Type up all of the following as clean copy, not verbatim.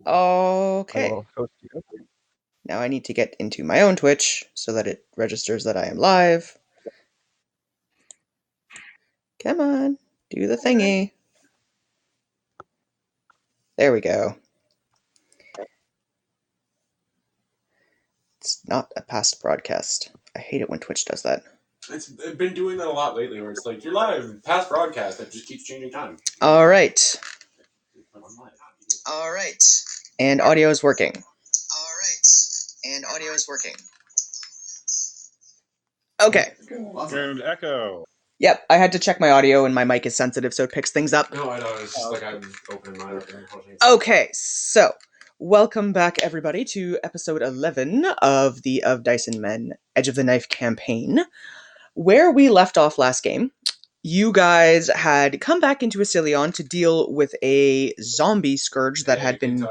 I Okay. will host you. Now I need to get into my own Twitch so that it registers that I am live. Come on, do the thingy. There we go. It's not a past broadcast. I hate it when Twitch does that. It's been doing that a lot lately, where it's like you're live, past broadcast, that just keeps changing time. All right. And audio is working. Okay. And echo. Yep, I had to check my audio, and my mic is sensitive, so it picks things up. No, I know. It's just like I'm opening mine up. Okay, so welcome back, everybody, to episode 11 of the Of Dice and Men Edge of the Knife campaign. Where we left off last game, you guys had come back into Asilion to deal with a zombie scourge that had been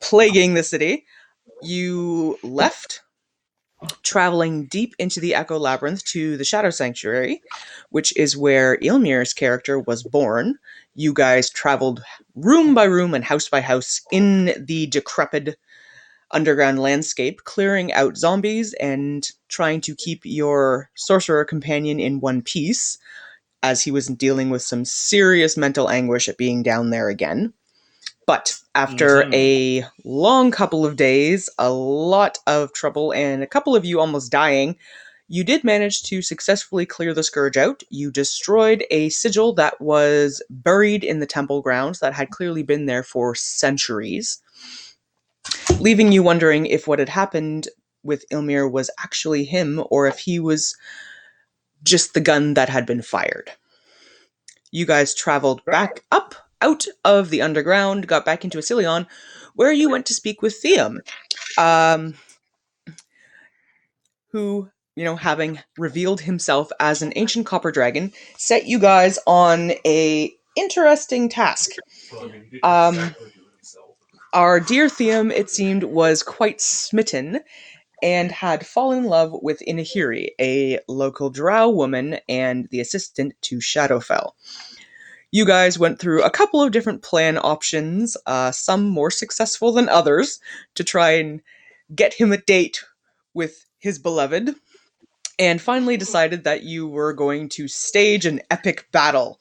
plaguing the city. You left, traveling deep into the Echo Labyrinth to the Shadow Sanctuary, which is where Ilmir's character was born. You guys traveled room by room and house by house in the decrepit underground landscape, clearing out zombies and trying to keep your sorcerer companion in one piece, as he was dealing with some serious mental anguish at being down there again. But after a long couple of days, a lot of trouble, and a couple of you almost dying, you did manage to successfully clear the scourge out. You destroyed a sigil that was buried in the temple grounds that had clearly been there for centuries, leaving you wondering if what had happened with Ilmir was actually him, or if he was just the gun that had been fired. You guys traveled back up out of the underground, got back into Asilion, where you went to speak with Theum, who, having revealed himself as an ancient copper dragon, set you guys on a interesting task. Our dear Theum, it seemed, was quite smitten and had fallen in love with Inahiri, a local drow woman and the assistant to Shadowfell. You guys went through a couple of different plan options, some more successful than others, to try and get him a date with his beloved, and finally decided that you were going to stage an epic battle.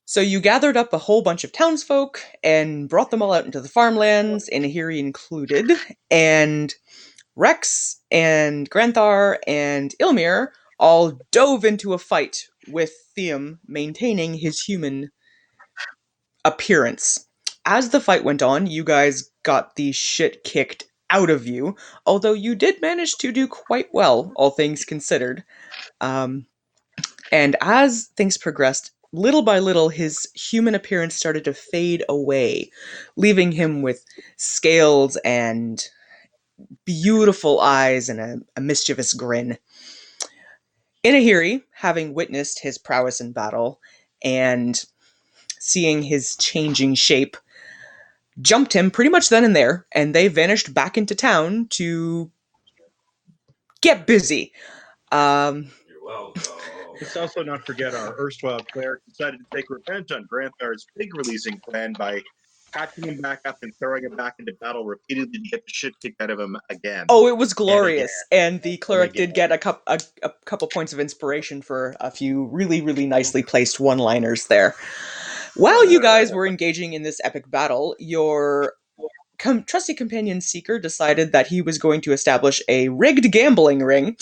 So you gathered up a whole bunch of townsfolk and brought them all out into the farmlands, Inahiri included, and Rex and Granthar and Ilmir all dove into a fight, with Theum maintaining his human appearance. As the fight went on, you guys got the shit kicked out of you, although you did manage to do quite well, all things considered. And as things progressed, little by little, his human appearance started to fade away, leaving him with scales and beautiful eyes and a mischievous grin. Inahiri, having witnessed his prowess in battle and seeing his changing shape, jumped him pretty much then and there, and they vanished back into town to get busy. You're welcome. Let's also not forget our erstwhile cleric decided to take revenge on Granthar's big releasing plan by catching him back up and throwing him back into battle repeatedly to get the shit kicked out of him again. Oh, it was glorious, and the cleric did get a couple points of inspiration for a few really, really nicely placed one-liners there. While you guys were engaging in this epic battle, your trusty companion Seeker decided that he was going to establish a rigged gambling ring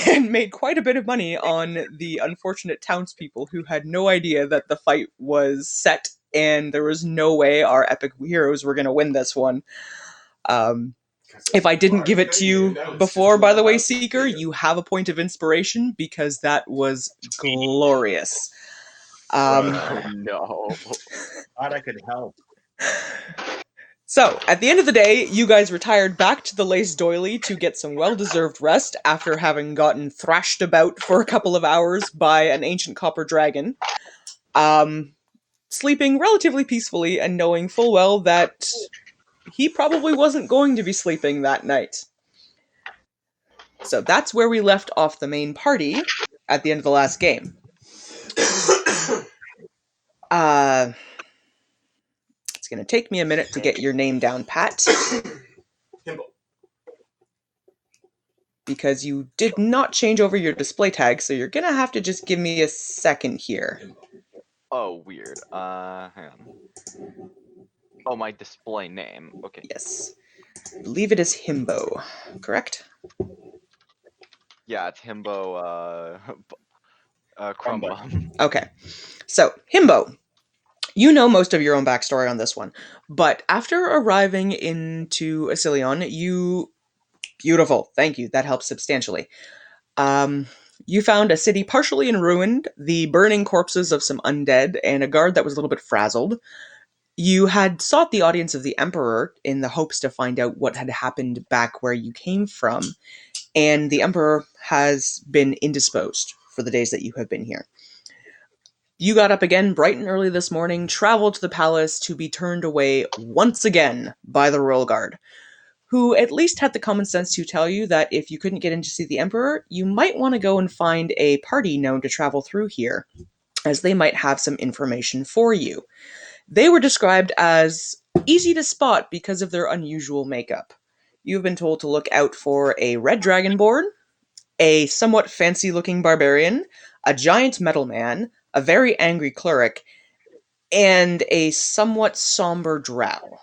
and made quite a bit of money on the unfortunate townspeople who had no idea that the fight was set and there was no way our epic heroes were going to win this one. If I didn't give it to you before, by the way, Seeker, you have a point of inspiration because that was glorious. No. Glad I could help. So, at the end of the day, you guys retired back to the Lace Doily to get some well-deserved rest after having gotten thrashed about for a couple of hours by an ancient copper dragon. Sleeping relatively peacefully and knowing full well that he probably wasn't going to be sleeping that night. So that's where we left off the main party at the end of the last game. Let's going to take me a minute to get your name down, Pat, Himbo. because you did not change over your display tag, so you're going to have to just give me a second here. Himbo. Oh, weird. Hang on. Oh, my display name. Okay. Yes. I believe it is Himbo, correct? Yeah, it's Himbo, Crumbum. Okay. So, Himbo, you know most of your own backstory on this one, but after arriving into Asilion, Beautiful, thank you, that helps substantially. You found a city partially in ruin, the burning corpses of some undead, and a guard that was a little bit frazzled. You had sought the audience of the Emperor in the hopes to find out what had happened back where you came from, and the Emperor has been indisposed for the days that you have been here. You got up again bright and early this morning, traveled to the palace to be turned away once again by the Royal Guard, who at least had the common sense to tell you that if you couldn't get in to see the Emperor, you might want to go and find a party known to travel through here, as they might have some information for you. They were described as easy to spot because of their unusual makeup. You've been told to look out for a red dragonborn, a somewhat fancy-looking barbarian, a giant metal man, a very angry cleric, and a somewhat somber drow.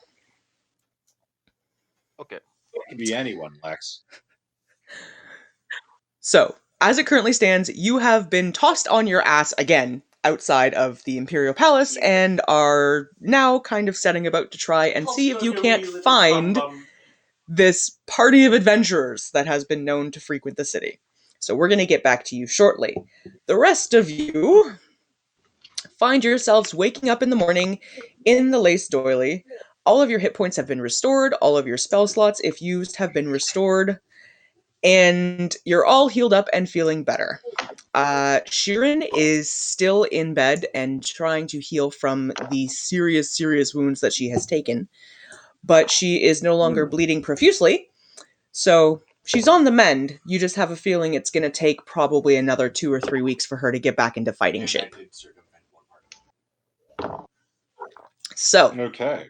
Okay. It could be anyone, Lex. So, as it currently stands, you have been tossed on your ass again outside of the Imperial Palace and are now kind of setting about to try and see if you can't find this party of adventurers that has been known to frequent the city. So we're going to get back to you shortly. The rest of you find yourselves waking up in the morning in the lace doily. All of your hit points have been restored, all of your spell slots, if used, have been restored, and you're all healed up and feeling better. Shirin is still in bed and trying to heal from the serious wounds that she has taken, but she is no longer bleeding profusely, so she's on the mend. You just have a feeling it's going to take probably another 2 or 3 weeks for her to get back into fighting shape. So, Okay.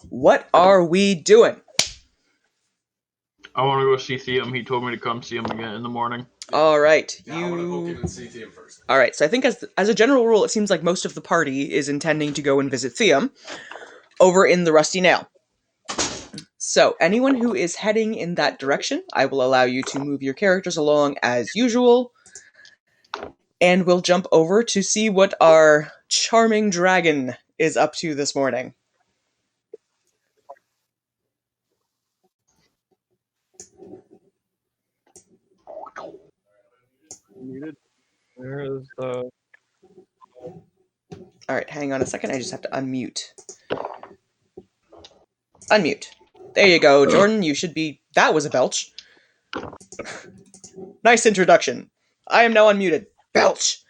what are we doing? I want to go see Theum. He told me to come see him again in the morning. All right, Yeah, I want to book in and see Theum first. All right, so I think as a general rule, it seems like most of the party is intending to go and visit Theum over in the Rusty Nail. So, anyone who is heading in that direction, I will allow you to move your characters along as usual, and we'll jump over to see what our charming dragon is up to this morning. Muted. Where is the... All right, hang on a second. I just have to unmute. Unmute. There you go, Jordan. You should be... That was a belch. Nice introduction. I am now unmuted. Belch.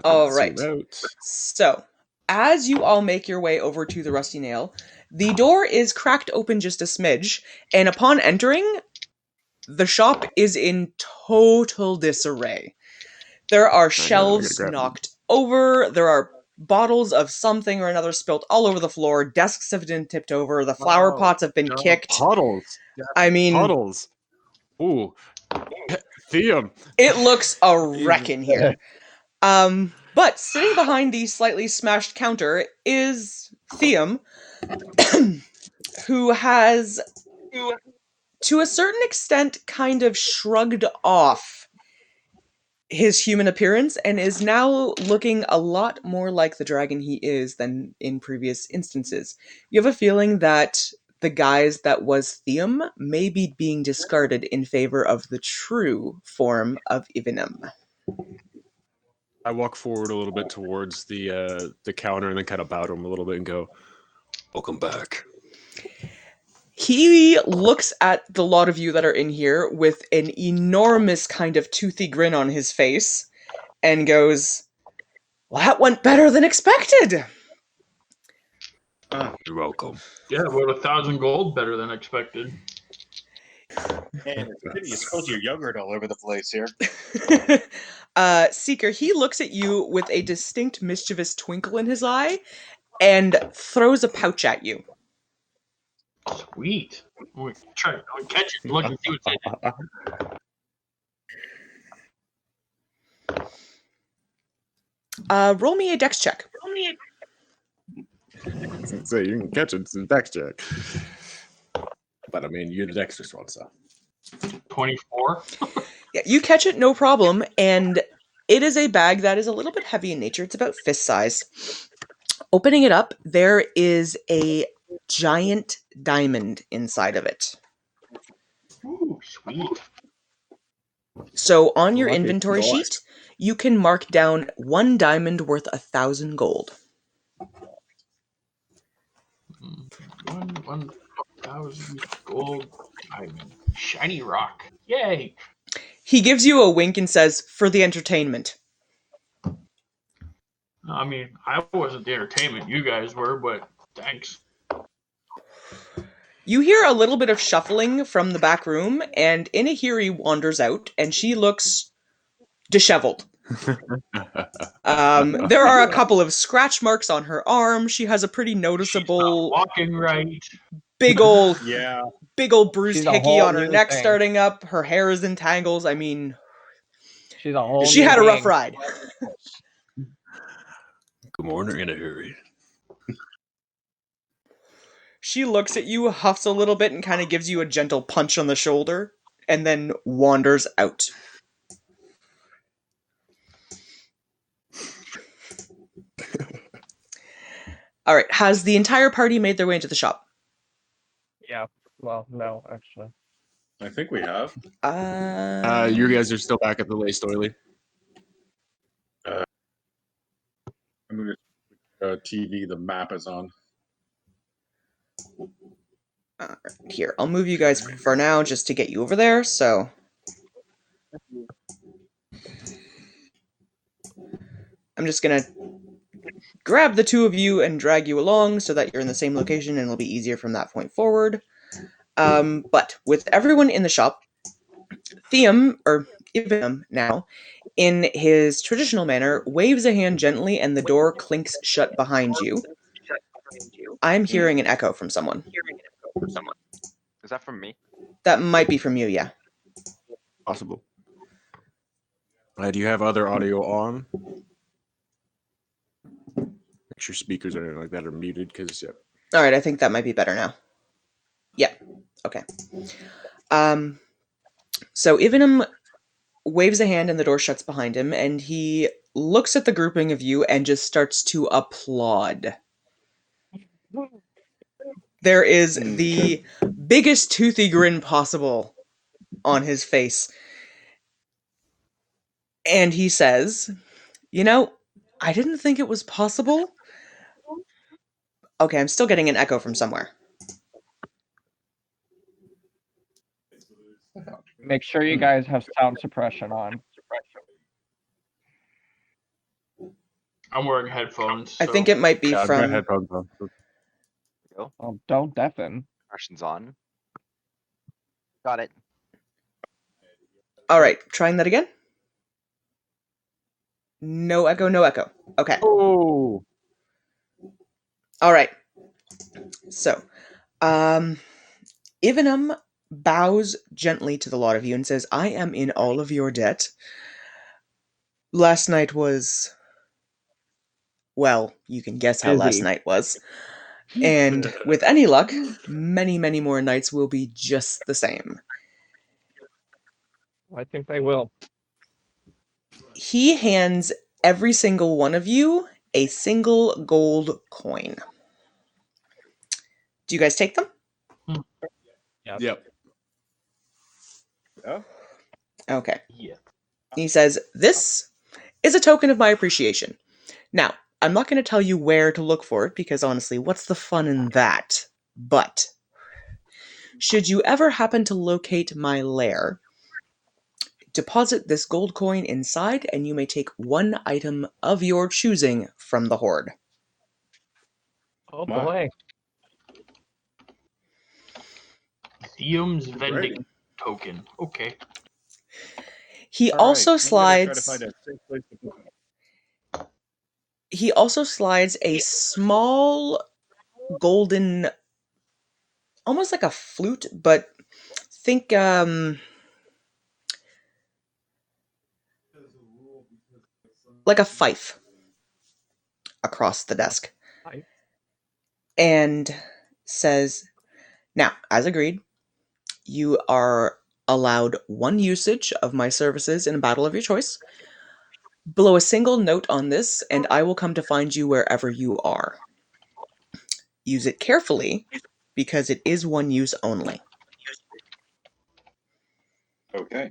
All right. So, as you all make your way over to the Rusty Nail, the door is cracked open just a smidge, and upon entering, the shop is in total disarray. There are shelves knocked over, there are bottles of something or another spilt all over the floor, desks have been tipped over, the flower pots have been kicked. Puddles. I mean... Puddles. Ooh. Theum. It looks a wreck in here. But sitting behind the slightly smashed counter is Theum, who has, to a certain extent, kind of shrugged off his human appearance and is now looking a lot more like the dragon he is than in previous instances. You have a feeling that the guise that was Theum may be being discarded in favor of the true form of Ivanum. I walk forward a little bit towards the counter and then kind of bow to him a little bit and go, "Welcome back." He looks at the lot of you that are in here with an enormous kind of toothy grin on his face and goes, "Well, that went better than expected." You're welcome. Yeah, about 1,000 gold better than expected. Man, it's a pity you spilled your yogurt all over the place here. Seeker, he looks at you with a distinct mischievous twinkle in his eye and throws a pouch at you. Sweet. We try to catch it. Look and see what's in it. Roll me a dex check. So you can catch it. It's a dex check. But I mean, you're the dexterous one, so. 24. Yeah, you catch it, no problem, and it is a bag that is a little bit heavy in nature. It's about fist size. Opening it up, there is a giant diamond inside of it. Ooh, sweet. So on your Lucky inventory boy. sheet, you can mark down 1 diamond worth 1,000 gold. 1,000 gold diamond. Shiny rock. Yay. He gives you a wink and says, "For the entertainment." I mean, I wasn't the entertainment. You guys were, but thanks. You hear a little bit of shuffling from the back room, and Inahiri wanders out, and she looks disheveled. There are a couple of scratch marks on her arm. She has a pretty She's noticeable not walking right. big old Yeah. bruised She's a hickey whole on her new neck thing. starting up. Her hair is in tangles. I mean, She's a whole. she new had a rough being. ride. Good morning, in a hurry. She looks at you, huffs a little bit, and kind of gives you a gentle punch on the shoulder, and then wanders out. All right, has the entire party made their way into the shop? Yeah. Well, no, actually. I think we have. You guys are still back at the Lace Doily. I'm going to TV. The map is on. Here, I'll move you guys for now just to get you over there, so... I'm just gonna grab the two of you and drag you along so that you're in the same location and it'll be easier from that point forward. But with everyone in the shop, Theum, or Ivanum now, in his traditional manner, waves a hand gently and the door clinks shut behind you. I'm hearing an echo from someone. Is that from me? That might be from you, yeah. Possible. Do you have other audio on? Make sure speakers or anything like that are muted, because yeah. Alright, I think that might be better now. Yep. Okay. So Ivanum waves a hand and the door shuts behind him, and he looks at the grouping of you and just starts to applaud. There is the biggest toothy grin possible on his face. And he says, "You know, I didn't think it was possible." Okay, I'm still getting an echo from somewhere. Make sure you guys have sound suppression on. I'm wearing headphones. I think it might be Yeah, I've got from... headphones on. Oh, don't deafen. Questions on. Got it. Alright, trying that again? No echo, no echo. Okay. Oh. Alright. So, Ivanum bows gently to the lot of you and says, "I am in all of your debt. Last night was... well, you can guess how last Busy. night was. And with any luck, many, many more nights will be just the same." I think they will. He hands every single one of you a single gold coin. Do you guys take them? Yep. Okay. Yeah. He says, "This is a token of my appreciation. Now, I'm not going to tell you where to look for it, because honestly, what's the fun in that? But, should you ever happen to locate my lair, deposit this gold coin inside, and you may take one item of your choosing from the hoard." Oh My. boy. Theum's vending. token. Okay. He All right, also I'm gonna try to slides. find a safe place to put them. He also slides a small golden, almost like a flute, but think like a fife across the desk, Fife? and says, "Now, as agreed, you are allowed one usage of my services in a battle of your choice. Blow a single note on this, and I will come to find you wherever you are. Use it carefully, because it is one use only." Okay.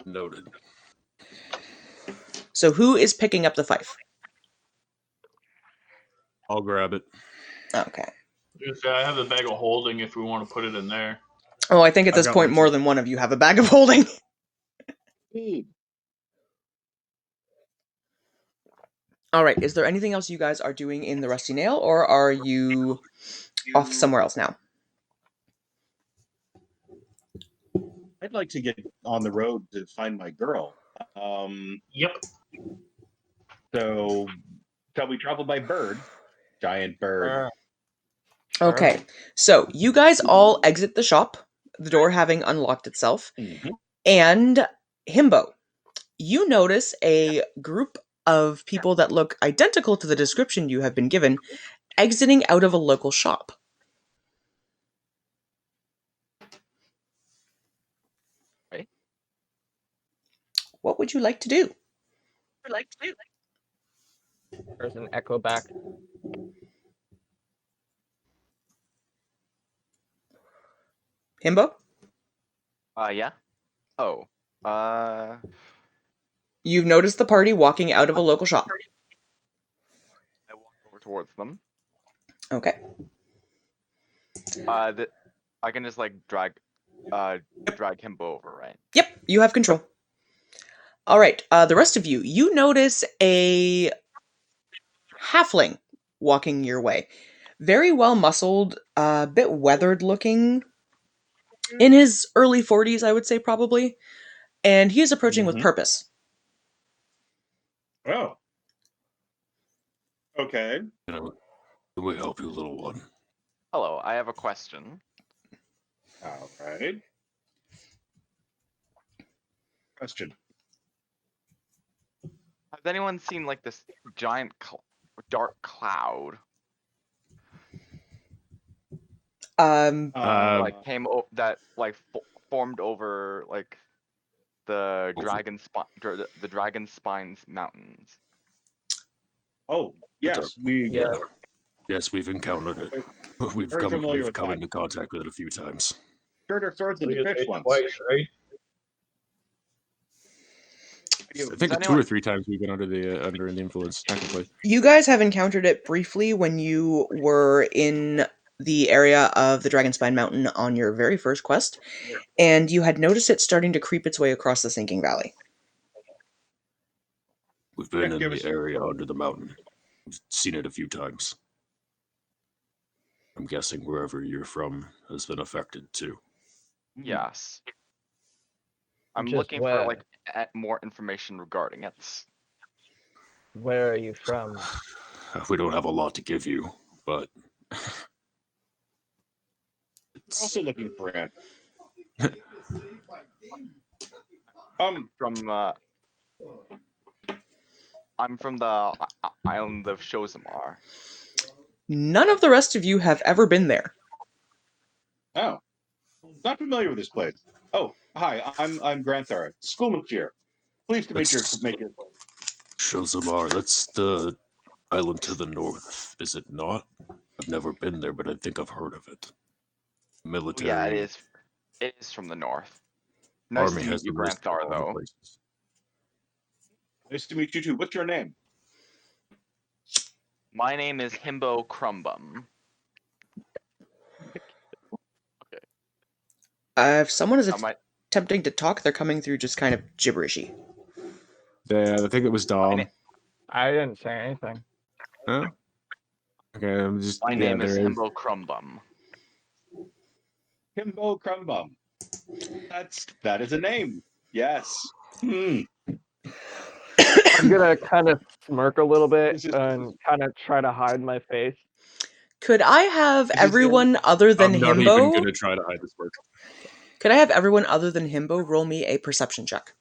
Noted. So who is picking up the fife? I'll grab it. Okay. Just, I have the bag of holding if we want to put it in there. Oh, I think at I've this got point one more too. than one of you have a bag of holding. All right. Is there anything else you guys are doing in the Rusty Nail, or are you off somewhere else now? I'd like to get on the road to find my girl. Yep. So, shall we travel by bird? Giant bird. Okay. So you guys all exit the shop, the door having unlocked itself, Mhm. and Himbo, you notice a group of people that look identical to the description you have been given exiting out of a local shop. Right. What would you like to do? There's an echo back. Himbo? Yeah. Oh. Uh. You've noticed the party walking out of a local shop. I walk over towards them. Okay. I can just like drag him over, right? Yep, you have control. All right, the rest of you, you notice a halfling walking your way. Very well muscled, a bit weathered looking. In his early 40s, I would say, probably. And he is approaching with Mhm. purpose. Oh. Okay. Can we help you, little one? Hello, I have a question. All right. Question. Has anyone seen like this giant dark cloud like came that like formed over like the the Dragon Spines mountains? Oh, yes. Yeah. Yes, we've encountered it. We've Very familiar we've with come that. into contact with it a few times. Shared our swords in We the get pitch hit once. twice, right? I think Does 2 or 3 times we've been under the influence, technically. You guys have encountered it briefly when you were in the area of the Dragonspine Mountain on your very first quest, and you had noticed it starting to creep its way across the Sinking Valley. We've been Yeah, in give the us- area under the mountain. We've seen it a few times. I'm guessing wherever you're from has been affected too. Yes. I'm Just looking for where? like more information regarding it. Where are you from? We don't have a lot to give you, but We're it's, also looking for it. From I'm from the island of Shozamar. None of the rest of you have ever been there. Oh, not familiar with this place. Oh, hi. I'm Granthar, schoolmaster. Pleased to make your. Shozamar, that's the island to the north, is it not? I've never been there, but I think I've heard of it. Military Yeah, it is. It is from the north. Nice army to has meet you, them listed Granthar, all the though. places. Nice to meet you too. What's your name? My name is Himbo Crumbum. If someone is How might attempting to talk, they're coming through just kind of gibberishy. I think it was Dom. I didn't say anything. Huh? Okay, I'm just my yeah, name is there is. Himbo Crumbum. Himbo Crumbum. That is a name. Yes. Hmm. I'm gonna kind of smirk a little bit This is- and kind of try to hide my face. Could I have Is this everyone other than I'm not even Himbo? gonna try to hide this word. Could I have everyone other than Himbo roll me a perception check?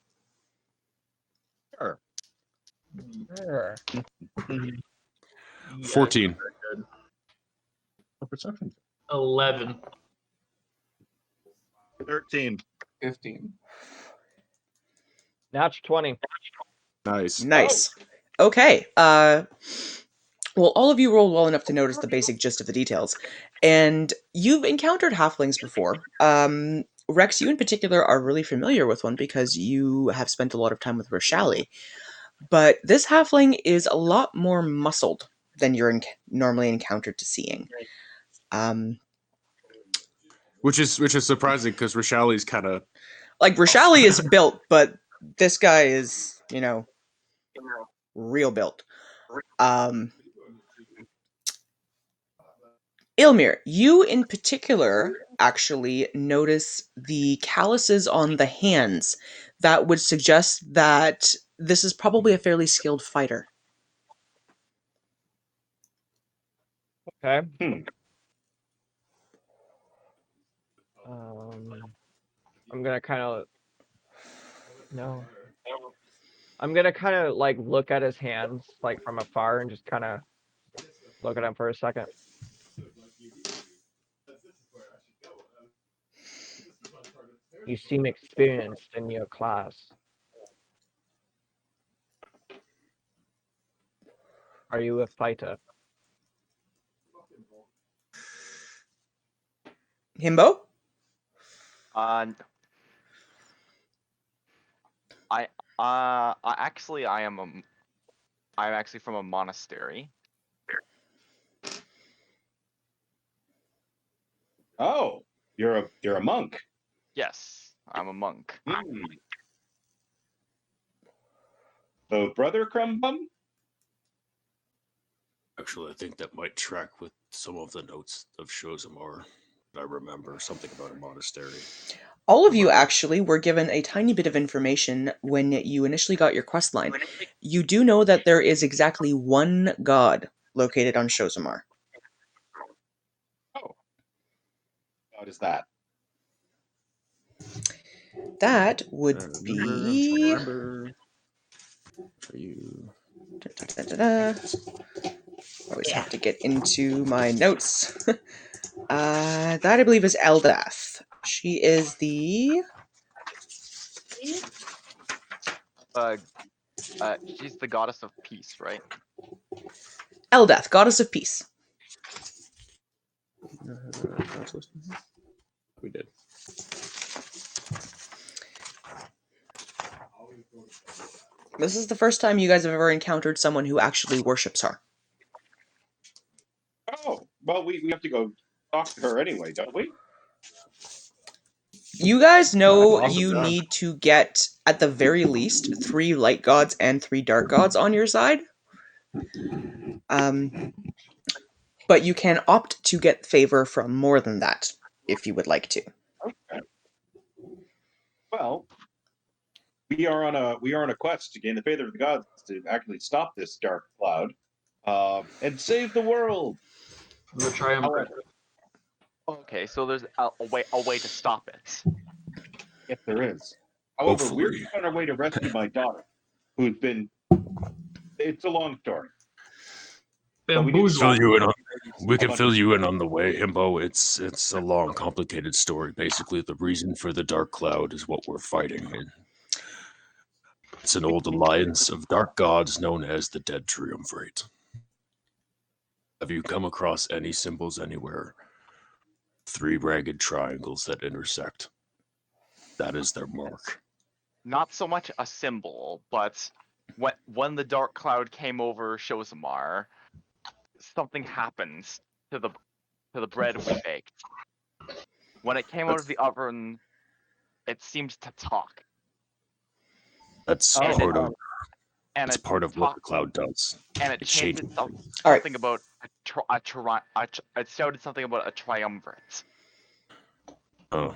Sure. Sure. 14. What perception? 11. 13. 15. Natch 20. Nice. Nice. Okay. Well, all of you rolled well enough to notice the basic gist of the details, and you've encountered halflings before. Rex, you in particular are really familiar with one because you have spent a lot of time with Roshali. But this halfling is a lot more muscled than you're normally encountered to seeing. Which is surprising because Rashali's kind of Like Roshali is built, but this guy is, real built. Ilmir, you in particular actually notice the calluses on the hands that would suggest that this is probably a fairly skilled fighter. Okay. Hmm. I'm gonna kind of no. I'm gonna kind of like look at his hands like from afar and just kind of look at him for a second. You seem experienced in your class. Are you a fighter? Himbo? I'm actually from a monastery. Oh, you're a monk. Yes, I'm a monk. Hmm. So, Brother Crumbum? actually, I think that might track with some of the notes of Shozamar. I remember something about a monastery. All of you actually were given a tiny bit of information when you initially got your quest line. You do know that there is exactly one god located on Shozamar. What is that? That would be... Remember. Are you? Always have to get into my notes. That I believe is Eldath. She is the... She's the goddess of peace, right? Eldath, goddess of peace. We did. This is the first time you guys have ever encountered someone who actually worships her. Oh, well, we have to go talk to her anyway, don't we? You guys know Awesome, you John. need to get, at the very least, 3 light gods and 3 dark gods on your side. But you can opt to get favor from more than that, if you would like to. Okay. Well, we are on a quest to gain the favor of the gods to actually stop this dark cloud, and save the world. The triumvirate. Okay, so there's a way to stop it. If there is. However, we're Hopefully. on our way to rescue my daughter, who's been. It's a long story. But we need to Bamboozled. We can fill you in on the way, Himbo. It's a long, complicated story. Basically, the reason for the dark cloud is what we're fighting. It's an old alliance of dark gods known as the Dead Triumvirate. Have you come across any symbols anywhere? 3 ragged triangles that intersect. That is their mark. Not so much a symbol, but when the dark cloud came over Shozamar, something happens to the bread we baked. When it came out of the oven, it seemed to talk. That's And part of And it's it part of what the talked- cloud does. And it It chanted changes something All right. about it shouted something about a triumvirate. Oh.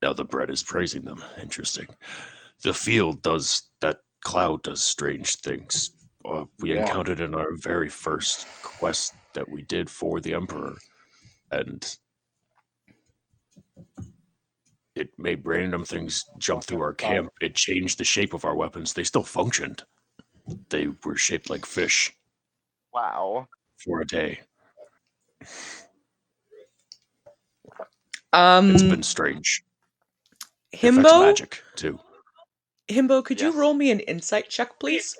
Now the bread is praising them. Interesting. The field does, that cloud does strange things. We Yeah. encountered in our very first quest that we did for the Emperor, and it made random things jump through our camp. It changed the shape of our weapons. They still functioned. They were shaped like fish Wow. for a day. It's been strange. It affects Himbo, magic too. Himbo, could you Yes. roll me an insight check, please?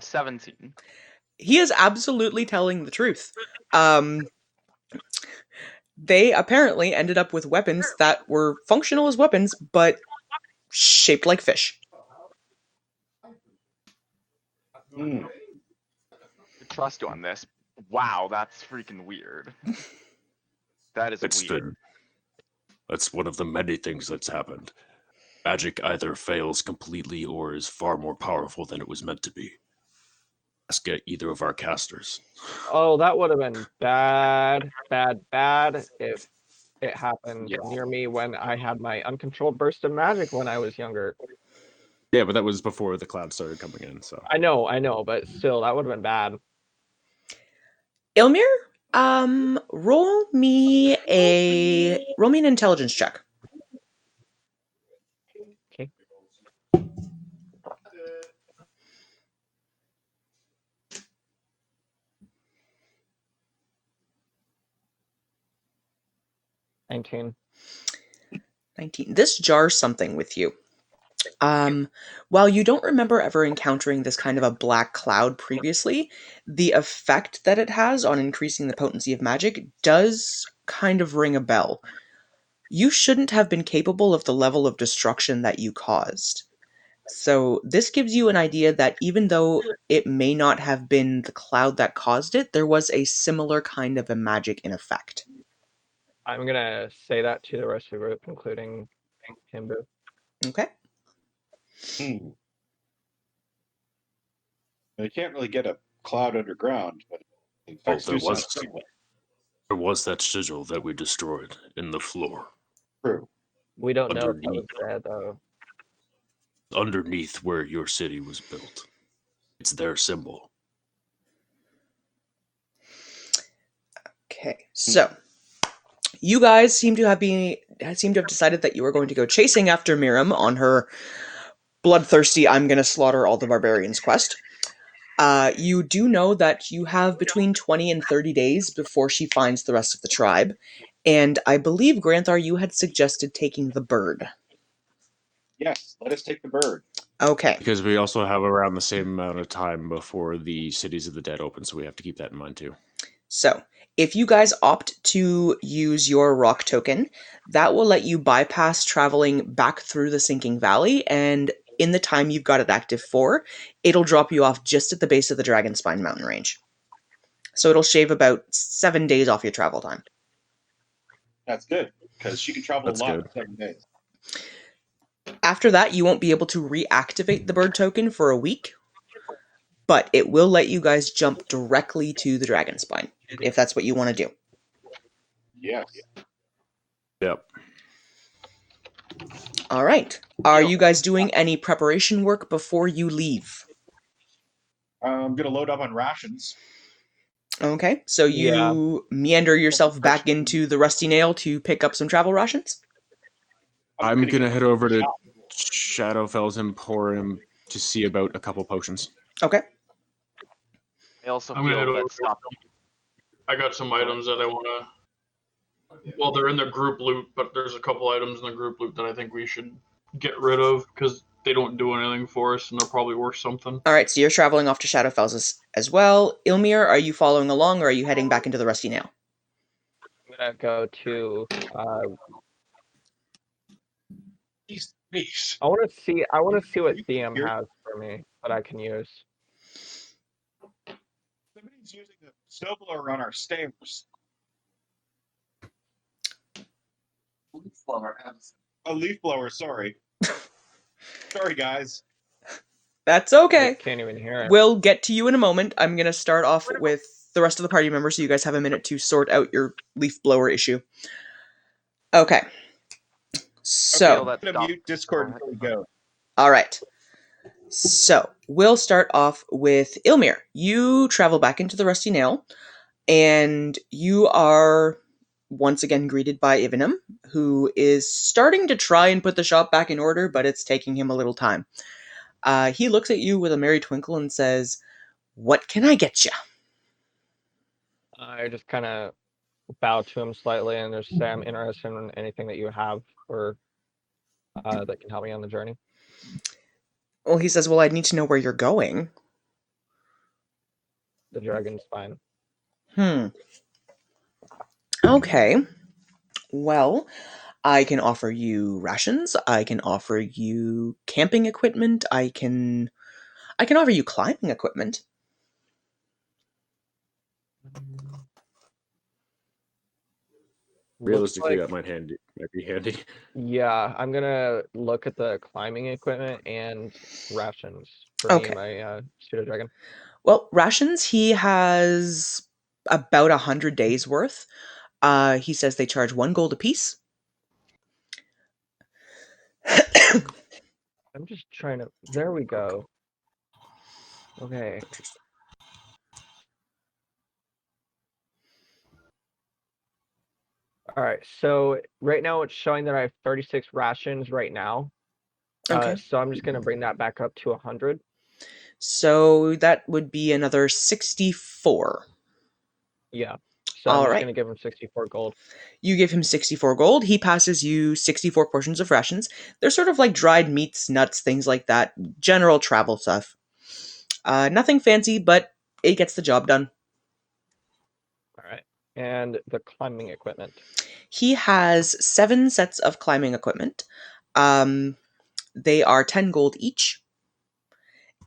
17. He is absolutely telling the truth. They apparently ended up with weapons that were functional as weapons, but shaped like fish. Mm. Trust you on this. Wow, that's freaking weird. That is It's weird. been. That's one of the many things that's happened. Magic either fails completely or is far more powerful than it was meant to be. Ask either of our casters. Oh, that would have been bad if it happened Yeah. near me when I had my uncontrolled burst of magic when I was younger. Yeah, but that was before the cloud started coming in, so. I know, but still, that would have been bad. Ilmir, roll me an intelligence check. Okay. $19. 19. This jars something with you. While you don't remember ever encountering this kind of a black cloud previously, the effect that it has on increasing the potency of magic does kind of ring a bell. You shouldn't have been capable of the level of destruction that you caused. So this gives you an idea that even though it may not have been the cloud that caused it, there was a similar kind of a magic in effect. I'm gonna say that to the rest of the group, including Himbu. Okay. Hmm. You can't really get a cloud underground, but the effects there do sound was- similar. There was that sigil that we destroyed in the floor. True. We don't know if that was Underneath. there though. Underneath where your city was built. It's their symbol. Okay. So you guys seem to have decided that you were going to go chasing after Miriam on her bloodthirsty I'm gonna slaughter all the barbarians quest. You do know that you have between 20 and 30 days before she finds the rest of the tribe, and I believe, Granthar, you had suggested taking the bird. Yes, let us take the bird. Okay. Because we also have around the same amount of time before the Cities of the Dead open, so we have to keep that in mind too. So, if you guys opt to use your rock token, that will let you bypass traveling back through the Sinking Valley, and in the time you've got it active for, it'll drop you off just at the base of the Dragonspine mountain range. So it'll shave about 7 days off your travel time. That's good, because she can travel That's a lot good. in 7 days. After that, you won't be able to reactivate the bird token for a week, but it will let you guys jump directly to the Dragonspine, if that's what you want to do. Yes. Yep. All right. Are you guys doing any preparation work before you leave? I'm going to load up on rations. Okay, so you Yeah. meander yourself back into the Rusty Nail to pick up some travel rations? I'm gonna gonna get head over to shot. Shadowfell's Emporium to see about a couple potions. Okay. I also I'm gonna head feel over. that stop. I got some items that I wanna. Well, they're in the group loot, but there's a couple items in the group loot that I think we should get rid of because they don't do anything for us and they're probably worth something. All right, so you're traveling off to Shadowfells as well. Ilmir, are you following along, or are you heading back into the Rusty Nail? I'm gonna go to. Jeez. I want to see what You Theum here? has for me that I can use. Somebody's using the snowblower on our stairs. A leaf blower, sorry. Sorry, guys. That's I okay. can't even hear it. We'll get to you in a moment. I'm going to start off with the rest of the party members, so you guys have a minute to sort out your leaf blower issue. Okay. So, that I'm gonna stop. mute Discord Go ahead. until we go. all right. So, we'll start off with Ilmir. You travel back into the Rusty Nail, and you are once again greeted by Ivanum, who is starting to try and put the shop back in order, but it's taking him a little time. He looks at you with a merry twinkle and says, "What can I get you?" I just kind of bow to him slightly and just say I'm interested in anything that you have or that can help me on the journey. Well, he says, "Well, I need to know where you're going." The dragon's fine. Okay. Well, I can offer you rations. I can offer you camping equipment. I can offer you climbing equipment. Realistically, Looks that might be handy. yeah, I'm gonna look at the climbing equipment and rations for me Okay. and my pseudo dragon. Well, rations, he has about 100 days worth. He says they charge 1 gold apiece. I'm just trying to. There we go. Okay. All right. So right now it's showing that I have 36 rations right now. Okay. So I'm just gonna bring that back up to 100. So that would be another 64. Yeah. So I'm All just right. gonna give him 64 gold. You give him 64 gold. He passes you 64 portions of rations. They're sort of like dried meats, nuts, things like that. General travel stuff. Nothing fancy, but it gets the job done. All right. And the climbing equipment. He has 7 sets of climbing equipment. They are 10 gold each,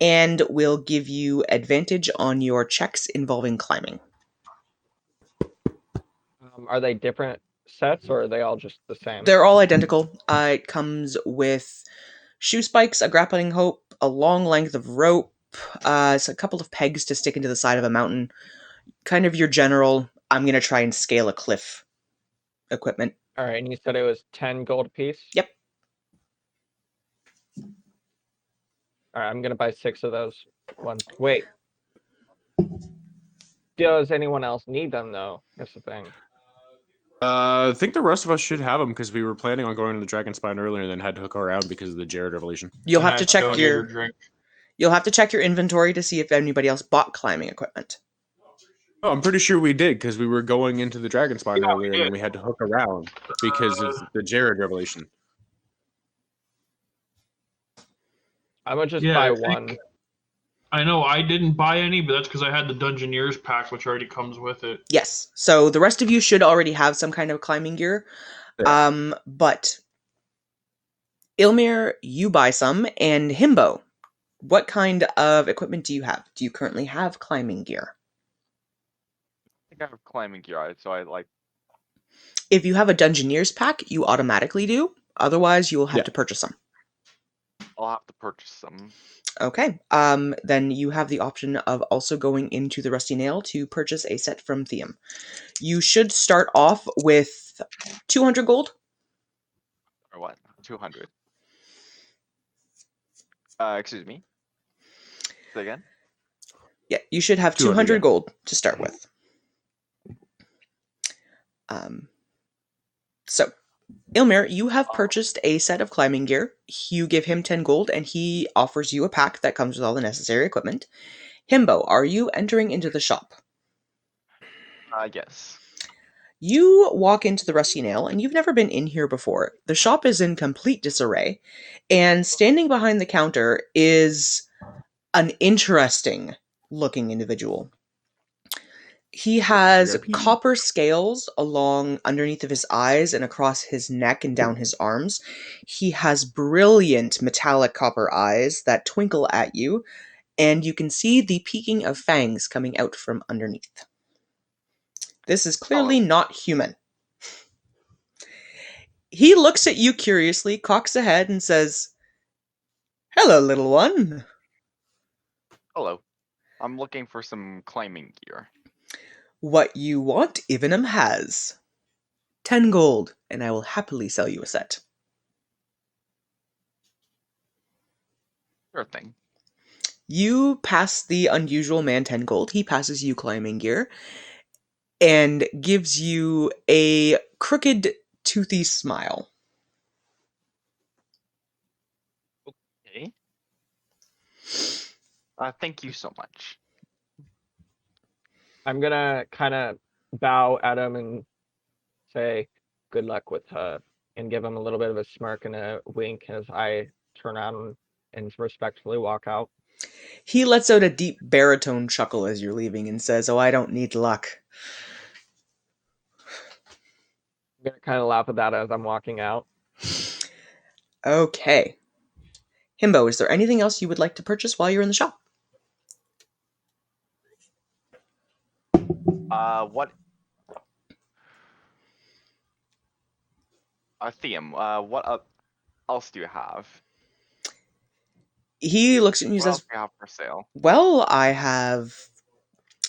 and will give you advantage on your checks involving climbing. Are they different sets or are they all just the same? They're all identical. It comes with shoe spikes, a grappling hook, a long length of rope, it's a couple of pegs to stick into the side of a mountain. Kind of your general, I'm going to try and scale a cliff equipment. All right. And you said it was 10 gold apiece? Yep. All right. I'm going to buy 6 of those ones. Wait. Does anyone else need them, though? That's the thing. I think the rest of us should have them because we were planning on going to the Dragon Spine earlier and then had to hook around because of the Jared revelation. You'll have to check Go get your drink. you'll have to check your inventory to see if anybody else bought climbing equipment. Oh, I'm pretty sure we did because we were going into the Dragon Spine Yeah, we earlier and did. then we had to hook around because of the Jared revelation. I'm going to just Yeah, buy I think- one. I know I didn't buy any, but that's because I had the Dungeoneers pack, which already comes with it. Yes. So the rest of you should already have some kind of climbing gear. Yeah. But Ilmir, you buy some, and Himbo, what kind of equipment do you have? Do you currently have climbing gear? I think I have climbing gear, so I like. If you have a Dungeoneers pack, you automatically do. Otherwise, you will have Yeah. to purchase them. I'll have to purchase some. Okay. Then you have the option of also going into the Rusty Nail to purchase a set from Theum. You should start off with 200 gold. Or what? 200. Excuse me. Say again? Yeah, you should have 200, 200 yeah. gold to start with. So, Ilmir, you have purchased a set of climbing gear. You give him 10 gold, and he offers you a pack that comes with all the necessary equipment. Himbo, are you entering into the shop? Yes. You walk into the Rusty Nail, and you've never been in here before. The shop is in complete disarray, and standing behind the counter is an interesting looking individual. He has copper scales along underneath of his eyes and across his neck and down his arms. He has brilliant metallic copper eyes that twinkle at you, and you can see the peeking of fangs coming out from underneath. This is clearly not human. He looks at you curiously, cocks a head, and says, "Hello, little one." Hello. I'm looking for some climbing gear. What you want, Ivanum has. 10 gold, and I will happily sell you a set. Sure thing. You pass the unusual man 10 gold. He passes you climbing gear and gives you a crooked, toothy smile. Okay. Thank you so much. I'm gonna kind of bow at him and say, "Good luck with her," and give him a little bit of a smirk and a wink as I turn around and respectfully walk out. He lets out a deep baritone chuckle as you're leaving and says, "Oh, I don't need luck." I'm gonna kind of laugh at that as I'm walking out. Okay. Himbo, is there anything else you would like to purchase while you're in the shop? What? Theum, what else do you have? He looks at you and What else says, do you have for sale? "Well, I have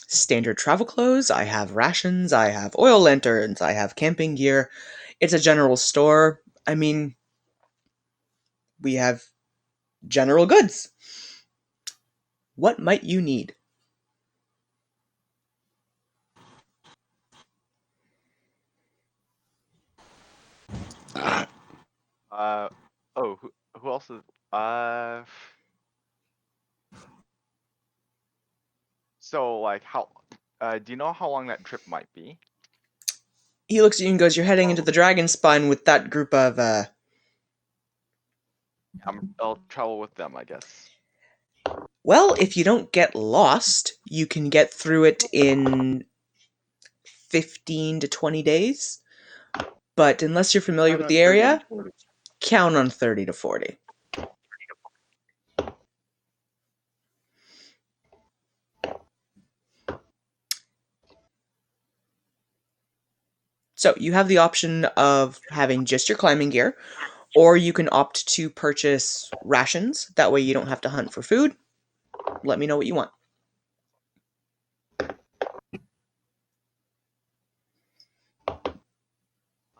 standard travel clothes, I have rations, I have oil lanterns, I have camping gear. It's a general store. I mean, we have general goods. What might you need?" Oh, who else is, so, like, do you know how long that trip might be? He looks at you and goes, "You're heading into the Dragon Spine with that group of, I'll travel with them, I guess. Well, if you don't get lost, you can get through it in 15 to 20 days. But unless you're familiar with the area, count on 30 to 40. So you have the option of having just your climbing gear, or you can opt to purchase rations. That way you don't have to hunt for food. Let me know what you want.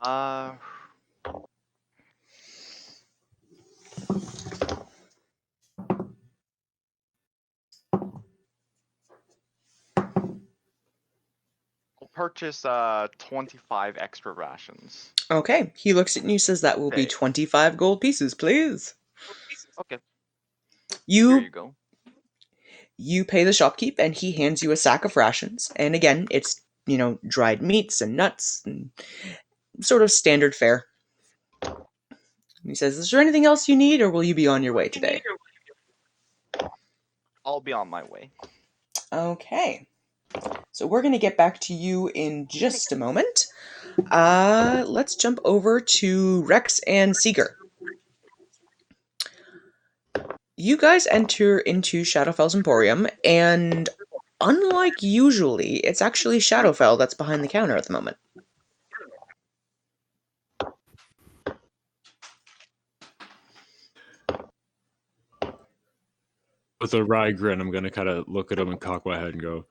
Uh, I'll purchase 25 extra rations. Okay, he looks at you and says that will be Okay. 25 gold pieces, please. Okay, here you go. You pay the shopkeep and he hands you a sack of rations. And again, it's, dried meats and nuts and sort of standard fare. And he says, "Is there anything else you need, or will you be on your way today?" I'll be on my way. Okay. So we're going to get back to you in just a moment. Let's jump over to Rex and Seeger. You guys enter into Shadowfell's Emporium, and unlike usually, it's actually Shadowfell that's behind the counter at the moment. With a wry grin, I'm going to kind of look at him and cock my head and go,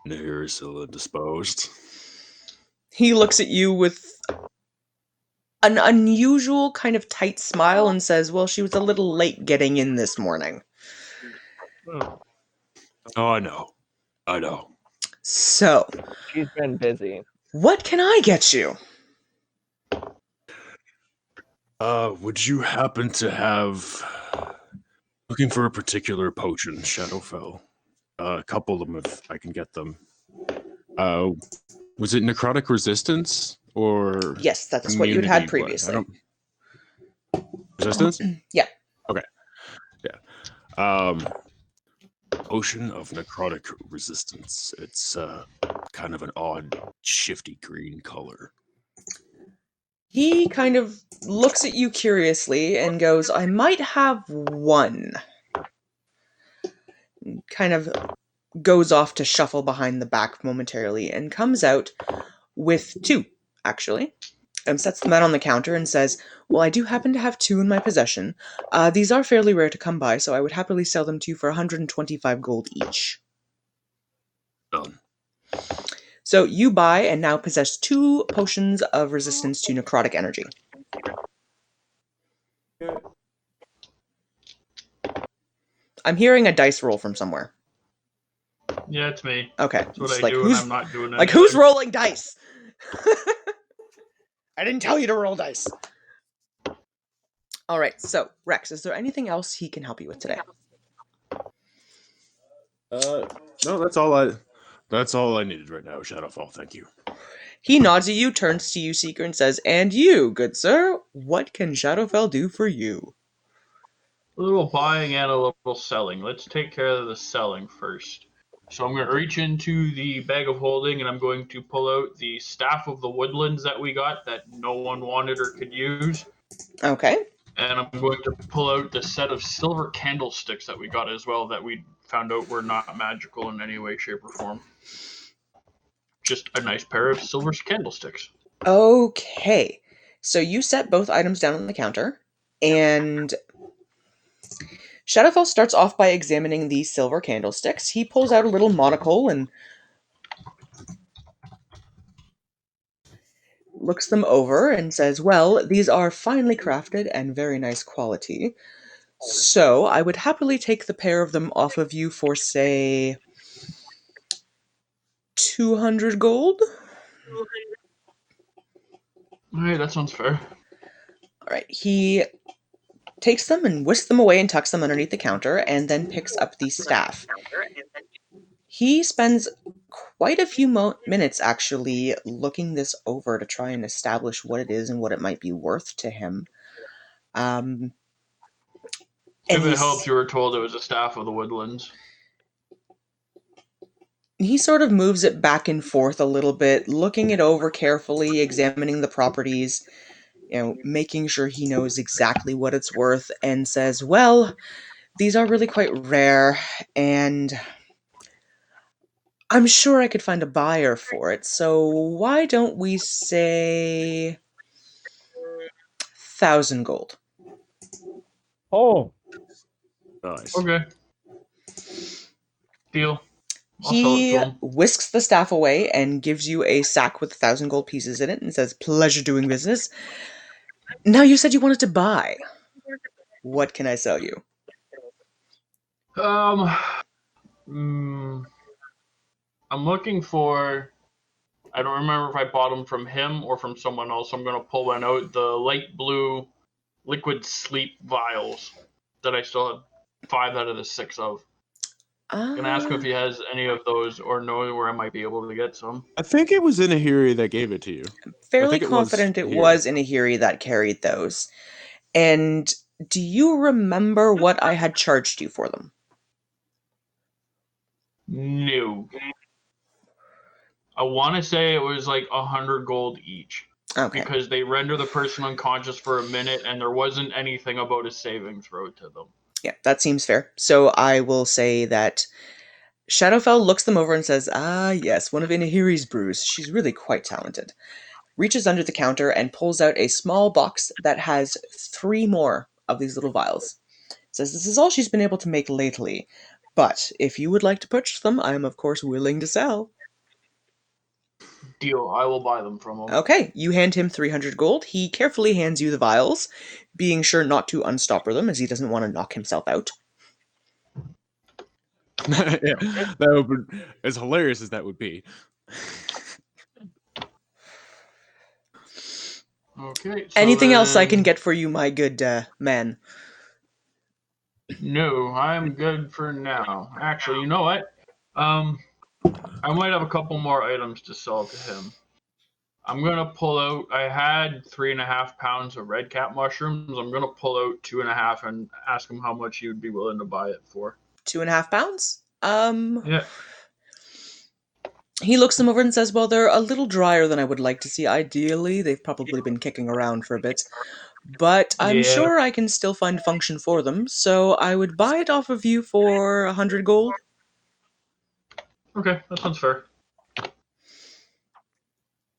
"Near still indisposed." He looks at you with an unusual kind of tight smile and says, "Well, she was a little late getting in this morning." Oh, I know. So, She's been busy. what can I get you? Would you happen to have looking for a particular potion, Shadowfell? A couple of them, if I can get them. Was it necrotic resistance or Yes, that's what you'd had previously. Resistance? Yeah. Okay. Yeah. Potion of necrotic resistance. It's kind of an odd, shifty green color. He kind of looks at you curiously and goes, "I might have one." Kind of goes off to shuffle behind the back momentarily and comes out with two, actually, and sets them out on the counter and says, "Well, I do happen to have two in my possession. These are fairly rare to come by, so I would happily sell them to you for 125 gold each." Done. So you buy and now possess 2 potions of resistance to necrotic energy. I'm hearing a dice roll from somewhere. Yeah, it's me. Okay. That's what Just I like, do when who's, I'm not doing like anything. who's rolling dice? I didn't tell you to roll dice. All right. So, Rex, is there anything else he can help you with today? No, that's all I needed right now, Shadowfall. Thank you. He nods at you, turns to you, Seeker, and says, "And you, good sir, what can Shadowfell do for you?" A little buying and a little selling. Let's take care of the selling first. So I'm going to reach into the bag of holding and I'm going to pull out the Staff of the Woodlands that we got that no one wanted or could use. Okay. And I'm going to pull out the set of silver candlesticks that we got as well that we found out were not magical in any way, shape, or form. Just a nice pair of silver candlesticks. Okay. So you set both items down on the counter, and Shadowfell starts off by examining the silver candlesticks. He pulls out a little monocle and looks them over and says, "Well, these are finely crafted and very nice quality. So I would happily take the pair of them off of you for, say, 200 gold." Alright, that sounds fair. All right. He takes them and whisks them away and tucks them underneath the counter, and then picks up the staff. He spends quite a few minutes actually looking this over to try and establish what it is and what it might be worth to him. And If it helps, you were told it was a Staff of the Woodlands. he sort of moves it back and forth a little bit, looking it over carefully, examining the properties, making sure he knows exactly what it's worth, and says, "Well, these are really quite rare, and I'm sure I could find a buyer for it, so why don't we say 1,000 gold?" Oh, Nice. Okay. Deal. I'll sell it He to him. whisks the staff away and gives you a sack with 1,000 gold pieces in it and says, "Pleasure doing business. Now, you said you wanted to buy. What can I sell you?" I'm looking for. I don't remember if I bought them from him or from someone else. I'm gonna pull one out. The light blue liquid sleep vials that I still have 5 out of the 6 of. Gonna ask him if he has any of those or know where I might be able to get some. I think it was Inahiri that gave it to you. Fairly think it was confident it here. was Inahiri that carried those. And do you remember what I had charged you for them? No. I want to say it was like 100 gold each. Okay. Because they render the person unconscious for a minute and there wasn't anything about a saving throw to them. Yeah, that seems fair. So I will say that Shadowfell looks them over and says, "Ah, yes, one of Inahiri's brews. She's really quite talented." Reaches under the counter and pulls out a small box that has 3 more of these little vials. Says this is all she's been able to make lately, but if you would like to purchase them, I am of course willing to sell. Deal. I will buy them from him. Okay, you hand him 300 gold. He carefully hands you the vials, being sure not to unstopper them as he doesn't want to knock himself out. Yeah, that would be, as hilarious as that would be. Okay. So Anything else I can then- get for you, my good man? No, I'm good for now. Actually, you know what? I might have a couple more items to sell to him. I'm gonna pull out. I had 3.5 pounds of red cap mushrooms. I'm gonna pull out 2.5 and ask him how much he would be willing to buy it for. 2.5 pounds? Yeah. He looks them over and says, "Well, they're a little drier than I would like to see. Ideally, they've probably been kicking around for a bit. But I'm Yeah. sure I can still find function for them, so I would buy it off of you for 100 gold." Okay, that sounds fair.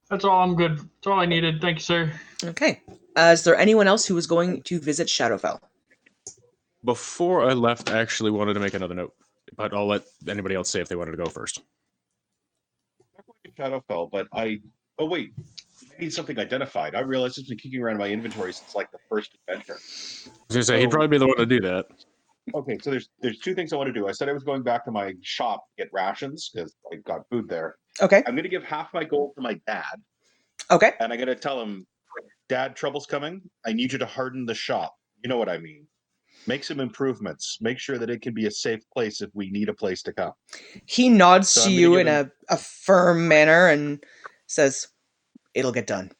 That's all. I'm good. That's all I needed. Thank you, sir. Okay. Is there anyone else who is going to visit Shadowfell? Before I left, I actually wanted to make another note, but I'll let anybody else say if they wanted to go first. Shadowfell, but oh wait, I need something identified. I realized it's been kicking around in my inventory since like the first adventure. I was gonna say he'd probably be the one to do that. Okay, so there's two things I want to do. I said I was going back to my shop to get rations because I got food there. Okay. I'm gonna give half my gold to my dad, Okay. and I'm gonna tell him, Dad, trouble's coming. I need you to harden the shop. You know what I mean. Make some improvements. Make sure that it can be a safe place if we need a place to come. He nods So to I'm gonna you give in him- a firm manner and says, "It'll get done."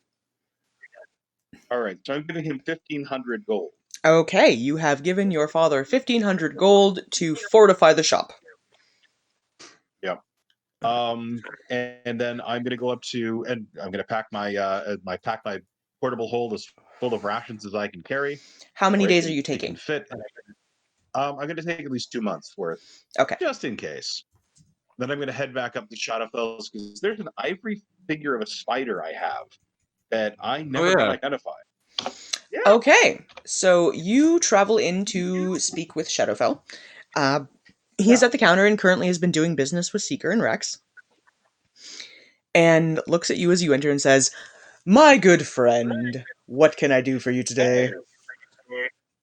All right, so I'm giving him 1,500 gold. Okay, you have given your father 1,500 gold to fortify the shop. And then I'm gonna go up to, and I'm gonna pack my portable hold as full of rations as I can carry. How many Or it days can- are you it can taking? Fit. I'm going to take at least 2 months worth, Okay. just in case. Then I'm going to head back up to Shadowfells because there's an ivory figure of a spider I have that I never yeah. can identify. Yeah. Okay, so you travel in to speak with Shadowfell. He's at the counter and currently has been doing business with Seeker and Rex. And looks at you as you enter and says, "My good friend, what can I do for you today?"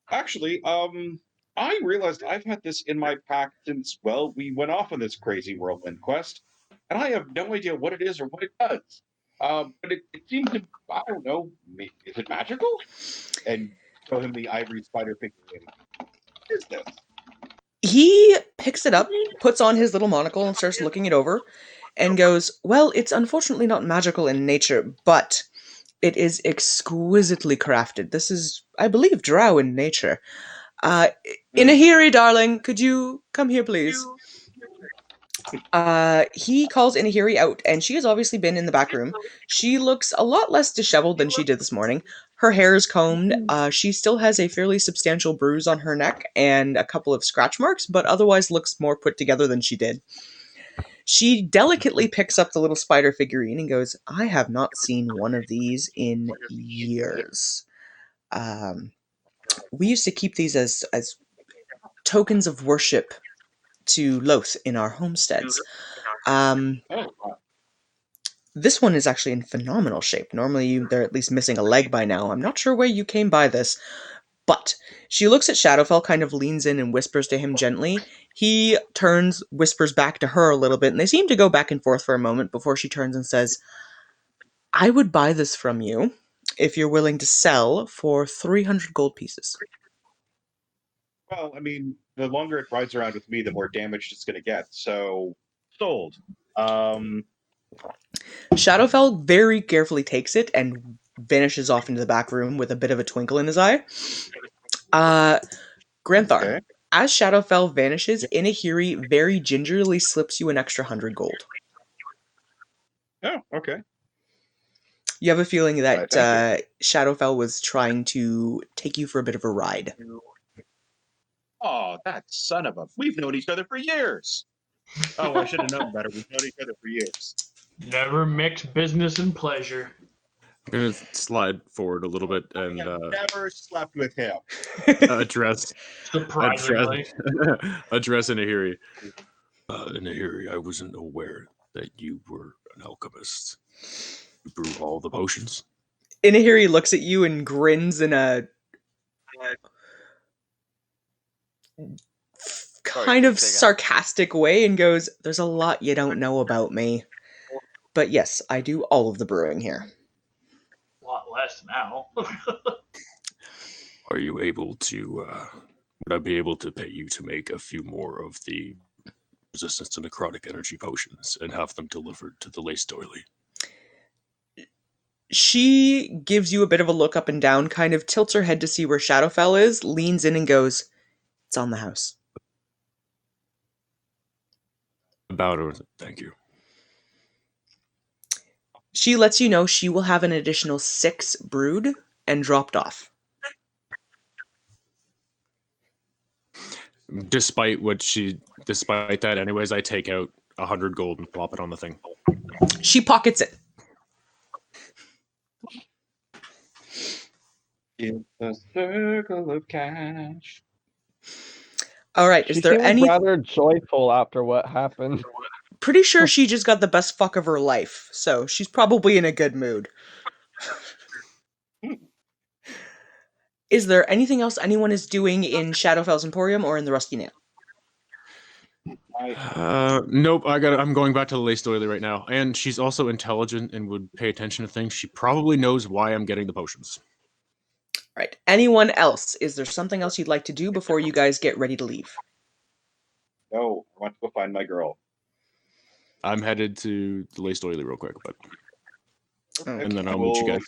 Actually, I realized I've had this in my pack since, well, we went off on this crazy whirlwind quest, and I have no idea what it is or what it does. But it seems to, I don't know, is it magical? And show him the ivory spider figurine. What is this? He picks it up, puts on his little monocle, and starts looking it over, and goes, "Well, it's unfortunately not magical in nature, but it is exquisitely crafted. This is, I believe, drow in nature. Inahiri, darling, could you come here, please?" He calls Inahiri out, and she has obviously been in the back room. She looks a lot less disheveled than she did this morning. Her hair is combed. She still has a fairly substantial bruise on her neck and a couple of scratch marks, but otherwise looks more put together than she did. She delicately picks up the little spider figurine and goes, "I have not seen one of these in years. We used to keep these as tokens of worship to Loth in our homesteads. This one is actually in phenomenal shape. Normally they're at least missing a leg by now. I'm not sure where you came by this." But she looks at Shadowfell, kind of leans in and whispers to him gently. He turns, whispers back to her a little bit, and they seem to go back and forth for a moment before she turns and says, "I would buy this from you if you're willing to sell for 300 gold pieces." Well, I mean, the longer it rides around with me, the more damaged it's going to get. So, sold. Shadowfell very carefully takes it and vanishes off into the back room with a bit of a twinkle in his eye. Granthar, Okay. as Shadowfell vanishes, Inahiri very gingerly slips you an extra 100 gold. Oh, okay. You have a feeling that Thank Shadowfell was trying to take you for a bit of a ride. Oh, that son of a... We've known each other for years. Oh, I should have known better. We've known each other for years. Never mix business and pleasure. I'm gonna slide forward a little bit I and have never slept with him. address Surprisingly. address Inahiri. Inahiri, I wasn't aware that you were an alchemist. You brew all the potions. Inahiri looks at you and grins in a kind of sarcastic way and goes, "There's a lot you don't know about me. But yes, I do all of the brewing here." A lot less now. Are you able to? Would I be able to pay you to make a few more of the resistance to necrotic energy potions and have them delivered to the Lace Doily? She gives you a bit of a look up and down, kind of tilts her head to see where Shadowfell is, leans in and goes, "It's on the house." About her. Thank you. She lets you know she will have an additional 6 brewed and dropped off. Despite that, anyways, I take out 100 gold and plop it on the thing. She pockets it. It's a circle of cash. All right, She is there seems any... rather joyful after what happened. Pretty sure she just got the best fuck of her life, so she's probably in a good mood. Is there anything else anyone is doing in Shadowfell's Emporium or in the Rusty Nail? Nope. I'm going back to the lace doily right now, and she's also intelligent and would pay attention to things. She probably knows why I'm getting the potions. Right. Anyone else? Is there something else you'd like to do before you guys get ready to leave? No, I want to go find my girl. I'm headed to the lace doily real quick, but Okay. and then I'll meet you guys.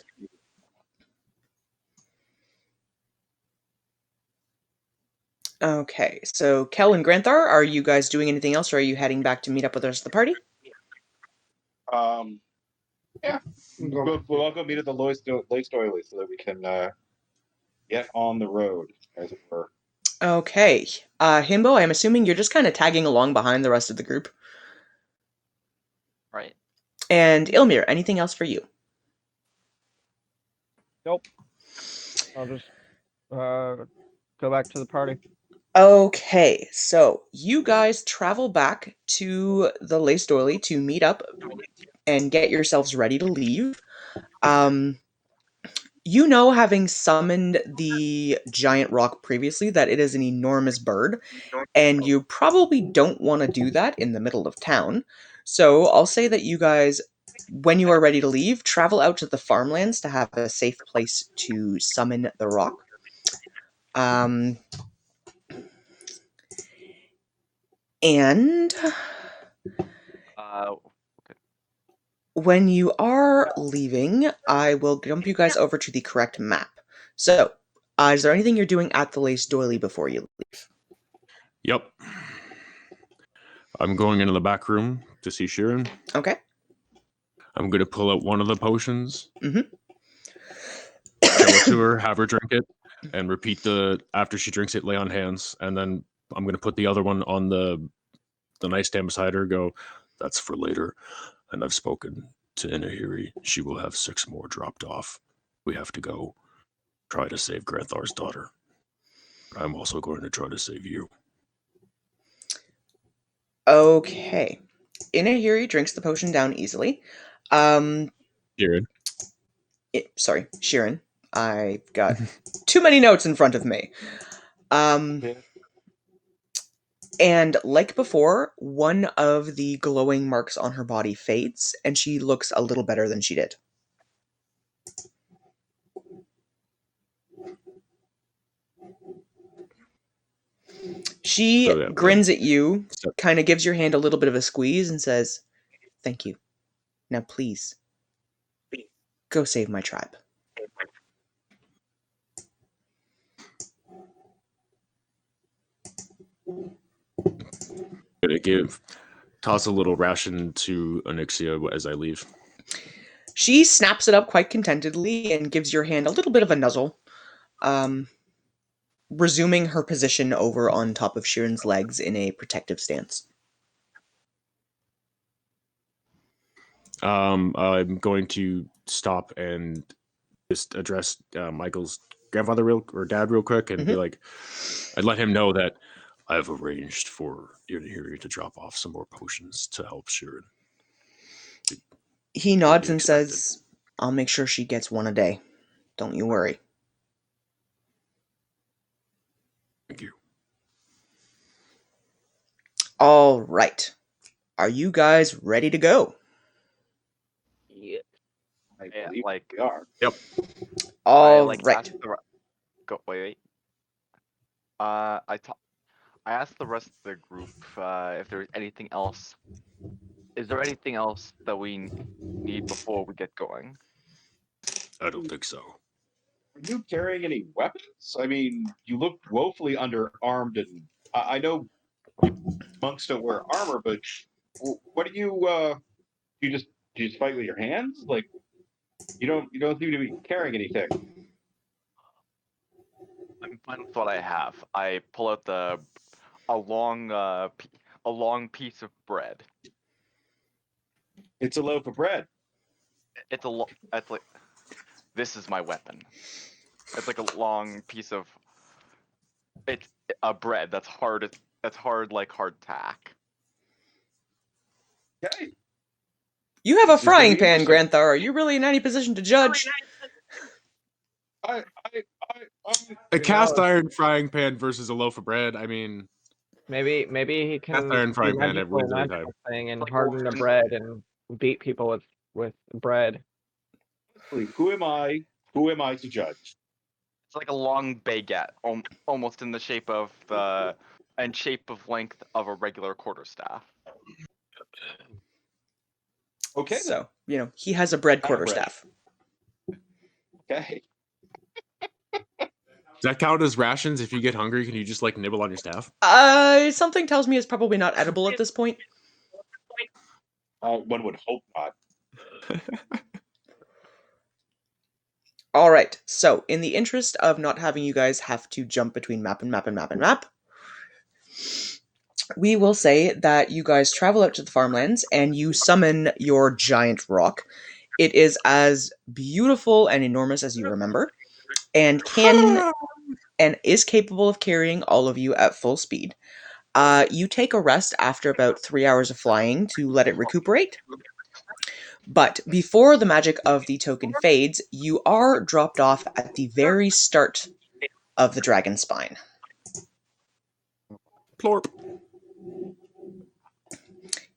Okay, so Kel and Granthar, are you guys doing anything else, or are you heading back to meet up with the rest of the party? Yeah, we'll all go meet at the Lace Doily so that we can get on the road, as it were. Okay, Himbo, I'm assuming you're just kind of tagging along behind the rest of the group. Right. And Ilmir, anything else for you? Nope. I'll just go back to the party. Okay, so you guys travel back to the Lace Doily to meet up and get yourselves ready to leave. You know, having summoned the giant rock previously, that it is an enormous bird, and you probably don't want to do that in the middle of town. So I'll say that you guys, when you are ready to leave, travel out to the farmlands to have a safe place to summon the rock. And when you are leaving, I will jump you guys over to the correct map. So, is there anything you're doing at the Lace Doily before you leave? Yep. I'm going into the back room to see Sheeran. Okay. I'm going to pull out one of the potions, Mhm. show it to her, have her drink it, and repeat after she drinks it, lay on hands, and then I'm going to put the other one on the nightstand beside her, go, that's for later, and I've spoken to Inahiri. She will have 6 more dropped off. We have to go try to save Granthar's daughter. I'm also going to try to save you. Okay. Inahiri drinks the potion down easily. Sheeran. Sorry, Sheeran. I've got too many notes in front of me. And like before, one of the glowing marks on her body fades, and she looks a little better than she did. She grins at you, kind of gives your hand a little bit of a squeeze, and says, "Thank you. Now please, go save my tribe." Gonna toss a little ration to Onyxia as I leave. She snaps it up quite contentedly and gives your hand a little bit of a nuzzle, resuming her position over on top of Sheeran's legs in a protective stance. I'm going to stop and just address Michael's grandfather dad real quick and be like, I'd let him know that I've arranged for Inahiri to drop off some more potions to help Sheeran. He nods and says, "I'll make sure she gets one a day. Don't you worry." Thank you. All right. Are you guys ready to go? Yeah. Yeah, like we are. Yep. All right. Wait. I asked the rest of the group if there's anything else. Is there anything else that we need before we get going? I don't think so. Are you carrying any weapons? I mean, you look woefully underarmed, and I know monks don't wear armor, but what do you? Do you just fight with your hands? Like you don't seem to be carrying anything. I'm fine with what I have. I pull out a long piece of bread. It's a loaf of bread. It's like this is my weapon. It's like a long piece of it's a bread that's hard like hard tack. Okay. You have a This is gonna frying be pan, interesting. Granthar. Are you really in any position to judge? I A cast iron frying pan versus a loaf of bread. I mean, Maybe he cast can iron do frying pan wins every time. magical thing and harden the bread and beat people with bread. who am I? Who am I to judge? It's like a long baguette, almost in the shape of length of a regular quarterstaff. Okay. So, he has a bread Kind of bread. quarterstaff. Okay. Does that count as rations? If you get hungry, can you just like nibble on your staff? Something tells me it's probably not edible at this point. One would hope not. All right. So, in the interest of not having you guys have to jump between map and map and map and map, we will say that you guys travel out to the farmlands and you summon your giant rock. It is as beautiful and enormous as you remember, and is capable of carrying all of you at full speed. You take a rest after about 3 hours of flying to let it recuperate. But before the magic of the token fades, you are dropped off at the very start of the dragon spine. Plorp.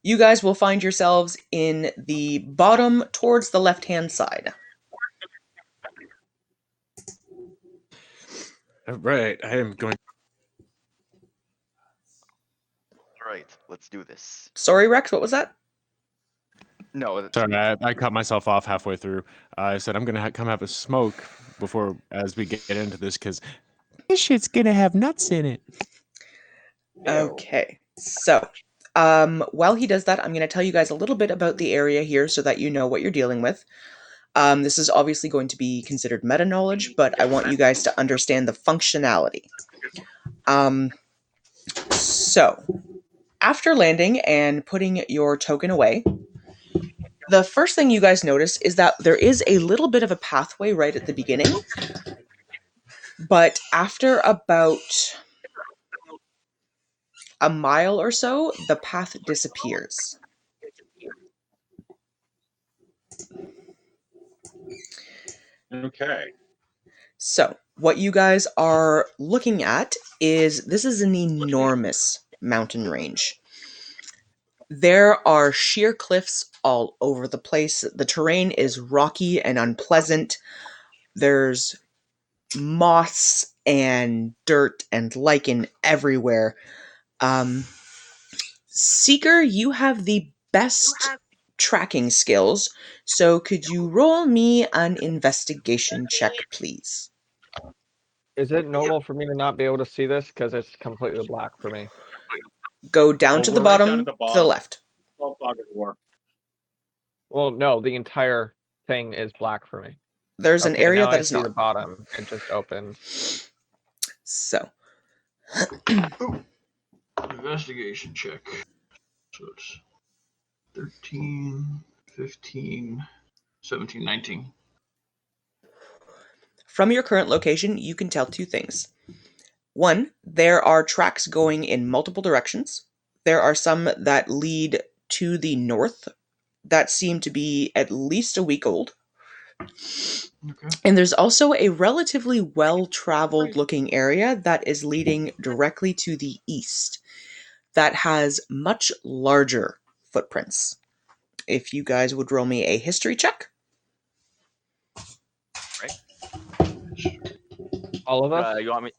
You guys will find yourselves in the bottom towards the left-hand side. All right, I am going. All right, let's do this. Sorry, Rex, what was that? No, Sorry, I cut myself off halfway through. I said I'm gonna come have a smoke as we get into this because this shit's gonna have nuts in it. Okay, so while he does that, I'm going to tell you guys a little bit about the area here so that you know what you're dealing with. This is obviously going to be considered meta knowledge, but I want you guys to understand the functionality. So, after landing and putting your token away, the first thing you guys notice is that there is a little bit of a pathway right at the beginning, but after about a mile or so, the path disappears. Okay. So, what you guys are looking at this is an enormous mountain range. There are sheer cliffs all over the place. The terrain is rocky and unpleasant. There's moss and dirt and lichen everywhere. Seeker, you have the best tracking skills, so could you roll me an investigation check, please? Is it normal for me to not be able to see this because it's completely black for me? Go down to the we're right bottom, down at the to the bottom. left. Well, no, the entire thing is black for me. There's an Okay, area now that I is see the not. bottom. It just opens. So, Investigation check. So it's 13, 15, 17, 19. from your current location, you can tell two things. One, there are tracks going in multiple directions. There are some that lead to the north that seem to be at least a week old. Okay. And there's also a relatively well-traveled looking area that is leading directly to the east that has much larger footprints. If you guys would roll me a history check. All of us? You want me?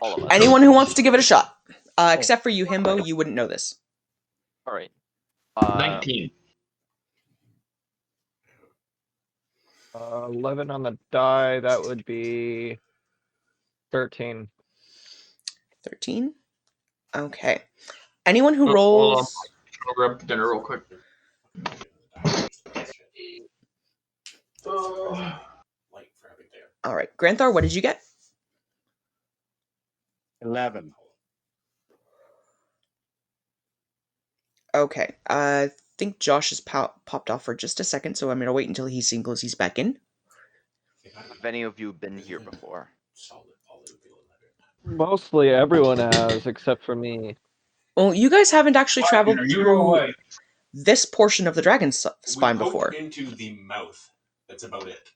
All of us. Anyone who wants to give it a shot. Except for you, Himbo, you wouldn't know this. All right. 19. 11 on the die, that would be 13. 13? Okay. Anyone who Oh, hold on. rolls... I'll grab dinner real quick. All right. Granthar, what did you get? 11. Okay. I think Josh has popped off for just a second, so I'm going to wait until he singles he's back in. Have any of you been here before? Mostly everyone has, except for me. Well, you guys haven't actually traveled through this portion of the dragon spine we poked before. into the mouth. That's about it.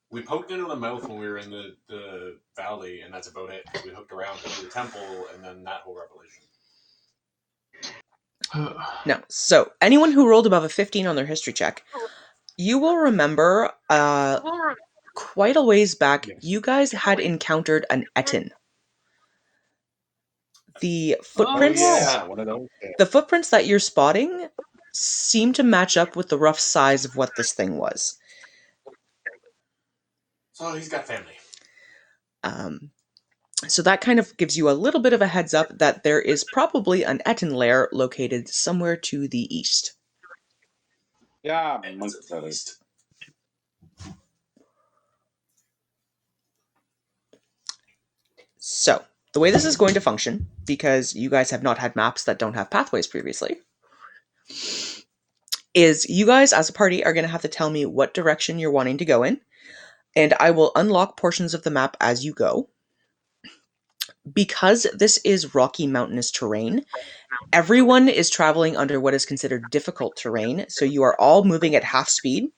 We poked into the mouth when we were in the valley, and that's about it. We hooked around to the temple, and then that whole revelation. No. So, anyone who rolled above a 15 on their history check, you will remember quite a ways back, Yes. you guys had encountered an Etin. The footprints, one of those. the footprints that you're spotting seem to match up with the rough size of what this thing was. So he's got family. So that kind of gives you a little bit of a heads up that there is probably an Etin lair located somewhere to the east. Yeah, And monk it's at feathers. least. So, the way this is going to function, because you guys have not had maps that don't have pathways previously, is you guys as a party are going to have to tell me what direction you're wanting to go in, and I will unlock portions of the map as you go. Because this is rocky mountainous terrain, everyone is traveling under what is considered difficult terrain, so you are all moving at half speed.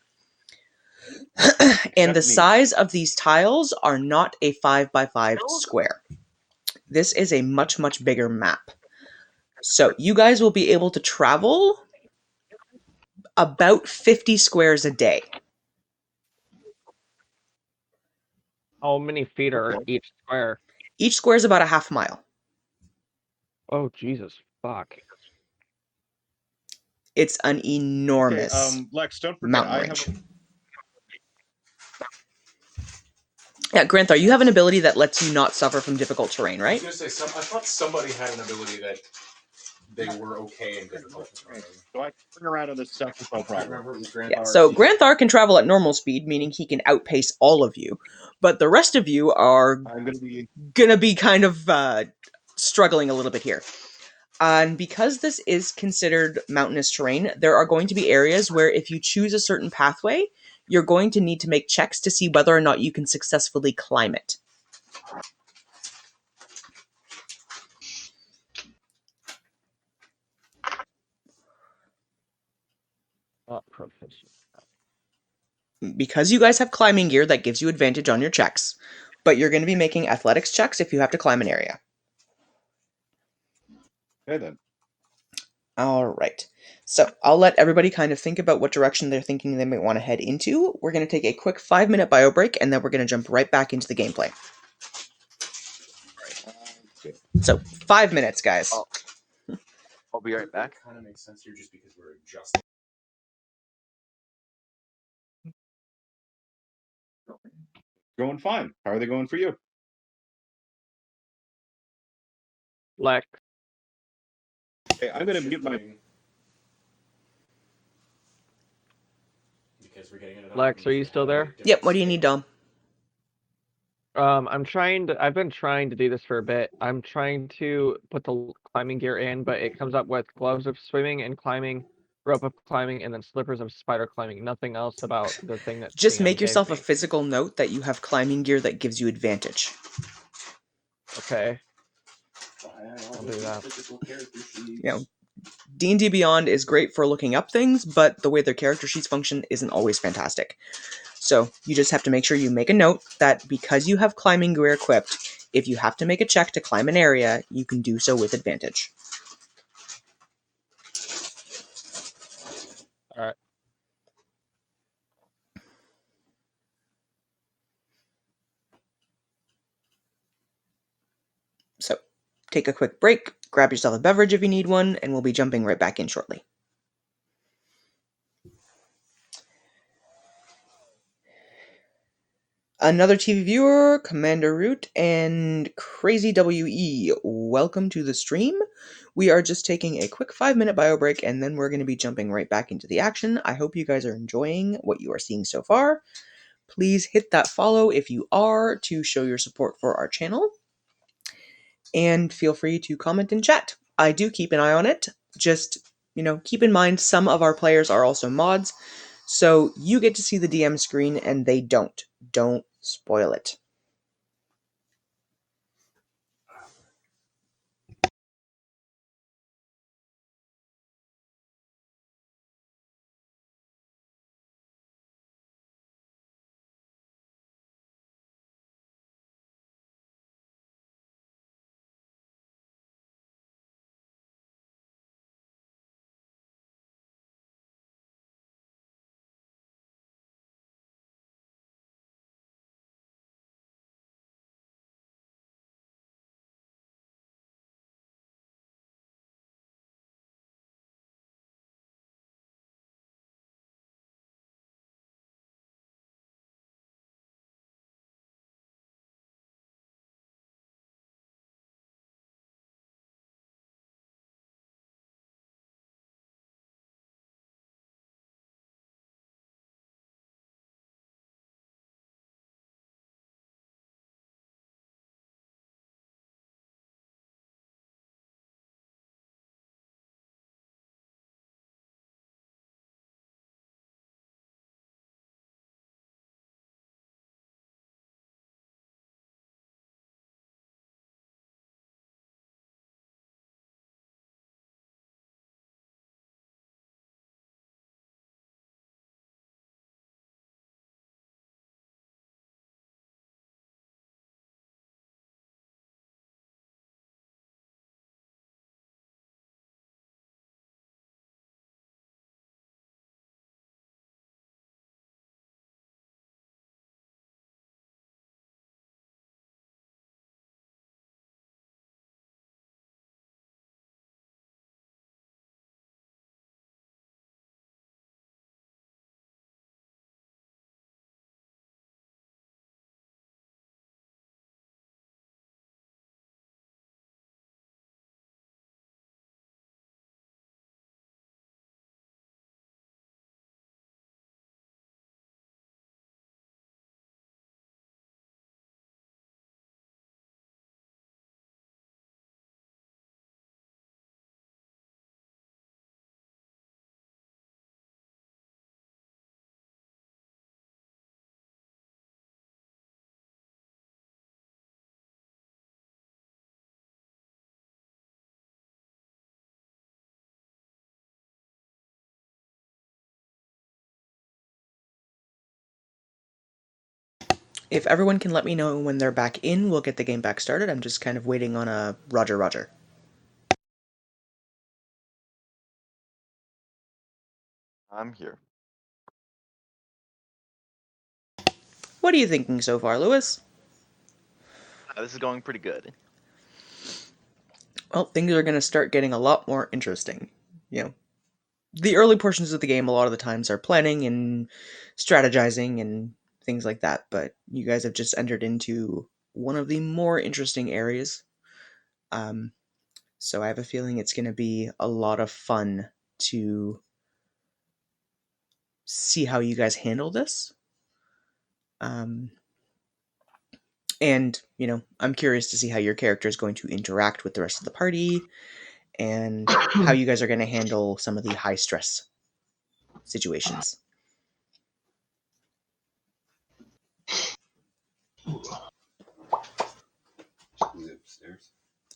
And the me. size of these tiles are not a 5x5 square. This is a much, much bigger map. So you guys will be able to travel about 50 squares a day. How many feet are each square? Each square is about a half mile. Oh Jesus, fuck. It's an enormous Lex, don't forget, mountain I range. have Yeah, Granthar, you have an ability that lets you not suffer from difficult terrain, I right? was gonna say, I thought somebody had an ability that they were okay in difficult terrain. so I can bring around on this stuff with no I problem. remember it was Grand Yeah, so Granthar can travel at normal speed, meaning he can outpace all of you. But the rest of you are I'm going to be gonna be kind of struggling a little bit here. And because this is considered mountainous terrain, there are going to be areas where if you choose a certain pathway, you're going to need to make checks to see whether or not you can successfully climb it. Not proficient. Because you guys have climbing gear, that gives you advantage on your checks. But you're going to be making athletics checks if you have to climb an area. okay then. All right. So I'll let everybody kind of think about what direction they're thinking they might want to head into. We're going to take a quick 5-minute bio break, and then we're going to jump right back into the gameplay. So 5 minutes, guys. Oh. I'll be right back. Kind of makes sense here, just because we're adjusting. Going fine. How are they going for you? Lex, Okay, I'm going to mute my. Because we're getting it. Lex, are you still there? Yep, what do you need, Dom? I've been trying to do this for a bit. I'm trying to put the climbing gear in, but it comes up with gloves of swimming and climbing, rope of climbing, and then slippers of spider climbing. Nothing else about the thing that Just DM make gave yourself a me. physical note that you have climbing gear that gives you advantage. Okay. I'll do that. You know, D&D Beyond is great for looking up things, but the way their character sheets function isn't always fantastic. So you just have to make sure you make a note that because you have climbing gear equipped, if you have to make a check to climb an area, you can do so with advantage. All right. So take a quick break, grab yourself a beverage if you need one, and we'll be jumping right back in shortly. Another TV viewer, Commander Root, and Crazy WE, welcome to the stream. We are just taking a quick 5-minute bio break, and then we're going to be jumping right back into the action. I hope you guys are enjoying what you are seeing so far. Please hit that follow if you are to show your support for our channel. And feel free to comment and chat. I do keep an eye on it. Just, keep in mind some of our players are also mods, so you get to see the DM screen and they don't. Don't spoil it. If everyone can let me know when they're back in, we'll get the game back started. I'm just kind of waiting on a Roger Roger. I'm here. What are you thinking so far, Lewis? This is going pretty good. Well, things are going to start getting a lot more interesting. You know, the early portions of the game a lot of the times are planning and strategizing and things like that, but you guys have just entered into one of the more interesting areas. So I have a feeling it's going to be a lot of fun to see how you guys handle this. And, you know, I'm curious to see how your character is going to interact with the rest of the party and how you guys are going to handle some of the high stress situations. Upstairs.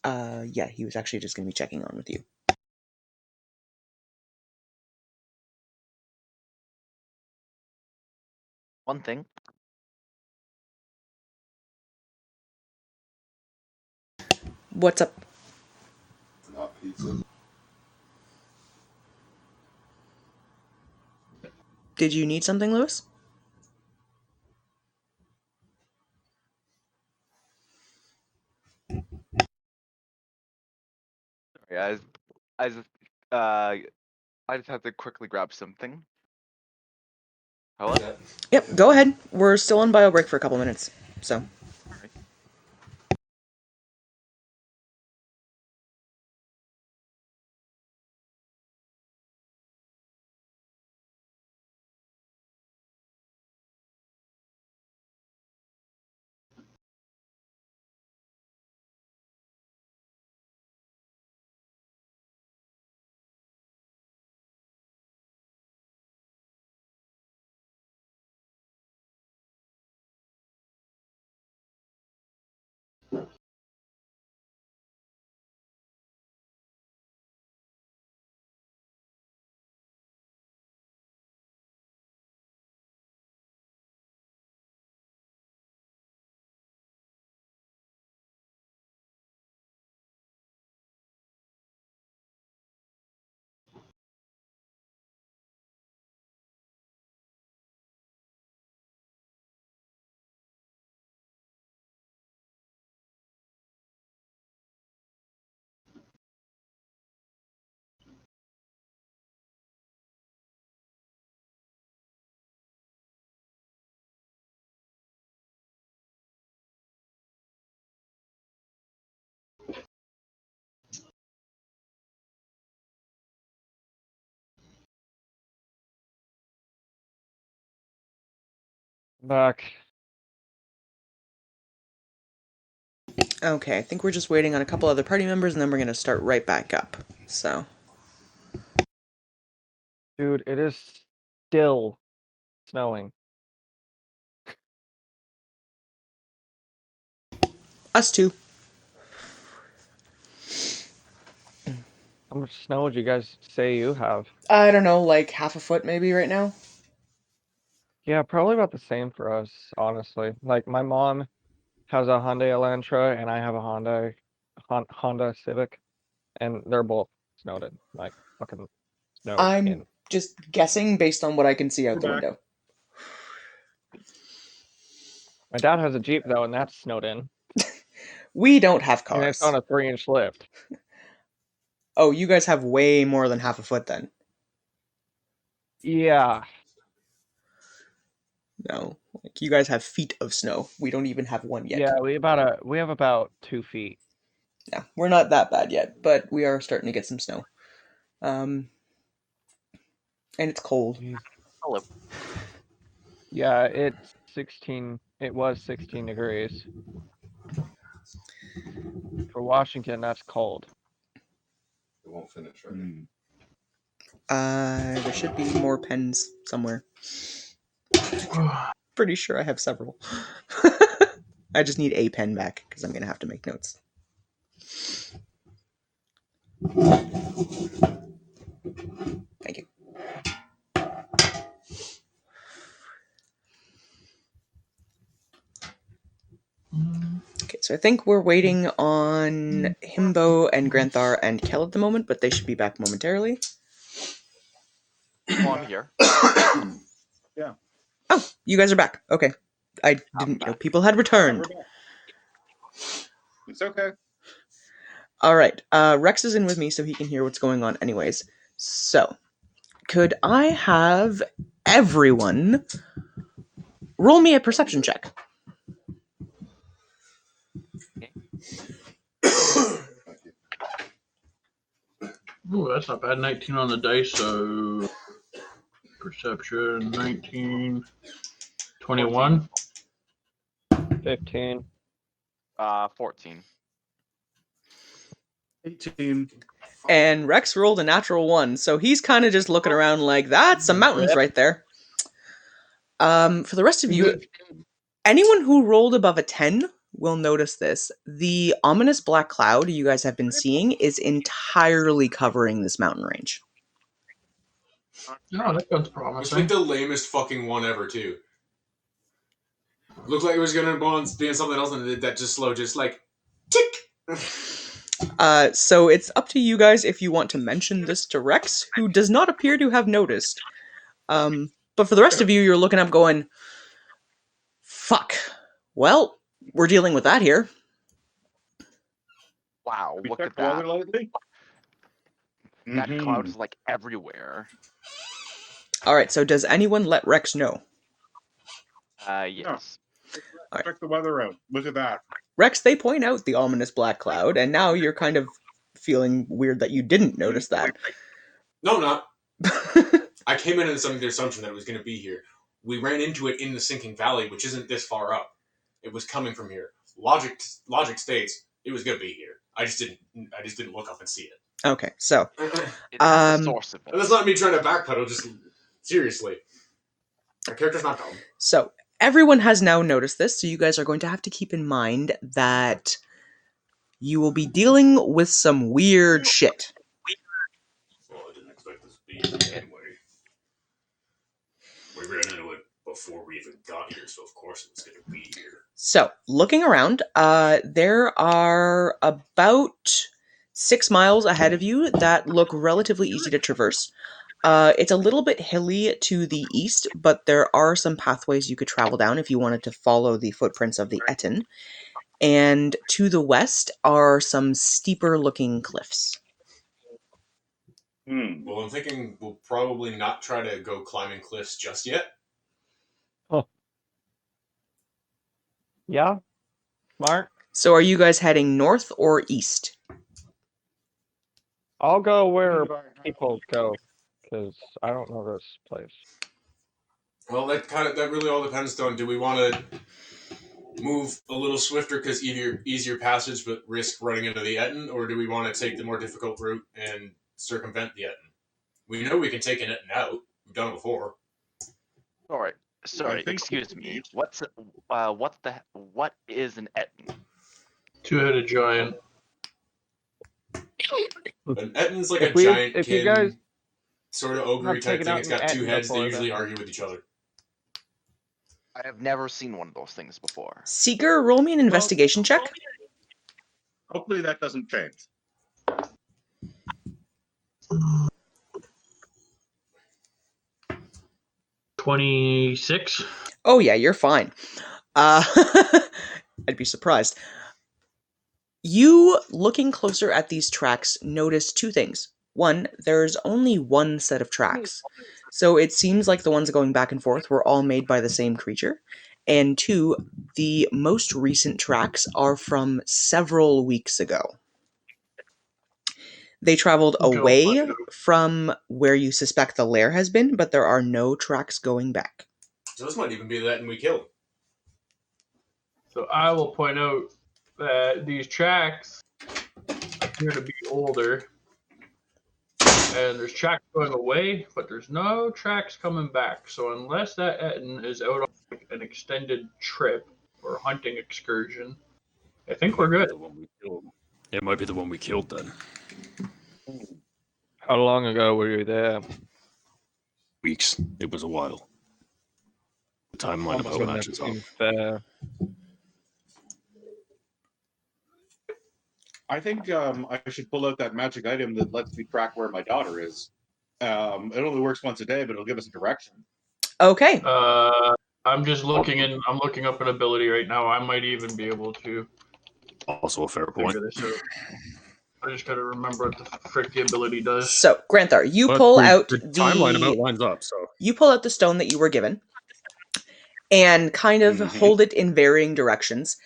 Yeah, he was actually just going to be checking on with you. One thing. What's up? Not pizza. Did you need something, Lewis? Sorry, I just have to quickly grab something. Hello? Yep, go ahead. We're still on bio break for a couple minutes, so. Back. Okay, I think we're just waiting on a couple other party members and then we're going to start right back up. So. Dude, it is still snowing. Us too. How much snow would you guys say you have? I don't know, like half a foot maybe right now? Yeah, probably about the same for us, honestly. Like, my mom has a Hyundai Elantra, and I have a Honda Civic, and they're both snowed in, like, fucking snowed I'm in. just guessing based on what I can see out the Back. window. My dad has a Jeep, though, and that's snowed in. We don't have And it's cars. on a 3-inch lift. Oh, you guys have way more than half a foot then. Yeah. No, like you guys have feet of snow. We don't even have one yet. Yeah, we have about 2 feet. Yeah, we're not that bad yet, but we are starting to get some snow. And it's cold. Hello. Yeah, it was 16 degrees. For Washington, that's cold. It won't finish, right? There should be more pens somewhere. Pretty sure I have several. I just need a pen back because I'm gonna have to make notes. Thank you. so I think we're waiting on Himbo and Granthar and Kel at the moment, but they should be back momentarily. Well, I'm here. Oh, you guys are back. Okay. I didn't know back. people had returned. We're back. It's okay. All right. Rex is in with me, so he can hear what's going on anyways. So, could I have everyone roll me a perception check? Ooh, that's not bad. 19 on the dice, so perception 19, 21. 15. 14. 18. And Rex rolled a natural 1, so he's kind of just looking around like, that's some mountains right there. For the rest of you, anyone who rolled above a 10 will notice this. The ominous black cloud you guys have been seeing is entirely covering this mountain range. No, that sounds It's promising. like the lamest fucking one ever, too. Looked like it was gonna go on being something else, and it did that just slow, just like tick. So it's up to you guys if you want to mention this to Rex, who does not appear to have noticed. But for the rest of you, you're looking up going, fuck. Well, we're dealing with that here. Wow, We look checked at weather that. lately? That cloud Mhm. is like everywhere. Alright, so does anyone let Rex know? Yes. Alright. Check the weather out. Look at that. Rex, they point out the ominous black cloud, and now you're kind of feeling weird that you didn't notice that. No, I'm not. I came in with the assumption that it was going to be here. We ran into it in the sinking valley, which isn't this far up. It was coming from here. Logic states it was going to be here. I just didn't look up and see it. Okay, so It has the source of it. And that's not me trying to backpedal. Just seriously, our character's not dumb. So everyone has now noticed this, so you guys are going to have to keep in mind that you will be dealing with some weird shit. Well, I didn't expect this to be here anyway. We ran into it before we even got here, so of course it was going to be here. So, looking around, there are about 6 miles ahead of you that look relatively easy to traverse. It's a little bit hilly to the east, but there are some pathways you could travel down if you wanted to follow the footprints of the Etten. And to the west are some steeper looking cliffs. Well, I'm thinking we'll probably not try to go climbing cliffs just yet. Yeah? Smart. So, are you guys heading north or east? I'll go where people go, because I don't know this place. Well, that really all depends on, do we want to move a little swifter because easier passage but risk running into the Etten, or do we want to take the more difficult route and circumvent the Etten? We know we can take an Etten out. We've done it before. Sorry, think excuse we me. need- What is an Etten? Two-headed giant. An Etten's like If a giant if kin, you guys sort of have ogre type taken thing. out It's an got two Etten heads. They before, usually then- argue with each other. I have never seen one of those things before. Seeker, roll me an investigation check. Hopefully that doesn't change. $26. Oh yeah, you're fine. I'd be surprised. You, looking closer at these tracks, notice 2 things. One, there's only one set of tracks. So it seems like the ones going back and forth were all made by the same creature. And 2, the most recent tracks are from several weeks ago. They traveled away from where you suspect the lair has been, but there are no tracks going back. So this might even be the Etten we killed. So I will point out that these tracks appear to be older. And there's tracks going away, but there's no tracks coming back. So unless that Etten is out on an extended trip or hunting excursion, I think we're good. The one we killed. It might be the one we killed then. How long ago were you there? Weeks. It was a while. The timeline of how Wouldn't matches that up. seem fair? I think I should pull out that magic item that lets me track where my daughter is. It only works once a day, but it'll give us a direction. Okay. I'm just looking in. I'm looking up an ability right now. I might even be able to Also a fair point. figure this out. I just gotta remember what the frick the ability does. So, Granthar, you But pull the out timeline about lines up, so you pull out the stone that you were given and kind of hold it in varying directions.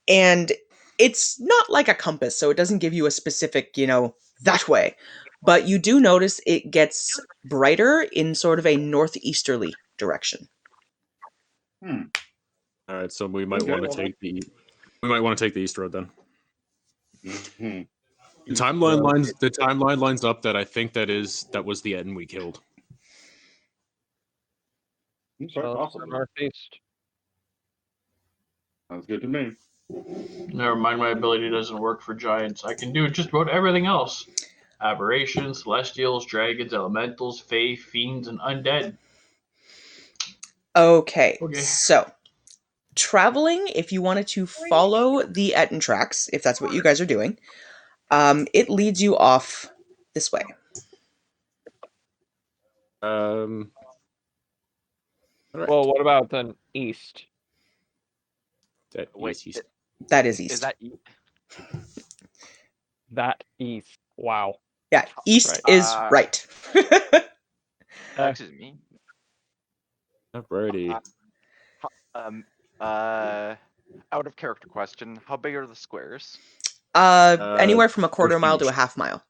And it's not like a compass, so it doesn't give you a specific, that way. But you do notice it gets brighter in sort of a northeasterly direction. all right. So we might Okay, want well, to take the east road then. Mhm. The timeline lines up that I think that was the end we killed. Okay, So let's awesome. go northeast. Sounds good to me. Never mind, my ability doesn't work for giants. I can do just about everything else. Aberrations, celestials, dragons, elementals, fae, fiends, and undead. Okay. Okay. So, traveling, if you wanted to follow the Etten tracks, if that's what you guys are doing, it leads you off this way. All right. Well, what about then east? Wait, East. That is east. Is that That east. Wow. Yeah, east Right. is right. excuse me? Alrighty. Out of character question. How big are the squares? Anywhere from a quarter they're mile to a huge. half mile.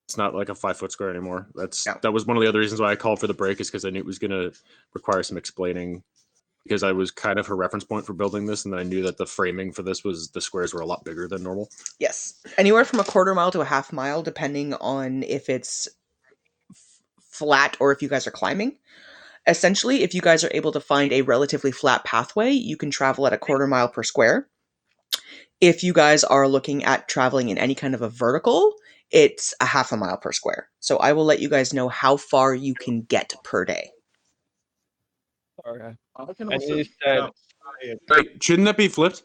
It's not like a 5-foot square anymore. No. That was one of the other reasons why I called for the break, is because I knew it was going to require some explaining, because I was kind of her reference point for building this, and I knew that the framing for this was the squares were a lot bigger than normal. Yes, anywhere from a quarter mile to a half mile, depending on if it's flat or if you guys are climbing. Essentially, if you guys are able to find a relatively flat pathway, you can travel at a quarter mile per square. If you guys are looking at traveling in any kind of a vertical, it's a half a mile per square. So I will let you guys know how far you can get per day. Okay. I can And also you said, Wait, shouldn't that be flipped?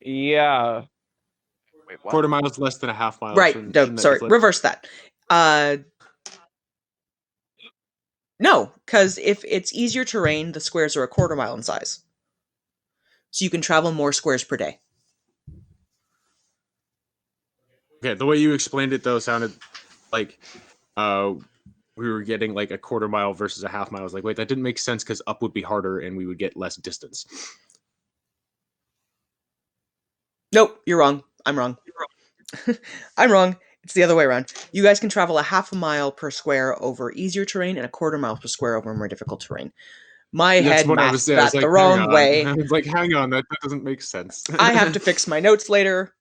yeah. Wait, what? Quarter mile is less than a half mile. Right, Shouldn't no, that be sorry, flipped? reverse that. No, because if it's easier terrain, the squares are a quarter mile in size. So you can travel more squares per day. Okay, the way you explained it though sounded like we were getting like a quarter mile versus a half mile. I was like, wait, that didn't make sense, because up would be harder and we would get less distance. Nope, you're wrong. I'm wrong. I'm wrong. It's the other way around. You guys can travel a half a mile per square over easier terrain and a quarter mile per square over more difficult terrain. My That's head what I was mathed saying. I was that like, the hang wrong on. way. I was like, hang on, that doesn't make sense. I have to fix my notes later.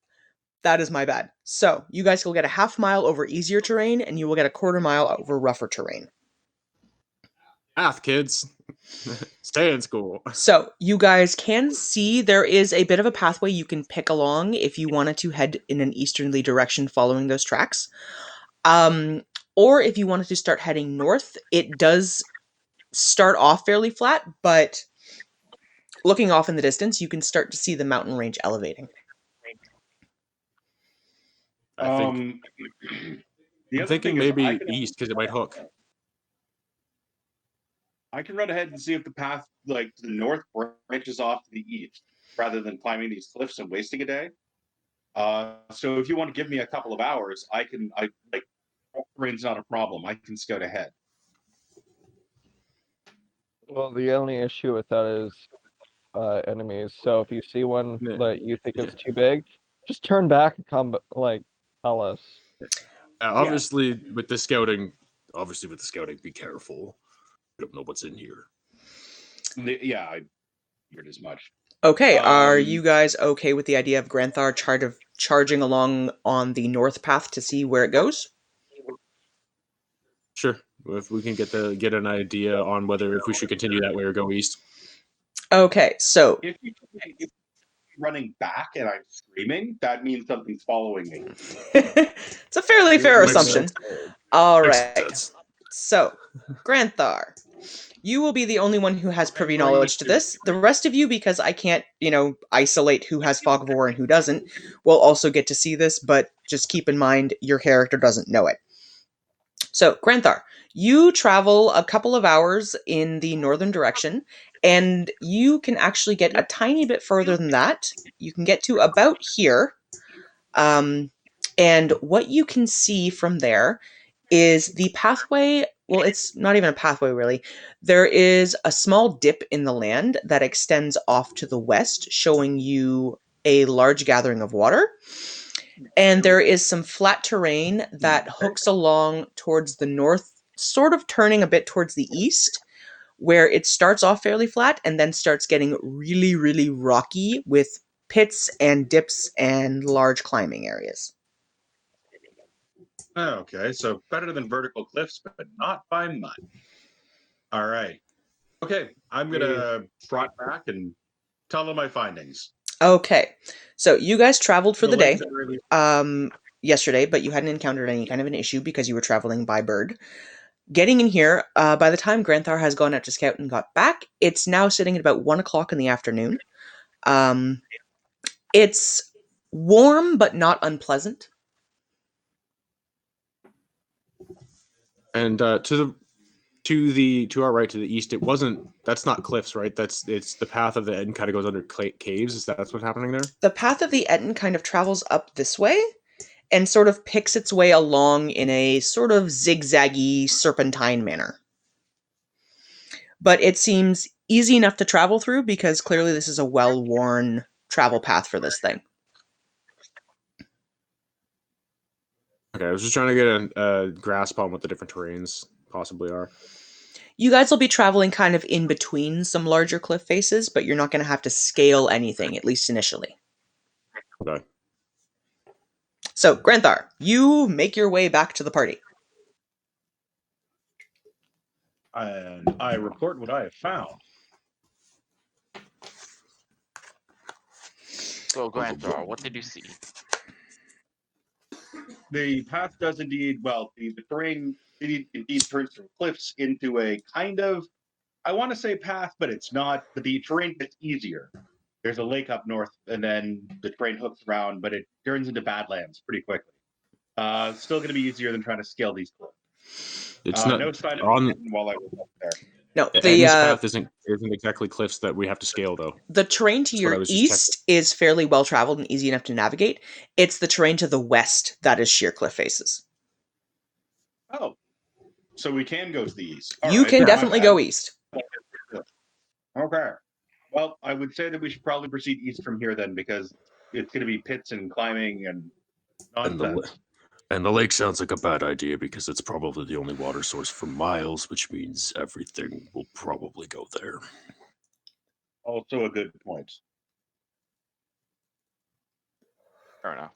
That is my bad. So, you guys will get a half mile over easier terrain, and you will get a quarter mile over rougher terrain. Math, kids. Stay in school. So, you guys can see there is a bit of a pathway you can pick along if you wanted to head in an easterly direction following those tracks. Or if you wanted to start heading north, it does start off fairly flat, but looking off in the distance, you can start to see the mountain range elevating. I think the I'm other thinking thing is maybe east, because it might hook. I can run ahead and see if the path, like to the north, branches off to the east, rather than climbing these cliffs and wasting a day. So if you want to give me a couple of hours, I like terrain's not a problem. I can scout ahead. Well, the only issue with that is enemies. So if you see one Yeah. that you think is too big, just turn back and come, tell us. Obviously, with the scouting, be careful. We don't know what's in here. Yeah, I figured as much. Okay, are you guys okay with the idea of Granthar charging along on the north path to see where it goes? Sure, if we can get an idea on whether if we should continue that way or go east. Okay, so If you're running back and I'm screaming, that means something's following me. it's a fairly fair Makes assumption. sense. All Makes right. sense. So, Granthar, You will be the only one who has privy I'm going knowledge to this. The rest of you, because I can't, isolate who has Fog of War and who doesn't, will also get to see this, but just keep in mind your character doesn't know it. So, Granthar, you travel a couple of hours in the northern direction, and you can actually get a tiny bit further than that. You can get to about here. And what you can see from there is the pathway. Well, it's not even a pathway, really. There is a small dip in the land that extends off to the west, showing you a large gathering of water. And there is some flat terrain that hooks along towards the north, sort of turning a bit towards the east, where it starts off fairly flat and then starts getting really, really rocky with pits and dips and large climbing areas. Okay, so better than vertical cliffs, but not by much. All right. Okay, I'm going to trot back and tell them my findings. Okay, so you guys traveled for the day lakes are really- yesterday, but you hadn't encountered any kind of an issue because you were traveling by bird. Getting in here, by the time Granthar has gone out to scout and got back, it's now sitting at about 1 o'clock in the afternoon. It's warm, but not unpleasant. And to our right, to the east, that's not cliffs, right? It's the path of the Eden kind of goes under caves. Is that what's happening there? The path of the Eden kind of travels up this way and sort of picks its way along in a sort of zigzaggy serpentine manner. But it seems easy enough to travel through because clearly this is a well-worn travel path for this thing. Okay, I was just trying to get a grasp on what the different terrains possibly are. You guys will be traveling kind of in between some larger cliff faces, but you're not going to have to scale anything, at least initially. Okay. So, Granthar, you make your way back to the party. And I report what I have found. So, Granthar, what did you see? The path does indeed, the terrain indeed turns from cliffs into a kind of, I want to say path, but it's not. But the terrain gets easier. There's a lake up north, and then the terrain hooks around, but it turns into Badlands pretty quickly. Still going to be easier than trying to scale these cliffs. It's not no sign of on. while I was up there. No, This path isn't exactly cliffs that we have to scale, though. The terrain to your east is fairly well traveled and easy enough to navigate. It's the terrain to the west that is sheer cliff faces. Oh, so we can go to the east. You can definitely go east. Okay. Well, I would say that we should probably proceed east from here then, because it's going to be pits and climbing and nonsense. And the lake sounds like a bad idea because it's probably the only water source for miles, which means everything will probably go there. Also a good point. Fair enough.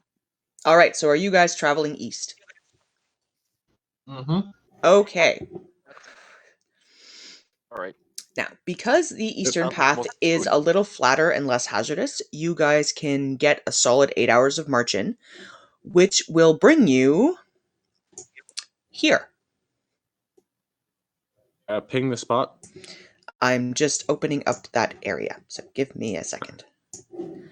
All right, so are you guys traveling east? Mm-hmm. Okay. All right. Now, because the eastern sounds path most is good. a little flatter and less hazardous, you guys can get a solid 8 hours of march in, which will bring you here. Ping the spot. I'm just opening up that area, so give me a second.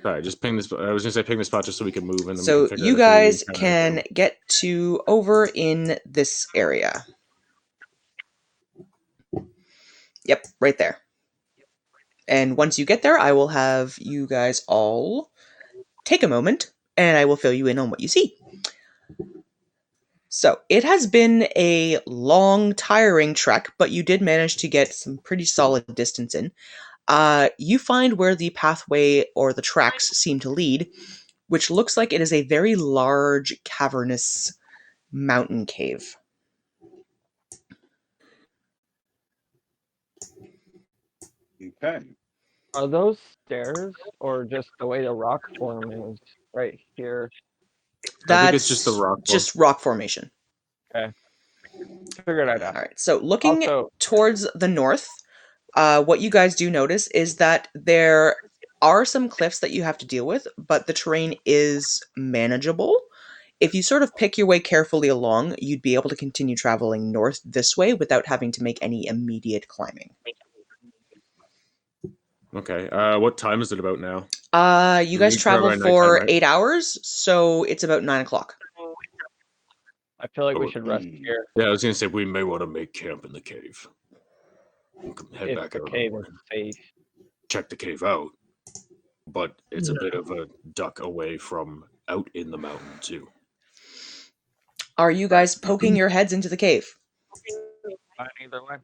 Sorry, just ping this. I was gonna say ping the spot just so we can move. And then So we can you figure out if guys we can get to over in this area. Yep, right there. And once you get there, I will have you guys all take a moment, and I will fill you in on what you see. So, it has been a long, tiring trek, but you did manage to get some pretty solid distance in. You find where the pathway or the tracks seem to lead, which looks like it is a very large, cavernous mountain cave. Okay. Are those stairs or just the way the rock form is right here? That's I think it's just the rock. just rock formation. Figured I'd All ask. right, so looking Also, towards the north, what you guys do notice is that there are some cliffs that you have to deal with, but the terrain is manageable. if you sort of pick your way carefully along, you'd be able to continue traveling north this way without having to make any immediate climbing. Okay. What time is it about now? You guys We travel traveled by nighttime, for right? 8 hours, so it's about 9 o'clock. I feel like we Oh, should rest here. Hmm. Yeah, I was gonna say we may want to make camp in the cave. We can head If back the out. cave or is safe. check the cave out, but it's a bit of a duck away from out in the mountain too. Are you guys poking your heads into the cave? Fine either way.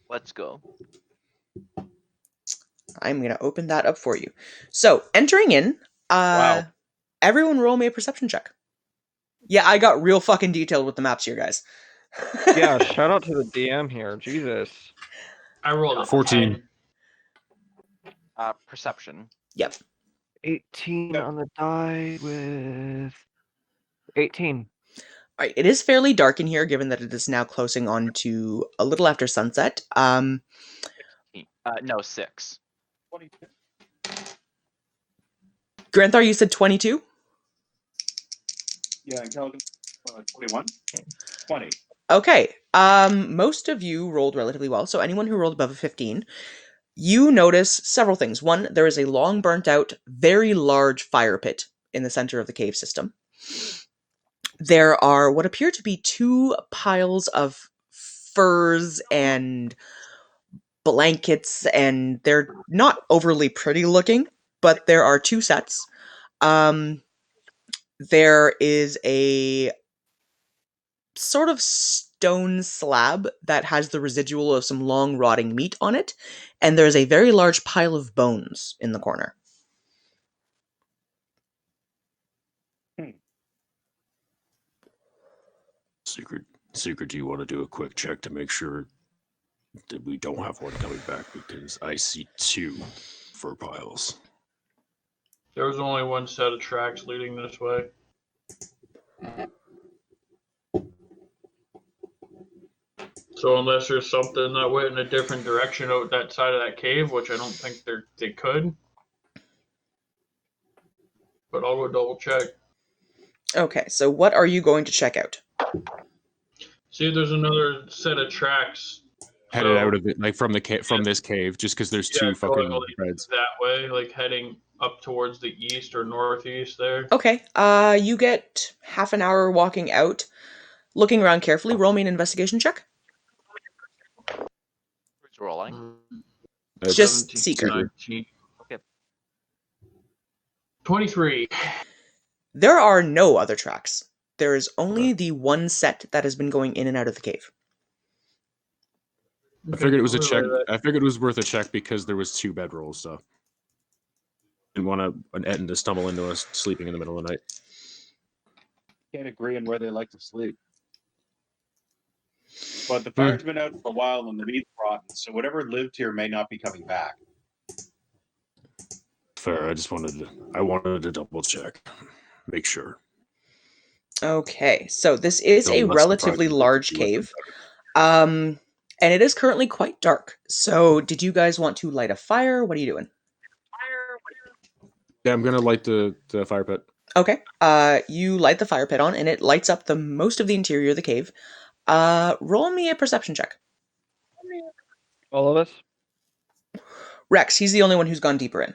Let's go. I'm going to open that up for you. So, entering in, Wow. everyone roll me a perception check. Yeah, I got real fucking detailed with the maps here, guys. Yeah, shout out to the DM here. Jesus. I rolled a 14. 10. Perception. Yep. 18 on the die with 18. All right, it is fairly dark in here, given that it is now closing on to a little after sunset. No, 6. Granthar, you said 22? Yeah, intelligence 21. 20. Okay. Most of you rolled relatively well, so anyone who rolled above a 15, you notice several things. One, there is a long burnt out, very large fire pit in the center of the cave system. There are what appear to be 2 piles of furs and blankets, and they're not overly pretty looking, but there are 2 sets. There is a sort of stone slab that has the residual of some long rotting meat on it, and there's a very large pile of bones in the corner. Secret, do you want to do a quick check to make sure that we don't have one coming back? Because I see 2 fur piles. There was only one set of tracks leading this way. So unless there's something that went in a different direction out that side of that cave, which I don't think they could. But I'll go double check. Okay, so what are you going to check out? See if there's another set of tracks Headed So- out of it, like from this cave, just because there's 2 going fucking like beds. that way, like heading up towards the east or northeast there. Okay, you get half an hour walking out, looking around carefully. Roll me an investigation check. Who's rolling? That's Just 17, Seeker. 19. Okay. 23. There are no other tracks. There is only the one set that has been going in and out of the cave. I figured it was a Okay, check. we'll relay that. I figured it was worth a check because there was 2 bedrolls. So didn't want an Etten to stumble into us sleeping in the middle of the night. Can't agree on where they like to sleep. But the fire's been out for a while and the meat's rotten, so whatever lived here may not be coming back. Fair. I wanted to double check, make sure. Okay, so this is No a less relatively surprising large than you would cave. And it is currently quite dark. So did you guys want to light a fire? What are you doing? Yeah, I'm gonna light the fire pit. Okay. You light the fire pit on, and it lights up the most of the interior of the cave. Roll me a perception check. All of us? Rex, he's the only one who's gone deeper in.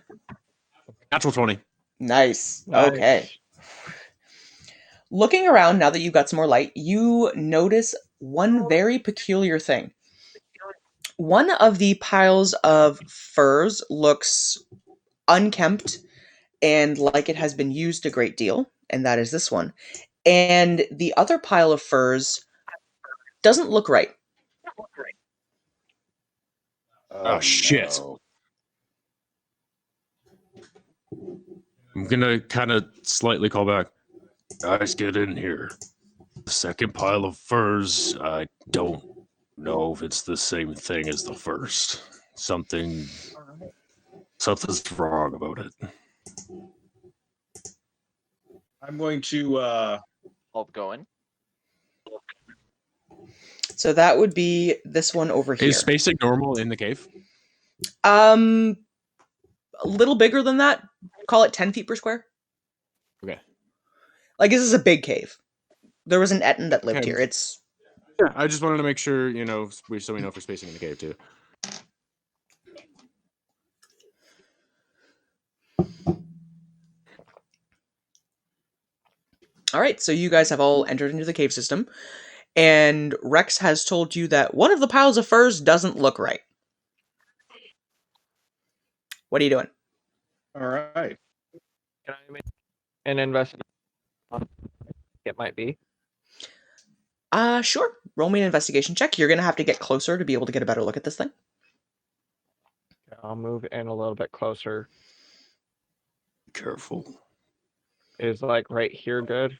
Natural 20. Nice. Okay. Looking around now that you've got some more light, you notice one very peculiar thing. One of the piles of furs looks unkempt and like it has been used a great deal, and that is this one. And the other pile of furs doesn't look right. Oh, shit. no. I'm gonna kind of slightly call back. Guys, get in here. The second pile of furs, I don't know if it's the same thing as the first. Something's wrong about it. I'm going to All going. So that would be this one over here. Is spacing normal in the cave? A a little bigger than that. Call it 10 feet per square. Okay. Like, this is a big cave. There was an Etten that lived Okay. here. It's Yeah, I just wanted to make sure, so we know for spacing in the cave too. all right. So you guys have all entered into the cave system, and Rex has told you that one of the piles of furs doesn't look right. What are you doing? All right. Can I make an investigation? It might be. Sure. Roll me an investigation check. You're gonna have to get closer to be able to get a better look at this thing. I'll move in a little bit closer. Careful. Is like right here good?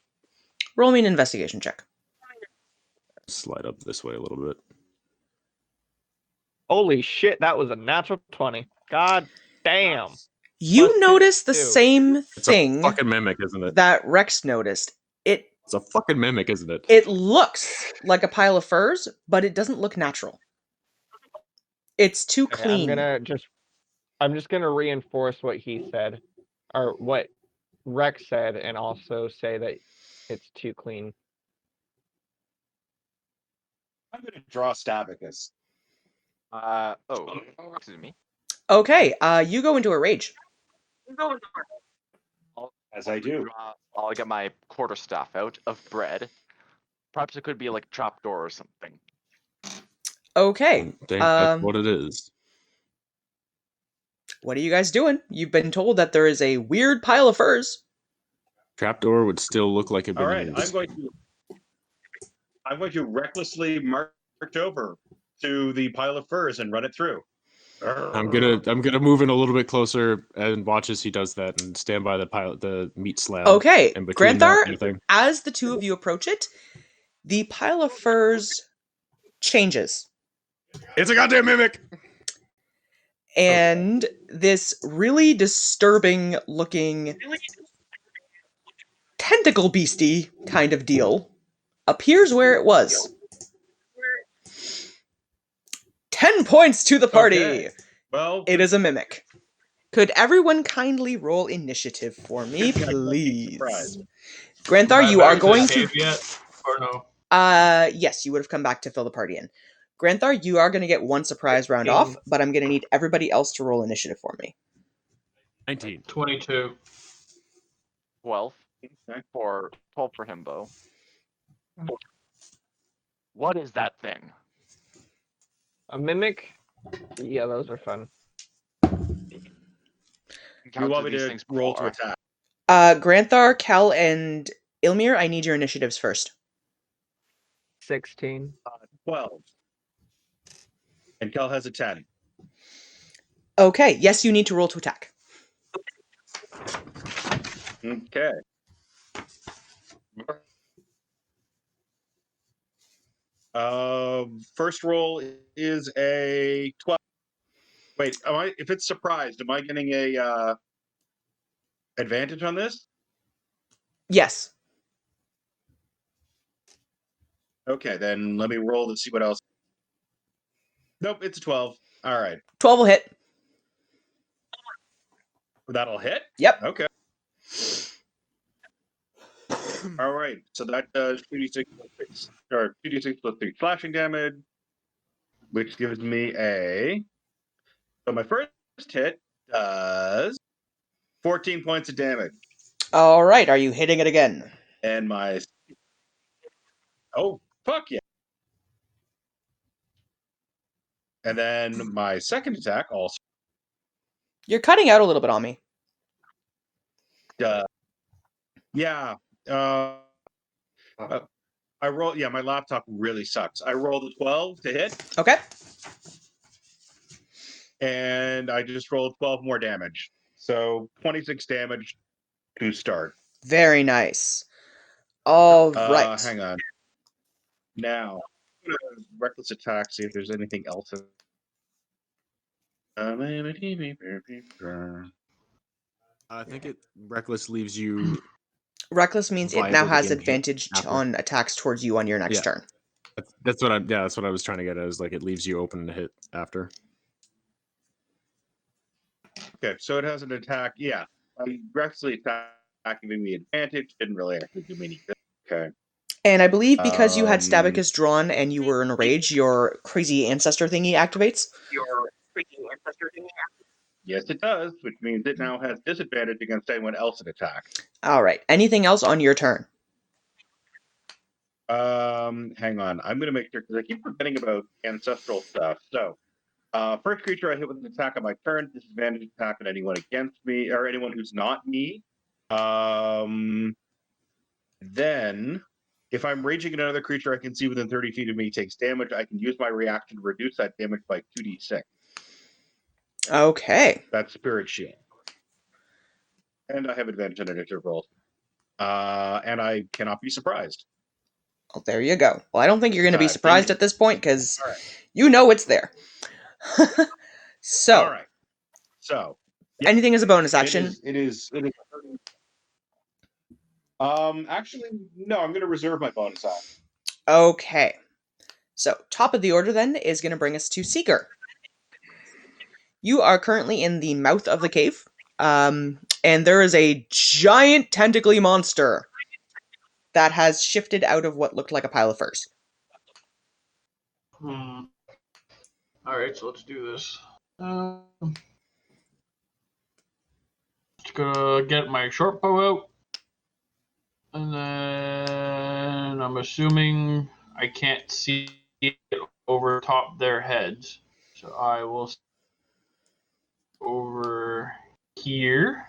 Roll me an investigation check. Slide up this way a little bit. Holy shit, that was a natural 20. God damn. You Plus notice the 2. same It's thing a fucking mimic, isn't it? that Rex noticed. It's a fucking mimic, isn't it? It looks like a pile of furs, but it doesn't look natural. It's too Okay, clean. I'm just gonna reinforce what he said, or what Rex said, and also say that it's too clean. I'm going to draw Stabicus. Excuse me. Okay, you go into a rage. As I do. I'll get my quarterstaff out of bread. Perhaps it could be like a trapdoor or something. Okay, I think that's what it is. what are you guys doing? You've been told that there is a weird pile of furs. Trapdoor would still look like it. All right, I'm going to recklessly march over to the pile of furs and run it through. I'm gonna move in a little bit closer and watch as he does that and stand by the meat slab. Okay, in between Granthar, that and the thing. as the two of you approach it, the pile of furs changes. It's a goddamn mimic. And this really disturbing looking tentacle beastie kind of deal appears where it was. 10 points to the party! Okay. Well, It is a mimic. Could everyone kindly roll initiative for me, Good God, please? surprise. Granthar, Am I you back are the going to... cave yet? Or no? Yes, you would have come back to fill the party in. Granthar, you are going to get one surprise round off, but I'm going to need everybody else to roll initiative for me. 19. 22. 12 Okay. for 12 for Himbo. What is that thing? A mimic? Yeah, those are fun. You want me these to things roll to before. attack? Granthar, Kel, and Ilmir, I need your initiatives first. 16. 12. And Kel has a 10. Okay, yes, you need to roll to attack. Okay. First roll is a 12. Wait, if it's surprised, am I getting a advantage on this? Yes. Okay, then let me roll to see what else. Nope, it's a 12. All right. 12 will hit. That'll hit? Yep. Okay. All right, so that does 2d6 plus 6, or 2d6 plus 3 slashing damage, which gives me a. So my first hit does 14 points of damage, All right, are you hitting it again? and my. Oh, fuck yeah. And then my second attack also. You're cutting out a little bit on me. Yeah. I roll. Yeah, my laptop really sucks. I rolled a 12 to hit, Okay. and I just rolled 12 more damage. So 26 damage to start. Very nice. All right. Hang on. Now, reckless attack. See if there's anything else. I think reckless leaves you. Reckless means it Viable now to has gain hit advantage after. on attacks towards you on your next Yeah. turn. That's what I was trying to get at. Is like it leaves you open to hit after. Okay, so it has an attack. Yeah, aggressively attacking, giving me advantage. Didn't really actually do me any good. Okay. And I believe because you had Um, Stabicus drawn and you were in a rage, your crazy ancestor thingy activates. Yes, it does, which means it now has disadvantage against anyone else it attacks. All right. Anything else on your turn? Hang on. I'm going to make sure because I keep forgetting about ancestral stuff. So, first creature I hit with an attack on my turn, disadvantage attack on anyone against me or anyone who's not me. Then, if I'm raging at another creature I can see within 30 feet of me takes damage, I can use my reaction to reduce that damage by 2d6. Okay. That's Spirit Shield. And I have advantage on initiative rolls. And I cannot be surprised. Well, there you go. Well, I don't think you're going to be Dang surprised it. at this point because All right. you know it's there. So, All right. So, anything as a bonus action? It is. Actually, no. I'm going to reserve my bonus action. Okay. So, top of the order then is going to bring us to Seeker. You are currently in the mouth of the cave, and there is a giant tentacly monster that has shifted out of what looked like a pile of furs. All right, so let's do this. Just gonna get my short bow out, and then I'm assuming I can't see it over top their heads, so I will over here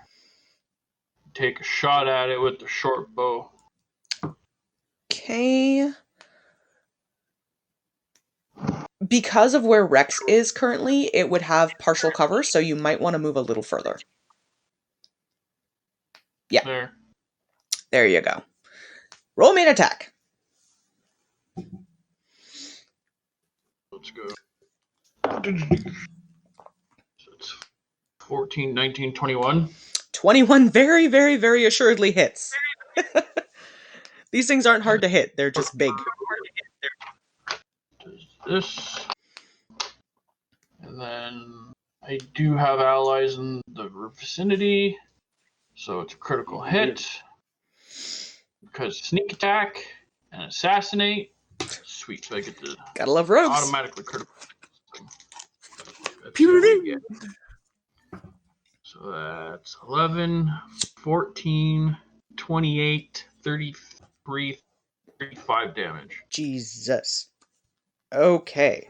take a shot at it with the short bow. Okay. Because of where Rex is currently, it would have partial cover, so you might want to move a little further. Yeah. There you go. Roll main attack. Let's go. So it's 14, 19, 21. 21 very, very, very assuredly hits. These things aren't hard to hit. They're just big. This. And then I do have allies in the vicinity, so it's a critical hit. Because sneak attack and assassinate. Sweet, so I get to Gotta love rogues. automatically critical. Pew. So that's 11, 14, 28, 33, 35 damage. Jesus. Okay.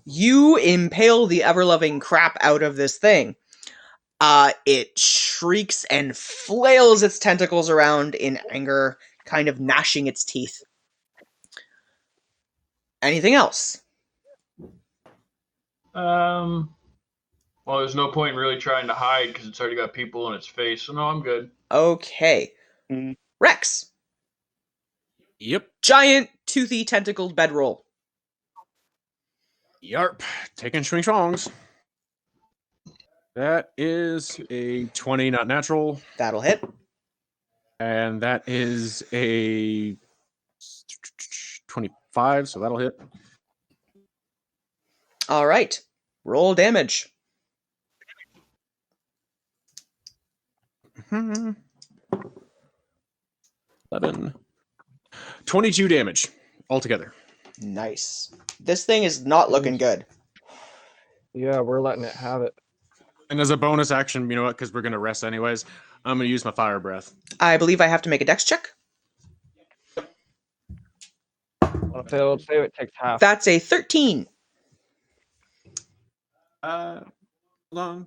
You impale the ever-loving crap out of this thing. It shrieks and flails its tentacles around in anger, kind of gnashing its teeth. Anything else? Well, there's no point in really trying to hide because it's already got people in its face, so no, I'm good. Okay. Rex. Yep. Giant, toothy, tentacled bedroll. Yarp. Taking swing songs. That is a 20, not natural. That'll hit. And that is a 25, so that'll hit. All right. Roll damage. 11. 22 damage altogether. Nice. This thing is not looking good. Yeah, we're letting it have it. And as a bonus action, you know what, because we're going to rest anyways, I'm going to use my fire breath. I believe I have to make a dex check. Let's say it takes half. That's a 13. Hold on.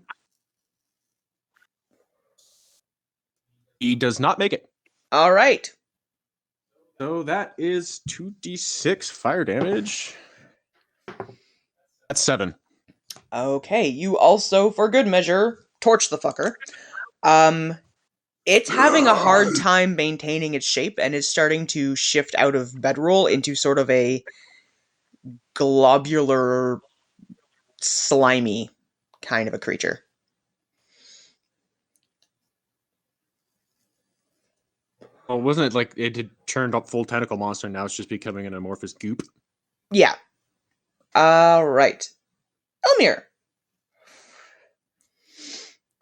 He does not make it. All right. So that is 2d6 fire damage. That's 7. Okay, you also, for good measure, torch the fucker. It's having a hard time maintaining its shape and is starting to shift out of bedroll into sort of a globular, slimy kind of a creature. Well, wasn't it like it had turned up full tentacle monster and now it's just becoming an amorphous goop? Yeah. All right. Elmir.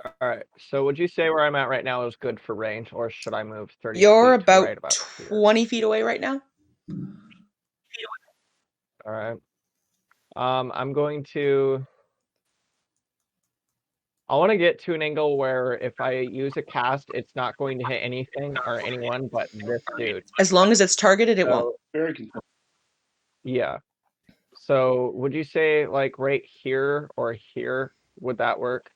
All right. So would you say where I'm at right now is good for range, or should I move 30 You're feet to about right about here? 20 feet away right now. All right. I'm going to. I want to get to an angle where if I use a cast, it's not going to hit anything or anyone but this dude. As long as it's targeted, it won't. So, Very confusing. yeah. So would you say like right here or here? Would that work?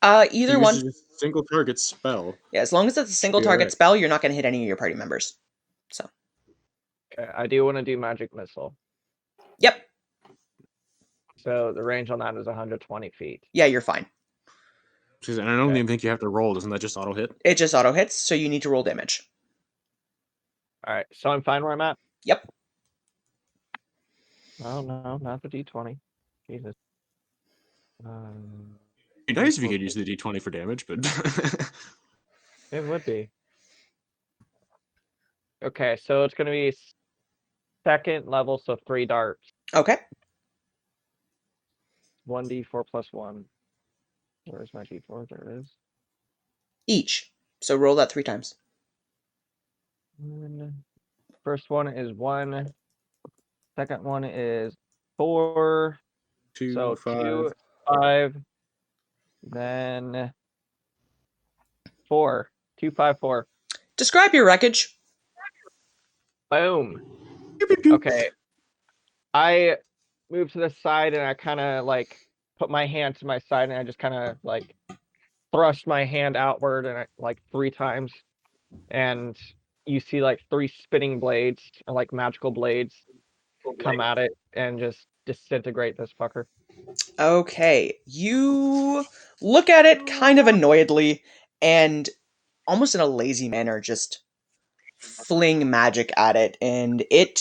Either one. Uses a single target spell. Yeah, as long as it's a single be target alright. spell, you're not going to hit any of your party members. So, Okay, I do want to do magic missile. yep. So the range on that is 120 feet. Yeah, you're fine. And I don't Okay. even think you have to roll. Doesn't that just auto hit? It just auto hits, so you need to roll damage. All right. So I'm fine where I'm at. Yep. Oh no, not the D20. Jesus. It'd be nice if you could use the D20 for damage, but It would be. Okay, so it's gonna be second level, so 3 darts. Okay. 1d4 plus 1. Where's my d4? There it is. Each. So roll that 3 times. First one is 1. Second one is 4. 2, So 5. 2, 5. Then 4. 2, 5, 4. Describe your wreckage. Boom. Okay. I move to the side and I kind of like put my hand to my side and I just kind of like thrust my hand outward and like 3 times. And you see like 3 spinning blades, or like magical blades, come at it and just disintegrate this fucker. Okay. You look at it kind of annoyedly and almost in a lazy manner just fling magic at it, and it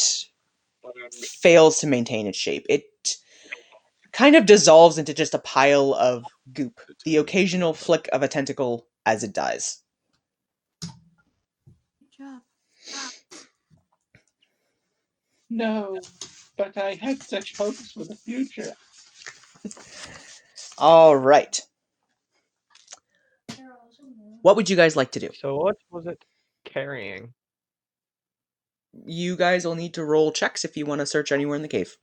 fails to maintain its shape. It kind of dissolves into just a pile of goop, the occasional flick of a tentacle as it dies. No, but I had such hopes for the future. All right. What would you guys like to do? So what was it carrying? You guys will need to roll checks if you want to search anywhere in the cave.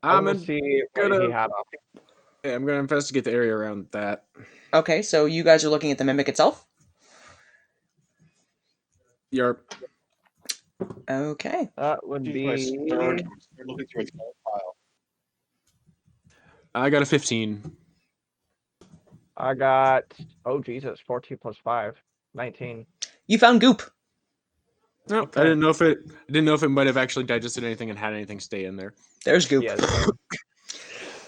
I I'm want to see what gonna- he had up. Yeah, I'm gonna investigate the area around that. Okay, so you guys are looking at the mimic itself? Yarp. Okay. That would Use my be. sword and start looking through its whole pile. I got a 15. I got. Oh Jesus! 14 plus 5. 19. You found goop. No, I didn't know if it might have actually digested anything and had anything stay in there. There's goop. Yes.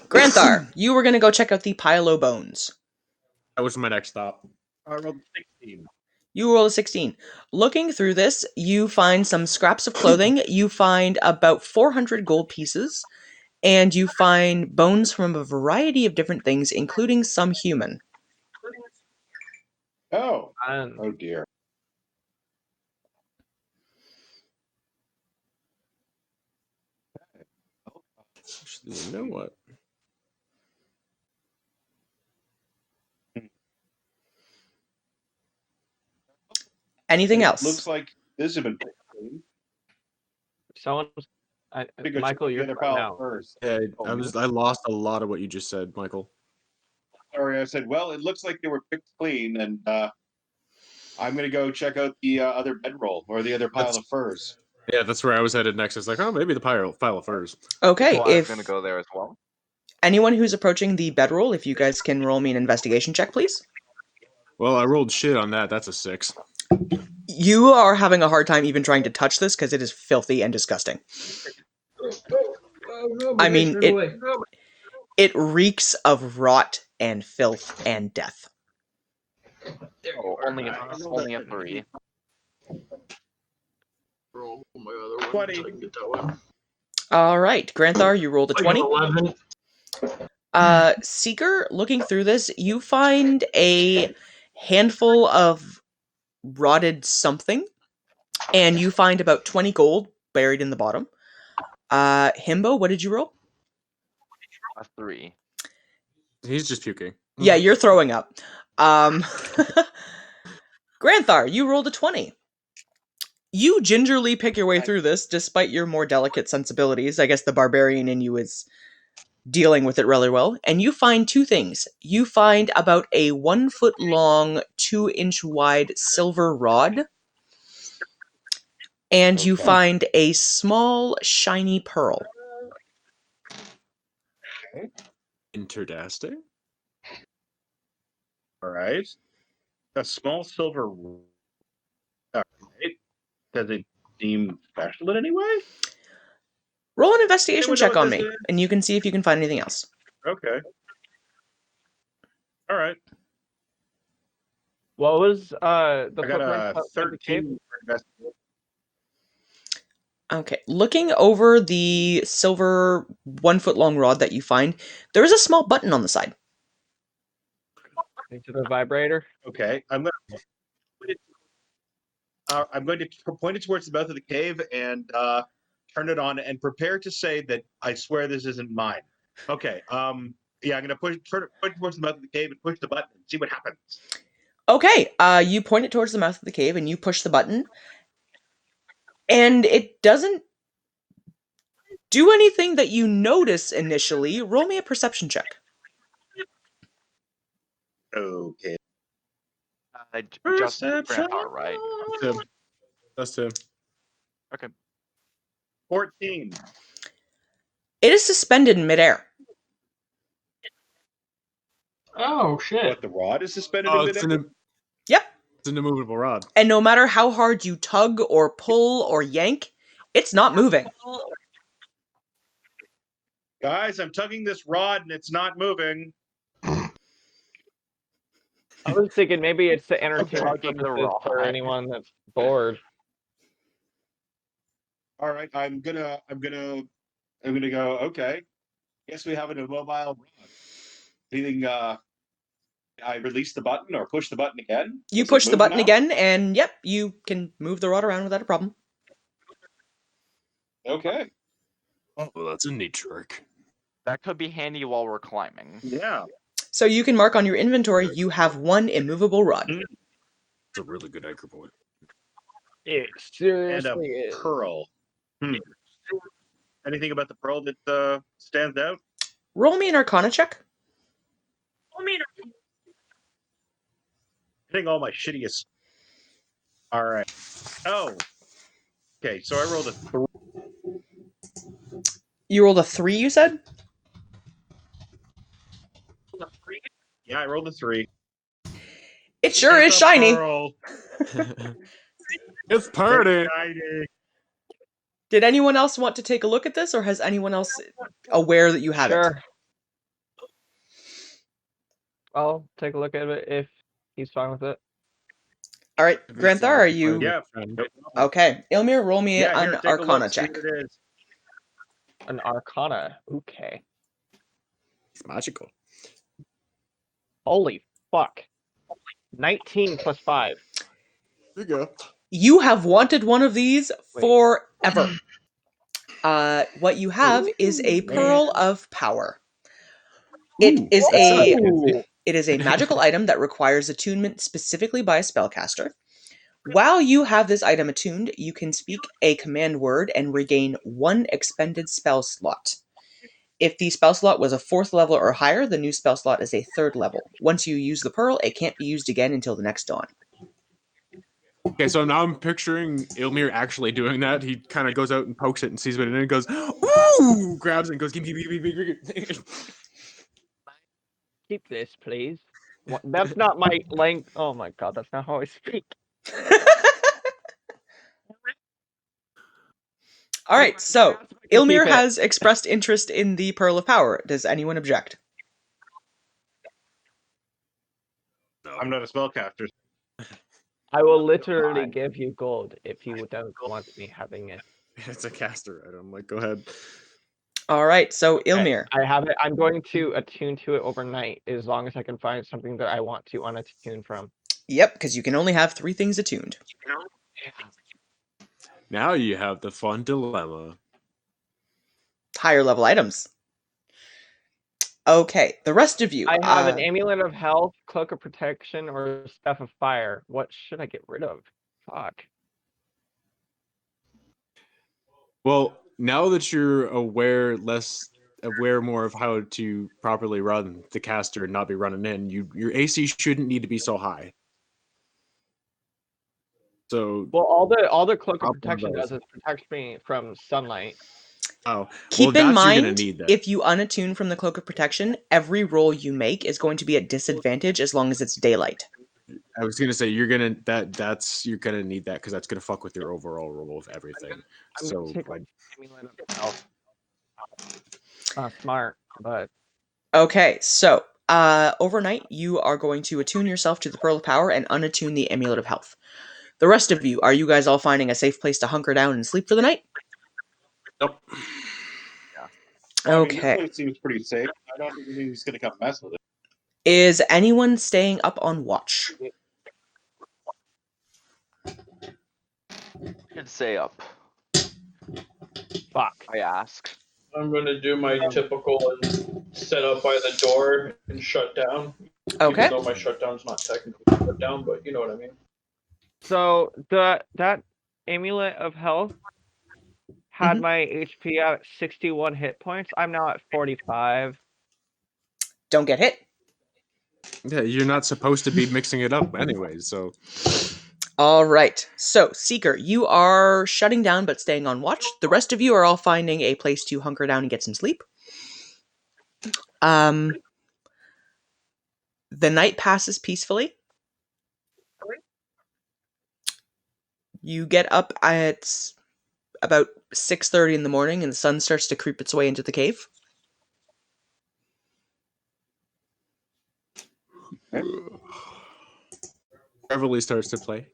Granthar, you were going to go check out the pile of bones. That was my next stop. I rolled 16. You roll a 16. Looking through this, you find some scraps of clothing. You find about 400 gold pieces. And you find bones from a variety of different things, including some human. Oh, And oh dear. Actually, you know what? Anything It else? looks like this has been pretty clean. someone. Let me go check Michael, the you're other right pile now. first. Yeah, Oh, I lost a lot of what you just said, Michael. Sorry, I said, well, it looks like they were picked clean, and I'm going to go check out the other bedroll or the other pile That's- of furs. Yeah, that's where I was headed next. It's like, oh, maybe the pile of furs. Okay, Well, I was if gonna go there as well. anyone who's approaching the bedroll, if you guys can roll me an investigation check, please. Well, I rolled shit on that. That's a 6. You are having a hard time even trying to touch this because it is filthy and disgusting. I mean, it reeks of rot and filth and death. Oh, only a 3. Roll my other one. 20. So I can get that one. All right, Granthar, you rolled a I got 20. 11. Seeker, looking through this, you find a handful of rotted something, and you find about 20 gold buried in the bottom. Himbo, what did you roll? A 3. He's just puking. Yeah, you're throwing up. Granthar, you rolled a 20. You gingerly pick your way through this, despite your more delicate sensibilities. I guess the barbarian in you is dealing with it really well. And you find two things. You find about a 1 foot long, 2-inch wide silver rod. And you find a small, shiny pearl. Interdasting? All right. A small silver. All right. Does it seem special in any way? Roll an investigation Anyone know check what on this me, is? and you can see if you can find anything else. Okay. All right. What was the I got footprint a outside the cave? 13 for investigation. Okay, looking over the silver 1 foot long rod that you find, there is a small button on the side. Into the vibrator. Okay, I'm going to point it towards the mouth of the cave and turn it on and prepare to say that I swear this isn't mine. Okay. Yeah, I'm gonna point it towards the mouth of the cave and push the button and see what happens. Okay, you point it towards the mouth of the cave and you push the button, and it doesn't do anything that you notice initially. Roll me a perception check. Okay. Just Perception. Granthar, right? That's him. Okay. 14. It is suspended in midair. Oh shit! What, the rod is suspended Oh, in it's midair? Yep. It's an immovable rod. And no matter how hard you tug or pull or yank, it's not moving. Guys, I'm tugging this rod and it's not moving. I was thinking maybe it's the entertainment Tugging the purposes for rod. anyone that's bored. All right, I'm gonna go. Okay, guess we have an immobile rod. Anything? I release the button or push the button again. You Is it push the moving button now? again, and yep, you can move the rod around without a problem. Okay. Well, that's a neat trick. That could be handy while we're climbing. Yeah. So you can mark on your inventory you have one immovable rod. It's a really good anchor point. It And seriously a is. pearl. Anything about the pearl that stands out? Roll me an Arcana check. Hitting all my shittiest. All right. Oh. Okay, so I rolled a 3. You rolled a 3, you said? Yeah, I rolled a 3. It sure is It's a shiny. pearl. It's party. It's shiny. Did anyone else want to take a look at this, or has anyone else aware that you have it? Sure. I'll take a look at it if he's fine with it. All right, Granthar, are you... Yeah. Okay, Ilmir, roll me Yeah, an here, take a Arcana look, see check. what it is. An Arcana. Okay. It's magical. Holy fuck. 19 plus 5. There you go. You have wanted one of these Wait. forever. What you have is a Pearl of Power. It is a magical item that requires attunement specifically by a spellcaster. While you have this item attuned, you can speak a command word and regain 1 expended spell slot. If the spell slot was a 4th level or higher, the new spell slot is a 3rd level. Once you use the pearl, it can't be used again until the next dawn. Okay, so now I'm picturing Ilmir actually doing that. He kind of goes out and pokes it and sees what it is and goes, ooh, grabs it and goes, give me. Keep this, please. What? That's not my length. Oh my god, that's not how I speak. All right, so Ilmir Keep it. has expressed interest in the Pearl of Power. Does anyone object? I'm not a spellcaster. I will literally Fine. give you gold if you don't want me having it. It's a caster item. Like, go ahead. All right, so Ilmir. I have it. I'm going to attune to it overnight as long as I can find something that I want to unattune from. Yep, because you can only have 3 things attuned. Now you have the fun dilemma. higher level items. Okay, the rest of you. I have an Amulet of Health, Cloak of Protection, or Staff of Fire. What should I get rid of? Fuck. Well, now that you're aware more of how to properly run the caster and not be running in, your AC shouldn't need to be so high. So Well, all the Cloak I'll of Protection put those. does is protect me from sunlight. Keep in that's you're gonna mind, need that. if you unattune from the Cloak of Protection, every roll you make is going to be at disadvantage as long as it's daylight. I was gonna say you're gonna need that because that's gonna fuck with your overall roll of everything. I'm So gonna take like, Amulet of Health. Smart, but Okay, so overnight you are going to attune yourself to the Pearl of Power and unattune the Amulet of Health. The rest of you, are you guys all finding a safe place to hunker down and sleep for the night? nope. I mean, Okay. this place seems pretty safe. I don't think he's going to come mess with it. Is anyone staying up on watch? Should stay up. fuck. I ask. I'm gonna do my typical and set up by the door and shut down. Okay. Even though my shutdown's not technically shut down, but you know what I mean. So that Amulet of Health had my HP at 61 hit points. I'm now at 45. Don't get hit. Yeah, you're not supposed to be mixing it up anyway. So All right. So, Seeker, you are shutting down but staying on watch. The rest of you are all finding a place to hunker down and get some sleep. The night passes peacefully. You get up at about 6:30 in the morning and the sun starts to creep its way into the cave. Beverly starts to play.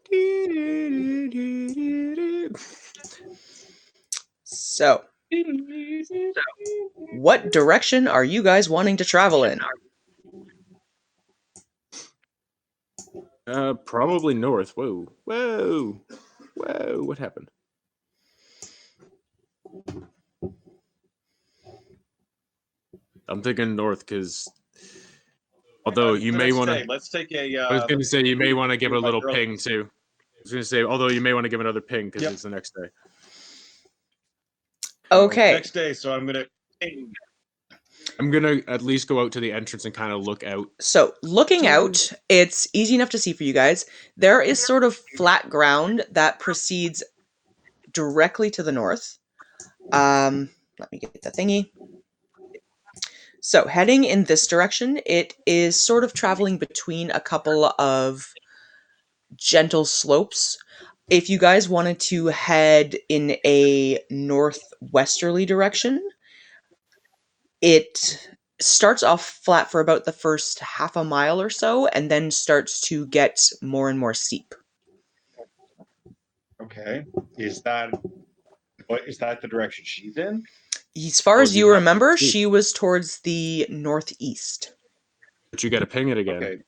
So, what direction are you guys wanting to travel in? Probably north. Whoa. What happened? I'm thinking north because, although you may want to. Let's take a. I was going to say you may want to give it a little early. ping too. I was going to say, although you may want to give another ping because Yep. it's the next day. Okay. Next day, so I'm gonna. I'm going to at least go out to the entrance and kind of look out. So, looking out, it's easy enough to see for you guys. There is sort of flat ground that proceeds directly to the north. Let me get the thingy. So, heading in this direction, it is sort of traveling between a couple of gentle slopes. If you guys wanted to head in a northwesterly direction, it starts off flat for about the first half a mile or so, and then starts to get more and more steep. Okay. Is that the direction she's in? As far Well, as you you have to remember, see. she was towards the northeast. But you got to ping it again. Okay.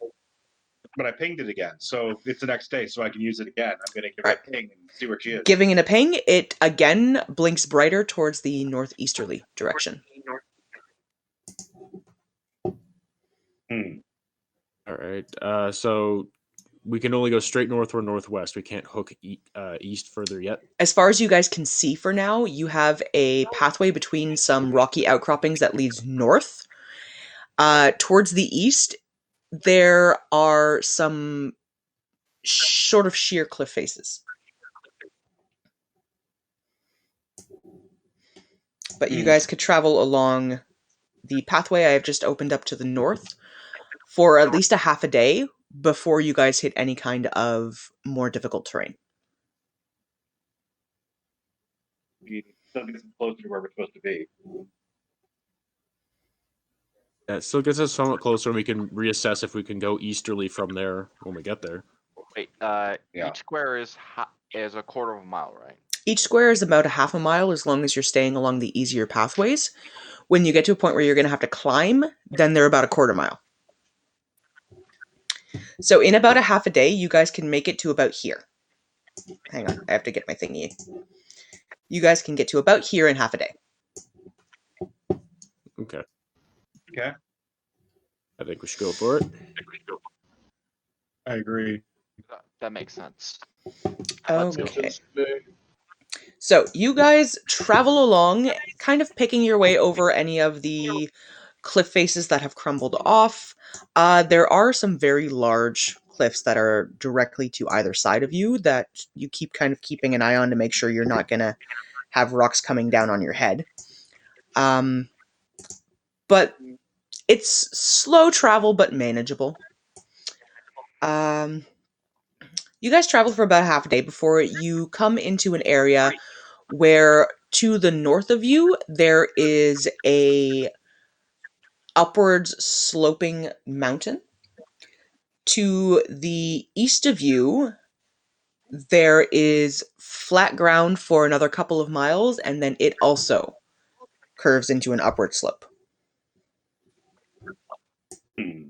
But I pinged it again, so it's the next day, so I can use it again. I'm gonna give All it a ping and see where she is. Giving it a ping, it again blinks brighter towards the northeasterly direction. All right. So we can only go straight north or northwest. We can't hook east further yet. As far as you guys can see for now, you have a pathway between some rocky outcroppings that leads north. Towards the east, there are some sort of sheer cliff faces. But you guys could travel along the pathway I have just opened up to the north for at least a half a day before you guys hit any kind of more difficult terrain. We still get closer to where we're supposed to be. That still gets us somewhat closer, and we can reassess if we can go easterly from there when we get there. Wait, Yeah. each square is a quarter of a mile, right? Each square is about a half a mile as long as you're staying along the easier pathways. When you get to a point where you're going to have to climb, then they're about a quarter mile. So in about a half a day, you guys can make it to about here. Hang on, I have to get my thingy. You guys can get to about here in half a day. Okay. Okay. I think we should go for it. I agree. That makes sense. Okay. So you guys travel along, kind of picking your way over any of the cliff faces that have crumbled off. There are some very large cliffs that are directly to either side of you that you keep kind of keeping an eye on to make sure you're not going to have rocks coming down on your head. But it's slow travel, but manageable. You guys travel for about half a day before you come into an area where to the north of you there is a upwards sloping mountain. To the east of you there is flat ground for another couple of miles, and then it also curves into an upward slope. Hmm.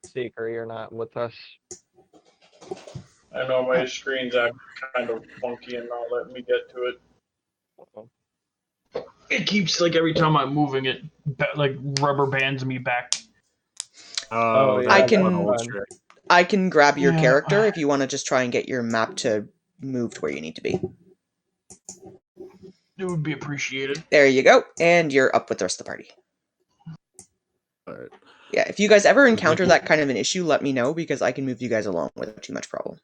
Seeker, you're not with us. I know my screen's acting kind of funky and not letting me get to it. It keeps like every time I'm moving it, like rubber bands me back. Oh, yeah, I that's can- an old fun. trick. I can grab your Yeah. character if you want to just try and get your map to move to where you need to be. It would be appreciated. There you go, and you're up with the rest of the party. All right. Yeah, if you guys ever encounter that kind of an issue, let me know, because I can move you guys along without too much problem.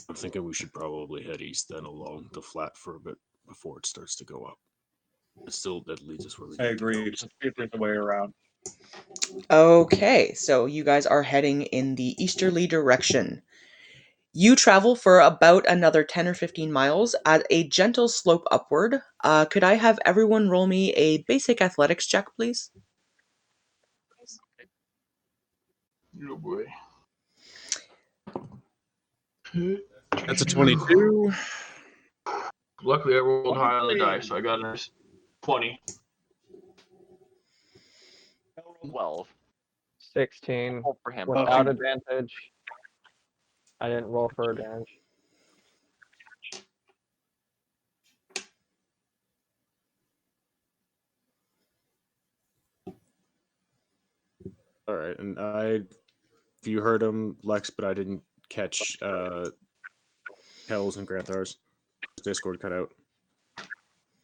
I'm thinking we should probably head east then along the flat for a bit before it starts to go up. It still that leads us where we I need to go. agree. Just if there's a way around. Okay, so you guys are heading in the easterly direction. You travel for about another 10 or 15 miles at a gentle slope upward. Could I have everyone roll me a basic athletics check, please? Oh boy. That's a 22. Luckily, I rolled high on the die, so I got a nice 20. 12. 16 Roll for him. without advantage. I didn't roll for advantage. All right, and you heard him, Lex, but I didn't catch Kel's and Granthar's Discord cut out.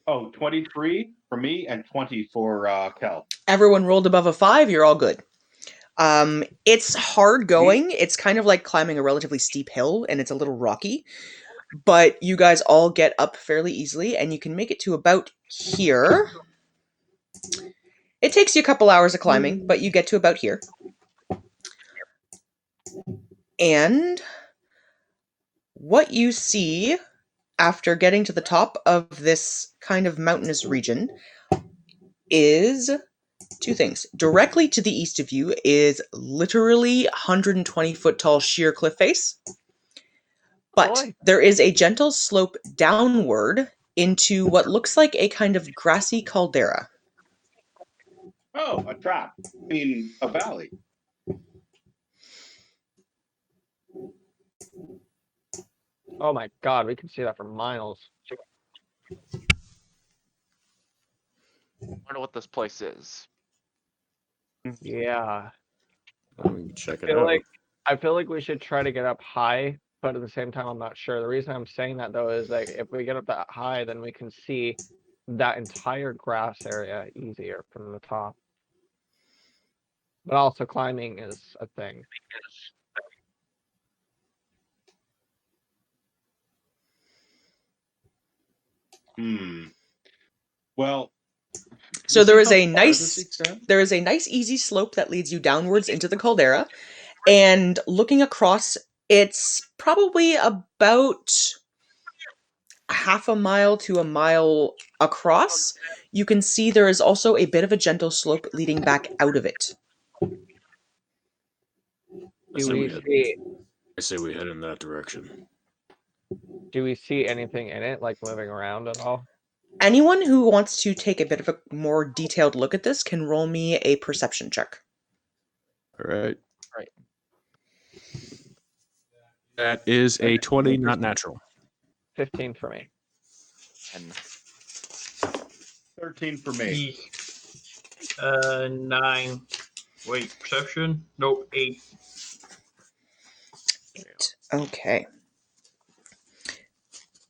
Oh, 23 for me and 20 for Kel. Everyone rolled above a 5, you're all good. It's hard going. It's kind of like climbing a relatively steep hill, and it's a little rocky. But you guys all get up fairly easily, and you can make it to about here. It takes you a couple hours of climbing, but you get to about here. And what you see after getting to the top of this kind of mountainous region is two things. Directly to the east of you is literally 120-foot tall sheer cliff face. But Boy. there is a gentle slope downward into what looks like a kind of grassy caldera. Oh, a trap. I mean, a valley. Oh my god, we can see that for miles. I wonder what this place is. Yeah. Let me check it feel out. like I feel like we should try to get up high, but at the same time, I'm not sure. The reason I'm saying that though is like if we get up that high, then we can see that entire grass area easier from the top. But also climbing is a thing. Well, So you there see is how a far this nice extends? there is a nice easy slope that leads you downwards into the caldera, and looking across, it's probably about half a mile to a mile across. You can see there is also a bit of a gentle slope leading back out of it. I say Do we we head in that direction. we see anything in it, like moving around at all? Anyone who wants to take a bit of a more detailed look at this can roll me a perception check. All right. That is a 20, not natural. 15 for me. And 13 for me. 9. Wait, perception? Nope, 8. Okay.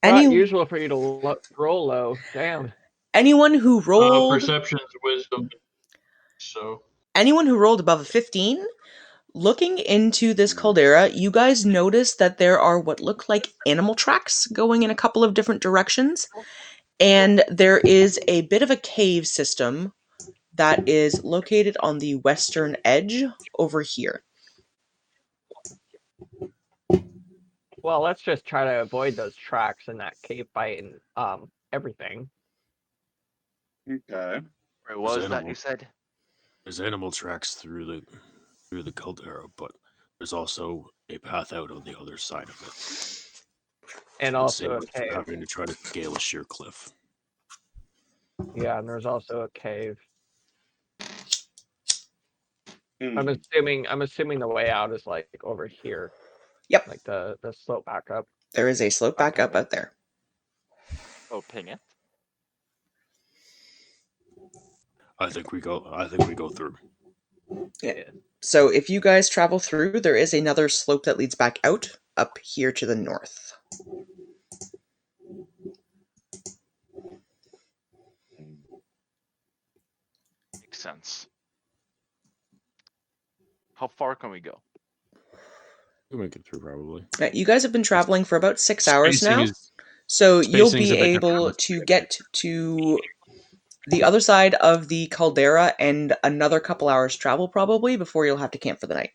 Not Any, usual for you to roll low. Damn. anyone who rolled Perception is wisdom. So anyone who rolled above a 15, looking into this caldera, you guys notice that there are what look like animal tracks going in a couple of different directions, and there is a bit of a cave system that is located on the western edge over here. Well, let's just try to avoid those tracks and that cave fight and everything. Okay. wait, what was that animal. you said? There's animal tracks through the caldera, but there's also a path out on the other side of it. And And same also a with cave. having to try to scale a sheer cliff. Yeah, and there's also a cave. Hmm. I'm assuming the way out is like over here. Yep. Like the slope back up. There is a slope back up out there. Oh, ping it. I think we go through. So if you guys travel through, there is another slope that leads back out up here to the north. Makes sense. How far can we go? We'll make it through probably. You guys have been traveling for about 6 hours Spacing now, is- so you'll spacing's be a bit different able on to get to the other side of the caldera and another couple hours travel probably before you'll have to camp for the night.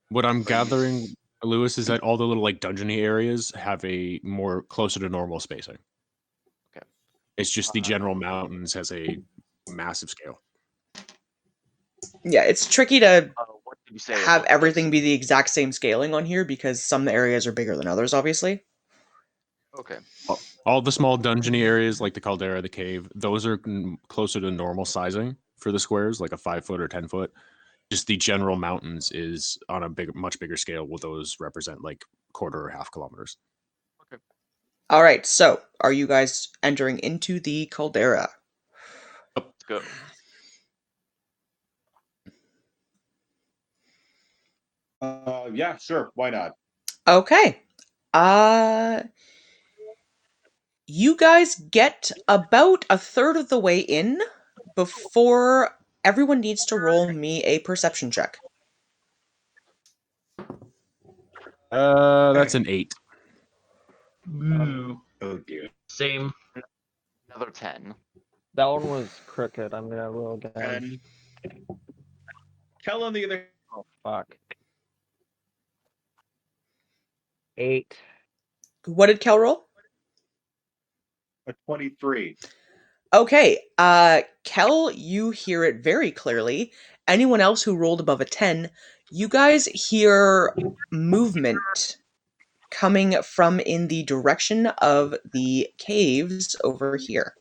What I'm gathering, Lewis, is that all the little like dungeony areas have a more closer to normal spacing. Okay. It's just the general mountains has a massive scale. Yeah, it's tricky to What did you say? have about everything be the exact same scaling on here because some areas are bigger than others, obviously. this? Okay. All the small dungeony areas like the caldera, the cave, those are closer to normal sizing for the squares, like a 5 foot or 10 foot. Just the general mountains is on a much bigger scale. Will those represent like quarter or half kilometers? All right, so are you guys entering into the caldera? Let's go. Yeah, sure. Why not? Okay. You guys get about a third of the way in before everyone needs to roll me a perception check. That's an 8. Ooh, Oh dear. same. Another 10. That one was crooked. I'm gonna roll again. And Kel on the other. Oh fuck. 8. What did Kel roll? A 23. Okay, Kel, you hear it very clearly. Anyone else who rolled above a 10, you guys hear movement coming from in the direction of the caves over here.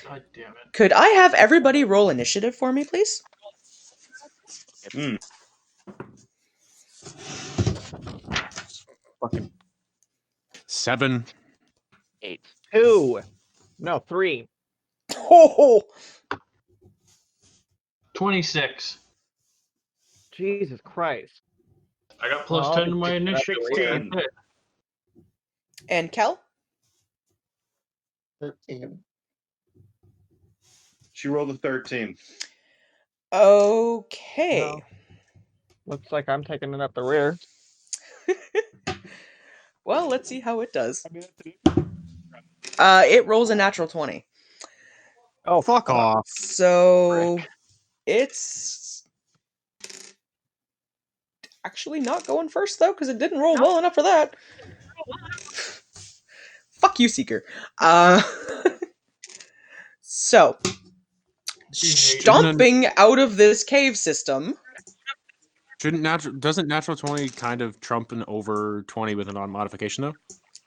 God damn it. Could I have everybody roll initiative for me, please? Hmm. Fucking 7. 8. 2. No, 3. Oh, 26. Jesus Christ. I got plus Well, 10 to my initiative. 16. and Kel? 13. She rolled a 13. Okay. No. Looks like I'm taking it up the rear. Well, let's see how it does. I mean, It rolls a natural 20. Oh, fuck off. So it's actually not going first though, because it didn't roll well enough for that. Fuck you, Seeker. So stomping out of this cave system. Doesn't natural 20 kind of trump an over 20 with a non-modification though?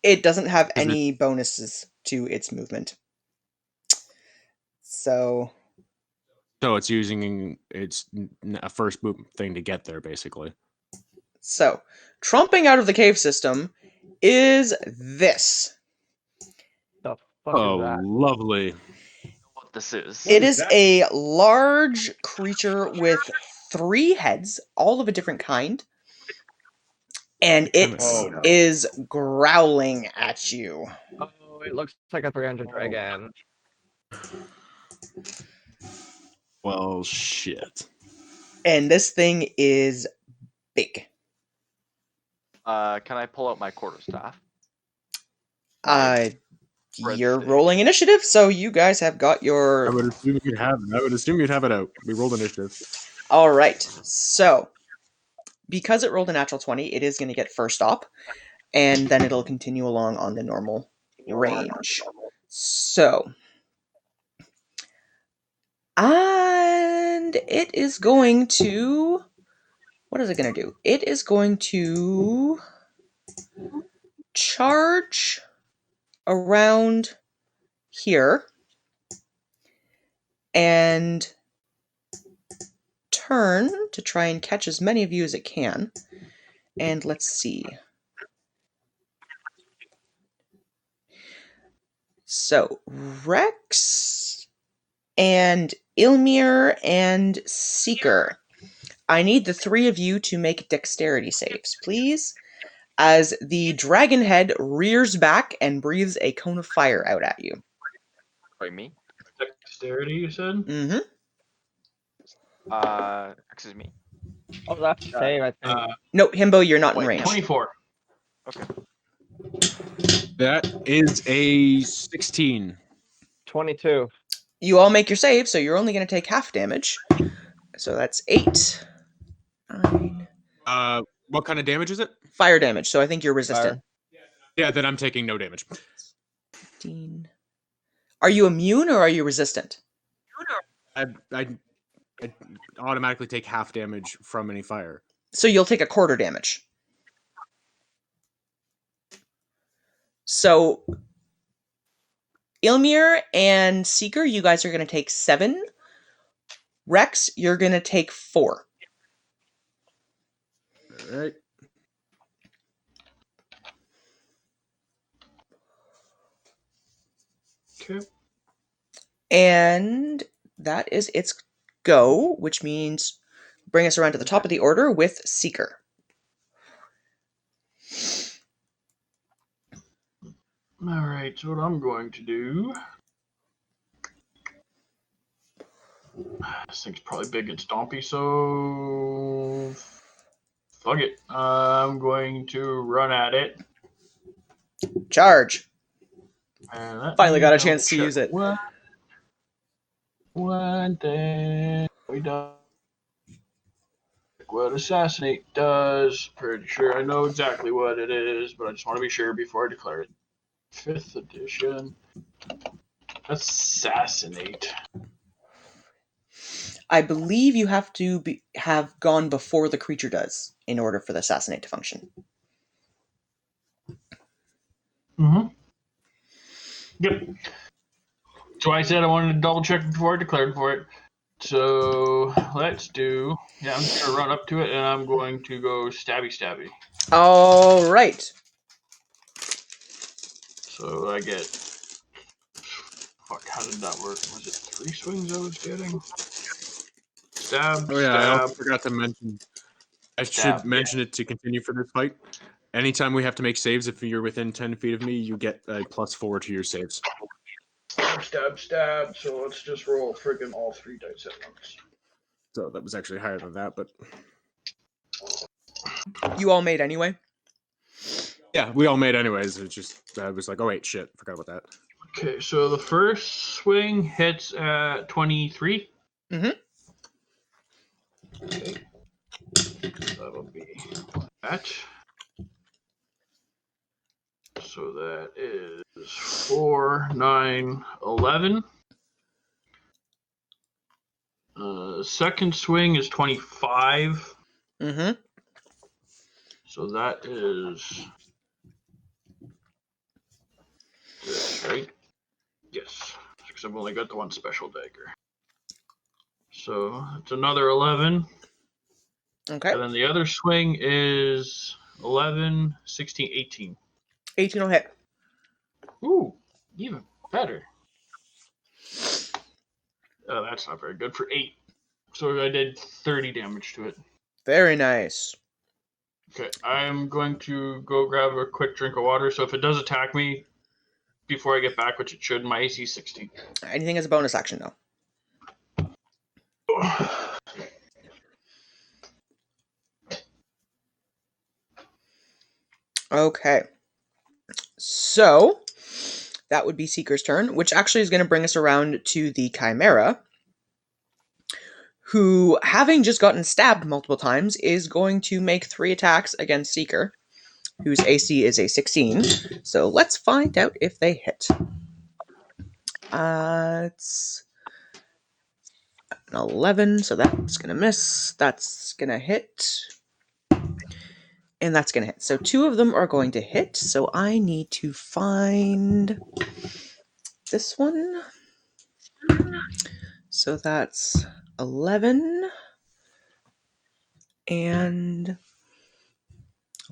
It doesn't have Isn't any bonuses to its movement. So So it's using its a first move thing to get there, basically. So, trumping out of the cave system is this. The fuck Oh, is that? lovely. What this is? It is is that? a large creature with 3 heads, all of a different kind. And it Oh, no. is growling at you. Oh, it looks like a 300 dragon. Well, shit. And this thing is big. Can I pull out my quarterstaff? Uh, Red you're stick. rolling initiative, so you guys have got I your... would assume you'd have it. I would assume you'd have it out. We rolled initiative. All right. So, because it rolled a natural 20, it is going to get first up, and then it'll continue along on the normal range. So, and it is going to... What is it going to do? It is going to charge around here and turn to try and catch as many of you as it can. And let's see. So, Rex and Ilmir and Seeker. I need the 3 of you to make dexterity saves, please, as the dragon head rears back and breathes a cone of fire out at you. Wait, me? Dexterity, you said? Mm-hmm. Excuse me. Oh, that's save, I think. No, Himbo, you're not in Wait, range. 24. That is a 16. 22. You all make your save, so you're only going to take half damage. So that's 8, 9, What kind of damage is it? fire damage. So I think you're resistant. Yeah, then I'm taking no damage. 15. Are you immune or are you resistant? I automatically take half damage from any fire. So you'll take a quarter damage. So Ilmir and Seeker, you guys are going to take 7. Rex, you're going to take 4. All right. Okay. And that is its go, which means bring us around to the top of the order with Seeker. Alright, so what I'm going to do... This thing's probably big and stompy, so... Fuck it. I'm going to run at it. Charge. And that Finally got a means I'll chance to check use it. One thing we done. What Assassinate does. Pretty sure I know exactly what it is, but I just want to be sure before I declare it. 5th edition. Assassinate. I believe you have to have gone before the creature does in order for the assassinate to function. Mm-hmm. Yep. So I said I wanted to double check before I declared for it. So let's do. Yeah, I'm just gonna run up to it and I'm going to go stabby. All right. So I get. Fuck, how did that work? Was it 3 swings I was getting? Stab, Oh yeah, I stab. also forgot to mention. I should Stab, mention it to continue for this fight. Anytime we have to make saves, if you're within 10 feet of me, you get a +4 to your saves. Stab. So let's just roll friggin' all 3 dice at once. So that was actually higher than that, but You all made anyway? yeah, we all made anyways. It just I was like, oh wait, shit, forgot about that. Okay, so the first swing hits at 23. Mm-hmm. Okay. That'll be that. So that is 4, 9, 11. Second swing is 25. Mm-hmm. So that is this, right? Yes, because I've only got the one special dagger. So it's another 11. Okay. And then the other swing is 11, 16, 18. 18 will hit. Ooh, even better. Oh, that's not very good for 8. So I did 30 damage to it. Very nice. Okay, I'm going to go grab a quick drink of water. So if it does attack me before I get back, which it should, my AC is 16. Anything as a bonus action, though. Okay. So, that would be Seeker's turn, which actually is going to bring us around to the Chimera, who, having just gotten stabbed multiple times, is going to make 3 attacks against Seeker, whose AC is a 16. So let's find out if they hit. It's an 11, so that's going to miss. That's going to hit. And that's going to hit. So 2 of them are going to hit. So I need to find this one. So that's 11 and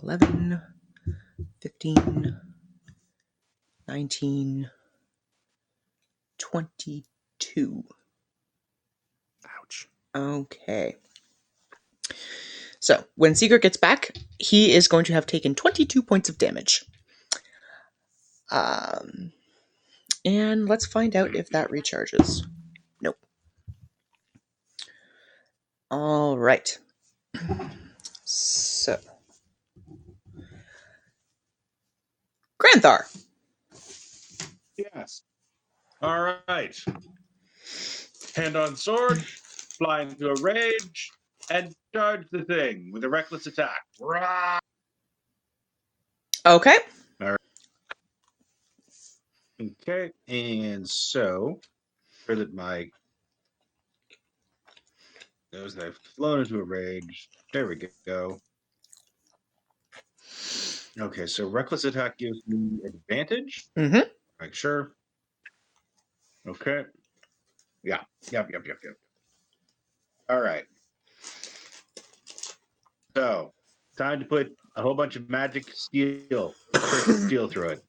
11, 15, 19, 22. Ouch. Okay. So when Seeker gets back, he is going to have taken 22 points of damage. And let's find out if that recharges. Nope. All right. So, Granthar. Yes. All right. Hand on sword, fly into a rage, and charge the thing with a reckless attack. Rah! Okay. Okay, and so for that my those that I've flown into a rage. There we go. Okay, so reckless attack gives me advantage. Mm-hmm. Make sure. Okay. Yeah. Yep. All right. So time to put a whole bunch of magic steel through it.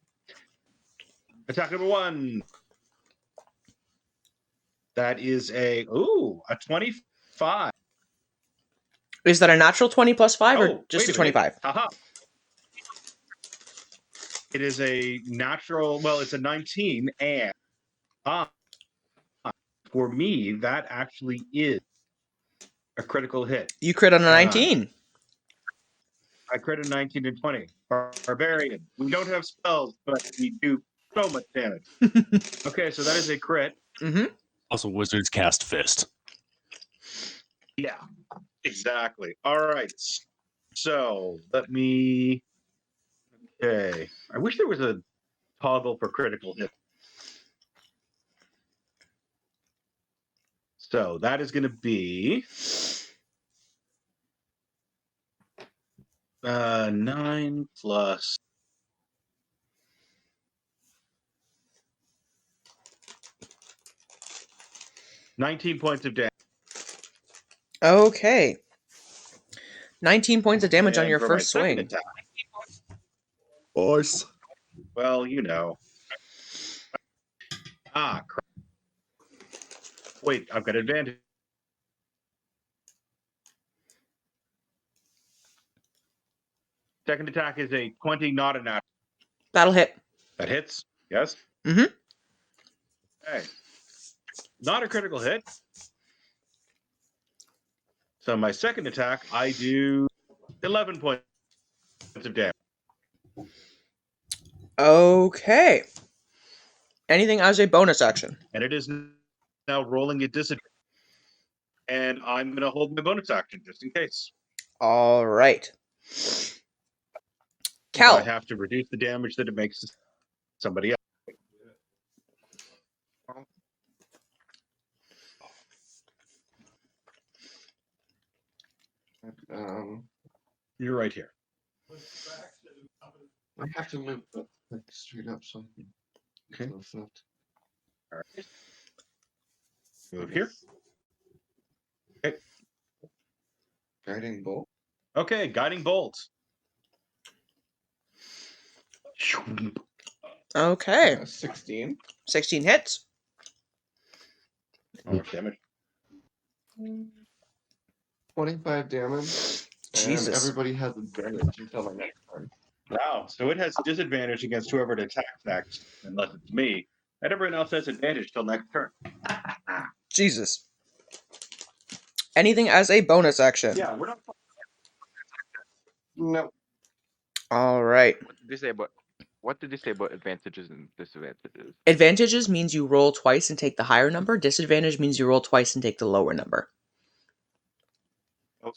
Attack number 1. That is a 25. Is that a natural 20 plus 5 or just a wait minute. 25? Haha. It is a natural, well, it's a 19, and for me, that actually is a critical hit. You crit on a 19. I crit a 19 and 20. Barbarian. We don't have spells, but we do so much damage. Okay, so that is a crit. Mm-hmm. Also, wizards cast Fist. Yeah, exactly. All right. So let me. Okay. I wish there was a toggle for critical hit. So that is going to be 9 plus 19 points of damage. Okay. 19 points of damage on And your for my first second swing. attack, Boys. well, you know. Crap. Wait, I've got advantage. Second attack is a 20, not a natural. That'll hit. That hits. Yes. Mm-hmm. Okay. Not a critical hit. So my second attack, I do 11 points of damage. Okay. Anything as a bonus action? And it is now rolling at disadvantage. And I'm going to hold my bonus action just in case. All right. So I Cal. have to reduce the damage that it makes to somebody else. You're right here. I have to move like straight up so I can Okay. go left. All right. Move here. Okay. Guiding bolt. Okay, guiding bolt. Okay. 16. 16 hits. How much damage? 25 damage. Jesus. And everybody has advantage until my next turn. Wow. So it has disadvantage against whoever it attacks next, unless it's me. And everyone else has advantage till next turn. Jesus. Anything as a bonus action? Yeah, we're not. No. All right. What did you say about advantages and disadvantages? Advantages means you roll twice and take the higher number. Disadvantage means you roll twice and take the lower number.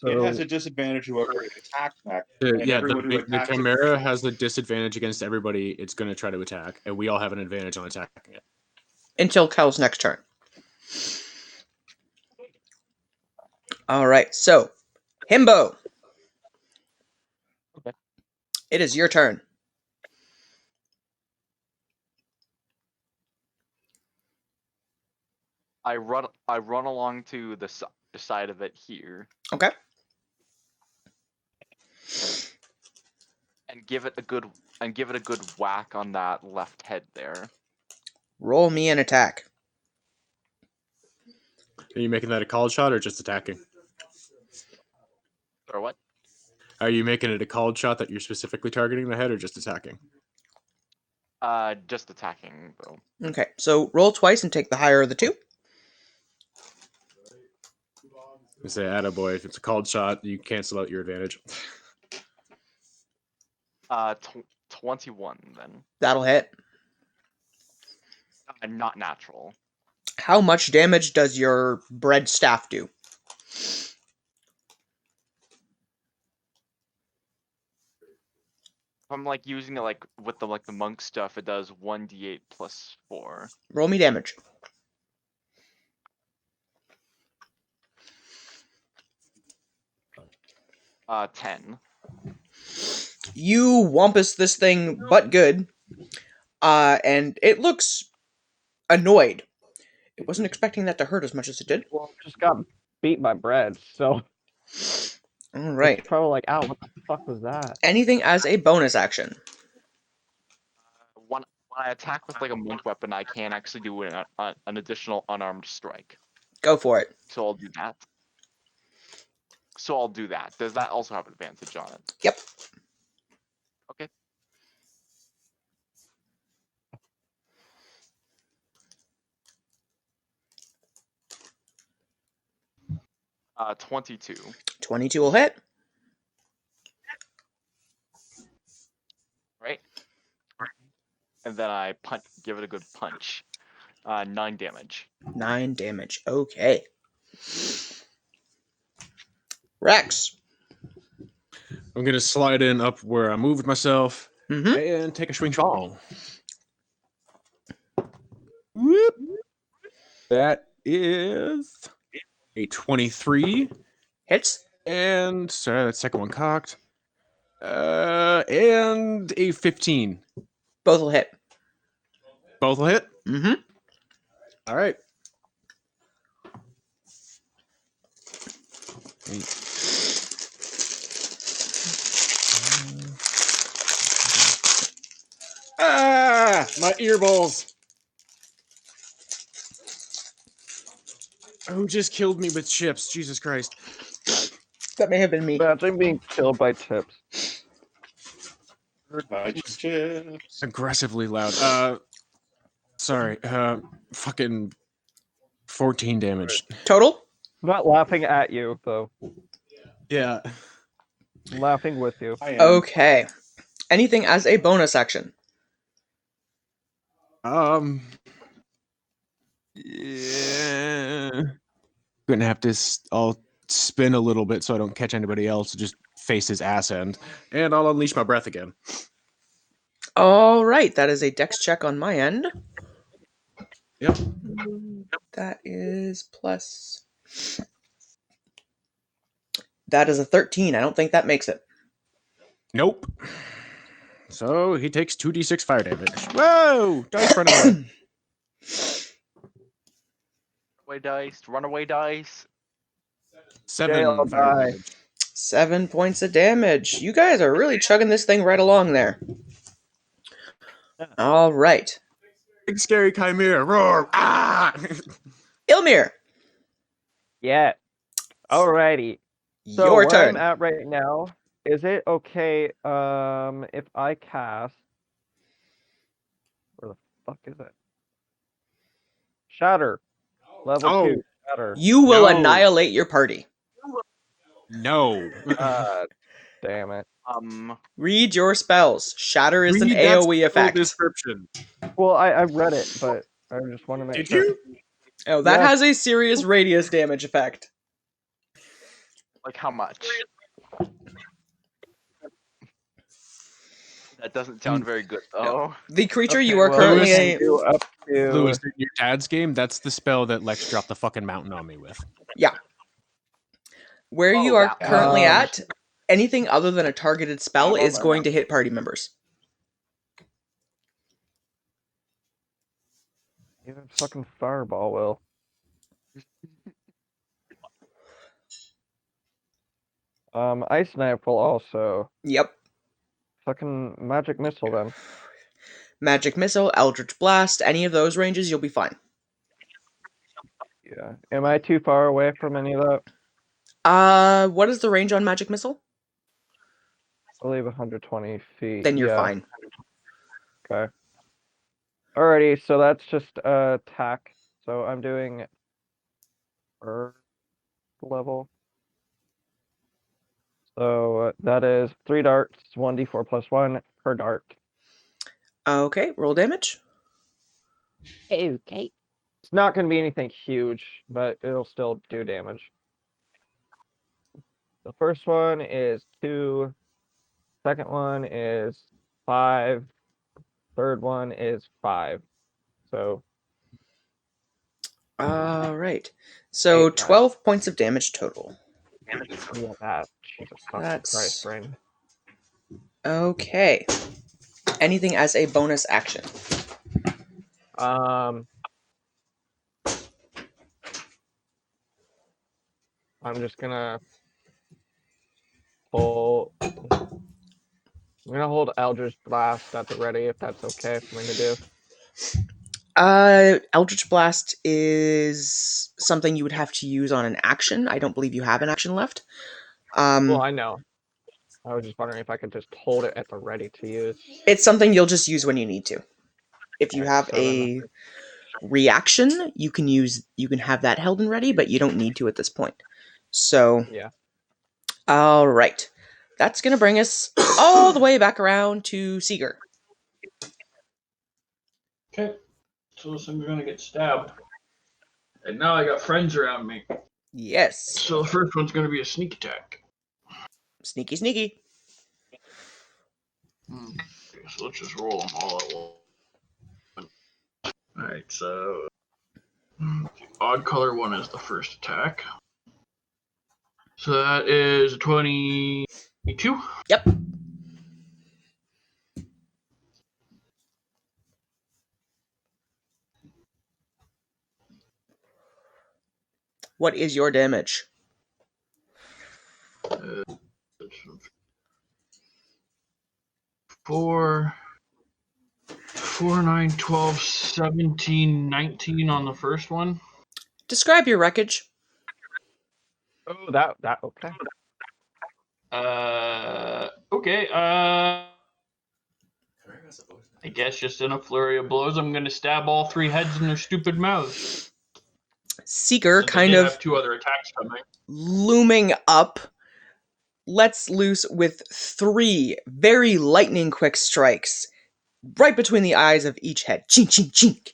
It has a disadvantage whoever it attacks next. Yeah, everyone who the attacks it- Chimera has the disadvantage against everybody it's going to try to attack, and we all have an advantage on attacking it. Until Kel's next turn. All right. So, Himbo. Okay. It is your turn. I run along to the side of it here Okay. and give it a good whack on that left head there. Roll me an attack. Are you making that a called shot or just attacking? Or what? Are you making it a called shot that you're specifically targeting the head or just attacking? Just attacking though. Okay. So, roll twice and take the higher of the two. I say, attaboy, if it's a called shot, you cancel out your advantage. 21 then. That'll hit. Not natural. How much damage does your bread staff do? If I'm like using it like with the monk stuff, it does 1d8 plus 4. Roll me damage. Uh, 10. You wampus this thing but good. And it looks annoyed. It wasn't expecting that to hurt as much as it did. Well, just got beat by bread, so All right. it's probably like, ow, what the fuck was that? Anything as a bonus action. When I attack with like a monk weapon, I can actually do an additional unarmed strike. Go for it. So I'll do that. Does that also have advantage on it? Yep. Okay. 22. 22 will hit. Right? And then I give it a good punch. 9 damage. 9 damage. Okay. Rex. I'm going to slide in up where I moved myself Mm-hmm. and take a swing strong. Whoop. That is a 23. Hits. And sorry, that second one cocked. And a 15. Both will hit. Both will hit. Mm-hmm. All right. Ah, my ear balls. Who just killed me with chips? Jesus Christ. That may have been me. Imagine being killed by chips. Chips. Aggressively loud. Sorry. Fucking 14 damage. Total? I'm not laughing at you, though. Yeah. I'm laughing with you. I am. Okay. Anything as a bonus action. Yeah. Gonna have to. I'll spin a little bit so I don't catch anybody else. Just face his ass end, and I'll unleash my breath again. All right. That is a dex check on my end. Yep. That is plus. That is a 13. I don't think that makes it. Nope. So he takes 2d6 fire damage. Whoa! Dice run away. Runaway dice. 7 Jail fire die. damage. 7 points of damage. You guys are really chugging this thing right along there. All right. Big scary chimera, roar! Ah! Ilmir, Yeah. Alrighty. So your where turn. I'm at right now, is it okay if I cast where the fuck is it? Shatter. Level Oh. 2 shatter. You will No. annihilate your party. No. Damn it. Read your spells. Shatter is an Read that AoE spell effect. description. Well, I read it, but I just want to make Did sure. you? Oh, that Yes. has a serious radius damage effect. Like how much? That doesn't sound very good though. The creature Okay, you are well, currently we can do up to Lewis, in your dad's game, that's the spell that Lex dropped the fucking mountain on me with. where you Oh, are that one. currently at, anything other than a targeted spell Well, is then, going to hit party members. even fucking fireball will. Ice knife will also. Yep. Fucking magic missile then. Magic Missile, Eldritch Blast, any of those ranges, you'll be fine. Yeah. Am I too far away from any of that? What is the range on Magic Missile? I believe 120 feet. Then you're yeah. fine. Okay. Alrighty, so that's just attack. So I'm doing Earth level. So that is 3 darts, 1d4 plus 1 per dart. Okay, roll damage. Okay. It's not going to be anything huge, but it'll still do damage. The first one is 2. Second one is 5. Third one is 5. So All right. So 12 points of damage total. yeah, that. Jesus fucking That's- Christ, brain. Okay. Anything as a bonus action? I'm just gonna hold. I'm gonna hold Eldritch Blast at the ready if that's okay for me to do. Eldritch Blast is something you would have to use on an action. I don't believe you have an action left. Well, I know. I was just wondering if I could just hold it at the ready to use. It's something you'll just use when you need to. If you Okay, have so then a reaction, you can have that held and ready, but you don't need to at this point. So Yeah. all right. That's going to bring us all the way back around to Seeger. Okay. So this thing's gonna get stabbed. And now I got friends around me. Yes. So the first one's gonna be a sneak attack. Sneaky, sneaky. Okay, so let's just roll them all at once. Alright, so the odd color one is the first attack. So that is a 22. Yep. What is your damage? 4, 9, 12, 17, 19 on the first one. Describe your wreckage. Oh, that okay. Okay, I guess just in a flurry of blows, I'm gonna stab all 3 heads in their stupid mouths. Seeker Since I kind did of have 2 other attacks coming. looming up, lets loose with 3 very lightning quick strikes right between the eyes of each head. Chink, chink, chink.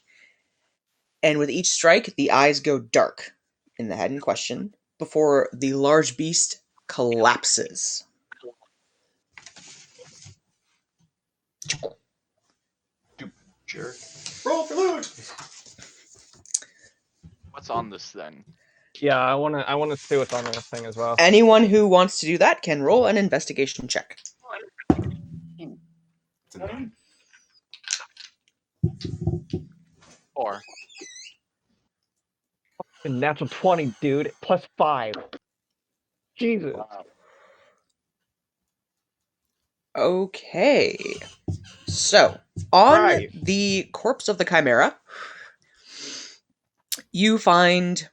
And with each strike, the eyes go dark in the head in question before the large beast collapses. Jerk. Roll for loot! What's on this then? Yeah, I wanna see what's on this thing as well. Anyone who wants to do that can roll an investigation check. Or A natural 20, dude. Plus 5. Jesus. wow. Okay. So, on Right. the corpse of the Chimera, you find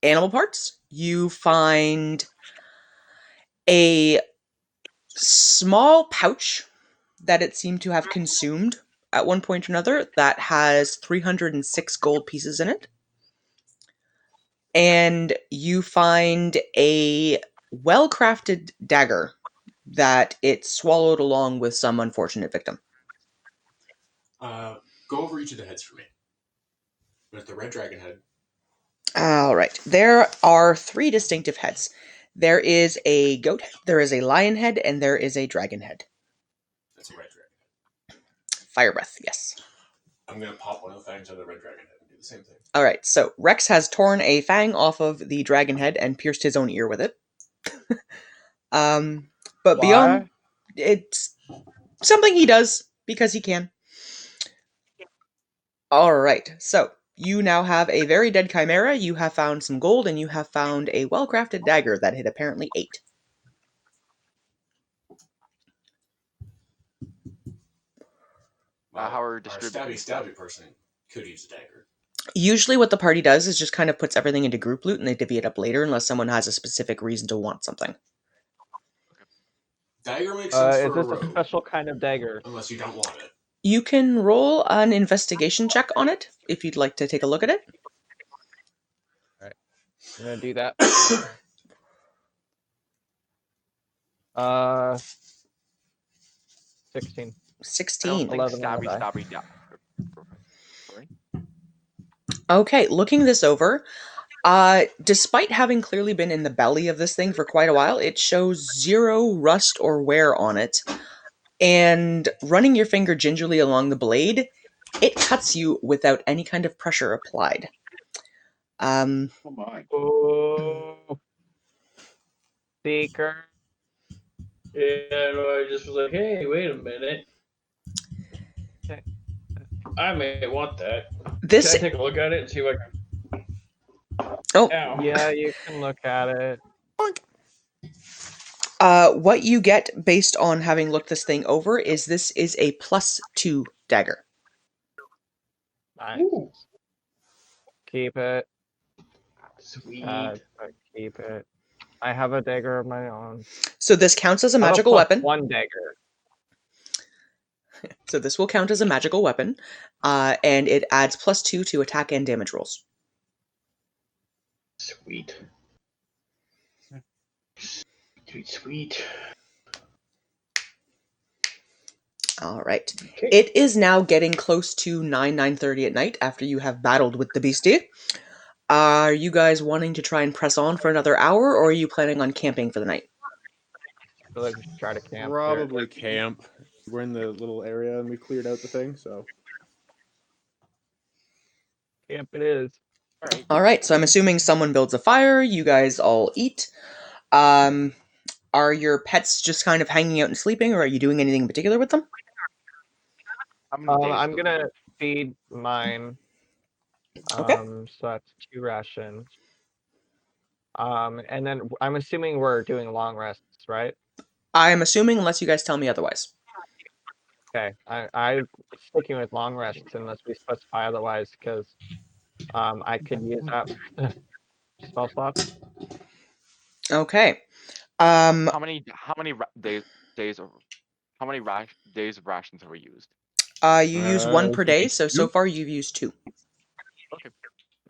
animal parts. You find a small pouch that it seemed to have consumed at one point or another that has 306 gold pieces in it. And you find a well-crafted dagger that it swallowed along with some unfortunate victim. Go over each of the heads for me. With the red dragon head. All right. There are 3 distinctive heads. There is a goat head, there is a lion head, and there is a dragon head. That's a red dragon. Fire breath, yes. I'm gonna pop one of the fangs out of the red dragon head and do the same thing. All right. So Rex has torn a fang off of the dragon head and pierced his own ear with it. But beyond, it's something he does because he can. All right. So you now have a very dead chimera. You have found some gold, and you have found a well-crafted dagger that it apparently ate. How are Our distributing? stabby person could use a dagger. Usually what the party does is just kind of puts everything into group loot and they divvy it up later unless someone has a specific reason to want something. Dagger makes sense Is for a this a rogue, special kind of dagger? unless you don't want it. You can roll an investigation check on it if you'd like to take a look at it. I'm gonna do that. 16. 16. 11 on the die. Sorry. Okay, looking this over, despite having clearly been in the belly of this thing for quite a while, it shows 0 rust or wear on it. And running your finger gingerly along the blade, it cuts you without any kind of pressure applied. Oh my. Oh. Seeker. Yeah, no, I just was like, hey, wait a minute. I may want that. This, Can I take a look at it and see what I can... oh, Ow. Yeah, you can look at it. what you get based on having looked this thing over is this is a +2 dagger. Nice. Ooh, Keep it. sweet. Keep it. I have a dagger of my own. So this counts as a I have magical plus weapon. 1 dagger. So this will count as a magical weapon, and it adds +2 to attack and damage rolls. Sweet. Sweet, sweet. All right. Okay. It is now getting close to 9:30 at night after you have battled with the beastie. Are you guys wanting to try and press on for another hour, or are you planning on camping for the night? I feel like we should try to camp. Probably camp. We're in the little area and we cleared out the thing, so. Camp it is. All right. So I'm assuming someone builds a fire. You guys all eat. Are your pets just kind of hanging out and sleeping, or are you doing anything in particular with them? How many days I'm do gonna feed mine. Okay. So that's 2 rations. And then I'm assuming we're doing long rests, right? I'm assuming, unless you guys tell me otherwise. Okay. I'm sticking with long rests unless we specify otherwise, because I could use that spell slot. Okay. how many days of days of rations have we used? You use 1 per day, so 2? far you've used 2.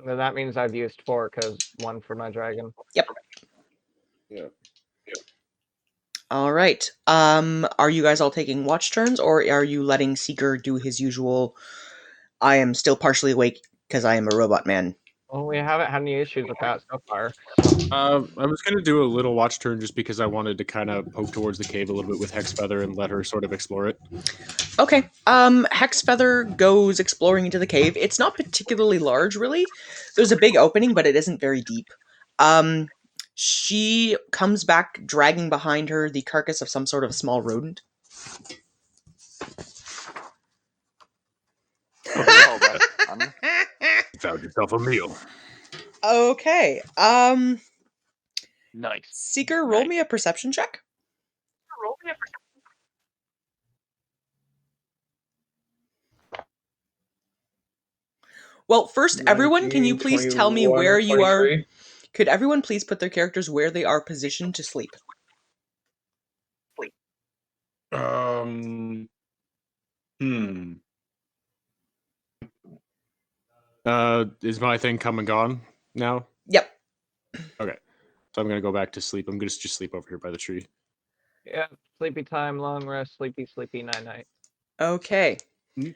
Then that means I've used 4 because 1 for my dragon. Yep. Yeah. All right. Are you guys all taking watch turns, or are you letting Seeker do his usual, I am still partially awake because I am a robot man? Well, we haven't had any issues with that so far. I was going to do a little watch turn just because I wanted to kind of poke towards the cave a little bit with Hexfeather and let her sort of explore it. Okay. Hexfeather goes exploring into the cave. It's not particularly large, really. There's a big opening, but it isn't very deep. She comes back dragging behind her the carcass of some sort of small rodent. Found yourself a meal. Okay. Nice. Seeker, roll me a perception check. Well, first, everyone, can you 19, please tell me where 21, you are? 23. Could everyone please put their characters where they are positioned to sleep? Hmm. Is my thing come and gone now? Yep. Okay. So I'm gonna go back to sleep. I'm gonna just sleep over here by the tree. Yeah, sleepy time, long rest, sleepy, night night. Okay. Mm.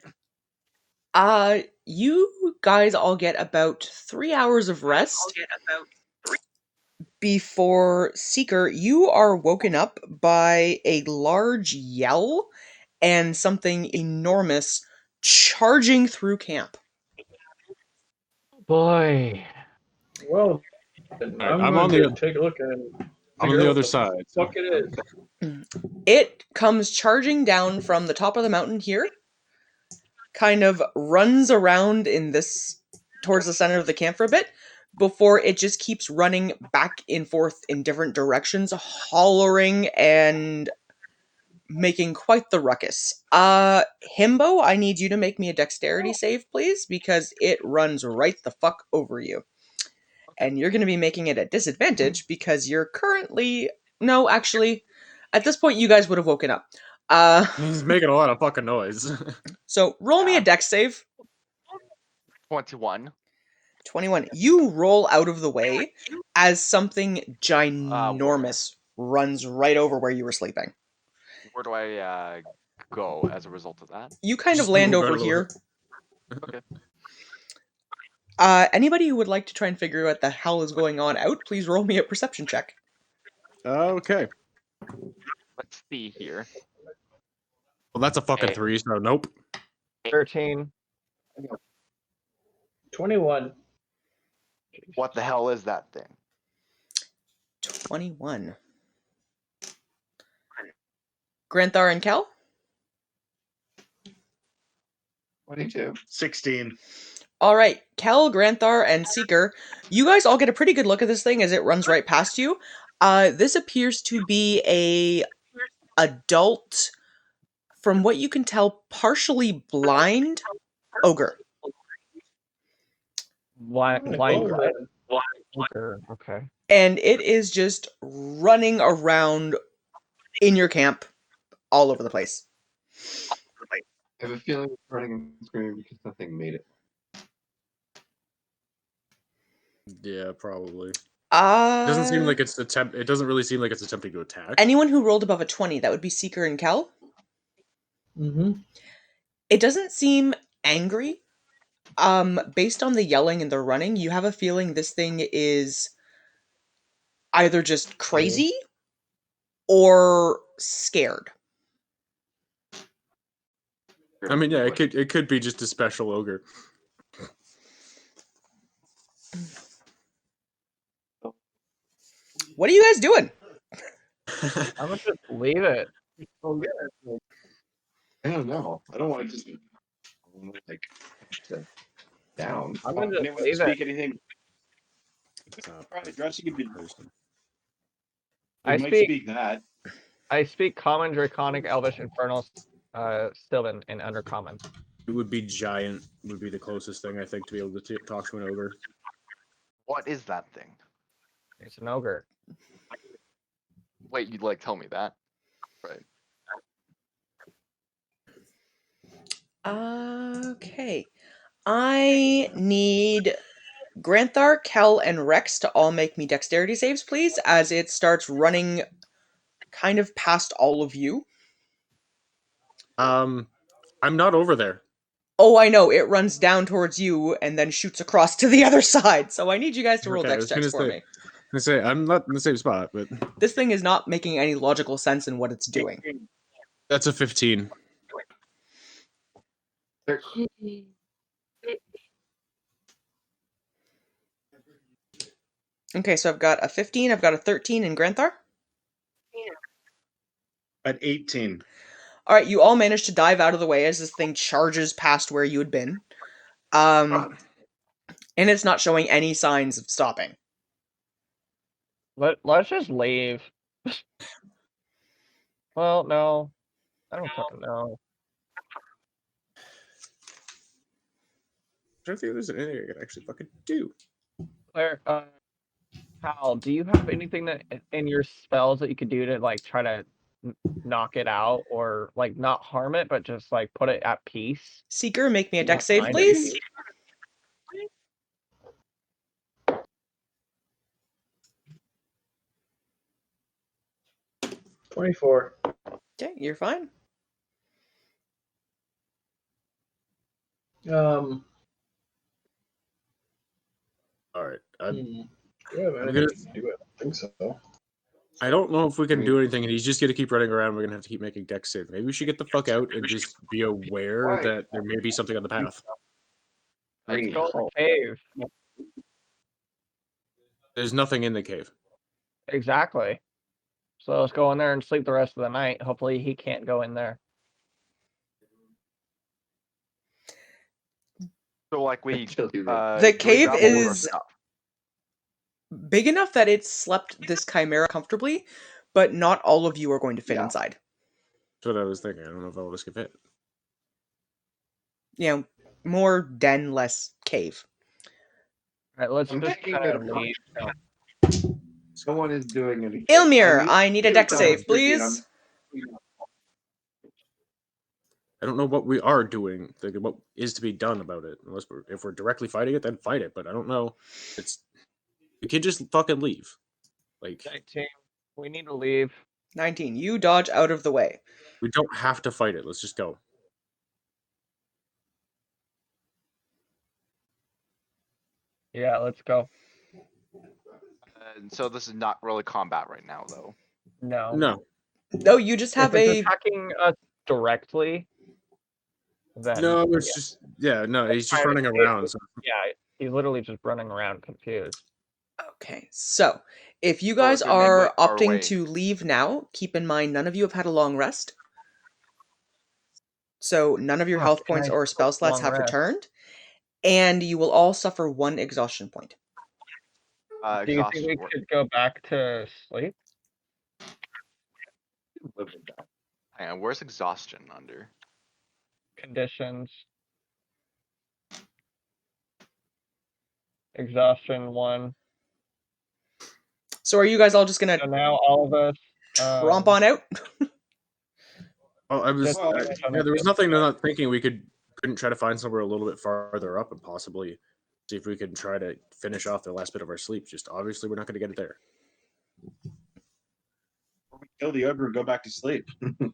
You guys all get about 3 hours of rest before Seeker, you are woken up by a large yell and something enormous charging through camp. Boy. Well, Alright, I'm I'm gonna on the take a look and I'm on figure the out other what the side. So. fuck it is. It comes charging down from the top of the mountain here, kind of runs around in this towards the center of the camp for a bit before it just keeps running back and forth in different directions, hollering and making quite the ruckus. Himbo, I need you to make me a dexterity save, please, because it runs right the fuck over you. And you're going to be making it at disadvantage because you're currently... No, actually, at this point, you guys would have woken up. He's making a lot of fucking noise. So roll me a dex save. 21. 21. You roll out of the way as something ginormous runs right over where you were sleeping. Where do I go as a result of that? You kind of Just land move out over of the way. here. Okay. Anybody who would like to try and figure out what the hell is going on out, please roll me a perception check. Okay. Let's see here. Well, that's a fucking Hey. 3, so nope. 13. 21. What the hell is that thing? 21. Granthar and Kel? 22. 16. All right, Kel, Granthar, and Seeker, you guys all get a pretty good look at this thing as it runs right past you. This appears to be a adult, from what you can tell, partially blind ogre. Blind. Oh, Okay. And it is just running around in your camp all over the place. I have a feeling it's running and screaming because nothing made it. Yeah, probably. It doesn't seem like it's It doesn't really seem like it's attempting to attack. Anyone who rolled above a 20, that would be Seeker and Kel. Mm-hmm. It doesn't seem angry. Based on the yelling and the running, you have a feeling this thing is either just crazy or scared. I mean, yeah, it could be just a special ogre. What are you guys doing? I'm gonna just leave it. I don't know. I don't want to just like down. I'm gonna just Anyone leave speak it. anything? Addressing it. I might speak- speak that. I speak Common, Draconic, Elvish, Infernal, Sylvan, and Undercommon. It would be giant. Would be the closest thing I think to be able to talk to an ogre. What is that thing? It's an ogre. Wait, you'd like tell me that? Right. Okay. I need Granthar, Kel, and Rex to all make me dexterity saves, please, as it starts running kind of past all of you. I'm not over there. Oh, I know, it runs down towards you and then shoots across to the other side, so I need you guys to roll Okay, I dex was checks gonna for say- me. I say I'm not in the same spot, but This thing is not making any logical sense in what it's doing. that's a 15. Okay, so I've got a 15, I've got a 13 in Granthar. At 18. Alright, you all managed to dive out of the way as this thing charges past where you had been. And it's not showing any signs of stopping. Let's just leave. Well, no. I don't fucking know. trying to think if there's anything I could actually fucking do. Claire, Hal, do you have anything that in your spells that you could do to like try to knock it out or like not harm it, but just like put it at peace? Seeker, make me a Not dex save, mind it. please. $24. Okay, you're fine. Hmm. All right. Do I have I'm anything gonna- to do? I don't think so. I don't know if we can do anything, and he's just gonna keep running around. We're gonna have to keep making dex saves. Maybe we should get the fuck out and just be aware Why? that there may be something on the path. Let's Green go in hole. the cave. There's nothing in the cave. Exactly. So let's go in there and sleep the rest of the night. Hopefully he can't go in there. So like we She'll do that. The do we cave grab all of our is- stuff? Big enough that it slept this chimera comfortably, but not all of you are going to fit Yeah. inside. That's what I was thinking. I don't know if all of us can fit. You know, more den, less cave. All right, let's I'm just thinking kind of that- leave. No one is doing anything. Ilmir, I need a you dex tell save, them, Vivian, please. I don't know what we are doing. Like, what is to be done about it? Unless if we're directly fighting it, then fight it. But I don't know. We can just fucking leave. Like 19. We need to leave. 19. You dodge out of the way. we don't have to fight it. Let's just go. Yeah, let's go. So this is not really combat right now, though. No. No, No, you just have If it's a. attacking us directly, then no, it's just no. He's just running around. So yeah, he's literally just running around confused. Okay, so if you Well, guys if you're are midway our opting way- to leave now, keep in mind none of you have had a long rest. So none of your Oh, health can points I or spell slots long have rest? returned, and you will all suffer 1 exhaustion point. Do you think Exhaustion we work. could go back to sleep? Hang on, where's exhaustion under? Conditions. Exhaustion 1. So are you guys all just gonna So now all of us. tromp on out? well, I was Just- there was nothing. I'm not thinking we couldn't try to find somewhere a little bit farther up and possibly see if we could try to finish off the last bit of our sleep. Just obviously we're not going to get it there. Kill the ogre and go back to sleep. I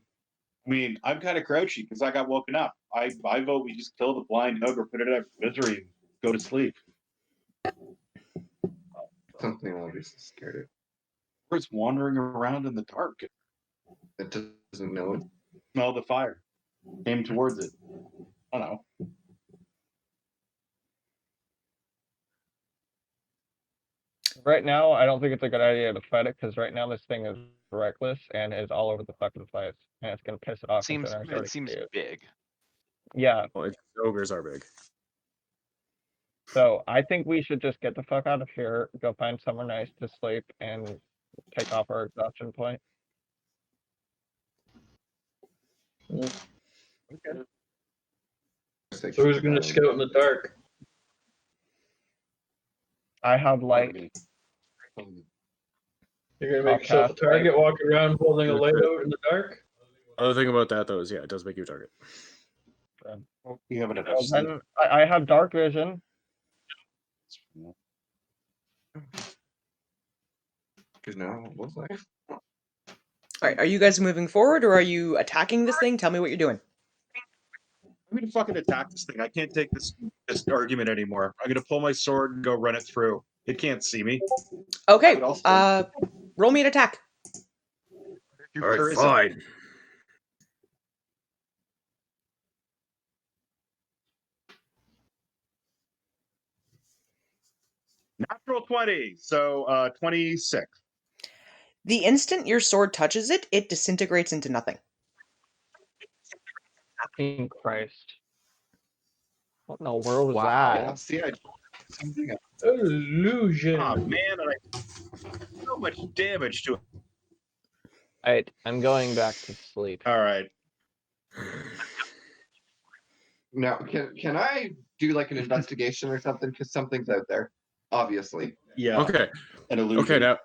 mean, I'm kind of crouchy because I got woken up. I vote we just kill the blind ogre, put it out of misery, and go to sleep. Something obviously scared it. Or it's wandering around in the dark. It doesn't know it. Smell the fire. Came towards it. I don't know. Right now, I don't think it's a good idea to fight it because right now this thing is reckless and is all over the fucking place, and it's gonna piss it off. Seems considering it's it already seems confused. big. Yeah, Well, ogres are big. so I think we should just get the fuck out of here, go find somewhere nice to sleep, and take off our exhaustion point. So who's gonna scout in the dark? I have light. You're gonna I'll make yourself a cast light. target, walking around holding a light out in the dark? Other thing about that though is it does make you a target. You haven't enough Well, sleep. then I have dark vision. Because now it looks like Alright, are you guys moving forward or are you attacking this thing? Tell me what you're doing. I'm gonna fucking attack this thing. I can't take this argument anymore. I'm gonna pull my sword and go run it through. It can't see me. Okay, But also- roll me an attack. You All right, charisma. fine. Natural 20. So 26. The instant your sword touches it, it disintegrates into nothing. Fucking Christ. What in the world was Wow. yeah, that? see, I same thing. Illusion. Oh man, and I so much damage to it. Alright, I'm going back to sleep. All right. Now, can I do like an investigation or something? Because something's out there, obviously. Yeah. Okay. An illusion. Okay.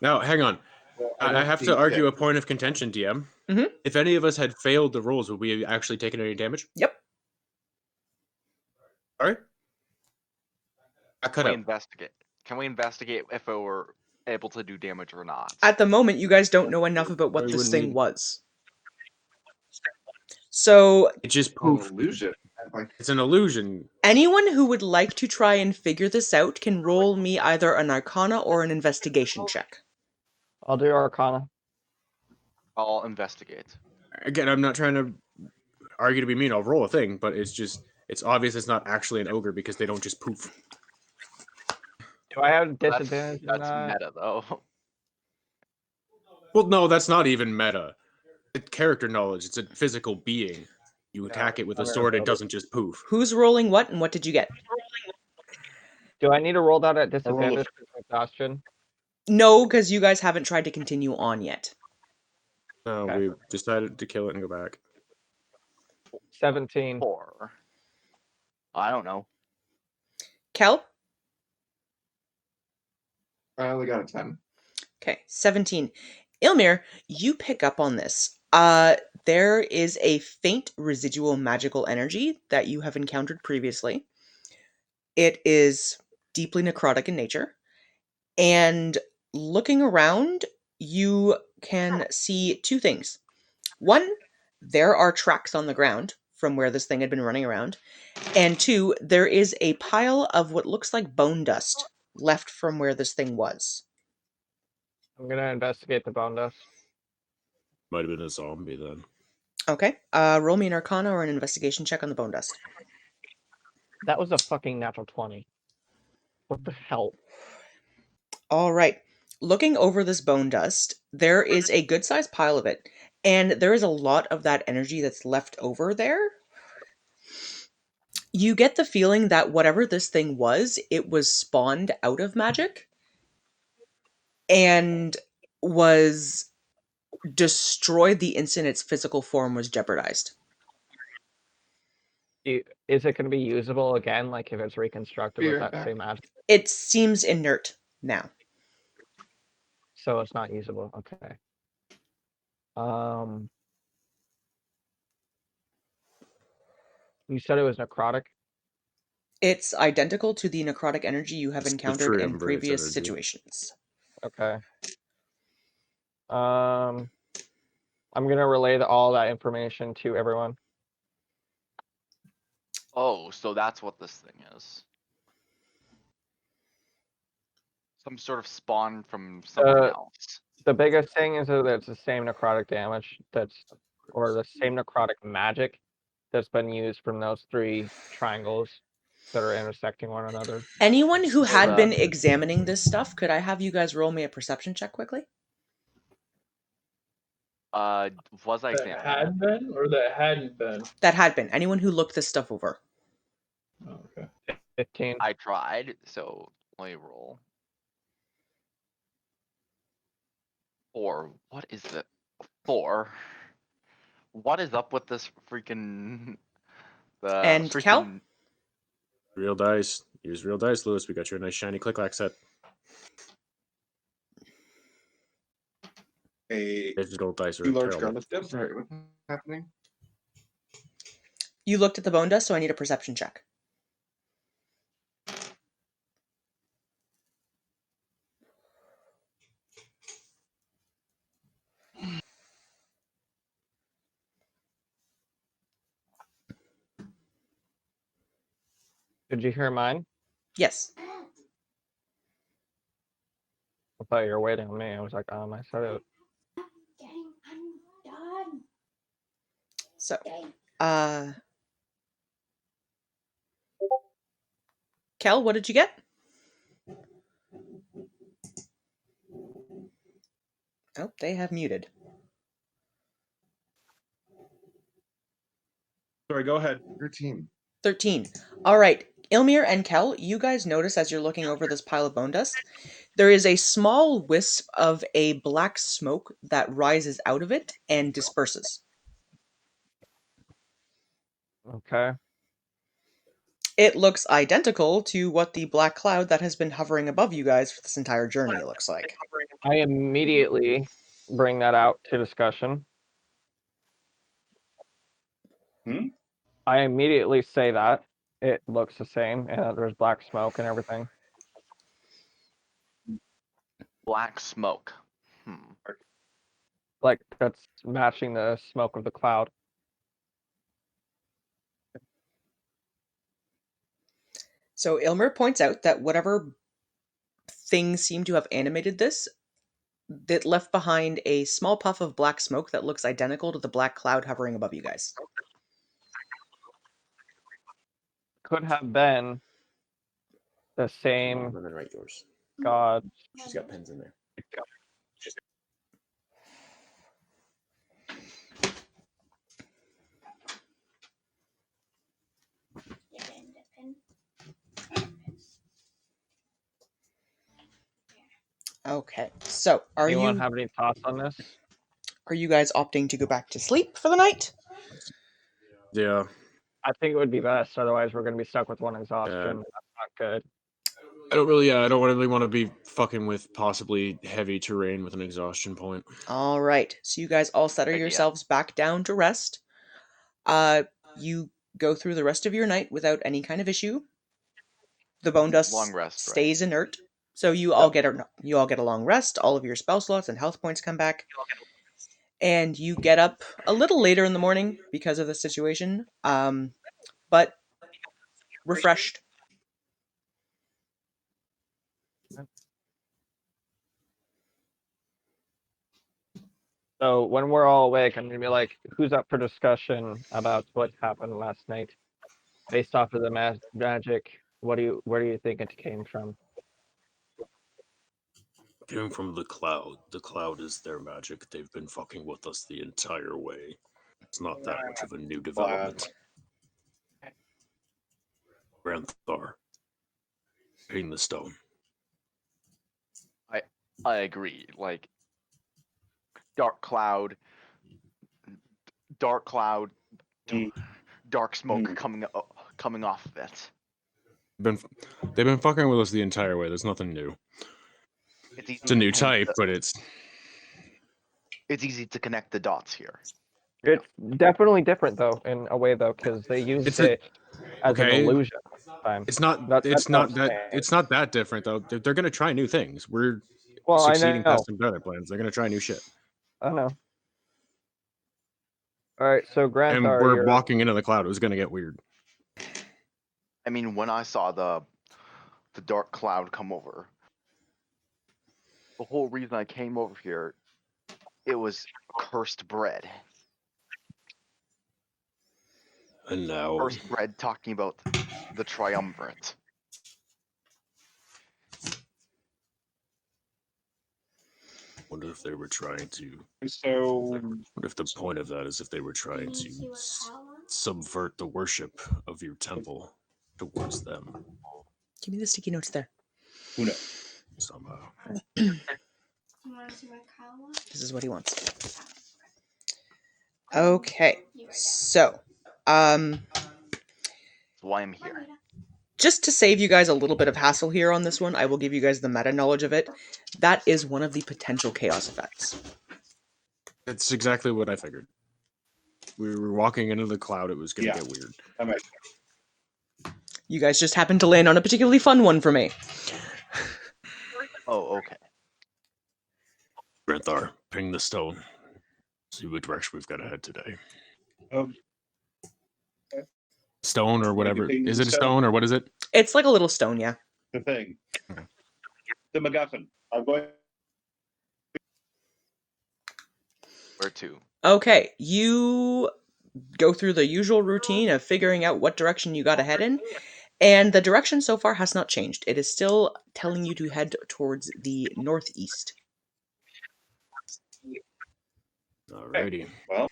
Now, hang on. Well, I don't have see to argue shit. a point of contention, DM. Mhm. If any of us had failed the rolls, would we have actually taken any damage? Yep. Sorry? I cut Can we out. investigate? Can we investigate if it were able to do damage or not? At the moment, you guys don't know enough about what We this wouldn't thing need- was. So, It just An poof. illusion. Like, It's an illusion. anyone who would like to try and figure this out can roll me either an Arcana or an Investigation check. I'll do Arcana. I'll investigate. Again, I'm not trying to argue to be mean. I'll roll a thing, but it's obvious it's not actually an ogre because they don't just poof. Do I have That's disadvantage on that? meta though. Well, no, that's not even meta. It's character knowledge. It's a physical being. You attack it with a I'm gonna sword, it roll it. doesn't just poof. Who's rolling what and what did you get? Do I need to roll that at roll a- disadvantage for exhaustion? No, because you guys haven't tried to continue on yet. No, Okay. we decided to kill it and go back. 17. 4. I don't know. Kel? I only got a 10. Okay, 17. Ilmir, you pick up on this. There is a faint residual magical energy that you have encountered previously. It is deeply necrotic in nature. And looking around, you can see two things. One, there are tracks on the ground from where this thing had been running around. And two, there is a pile of what looks like bone dust left from where this thing was. I'm gonna investigate the bone dust. Might have been a zombie then. Okay, roll me an Arcana or an investigation check on the bone dust. That was a fucking natural 20. What the hell? All right. Looking over this bone dust, there is a good sized pile of it, and there is a lot of that energy that's left over there. You get the feeling that whatever this thing was, it was spawned out of magic and was destroyed the instant its physical form was jeopardized. Is it gonna be usable again, like if it's reconstructed Be with right that back. same magic? It seems inert now. So it's not usable. Okay. You said it was necrotic? It's identical to the necrotic energy you have It's the encountered in triumvirate previous energy. situations. Okay. I'm gonna relay all that information to everyone. Oh, so that's what this thing is. Some sort of spawn from something else. The biggest thing is that it's the same necrotic damage or the same necrotic magic that's been used from those 3 triangles that are intersecting one another. Anyone who had the- been examining this stuff, could I have you guys roll me a perception check quickly? Was I That examining? had been or that hadn't been? That had been. Anyone who looked this stuff over. Oh, okay. 15. I tried, so let me roll. 4. What is it? 4. What is up with this freaking? And Cal? Real dice. Use real dice, Lewis. We got your nice shiny click-clack set. A Digital dice are 2 large terrible. garlic steps. Sorry, what's happening? You looked at the bone dust, so I need a perception check. Did you hear mine? Yes. I thought you were waiting on me. I was like, I said it. So, Kel, what did you get? Oh, they have muted. Sorry, go ahead. 13. 13. All right. Ilmir and Kel, you guys notice as you're looking over this pile of bone dust, there is a small wisp of a black smoke that rises out of it and disperses. Okay. It looks identical to what the black cloud that has been hovering above you guys for this entire journey looks like. I immediately bring that out to discussion. I immediately say that it looks the same and that there's black smoke and everything. Black smoke. Like that's matching the smoke of the cloud. So Ilmer points out that whatever things seem to have animated this, that left behind a small puff of black smoke that looks identical to the black cloud hovering above you guys. Could have been the same And then write yours. god. She's got pens in there. Okay, so are Anyone you have any thoughts on this? are you guys opting to go back to sleep for the night? Yeah. I think it would be best. Otherwise, we're going to be stuck with one exhaustion. That's not good. I don't really want to be fucking with possibly heavy terrain with an exhaustion point. All right, so you guys all settle Idea. yourselves back down to rest. You go through the rest of your night without any kind of issue. The bone dust Long rest, right? stays inert, so you all get a long rest. All of your spell slots and health points come back, and you get up a little later in the morning because of the situation, but refreshed. So when we're all awake, I'm going to be like, who's up for discussion about what happened last night? Based off of the magic, where do you think it came from? Came from the cloud. The cloud is their magic. They've been fucking with us the entire way. It's not that much of a new development. Granthar. Ping the stone. I agree. Like dark cloud, dark smoke coming off of it. They've been fucking with us the entire way. There's nothing new. It's a new type, but it's easy to connect the dots here. It's definitely different though, in a way though, because they used it as an illusion. It's not that different though. They're gonna try new things. We're succeeding past some better plans. They're gonna try new shit. I know. All right, so Granthar, And we're walking into the cloud. It was gonna get weird. I mean, when I saw the dark cloud come over, the whole reason I came over here, it was cursed bread. And now Cursed bread talking about the triumvirate. wonder if they were trying to. So, What if the point of that is if they were trying to subvert the worship of your temple towards them Give me the sticky notes there. who knows? somehow? You want to see my Kyle? This is what he wants. Okay, so, That's why I'm here. just to save you guys a little bit of hassle here on this one, I will give you guys the meta knowledge of it. That is one of the potential chaos effects. It's exactly what I figured. We were walking into the cloud. It was gonna get weird. I might. You guys just happened to land on a particularly fun one for me. Oh, okay. Granthar, ping the stone. See what direction we've got to head today. Stone or whatever. Maybe Is it a stone. stone or what is it? It's like a little stone, yeah. The thing. The MacGuffin. I'm going. Where to? Okay, you go through the usual routine of figuring out what direction you gotta head in, and the direction so far has not changed. It is still telling you to head towards the northeast. Alrighty. Well,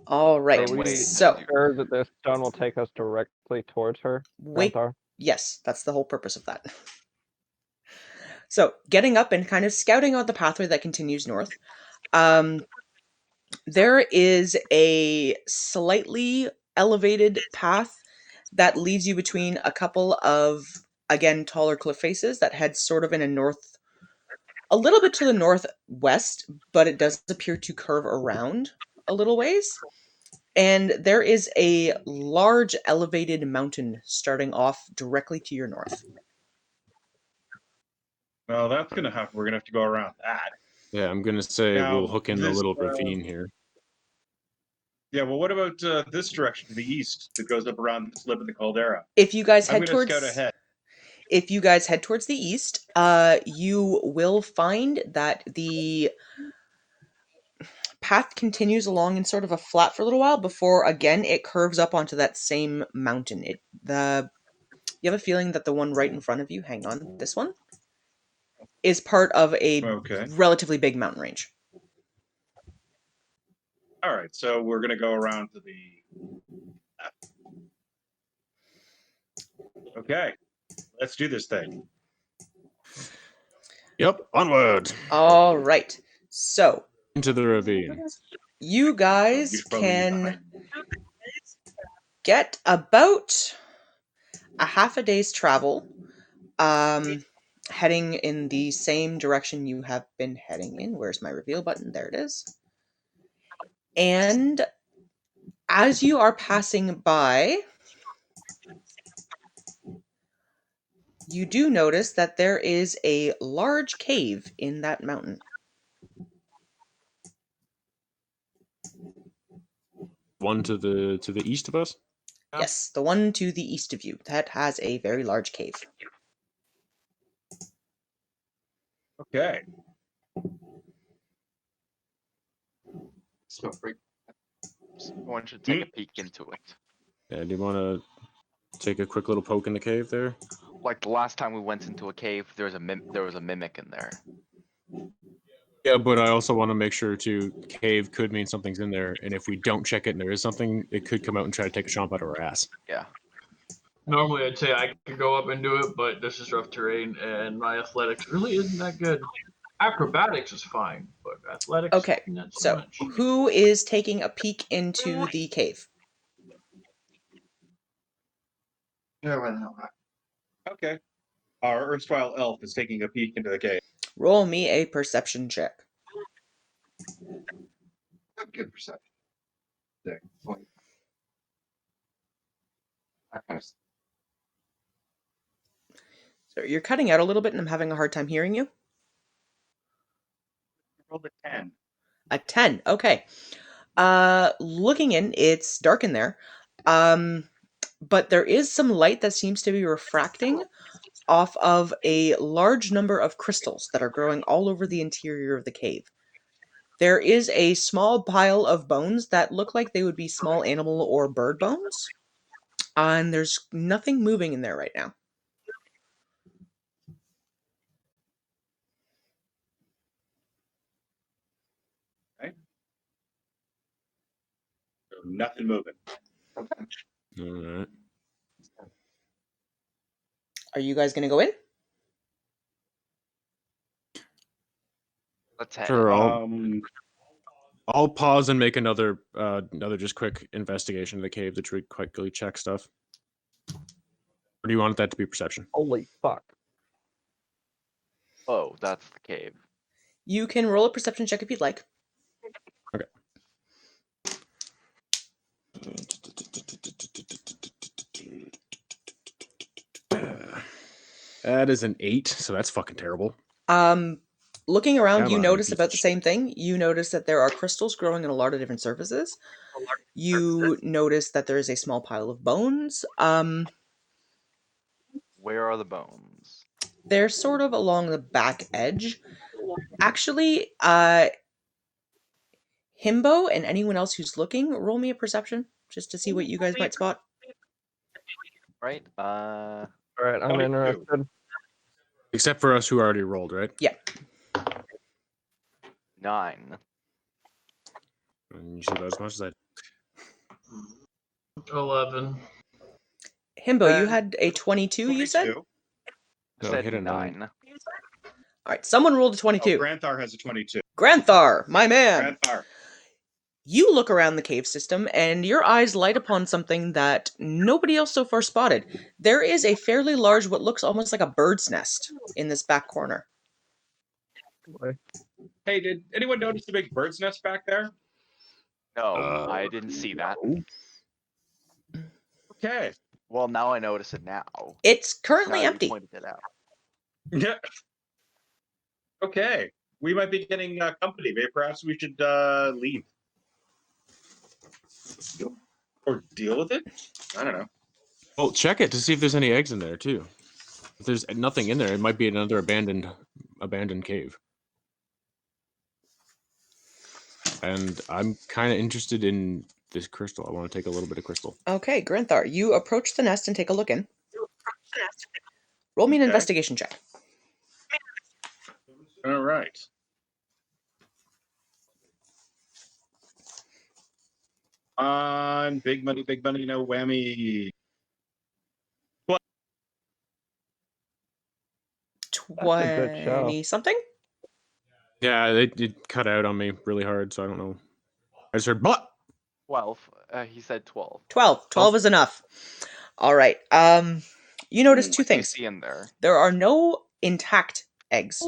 All right, Are we so sure that this stone will take us directly towards her? wait. Granthar? Yes, that's the whole purpose of that. So, getting up and kind of scouting out the pathway that continues north, there is a slightly elevated path that leads you between a couple of, again, taller cliff faces that head sort of in a little bit to the northwest, but it does appear to curve around a little ways. And there is a large elevated mountain starting off directly to your north. Well, that's gonna happen. We're gonna have to go around that. Yeah, I'm gonna say Now, we'll hook in the this, little ravine here. Yeah, well, what about this direction to the east that goes up around this lip of the caldera? If you guys I'm head gonna towards scout ahead. If you guys head towards the east, you will find that the path continues along in sort of a flat for a little while before again it curves up onto that same mountain. You have a feeling that the one right in front of you, hang on, this one, is part of a Okay. relatively big mountain range. All right, so we're gonna go around to the left. Okay, let's do this thing. Yep, onward All right. So, into the ravine. you guys You should probably be can behind. get about a half a day's travel heading in the same direction you have been heading in. Where's my reveal button? There it is. And as you are passing by, you do notice that there is a large cave in that mountain. One to the east of us. Yes, the one to the east of you. That has a very large cave. Okay. Smell great. One should take a peek into it. Yeah, do you want to take a quick little poke in the cave there? Like the last time we went into a cave, there was a mimic in there. Yeah, but I also want to make sure too. Cave could mean something's in there, and if we don't check it and there is something, it could come out and try to take a chomp out of our ass. Yeah. Normally, I'd say I could go up and do it, but this is rough terrain, and my athletics really isn't that good. Acrobatics is fine, but athletics, Okay, not so so much. who is taking a peek into the cave? Yeah, why not? Okay. Our erstwhile elf is taking a peek into the cave. Roll me a perception check. Good perception. There. Point. That kind of So you're cutting out a little bit and I'm having a hard time hearing you. Rolled a 10. A 10. Okay. Looking in, it's dark in there. But there is some light that seems to be refracting off of a large number of crystals that are growing all over the interior of the cave. There is a small pile of bones that look like they would be small animal or bird bones. And there's nothing moving in there right now. So nothing moving. All right. Are you guys going to go in? Let's head. Sure. Um, I'll pause and make another just quick investigation of the cave to quickly check stuff. Or do you want that to be perception? Holy fuck. Oh, that's the cave. You can roll a perception check if you'd like. Okay. That is an 8, so that's fucking terrible. Looking around, Come you on, notice piece about of the shit. same thing. You notice that there are crystals growing in a lot of different surfaces. You notice that there is a small pile of bones. Where are the bones? They're sort of along the back edge. Actually, Himbo and anyone else who's looking, roll me a perception just to see what you guys might spot. Right? Alright, I'm 22. interested. Except for us who already rolled, right? Yeah. 9. And you said that as much as I. 11. Himbo, you had a 22, you said? 22. I No, said hit a 9. 9. All right, someone rolled a Oh, 22. Granthar has a 22. Granthar, my man. Granthar. You look around the cave system and your eyes light upon something that nobody else so far spotted. There is a fairly large, what looks almost like a bird's nest in this back corner. Hey, did anyone notice the big bird's nest back there? No, I didn't see that. Okay. Well, now I notice it now. It's Now currently that you empty. pointed it out. Yeah. Okay. We might be getting company. Maybe perhaps we should leave. Or deal with it? I don't know. Well, check it to see if there's any eggs in there too. If there's nothing in there, it might be another abandoned cave. And I'm kind of interested in this crystal. I want to take a little bit of crystal. Okay, Granthar, you approach the nest and take a look in. Roll me an Okay. investigation check. All right. On big money, no whammy. 20 something? Yeah, it cut out on me really hard, so I don't know. I just heard but 12. He said 12. 12. 12 is enough. All right. You notice two What do you things. see in there? There are no intact eggs,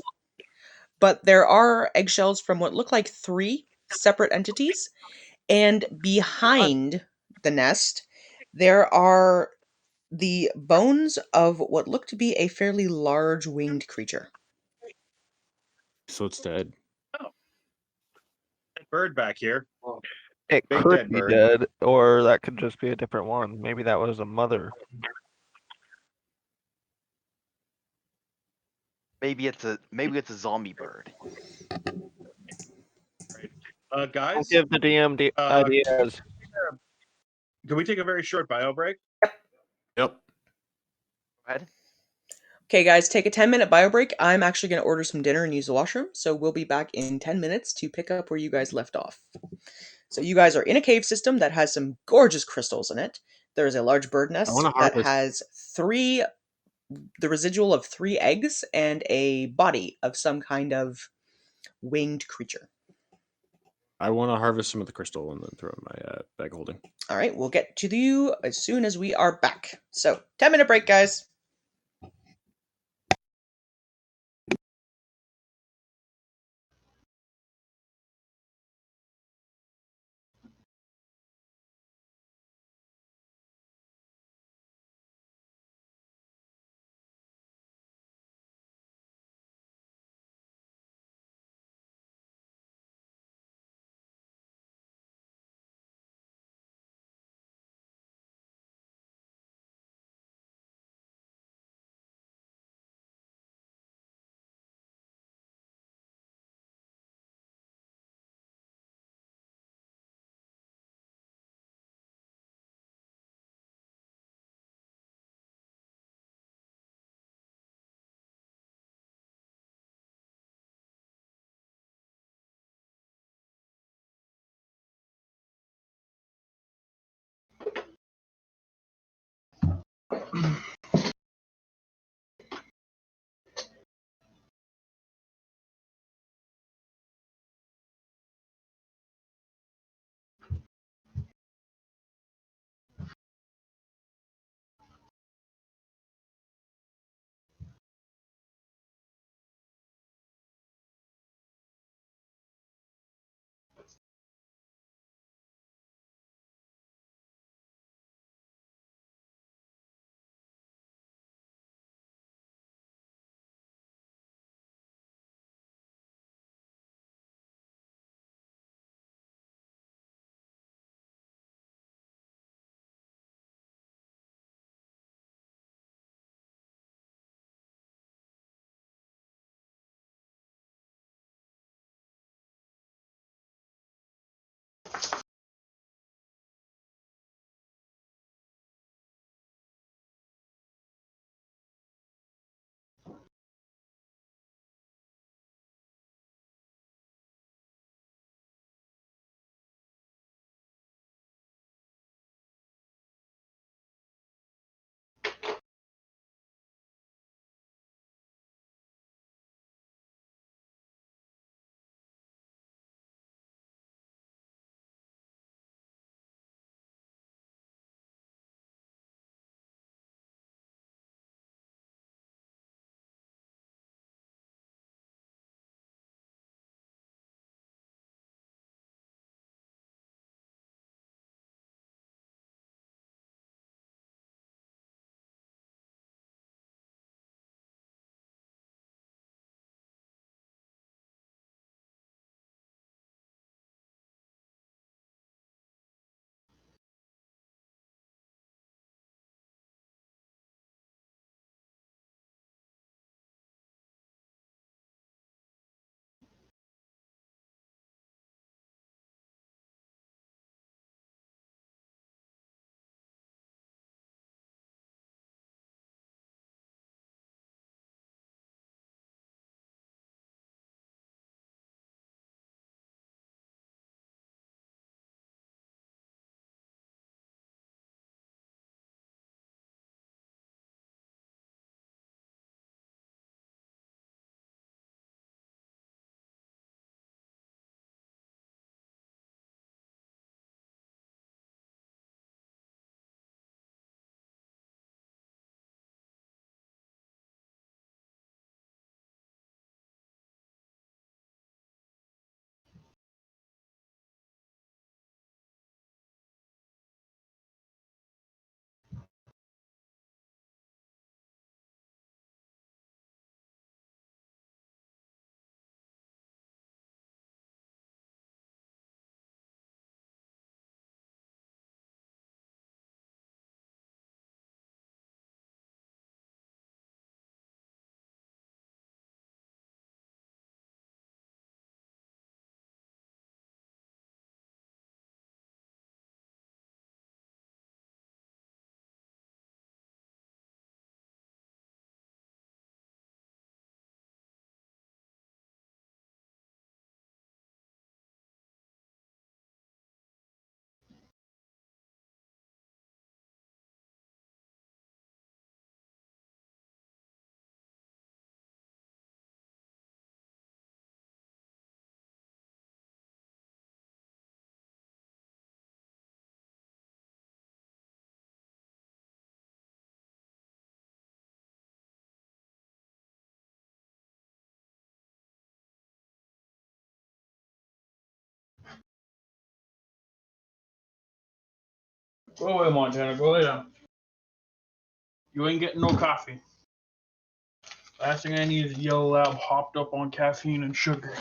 but there are eggshells from what look like 3 separate entities. And behind the nest, there are the bones of what look to be a fairly large winged creature. so it's dead. That bird back here. It Big could dead be bird. dead, or that could just be a different one. Maybe that was a mother. Maybe it's a zombie bird. Guys, Don't give the DM ideas. can we take a very short bio break? Yep. Go ahead. Okay, guys, take a 10-minute bio break. I'm actually going to order some dinner and use the washroom, so we'll be back in 10 minutes to pick up where you guys left off. So you guys are in a cave system that has some gorgeous crystals in it. There is a large bird nest wanna that harvest- has the residual of 3 eggs and a body of some kind of winged creature. I want to harvest some of the crystal and then throw it in my bag holding. All right, we'll get to you as soon as we are back. So, 10-minute break, guys. Go away, Montana. Go lay down. You ain't getting no coffee. Last thing I need is Yellow Lab hopped up on caffeine and sugar.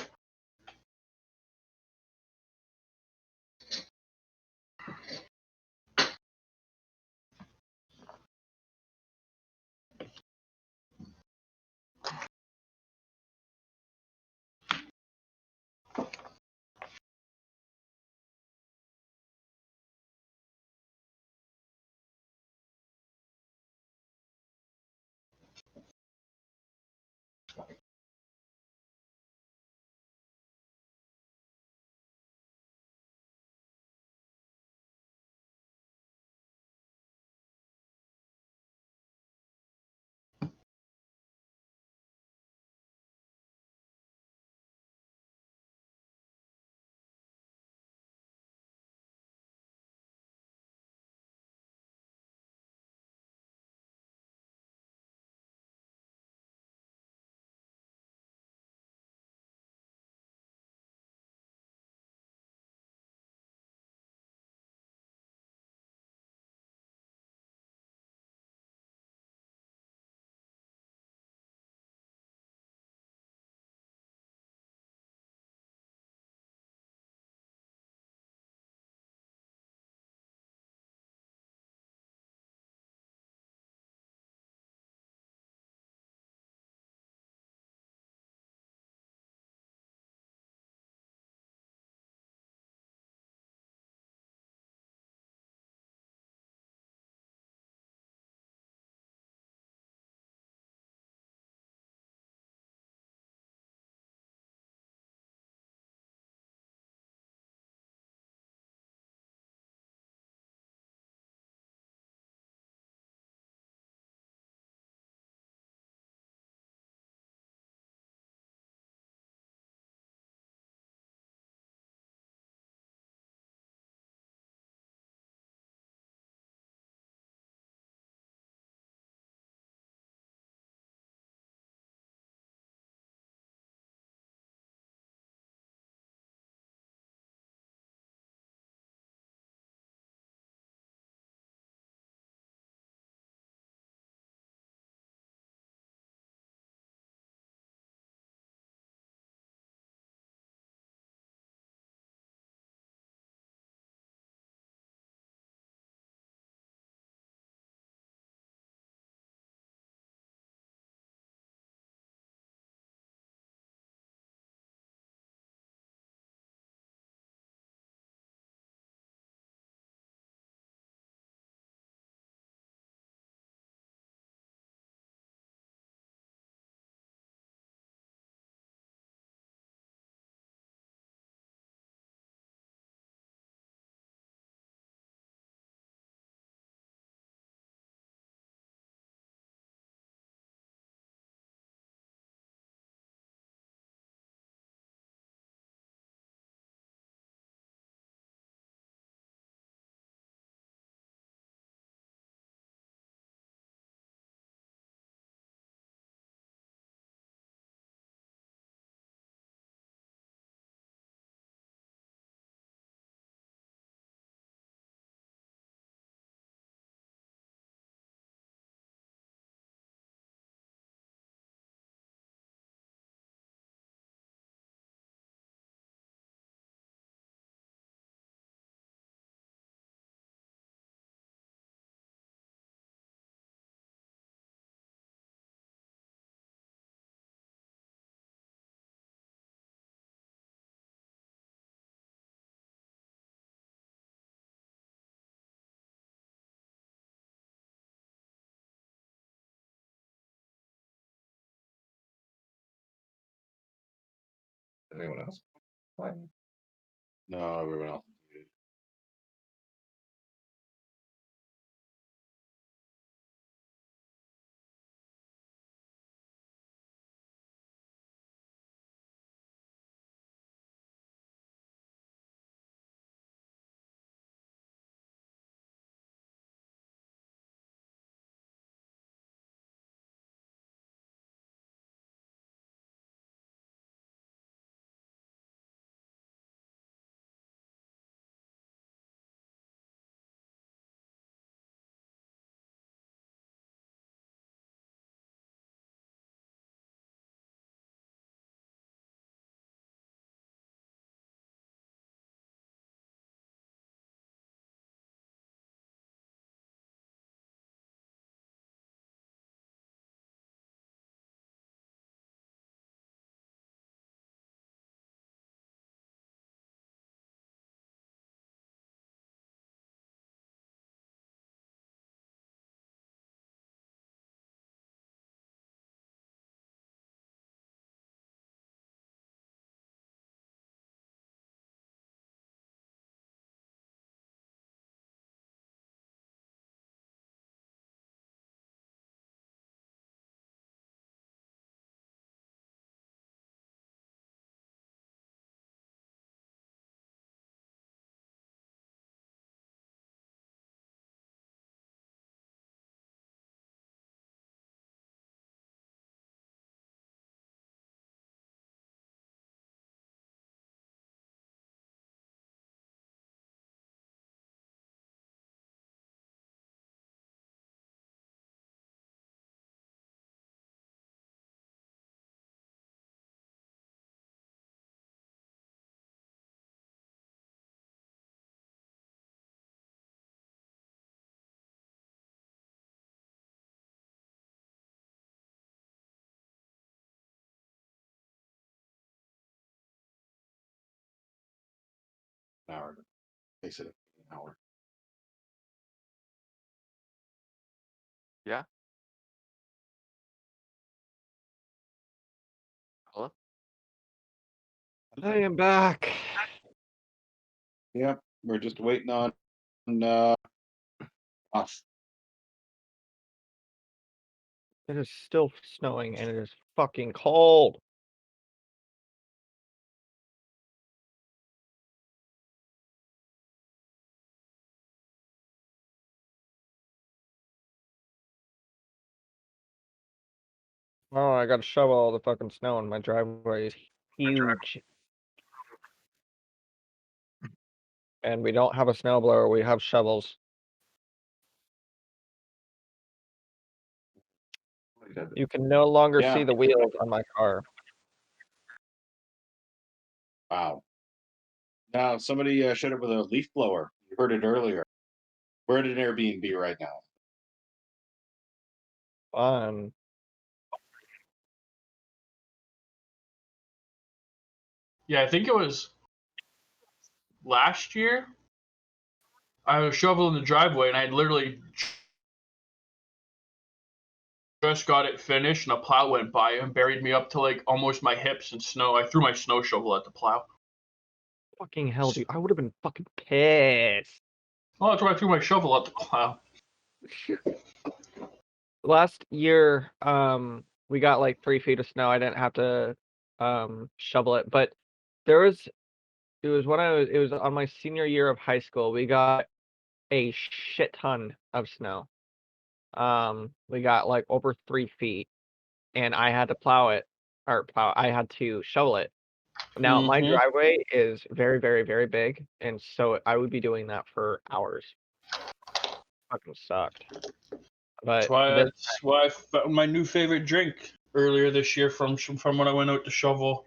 Anyone else? Fine. No, everyone else. hour. Makes it an hour. Yeah. Hello? I am back. Yep, we're just waiting on us. It is still snowing and it is fucking cold. Oh, I gotta shovel all the fucking snow in my driveway is huge. And we don't have a snowblower, we have shovels. You can no longer Yeah. see the wheels on my car. Wow. Now somebody showed up with a leaf blower. You heard it earlier. We're at an Airbnb right now. Fun. Yeah, I think it was last year. I was shoveling the driveway, and I literally just got it finished, and a plow went by and buried me up to like almost my hips in snow. I threw my snow shovel at the plow. Fucking hell, dude. I would have been fucking pissed. Oh, that's why I threw my shovel at the plow. Last year, we got like 3 feet of snow. I didn't have to shovel it, but it was on my senior year of high school. We got a shit ton of snow. We got like over 3 feet, and I had to I had to shovel it. Now my Mhm. driveway is very, very, very big, and so I would be doing that for hours. Fucking sucked. But That's why I found my new favorite drink earlier this year from when I went out to shovel.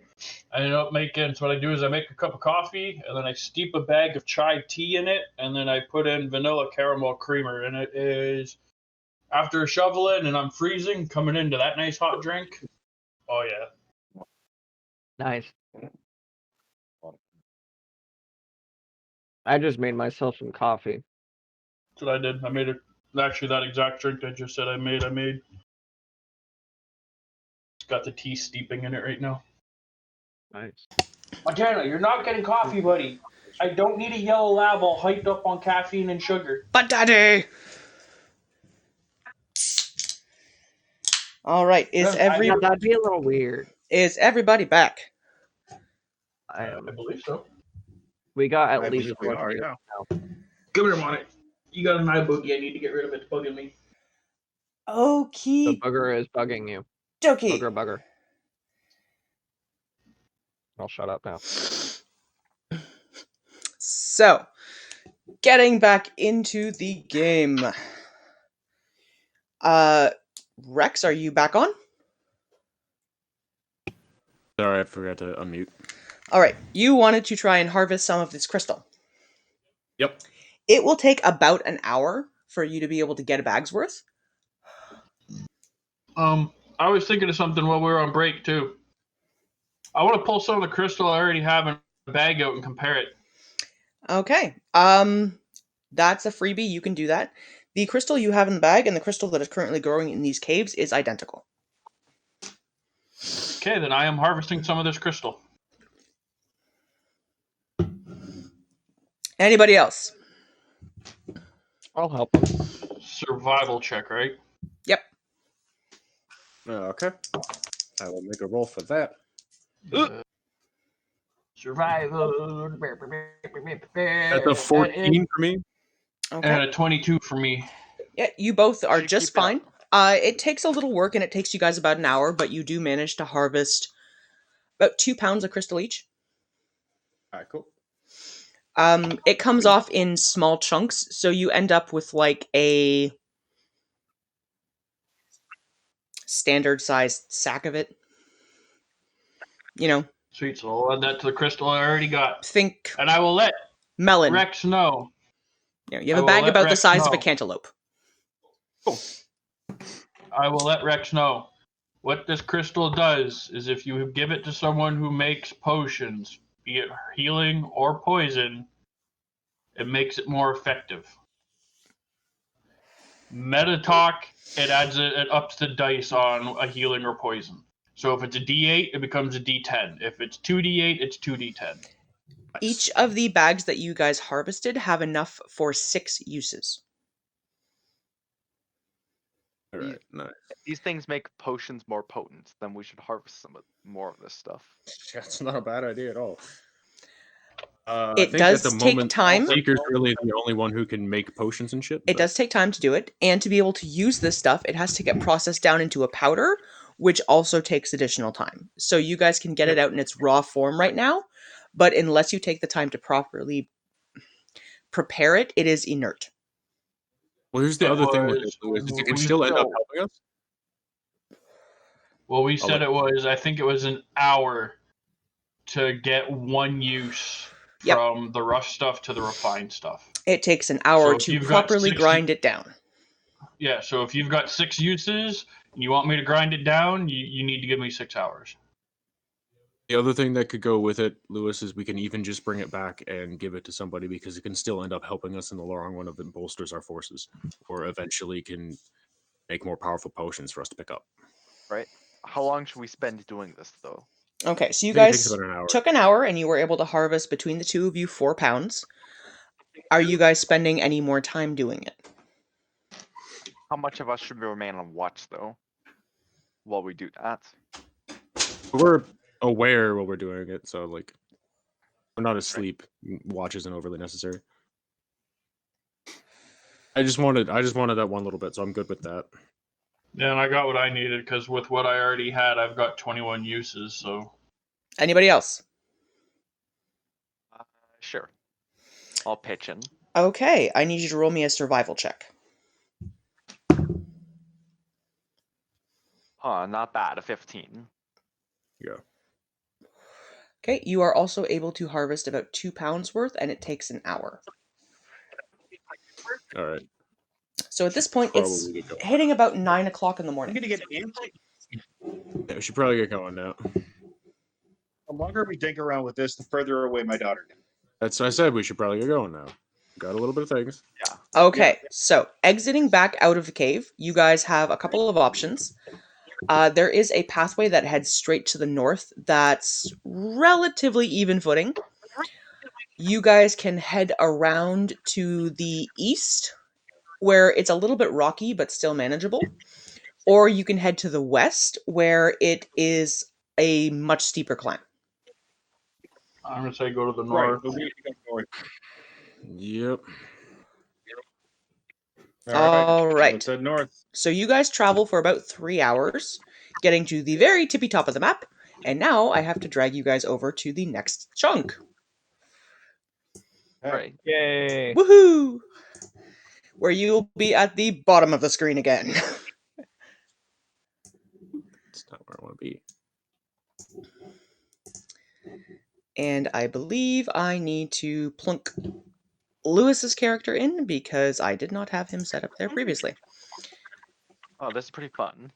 I ended up making. So what I do is I make a cup of coffee, and then I steep a bag of chai tea in it, and then I put in vanilla caramel creamer, and it is after shoveling and I'm freezing, coming into that nice hot drink. Oh yeah. nice. I just made myself some coffee. That's what I did. I made it. Actually, that exact drink I just said I made. It's got the tea steeping in it right now. Nice. Montana, you're not getting coffee, buddy. I don't need a yellow lab all hyped up on caffeine and sugar. But daddy. All right, That'd be a little weird. is everybody back? I believe so. We got at I least believe we 4 are, feet yeah. of snow. Come here, Monty. You got an eye boogie. I need to get rid of it. It's bugging me. The Okie booger is bugging you. dokie. Bugger. I'll shut up now. So, getting back into the game. Rex, are you back on? Sorry, I forgot to unmute. All right, you wanted to try and harvest some of this crystal. Yep. It will take about an hour for you to be able to get a bag's worth. I was thinking of something while we were on break too. I want to pull some of the crystal I already have in the bag out and compare it. Okay. That's a freebie. You can do that. The crystal you have in the bag and the crystal that is currently growing in these caves is identical. Okay, then I am harvesting some of this crystal. Anybody else? I'll help. Survival check, right? Yep. Okay. I will make a roll for that. Survival. That's a 14 for me. Okay. And a 22 for me. Yeah, you both are Should just keep it up. fine. It takes a little work and it takes you guys about an hour, but you do manage to harvest about 2 pounds of crystal each. All right, cool. It comes off in small chunks, so you end up with like a standard sized sack of it. You know, Sweet, so I'll add that to the crystal I already got. think And I will let melon. Rex know. You know, you I have a will bag let about the Rex size of a know. cantaloupe. I will let Rex know. What this crystal does is if you give it to someone who makes potions, be it healing or poison, it makes it more effective. Meta talk, it ups the dice on a healing or poison. So if it's a D8, it becomes a D10. If it's 2D8, it's 2D10. Each of the bags that you guys harvested have enough for 6 uses. All right, nice. These things make potions more potent. Then we should harvest more of this stuff. That's not a bad idea at all. It does take time. Seeker's really the only one who can make potions and shit. It does take time to do it, and to be able to use this stuff, it has to get processed down into a powder, which also takes additional time. So you guys can get it out in its raw form right now, but unless you take the time to properly prepare it, it is inert. Well, here's the other thing with this, Lewis, is it can still end up helping us. Well, we said it was, I think it was an hour to get 1 use from the rough stuff to the refined stuff. It takes an hour to properly grind it down. Yeah, so if you've got 6 uses and you want me to grind it down, you need to give me 6 hours. The other thing that could go with it, Lewis, is we can even just bring it back and give it to somebody because it can still end up helping us in the long run if it bolsters our forces, or eventually can make more powerful potions for us to pick up. Right. How long should we spend doing this, though? Okay, so you I think it guys takes about an hour. took an hour and you were able to harvest between the two of you 4 pounds. Are you guys spending any more time doing it? How much of us should remain on watch, though, while we do that? We're aware while we're doing it, so like we're not asleep. Watch isn't overly necessary. I just wanted that one little bit, so I'm good with that. Yeah, and I got what I needed because with what I already had, I've got 21 uses. So Anybody else? Sure. I'll pitch in. Okay, I need you to roll me a survival check. Not bad. A 15. Yeah. Okay, you are also able to harvest about 2 pounds worth, and it takes an hour. All right. So at this point, it's Probably get going. hitting about 9 o'clock in the morning. I'm gonna get antsy. Yeah, we should probably get going now. The longer we dig around with this, the further away my daughter gets. That's I said we should probably get going now. Got a little bit of things. Okay, so exiting back out of the cave, you guys have a couple of options. There is a pathway that heads straight to the north that's relatively even footing. You guys can head around to the east, where it's a little bit rocky but still manageable. Or you can head to the west, where it is a much steeper climb. I'm going to say go to the north. Right, we need to go north. Yep. All right. Let's head north. So you guys travel for about 3 hours, getting to the very tippy top of the map, and now I have to drag you guys over to the next chunk. Right. Yay! Woohoo! Where you'll be at the bottom of the screen again. It's not where I want to be. And I believe I need to plunk Lewis's character in because I did not have him set up there previously. Oh, this is pretty fun.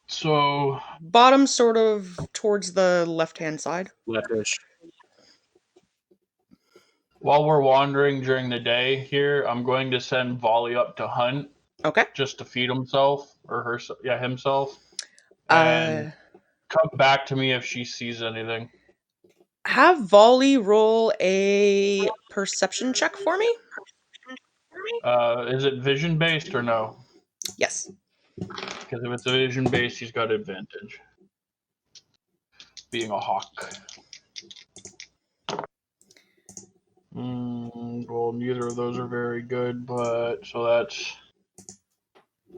So Bottom sort of towards the left-hand side. Leftish. while we're wandering during the day here, I'm going to send Volley up to hunt. Okay. Just to feed himself or herself. Yeah, himself. And come back to me if she sees anything. Have Volley roll a perception check for me? Is it vision based or no? Yes. Because if it's a vision based, he's got advantage. Being a hawk. Well, neither of those are very good, but so that's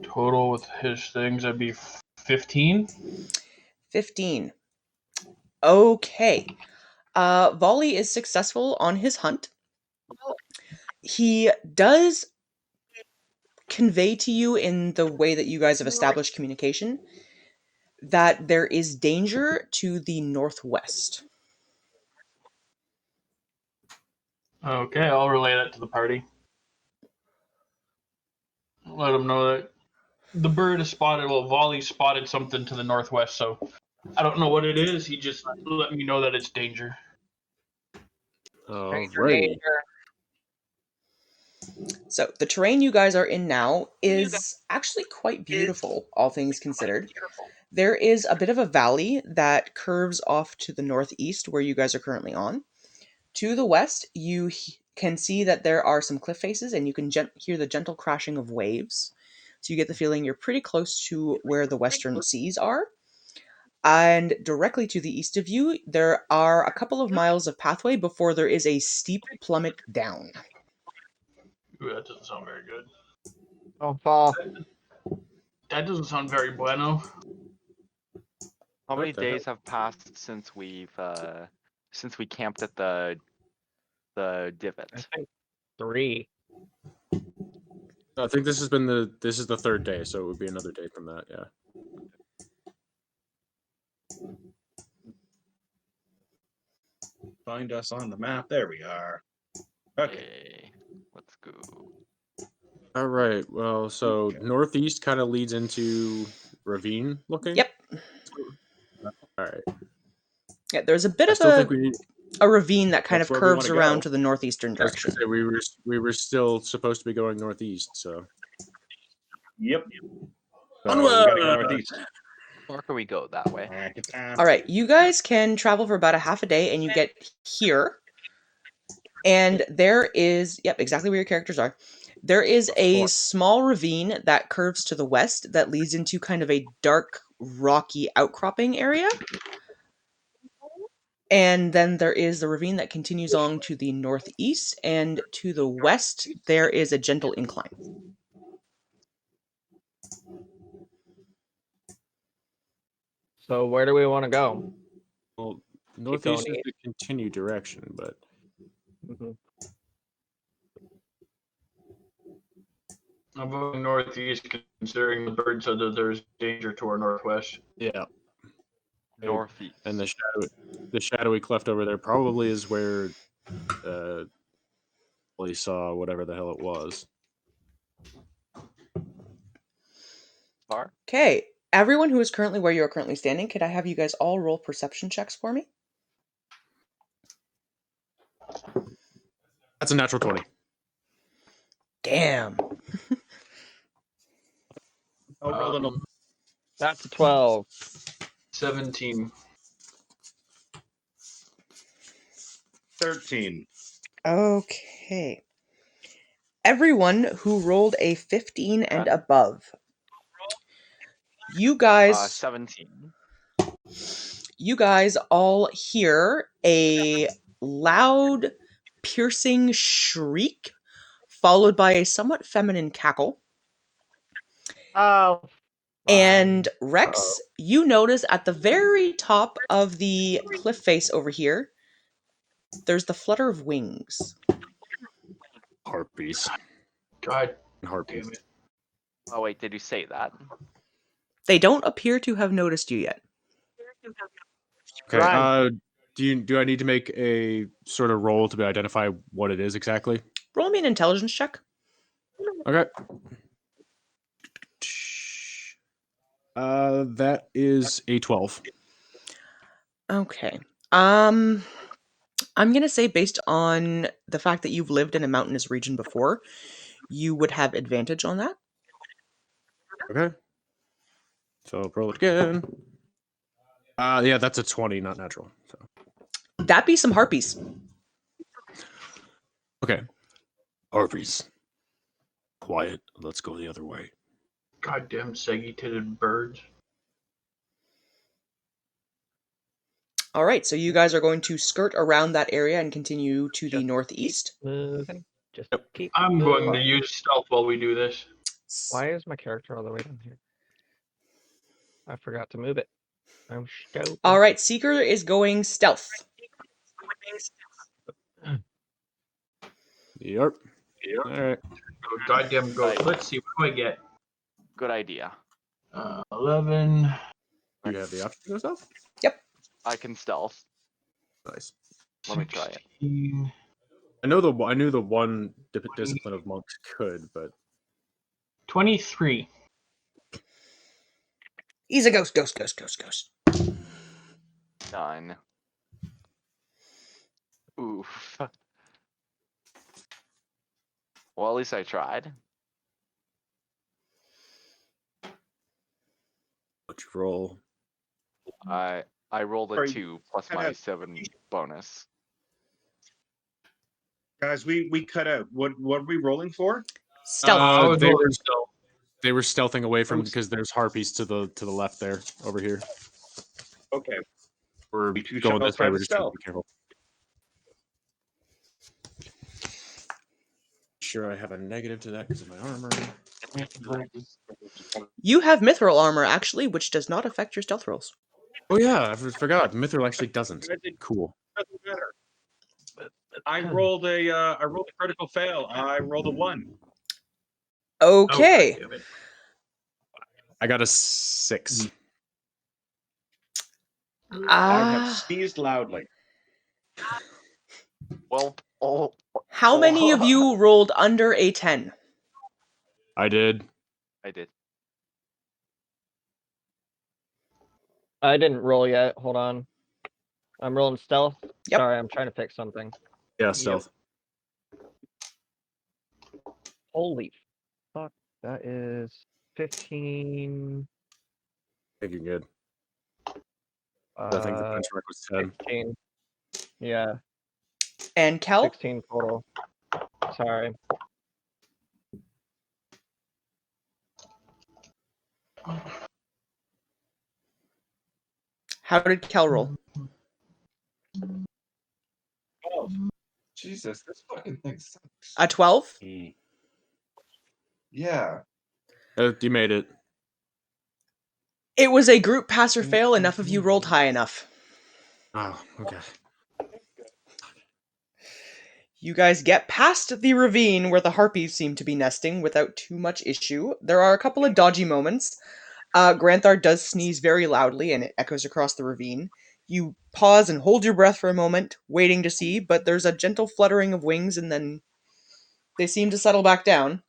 total with his things. That'd be 15. 15. Okay. Volley is successful on his hunt. He does convey to you in the way that you guys have established communication that there is danger to the northwest. Okay, I'll relay that to the party. Let them know that the bird is spotted. Well, Volley spotted something to the northwest, so I don't know what it is. He just let me know that it's danger. Alrighty. So the terrain you guys are in now is actually quite beautiful, all things considered. There is a bit of a valley that curves off to the northeast where you guys are currently on. To the west, you can see that there are some cliff faces and you can hear the gentle crashing of waves. So you get the feeling you're pretty close to where the western seas are. And directly to the east of you, there are a couple of miles of pathway before there is a steep plummet down. Ooh, that doesn't sound very good. Don't fall. That doesn't sound very bueno. How many What the hell? days have passed since we camped at the I divot? think 3. I think this is the third day, so it would be another day from that. Yeah. Find us on the map. There we are. Okay. Okay, let's go. All right. Well, so Okay. northeast kind of leads into ravine looking. Yep. All right. Yeah, there's a bit I of still think we need. a ravine that kind That's of where we curves wanna around go. to the northeastern I was gonna direction. say we were still supposed to be going northeast, so. Yep. So Onward! we gotta go northeast. Or can we go that way? All right, you guys can travel for about a half a day and you get here. And there is, yep, exactly where your characters are. There is a small ravine that curves to the west that leads into kind of a dark, rocky outcropping area. And then there is the ravine that continues on to the northeast, and to the west, there is a gentle incline. So where do we want to go? Well, going northeast is east. the continued direction, but Mhm. I'm going northeast, considering the bird said that there's danger to our northwest. yeah. Northeast. And the shadowy cleft over there probably is where we saw whatever the hell it was. Far? Okay, everyone who is currently where you are currently standing, could I have you guys all roll perception checks for me? That's a natural 20. Damn. That's a 12. 17. 13. Okay. Everyone who rolled a 15 and above. You guys 17. you guys all hear a loud, piercing shriek, followed by a somewhat feminine cackle. Oh. And Rex, you notice at the very top of the cliff face over here, there's the flutter of wings. Harpies. God Harpies. damn it. Oh wait, did you say that? They don't appear to have noticed you yet. Okay. Do I need to make a sort of roll to identify what it is exactly? Roll me an intelligence check. Okay. That is a 12. Okay. I'm gonna say based on the fact that you've lived in a mountainous region before, you would have advantage on that. Okay. So I'll roll it again. Yeah, that's a 20, not natural. So. That be some harpies. Okay. Harpies. Quiet. Let's go the other way. Goddamn saggy-titted birds. All right, so you guys are going to skirt around that area and continue to the northeast. Moving. Just keep. I'm going to use stealth while we do this. Why is my character all the way down here? I forgot to move it. I'm stupid. All right, Seeker is going stealth. Yep. All right. Oh, goddamn ghost. Let's see, what do I get? Good idea. 11. Do you have the option to go stealth? I can stealth. Nice. Let me try it. 16. I knew the one discipline of monks could, but 23. He's a ghost. 9. Oof. Well, at least I tried. What'd you roll? I rolled a Sorry, 2 plus cut my out. 7 bonus. Guys, we cut out. What are we rolling for? Stealth. I was they rolling were stealth. they were stealthing away from Oops. because there's harpies to the left there over here. Okay. We're We two going shall this way. try We're to just trying to stealth. be careful. Sure, I have a negative to that because of my armor. You have mithril armor, actually, which does not affect your stealth rolls. Oh yeah, I forgot. Mithril actually doesn't. Cool. Doesn't matter. I rolled a critical fail. I rolled a 1. Okay. God damn it. I got a 6. I have Ah. sneezed loudly. Well, How many of you rolled under a 10? I did. I did. I didn't roll yet. Hold on. I'm rolling stealth. Yep. Sorry, I'm trying to fix something. Yeah, stealth. Holy fuck. That is 15. I think you're good. I think the benchmark was 10. 16. Yeah, And Kel? 16 total. Sorry. How did Kel roll? Oh, Jesus, this fucking thing sucks. A 12? Yeah. You made it. It was a group pass or fail. Enough of you rolled high enough. Oh, okay. You guys get past the ravine where the harpies seem to be nesting without too much issue. There are a couple of dodgy moments. Granthar does sneeze very loudly and it echoes across the ravine. You pause and hold your breath for a moment, waiting to see, but there's a gentle fluttering of wings and then they seem to settle back down.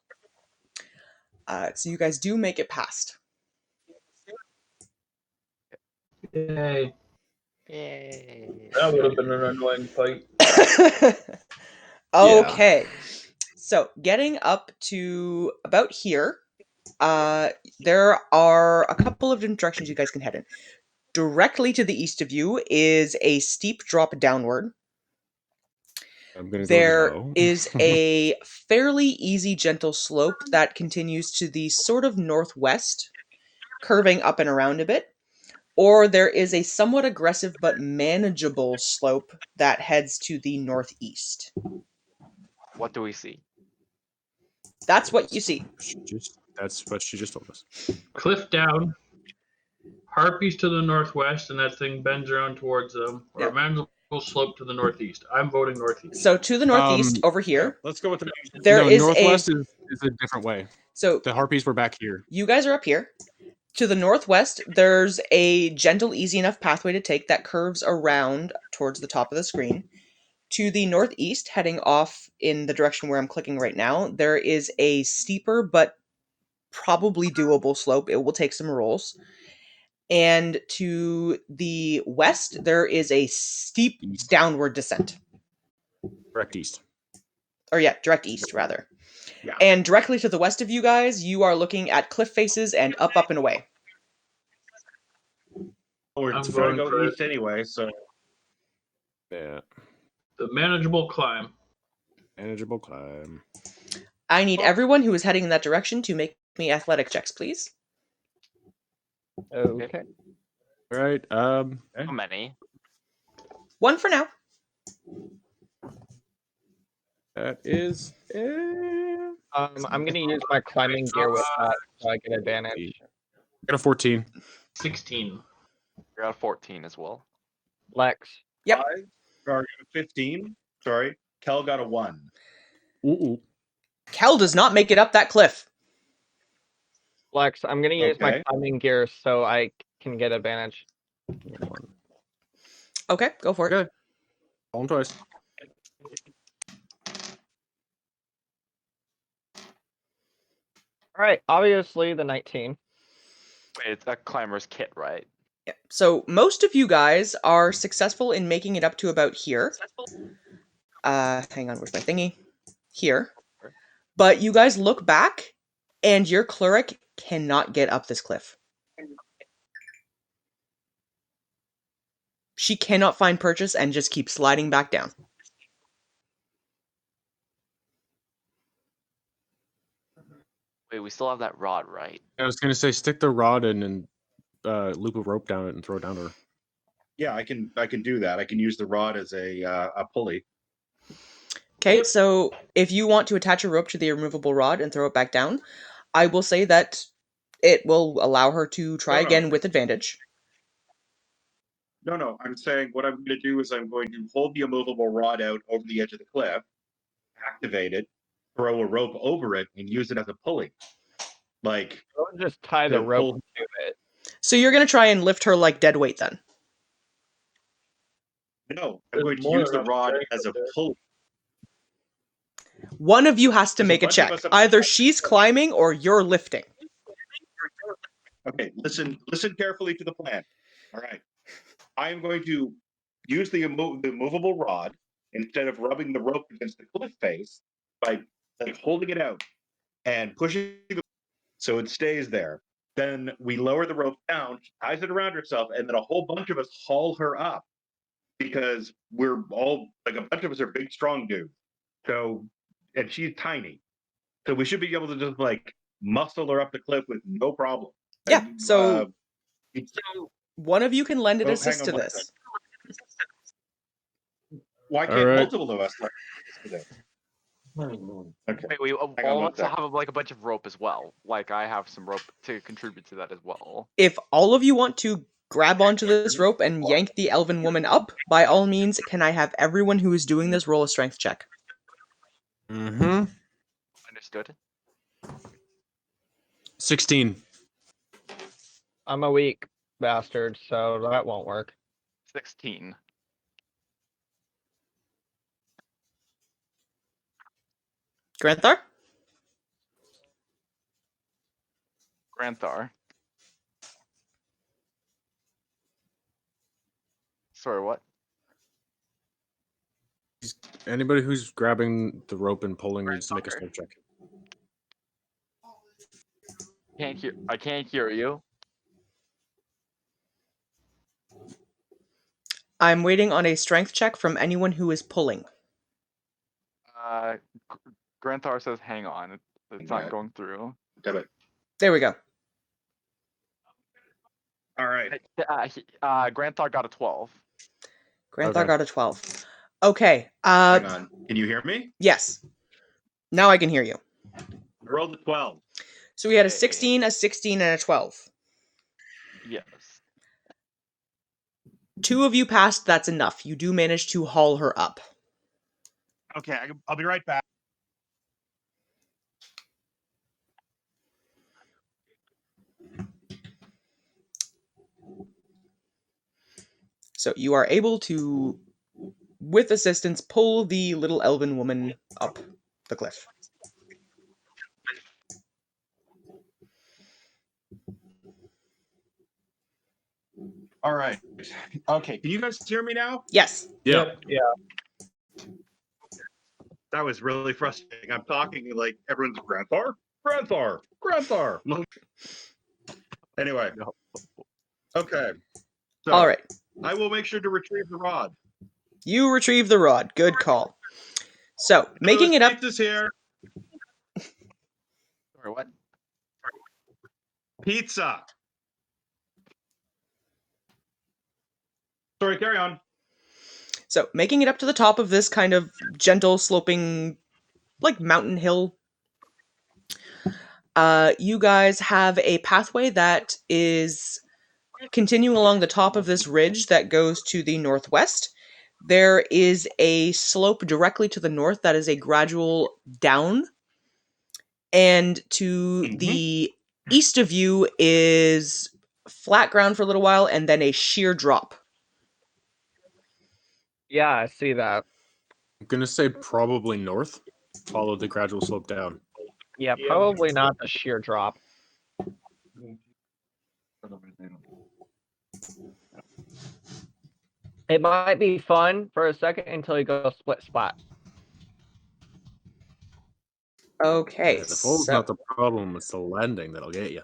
So you guys do make it past. Yay. Yay. That would have been an annoying fight. Okay. So getting up to about here, there are a couple of different directions you guys can head in. Directly to the east of you is a steep drop downward. I'm gonna There go is a fairly easy, gentle slope that continues to the sort of northwest, curving up and around a bit. Or there is a somewhat aggressive but manageable slope that heads to the northeast. What do we see? That's what you see. That's what she just told us. Cliff down. Harpies to the northwest, and that thing bends around towards them. Or Yeah. a manageable slope to the northeast. I'm voting northeast. So to the northeast, over here, Let's go with the there is northwest is a different way. So The harpies were back here. you guys are up here. To the northwest, there's a gentle, easy enough pathway to take that curves around towards the top of the screen. To the northeast, heading off in the direction where I'm clicking right now, there is a steeper but probably doable slope. It will take some rolls. And to the west, there is a steep downward descent. Direct east. Or yeah, direct east, rather. Yeah. And directly to the west of you guys, you are looking at cliff faces and up, and away. We're I'm trying to going go for east anyway, so Yeah. The manageable climb. Manageable climb. I need everyone who is heading in that direction to make me athletic checks, please. Okay. All right. How many? 1 for now. That is. I'm gonna use my climbing gear with that so I get advantage. Got a 14. 16. I got a 14 as well. Lex. Yep. Sorry, 15. Sorry. Kel got a 1. Ooh. Kel does not make it up that cliff. Lex, I'm gonna use my Okay. climbing gear so I can get advantage. Okay, go for it. Okay. Call him twice. Alright, obviously the 19. Wait, it's a climber's kit, right? Yeah. So most of you guys are successful in making it up to about here. hang on, where's my thingy? Here. But you guys look back, and your cleric cannot get up this cliff. She cannot find purchase and just keeps sliding back down. Wait, we still have that rod, right? I was gonna say stick the rod in and loop a rope down it and throw it down to her. Yeah, I can do that. I can use the rod as a pulley. Okay, so if you want to attach a rope to the removable rod and throw it back down, I will say that it will allow her to try No. again with advantage. No, I'm saying what I'm going to do is I'm going to hold the immovable rod out over the edge of the cliff, activate it, throw a rope over it, and use it as a pulley. Like, Don't just tie the to rope pull- to it. So you're going to try and lift her like dead weight then? no, I'm There's going to more use the than rod strength as a up there. pulley. One of you has to There's a make a bunch of check. us up- Either she's climbing or you're lifting. Okay, listen carefully to the plan. All right. I am going to use the movable rod instead of rubbing the rope against the cliff face by like holding it out and pushing it so it stays there. Then we lower the rope down, she ties it around herself, and then a whole bunch of us haul her up because we're all like a bunch of us are big, strong dudes. So, and she's tiny, so we should be able to just like muscle her up the cliff with no problem. Yeah, And, so one of you can lend an Oh, assist hang to on one this. why can't Alright. multiple of us? Okay. Wait, we on all one of us sec. have like a bunch of rope as well. Like I have some rope to contribute to that as well. If all of you want to grab onto this rope and yank the elven woman up, by all means, can I have everyone who is doing this roll a strength check? Mm-hmm. Understood. 16. I'm a weak bastard, so that won't work. 16. Granthar? Granthar. Sorry, what? Anybody who's grabbing the rope and pulling needs to make a strength check. I can't hear you. I'm waiting on a strength check from anyone who is pulling. Granthar says, "Hang on, it's not Okay. going through." Damn it. There we go. All right. Granthar got a 12. Granthar Okay. got a 12. Okay. Hang on. Can you hear me? Yes. Now I can hear you. I rolled a 12. So we had a 16, a 16, and a 12. Yes. Two of you passed, that's enough. You do manage to haul her up. Okay, I'll be right back. So you are able to, with assistance, pull the little elven woman up the cliff. All right. Okay, can you guys hear me now? Yes. Yeah. Yeah. That was really frustrating. I'm talking like everyone's Granthar. Anyway. Okay. So All right. I will make sure to retrieve the rod. You retrieve the rod. Good call. So, making it up. Pizza's here. Sorry, what? Pizza. Sorry, carry on. So, making it up to the top of this kind of gentle sloping, like mountain hill, you guys have a pathway that is continuing along the top of this ridge that goes to the northwest. There is a slope directly to the north that is a gradual down. And to the east of you is flat ground for a little while and then a sheer drop. Yeah, I see that. I'm gonna say probably north. Follow the gradual slope down. Yeah, probably not the sheer drop. It might be fun for a second until you go split spot. Okay, Yeah, the fall's so not the problem, it's the landing that'll get you.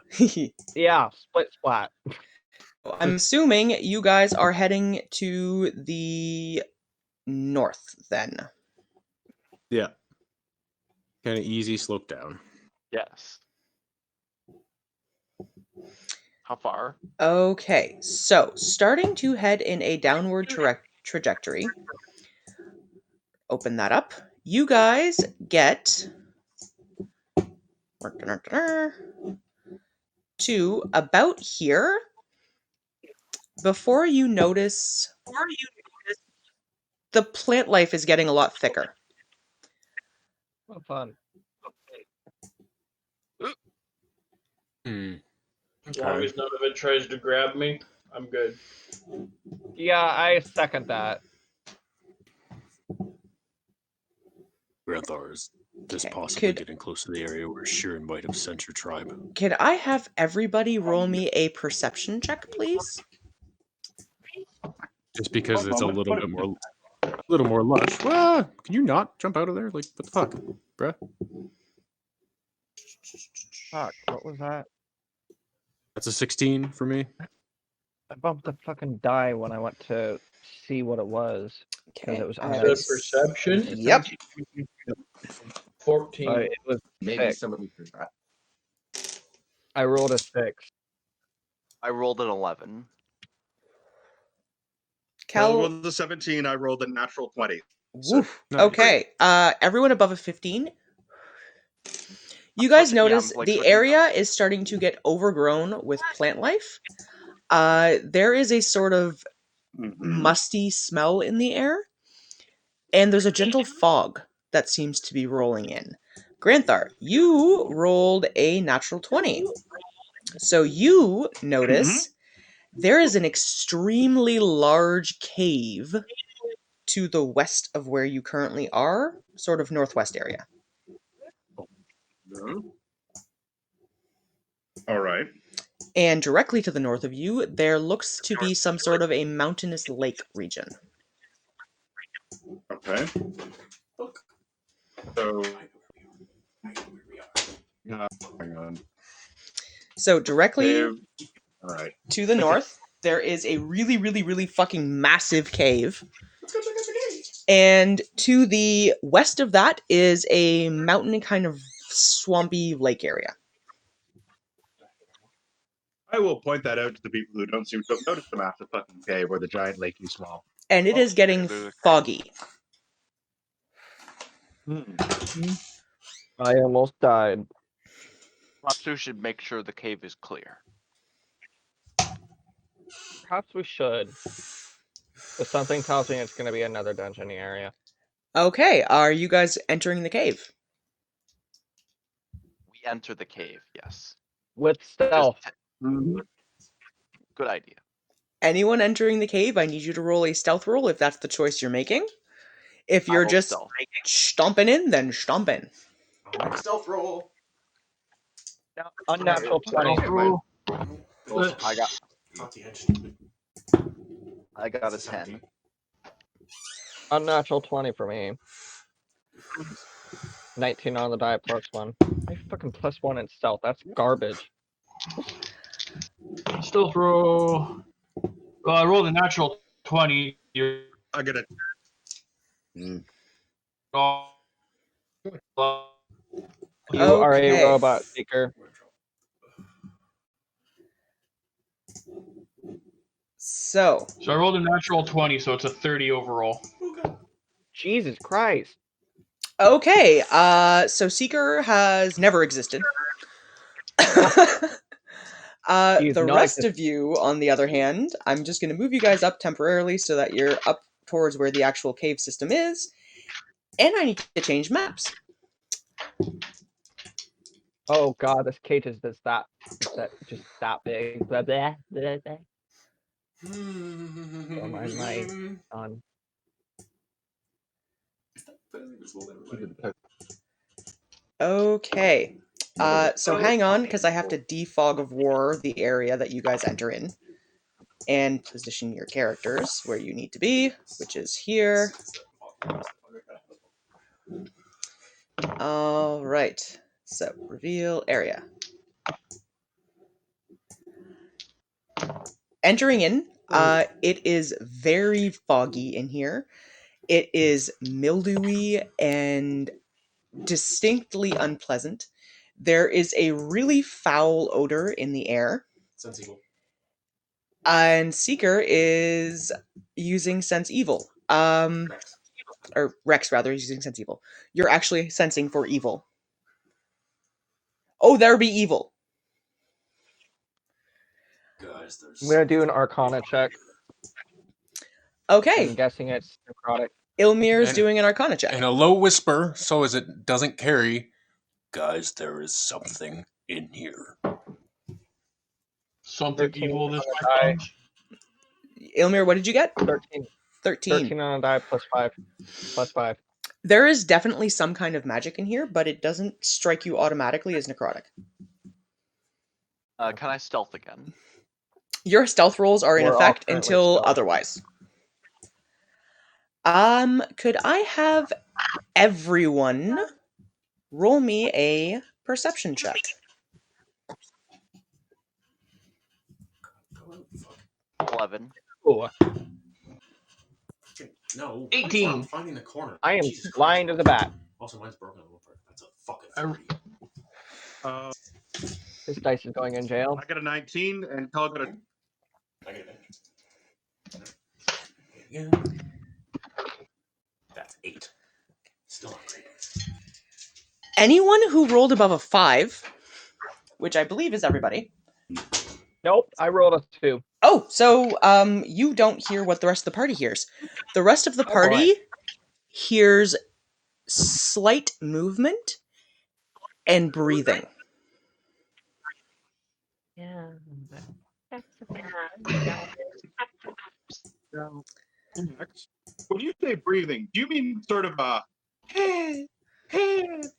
Yeah, split splat. I'm assuming you guys are heading to the north then. Yeah. Kind of easy slope down. Yes. How far? Okay, so starting to head in a downward trajectory. Open that up. You guys get to about here before you notice the plant life is getting a lot thicker. Oh, fun. Hmm. As long as none of it tries to grab me, I'm good. Yeah, I second that. Granthar, is this Okay, possibly getting close to the area where Sheeran might have sent your tribe? Can I have everybody roll me a perception check, please? Just because it's a Moment, little put it- bit more lush. Ah, can you not jump out of there? Like, what the fuck, bruh? Fuck, what was that? That's a 16 for me. I bumped the fucking die when I went to see what it was. Because Okay, it was I on have a- a Perception? Yep. 14. it was Maybe 6. somebody forgot. I rolled a 6. I rolled an 11. Cal Cal. rolled the 17. I rolled a natural 20. Woof. Nice. Okay. Everyone above a 15. You guys Yeah, I'm, notice like, the switching- area is starting to get overgrown with plant life. There is a sort of musty smell in the air, and there's a gentle fog that seems to be rolling in. Granthar, you rolled a natural 20. So you notice there is an extremely large cave to the west of where you currently are, sort of northwest area. All right. And directly to the north of you, there looks to be some sort of a mountainous lake region. Okay. So, hang on. So directly Cave. All right. to the north, there is a really, really, really fucking massive cave. And to the west of that is a mountain kind of swampy lake area. I will point that out to the people who don't seem to have noticed the massive fucking cave or the giant lake you small. And it is getting foggy. I almost died. Perhaps we should make sure the cave is clear. Perhaps we should. But something tells me it's going to be another dungeon area. Okay, are you guys entering the cave? We enter the cave, yes. With stealth. Good idea. Anyone entering the cave, I need you to roll a stealth roll if that's the choice you're making. If I you're rolled just stealth. stomping in, then stomp in. Stealth roll. Unnatural 20. I got a 10. Unnatural 20 for me. 19 on the die plus 1. I fucking plus 1 in stealth. That's garbage. Stealth roll. Well, I rolled a natural 20. I get it. You are a Okay. robot seeker. So, So I rolled a natural 20, so it's a 30 overall. Jesus Christ. okay, so Seeker has never existed. He's The not rest of you, on the other hand, I'm just going to move you guys up temporarily so that you're up towards where the actual cave system is, and I need to change maps. Oh god, this cage is just that big. Blah, blah, blah, blah. Oh my on. Okay, so hang on, because I have to defog of war the area that you guys enter in, and position your characters where you need to be, which is here. All right. So, reveal area. Entering in, it is very foggy in here. It is mildewy and distinctly unpleasant. There is a really foul odor in the air. Sense evil. And Seeker is using Sense Evil. Or Rex, rather, is using Sense Evil. You're actually sensing for evil. Oh, there be evil. Guys, there's I'm gonna do an Arcana check. Okay. I'm guessing it's necrotic. Ilmir's And- doing an Arcana check. In a low whisper, so as it doesn't carry. guys, there is something in here. Something 13 evil this on the my die. friends. Ilmir, what did you get? 13. 13. On a die plus 5. Plus 5. There is definitely some kind of magic in here, but it doesn't strike you automatically as necrotic. Can I stealth again? Your stealth rolls are in We're all effect currently until stealth. otherwise. Could I have everyone roll me a perception check? Fuck. 11. Ooh, No. 18. Stop finding the corner. I am Jesus blind Christ. as a bat. Also, mine's broken a little bit. That's a fucking I- 30. This dice is going in jail. I got a 19, and Cal got a. I get it. Yeah. That's 8. Still not great. Anyone who rolled above a 5, which I believe is everybody. Nope, I rolled a 2. Oh, so you don't hear what the rest of the party hears. The rest of the boy. party hears slight movement and breathing. Yeah. When you say breathing, do you mean sort of a,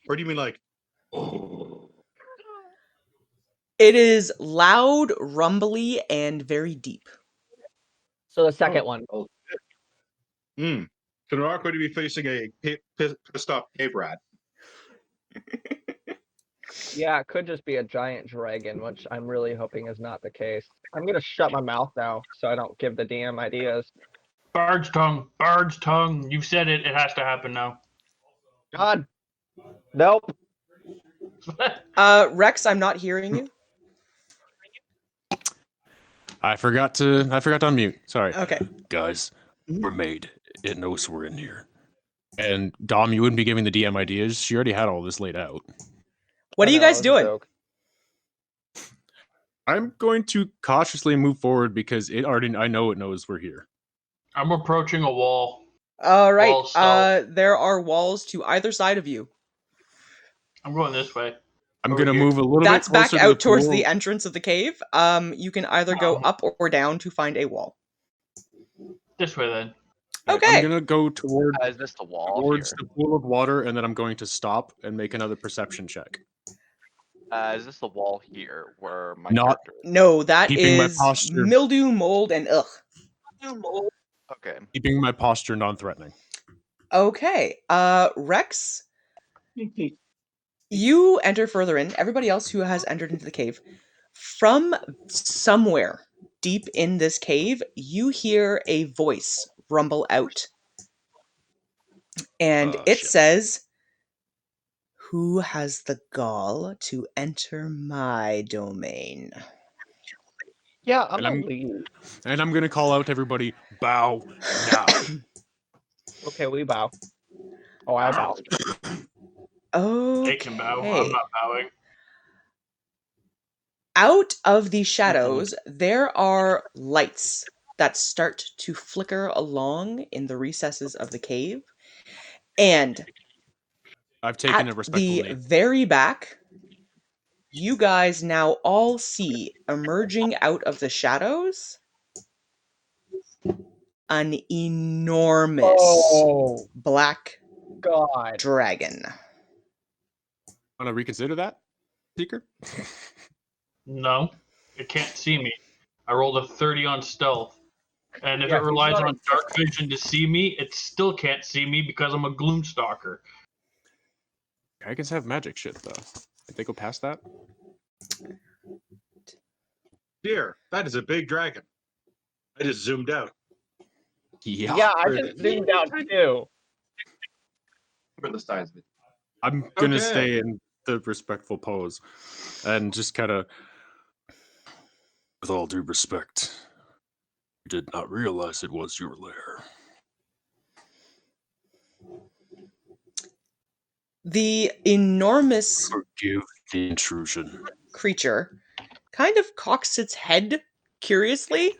or do you mean like, It is loud, rumbly, and very deep. So the second one. so we're not going to be facing a pissed off cave rat? Yeah, it could just be a giant dragon, which I'm really hoping is not the case. I'm gonna shut my mouth now so I don't give the DM ideas. Bard's tongue. Bard's tongue. You've said it. It has to happen now. God. Nope. Rex, I'm not hearing you. I forgot to unmute. Sorry. Okay. Guys, we're made. It knows we're in here. And Dom, you wouldn't be giving the DM ideas. She already had all this laid out. What are you guys it was a doing? joke. I'm going to cautiously move forward because I know it knows we're here. I'm approaching a wall. All right. Wall stealth. There are walls to either side of you. I'm going this way. I'm Over going to here. move a little That's bit back closer out to towards pool. the entrance of the cave. You can either go up or down to find a wall. This way then. Okay. I'm going to go towards Is this the wall towards here? the pool of water, and then I'm going to stop and make another perception check. Is this the wall here where my Not- character No, that Keeping my is posture. mildew, mold, and ugh. Okay. Keeping my posture non-threatening. Okay. Rex, you enter further in. Everybody else who has entered into the cave, from somewhere deep in this cave, you hear a voice rumble out. And Oh, it shit. says, "Who has the gall to enter my domain?" Yeah, I'm And gonna I'm- leave. And I'm going to call out to everybody, bow now. Okay, we bow. Oh, I bow. Okay. They can bow. I'm not bowing. Out of the shadows, there are lights that start to flicker along in the recesses of the cave. And I've taken a at respectful the knee. very back, you guys now all see emerging out of the shadows an enormous Oh black God. dragon. Want to reconsider that, Seeker? No, it can't see me. I rolled a 30 on stealth. And if Yeah, it he's relies not on dark vision to see me, it still can't see me because I'm a gloom stalker. Dragons have magic shit though. If they go past that, Dear, that is a big dragon. I just zoomed out. Yeah, I just zoomed out too. For the size of it. I'm gonna Okay. stay in the respectful pose, and just kind of. With all due respect, you did not realize it was your lair. The enormous Forgive the intrusion. creature kind of cocks its head curiously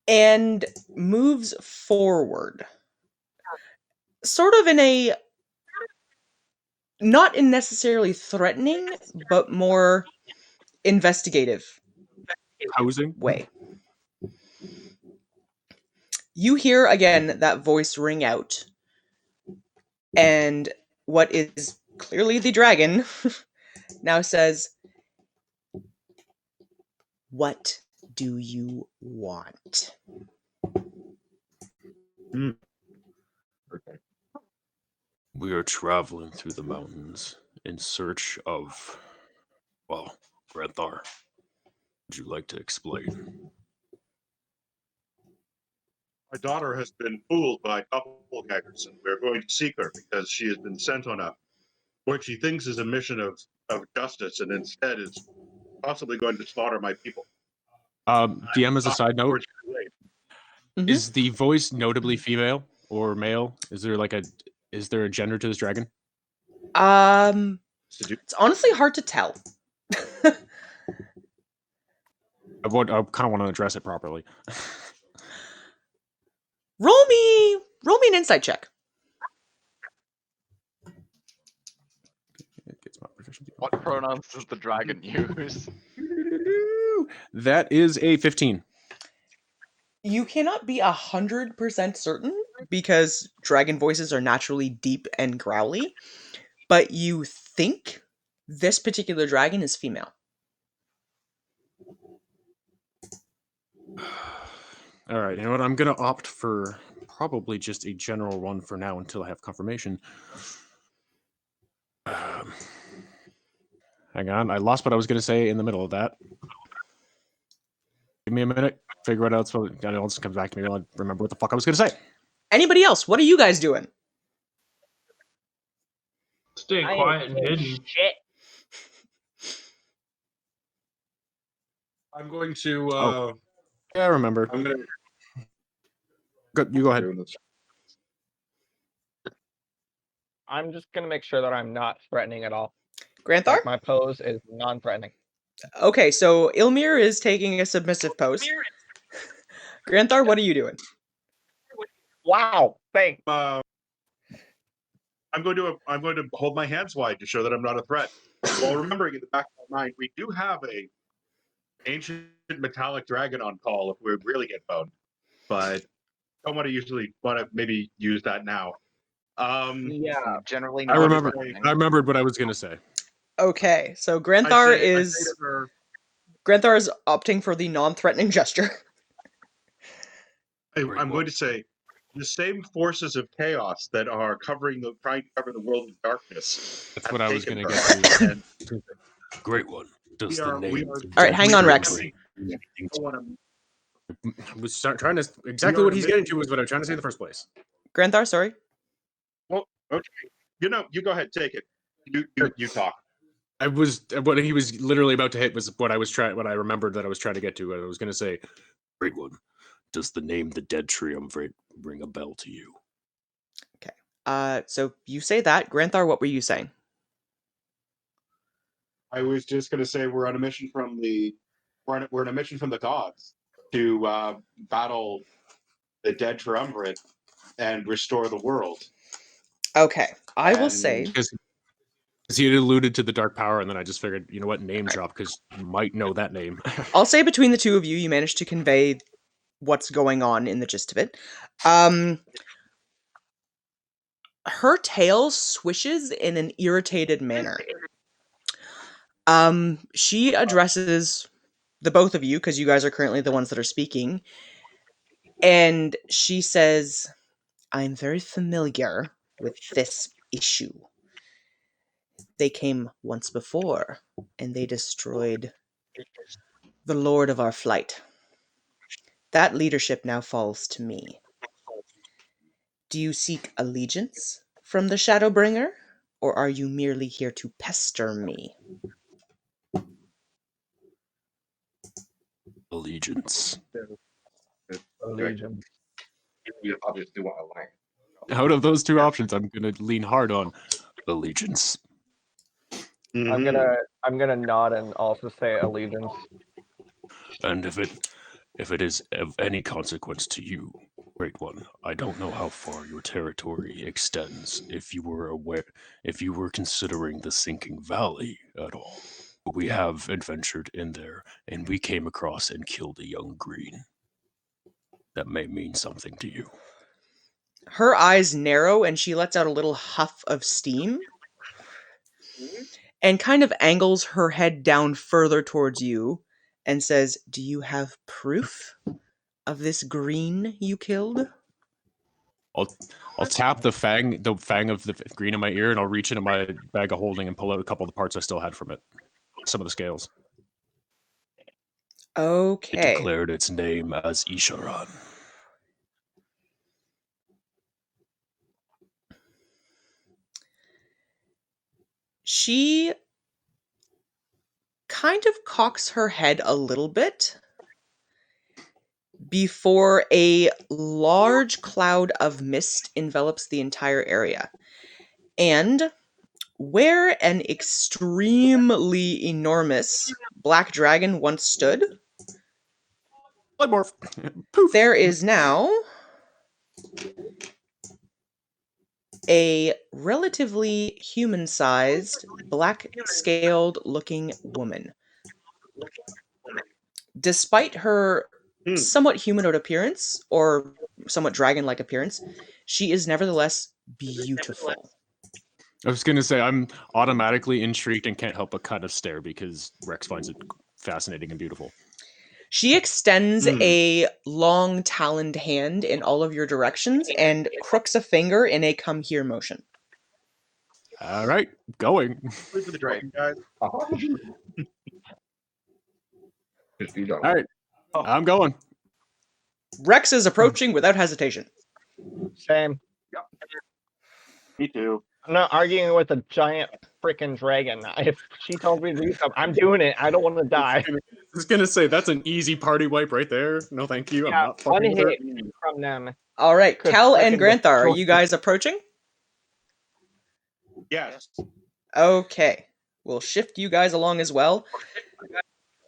and moves forward. Sort of in a not in necessarily threatening, but more investigative Housing. way. You hear again that voice ring out, and what is clearly the dragon now says, "What do you want?" Okay. We are traveling through the mountains in search of, well, Granthar. Would you like to explain? My daughter has been fooled by doppelgangers, and we're going to seek her because she has been sent on what she thinks is a mission of justice, and instead is possibly going to slaughter my people. DM, as a side note, Unfortunately, Mhm. is the voice notably female or male? Is there a gender to this dragon? It's honestly hard to tell. I kind of want to address it properly. Roll me an insight check. It gets my proficiency. What pronouns does the dragon use? That is a 15. You cannot be 100% certain because dragon voices are naturally deep and growly, but you think this particular dragon is female. All right, you know what? I'm gonna opt for probably just a general one for now until I have confirmation. Hang on, I lost what I was gonna say in the middle of that. Give me a minute, figure it out. So it just comes back to me. I'll remember what the fuck I was gonna say. Anybody else? What are you guys doing? Staying I am quiet and doing hidden. Shit. I'm going to. Yeah, I remember. I'm going You go ahead. to. I'm just gonna make sure that I'm not threatening at all. Granthar? Like, my pose is non-threatening. Okay, so Ilmir is taking a submissive pose. Granthar, what are you doing? Wow, thanks. I'm going to hold my hands wide to show that I'm not a threat. While remembering in the back of my mind, we do have a ancient metallic dragon on call if we really get boned, but don't want to maybe use that now. Yeah. Generally I not remember. threatening. I remembered what I was gonna say. Okay, so I Granthar say is to her, Granthar is opting for the non-threatening gesture. I'm going to say the same forces of chaos that are trying to cover the world in darkness. That's have what I was taken gonna her, get to. and Great one. Does we the are- name we are- of the All right, hang on, Dead Rex. Tree mean anything I to want to I was trying to exactly what he's getting to is what I'm trying to say in the first place. Granthar, sorry. Okay, you go ahead, take it. You talk. I was what he was literally about to hit was what I remembered that I was trying to get to. I was gonna say, Great one. Does the name the Dead Triumvirate ring a bell to you? So you say that. Granthar, what were you saying? I was just going to say we're on a mission from the gods to battle the dead triumvirate and restore the world. Okay, I will And- say because he had alluded to the dark power, and then I just figured, you know what, name drop because you might know that name. I'll say between the two of you, you managed to convey what's going on in the gist of it. Her tail swishes in an irritated manner. She addresses the both of you because you guys are currently the ones that are speaking, and she says, "I'm very familiar with this issue. They came once before, and they destroyed the lord of our flight. That leadership now falls to me. Do you seek allegiance from the Shadowbringer, or are you merely here to pester me? Allegiance. Allegiance. We obviously want to land. Out of those two options, I'm going to lean hard on Allegiance. I'm gonna nod and also say allegiance. And if it is of any consequence to you, Great One, I don't know how far your territory extends. If you were considering the Sinking Valley at all, we have adventured in there, and we came across and killed a young green. That may mean something to you. Her eyes narrow, and she lets out a little huff of steam, and kind of angles her head down further towards you, and says, "Do you have proof of this green you killed?" I'll tap the fang of the green in my ear, and I'll reach into my bag of holding and pull out a couple of the parts I still had from it. Some of the scales. It Okay. declared its name as Isharan. She kind of cocks her head a little bit before a large cloud of mist envelops the entire area. And where an extremely enormous black dragon once stood, Bloodmorph. Poof. there is now a relatively human-sized, black-scaled looking woman. Despite her somewhat humanoid appearance, or somewhat dragon-like appearance, she is nevertheless beautiful. I was going to say, I'm automatically intrigued and can't help but kind of stare because Rex finds it fascinating and beautiful. She extends a long taloned hand in all of your directions and crooks a finger in a come here motion. All right, going. Wait for the dragon, guys. All right, I'm going. Rex is approaching without hesitation. Same. Me too. I'm not arguing with a giant freaking dragon. If she told me to do something, I'm doing it. I don't want to die. I was going to say, that's an easy party wipe right there. No, thank you. I'm Yeah, not one fucking with hit it. from them. All right, Could Kel and frickin' Granthar, are destroy you guys approaching? Yes. Okay, we'll shift you guys along as well.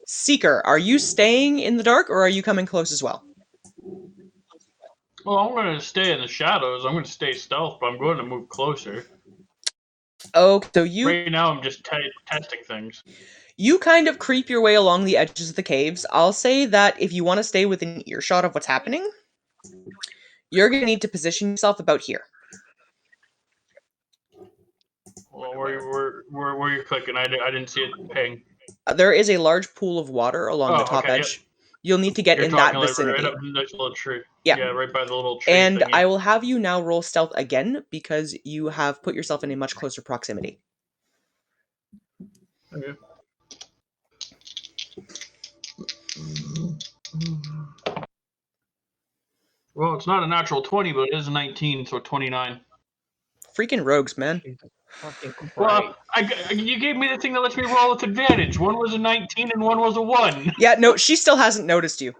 Seeker, are you staying in the dark or are you coming close as well? Well, I'm going to stay in the shadows. I'm going to stay stealth, but I'm going to move closer. Oh, so you Right now, I'm just testing things. you kind of creep your way along the edges of the caves. I'll say that if you want to stay within earshot of what's happening, you're going to need to position yourself about here. Well, where are you clicking? I didn't see it ping. There is a large pool of water along the Oh, top okay, edge. You'll need to get You're in that talking like vicinity. right up next to the little tree. Yeah. Right by the little tree. And thingy. I will have you now roll stealth again because you have put yourself in a much closer proximity. Okay. Well, it's not a natural 20, but it is a 19, so 29. Freaking rogues, man. Fucking Christ. Well, you gave me the thing that lets me roll with advantage. One was a 19 and one was a 1. Yeah, no, she still hasn't noticed you.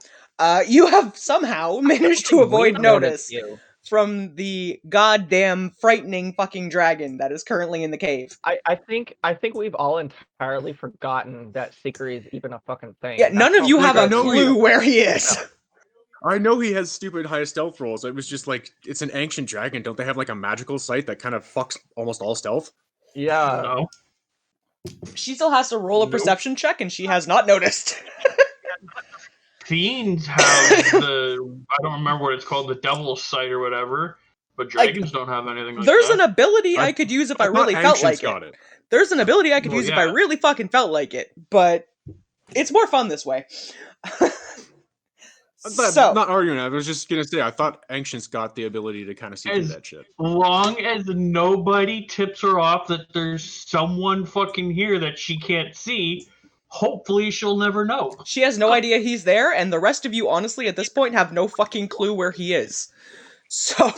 You have somehow managed to avoid We notice noticed you. from the goddamn frightening fucking dragon that is currently in the cave. I think we've all entirely forgotten that Seeker is even a fucking thing. Yeah, none of you Like, have I a know clue where he is. I know he has stupid high stealth rolls. It was just like, it's an ancient dragon. Don't they have like a magical sight that kind of fucks almost all stealth? Yeah. No. She still has to roll a Nope. perception check, and she has not noticed. Fiends have the, I don't remember what it's called, the devil's sight or whatever, but dragons don't have anything like There's that. an ability I I- could use if I I really thought felt Ancients like got it. it. There's an ability I could Well, use if I yeah. really fucking felt like it, but it's more fun this way. So, not arguing. I was just gonna say I thought Ancients got the ability to kind of see through that shit. Long as nobody tips her off that there's someone fucking here that she can't see, hopefully she'll never know. she has no idea he's there, and the rest of you, honestly, at this point, have no fucking clue where he is. So,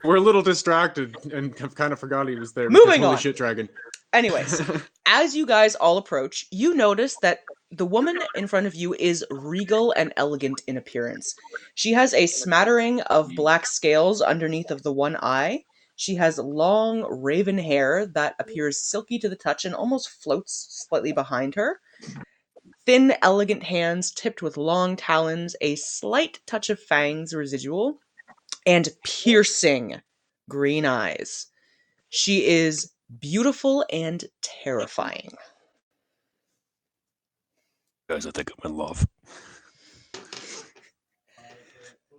We're a little distracted and have kind of forgot he was there. Moving because holy on. shit, dragon. anyways, as you guys all approach, you notice that the woman in front of you is regal and elegant in appearance. She has a smattering of black scales underneath of the one eye. She has long raven hair that appears silky to the touch and almost floats slightly behind her. Thin, elegant hands tipped with long talons, a slight touch of fangs residual, and piercing green eyes. She is beautiful and terrifying. Guys, I think I'm in love.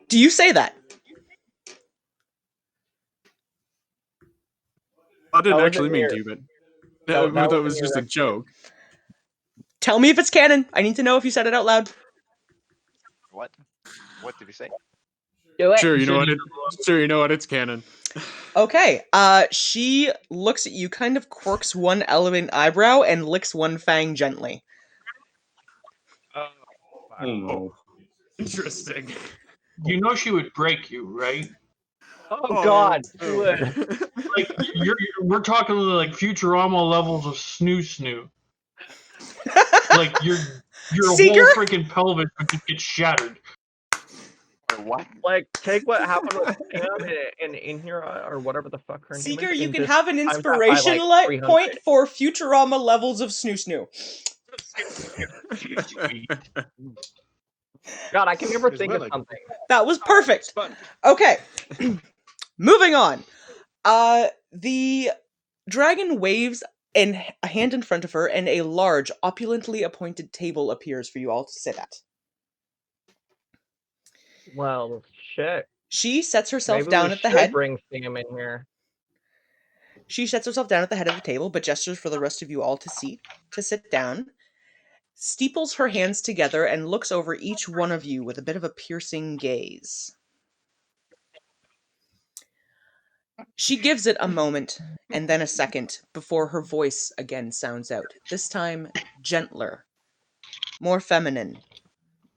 Do you say that? I didn't wasn't actually mean here. to, but That that wasn't was here, just a joke. Tell me if it's canon. I need to know if you said it out loud. What? What did he say? Do it. Sure, you know what? Sure, you know what? It's canon. Okay. She looks at you, kind of quirks one elegant eyebrow, and licks one fang gently. Oh, Interesting. You know she would break you, right? Oh God. Like we're talking like Futurama levels of snoo. Like your Seeker? whole freaking pelvis would just get shattered. What? Like, take what happened with Pam in Inhira or whatever the fuck her name Seeker, is. you and can just have an times that by, inspiration like, 300. point for Futurama levels of snoo. God, I can never It's think of really- something. That was perfect. Okay. Moving on. The dragon waves and a hand in front of her, and a large, opulently appointed table appears for you all to sit at. Well, shit. She sets herself Maybe down we at the should head. bring Sam in here. She sets herself down at the head of the table, but gestures for the rest of you all to sit down. Steeples her hands together and looks over each one of you with a bit of a piercing gaze. She gives it a moment and then a second before her voice again sounds out. This time gentler, more feminine,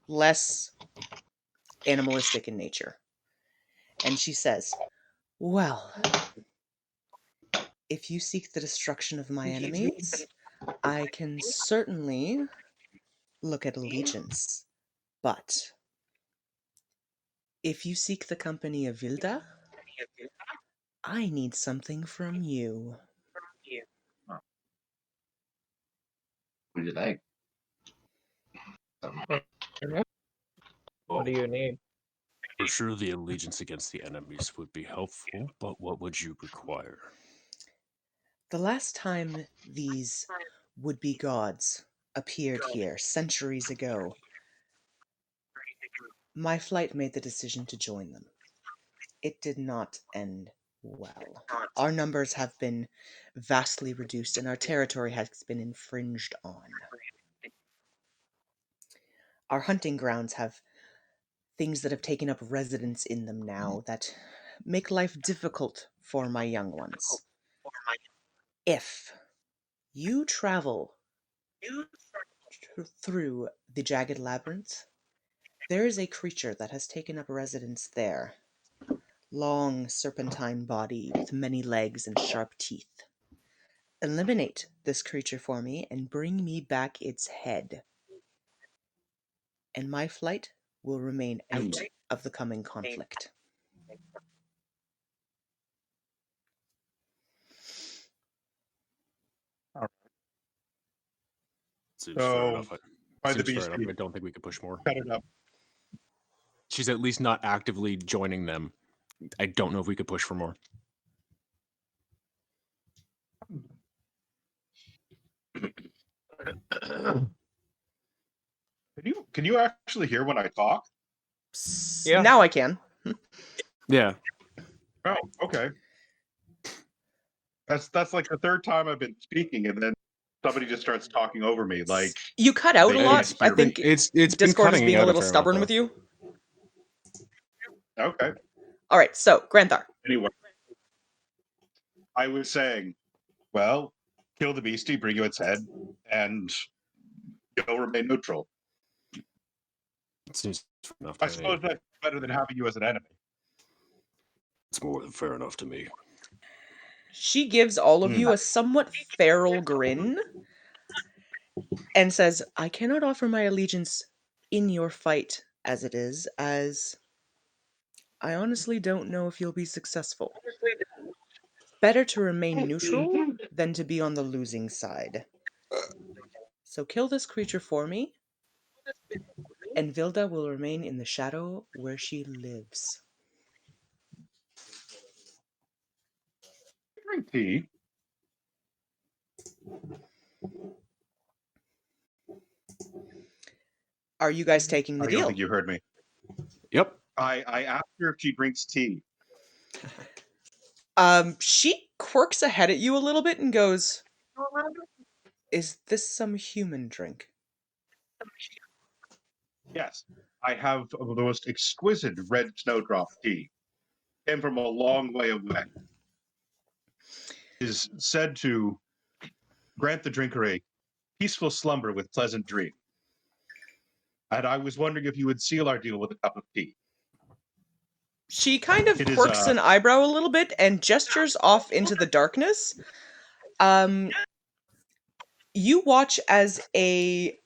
less animalistic in nature. And she says, "Well, if you seek the destruction of my enemies, I can certainly look at allegiance. But if you seek the company of Vilda, I need something from you." what do you like? What do you need? For sure, the allegiance against the enemies would be helpful, but what would you require? The last time these would-be gods appeared here, centuries ago, my flight made the decision to join them. It did not end well. Our numbers have been vastly reduced and our territory has been infringed on. Our hunting grounds have things that have taken up residence in them now that make life difficult for my young ones. If you travel through the Jagged Labyrinth, there is a creature that has taken up residence there. Long serpentine body with many legs and sharp teeth. Eliminate this creature for me and bring me back its head. And my flight will remain out of the coming conflict. Seems fair enough. By the Seems fair beast, enough. I don't think we could push more. cut it up. She's at least not actively joining them. I don't know if we could push for more. Can you actually hear when I talk? Yeah. Now I can. Yeah. Oh, okay. That's like the third time I've been speaking, and then somebody just starts talking over me. Like, You cut out a They lot. can't I hear me. think It's been Discord is cutting being out a little fair amount, stubborn though. with you. Okay. All right, so Granthar. Anyway, I was saying, well, kill the beastie, bring you its head, and you'll remain neutral. It seems fair enough I to me. suppose that's better than having you as an enemy. It's more than fair enough to me. She gives all of you a somewhat feral grin and says, I cannot offer my allegiance in your fight as it is, as I honestly don't know if you'll be successful. Better to remain neutral than to be on the losing side. So kill this creature for me, and Vilda will remain in the shadow where she lives. Drink tea. Are you guys taking the I don't deal? think you heard me. Yep. I asked her if she drinks tea. She quirks ahead at you a little bit and goes, is this some human drink? Yes, I have the most exquisite red snowdrop tea. Came from a long way away. Is said to grant the drinker a peaceful slumber with pleasant dream. And I was wondering if you would seal our deal with a cup of tea. She kind of It is, quirks an eyebrow a little bit and gestures off into the darkness. You watch as a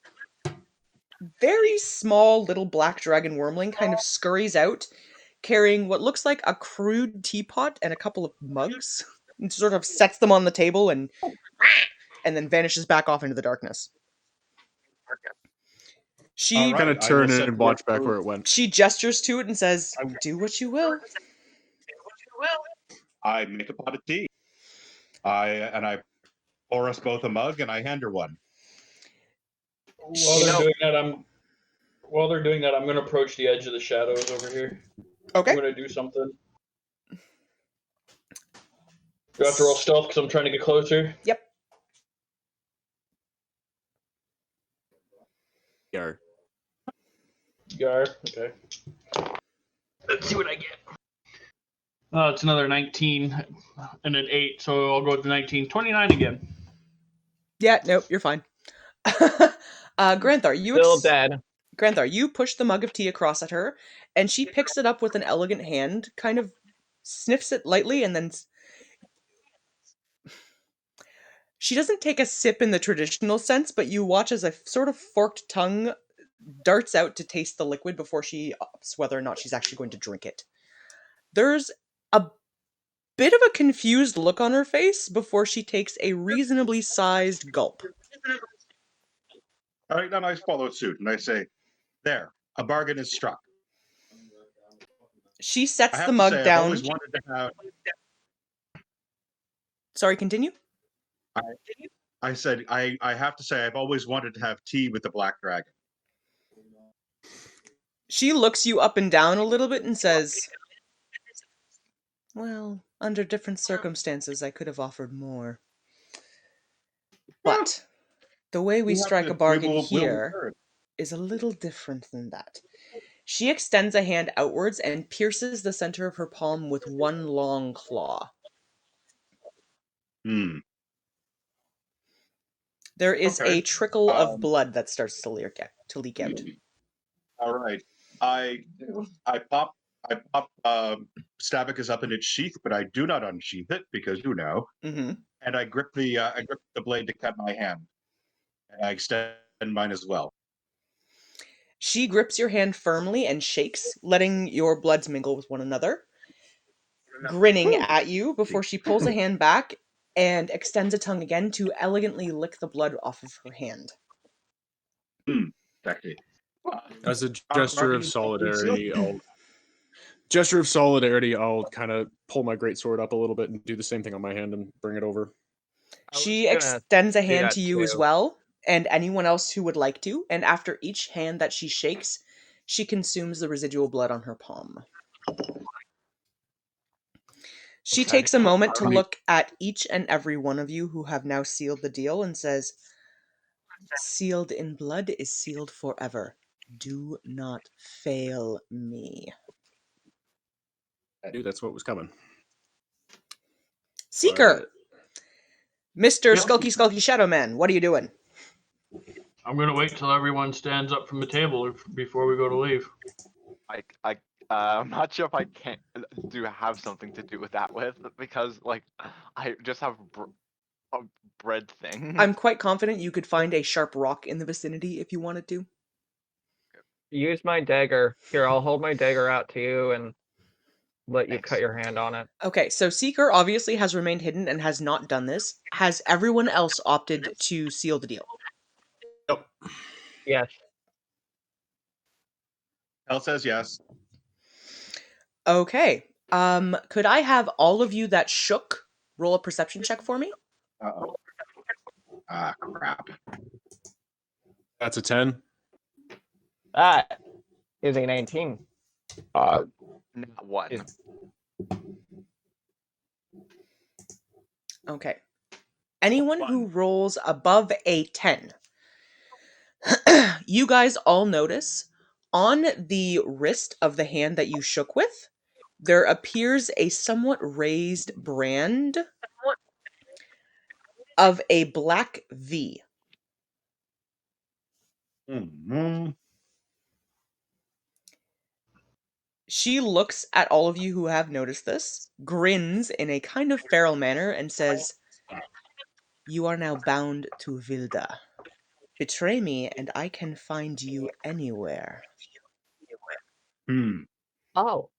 very small little black dragon wormling kind of scurries out, carrying what looks like a crude teapot and a couple of mugs, and sort of sets them on the table and then vanishes back off into the darkness. She All right, Kind of I turn will it set and watch forth- back where it went. she gestures to it and says, "Do what you will." I make a pot of tea. I pour us both a mug and I hand her one. While they're doing that, I'm gonna approach the edge of the shadows over here. Okay. I'm gonna do something. Do I have to roll stealth because I'm trying to get closer? Yep. Yar. Gar. Okay. Let's see what I get. It's another 19 and an 8, so I'll go with the 19. 29 again. Yeah, nope, you're fine. Granthar, Still dead. Granthar, you push the mug of tea across at her, and she picks it up with an elegant hand, kind of sniffs it lightly, and then she doesn't take a sip in the traditional sense, but you watch as a sort of forked tongue darts out to taste the liquid before she opts whether or not she's actually going to drink it. There's a bit of a confused look on her face before she takes a reasonably sized gulp. All right, then I follow suit and I say, there, a bargain is struck. She I sets have the to mug say, I've down. always wanted to have. Sorry, continue. I said, I have to say, I've always wanted to have tea with the black dragon. She looks you up and down a little bit and says, well, under different circumstances, I could have offered more. But the way we strike a bargain here is a little different than that. She extends a hand outwards and pierces the center of her palm with one long claw. There is a trickle of blood that starts to leak out. All right. I pop Stabicus up in its sheath, but I do not unsheath it because Mm-hmm. and I grip the blade to cut my hand, and I extend mine as well. She grips your hand firmly and shakes, letting your bloods mingle with one another, grinning at you before she pulls a hand back and extends a tongue again to elegantly lick the blood off of her hand. As a gesture of solidarity, I'll kind of pull my greatsword up a little bit and do the same thing on my hand and bring it over. She extends a hand that to you as too. well, and anyone else who would like to, and after each hand that she shakes, she consumes the residual blood on her palm. She takes a moment to look at each and every one of you who have now sealed the deal and says, sealed in blood is sealed forever. Do not fail me. Dude, that's what was coming. Seeker, Mr. Yep. Skulky Shadow Man, what are you doing? I'm gonna wait till everyone stands up from the table before we go to leave. I'm not sure if I can do have something to do with that because like I just have a bread thing. I'm quite confident you could find a sharp rock in the vicinity if you wanted to. Use my dagger. Here, I'll hold my dagger out to you and let you cut your hand on it. Okay, so Seeker obviously has remained hidden and has not done this. Has everyone else opted to seal the deal? Nope. Yes. Hell says yes. Okay. Could I have all of you that shook roll a perception check for me? Uh-oh. Ah, crap. That's a 10. That is a 19. Not one. Okay. Anyone who rolls above a 10, you guys all notice on the wrist of the hand that you shook with, there appears a somewhat raised brand of a black V. Mm-hmm. She looks at all of you who have noticed this, grins in a kind of feral manner, and says, "You are now bound to Vilda. Betray me, and I can find you anywhere." Oh.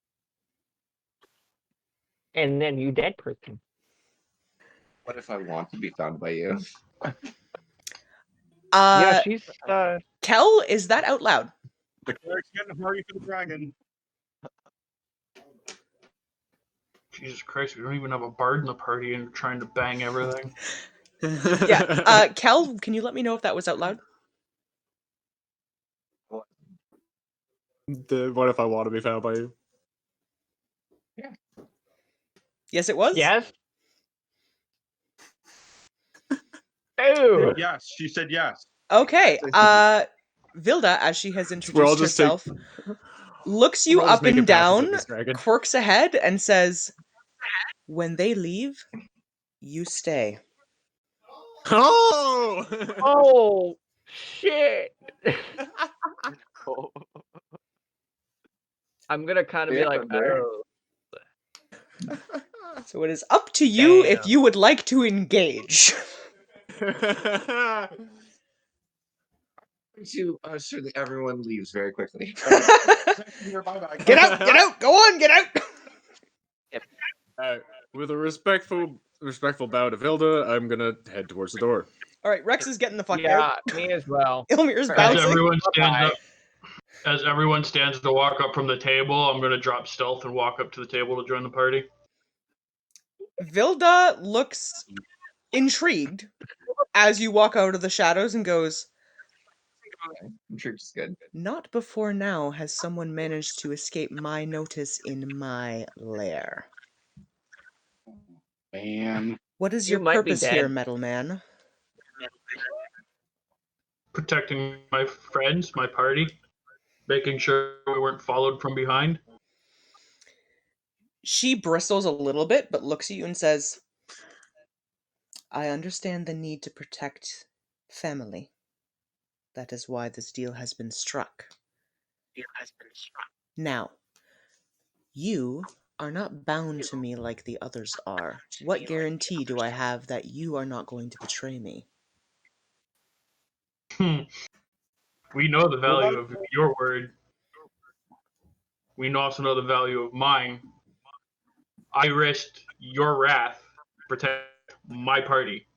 And then you dead person. What if I want to be found by you? Yeah, she's Kel, is that out loud? The cleric's getting a party for the dragon. Jesus Christ, we don't even have a bard in the party and we're trying to bang everything. Yeah. Kel, can you let me know if that was out loud? What if I want to be found by you? Yes, it was? Yes. Ew. Yes, she said yes. Okay. Vilda, as she has introduced just herself, looks you we'll just up make and a passage of down, this dragon. quirks ahead, and says, "When they leave, you stay." Oh! Oh shit. I'm gonna kind of be like, oh. So it is up to you if Damn. you would like to engage. Sure that everyone leaves very quickly. Get out! Get out! Go on! Get out! With a respectful bow to Vilda, I'm gonna head towards the door. All right, Rex is getting the fuck Yeah, out. me as well. Ilmir's As bouncing. everyone stands to walk up from the table, I'm gonna drop stealth and walk up to the table to join the party. Vilda looks intrigued as you walk out of the shadows and goes, Intrigue's good. "Not before now has someone managed to escape my notice in my lair. Man. What is You your might be purpose dead. here, Metal Man?" Protecting my friends, my party, making sure we weren't followed from behind. She bristles a little bit, but looks at you and says, "I understand the need to protect family. That is why this deal has been struck. Now, you are not bound to me like the others are. What guarantee do I have that you are not going to betray me?" We know the value of your word. We also know the value of mine. I risked your wrath to protect my party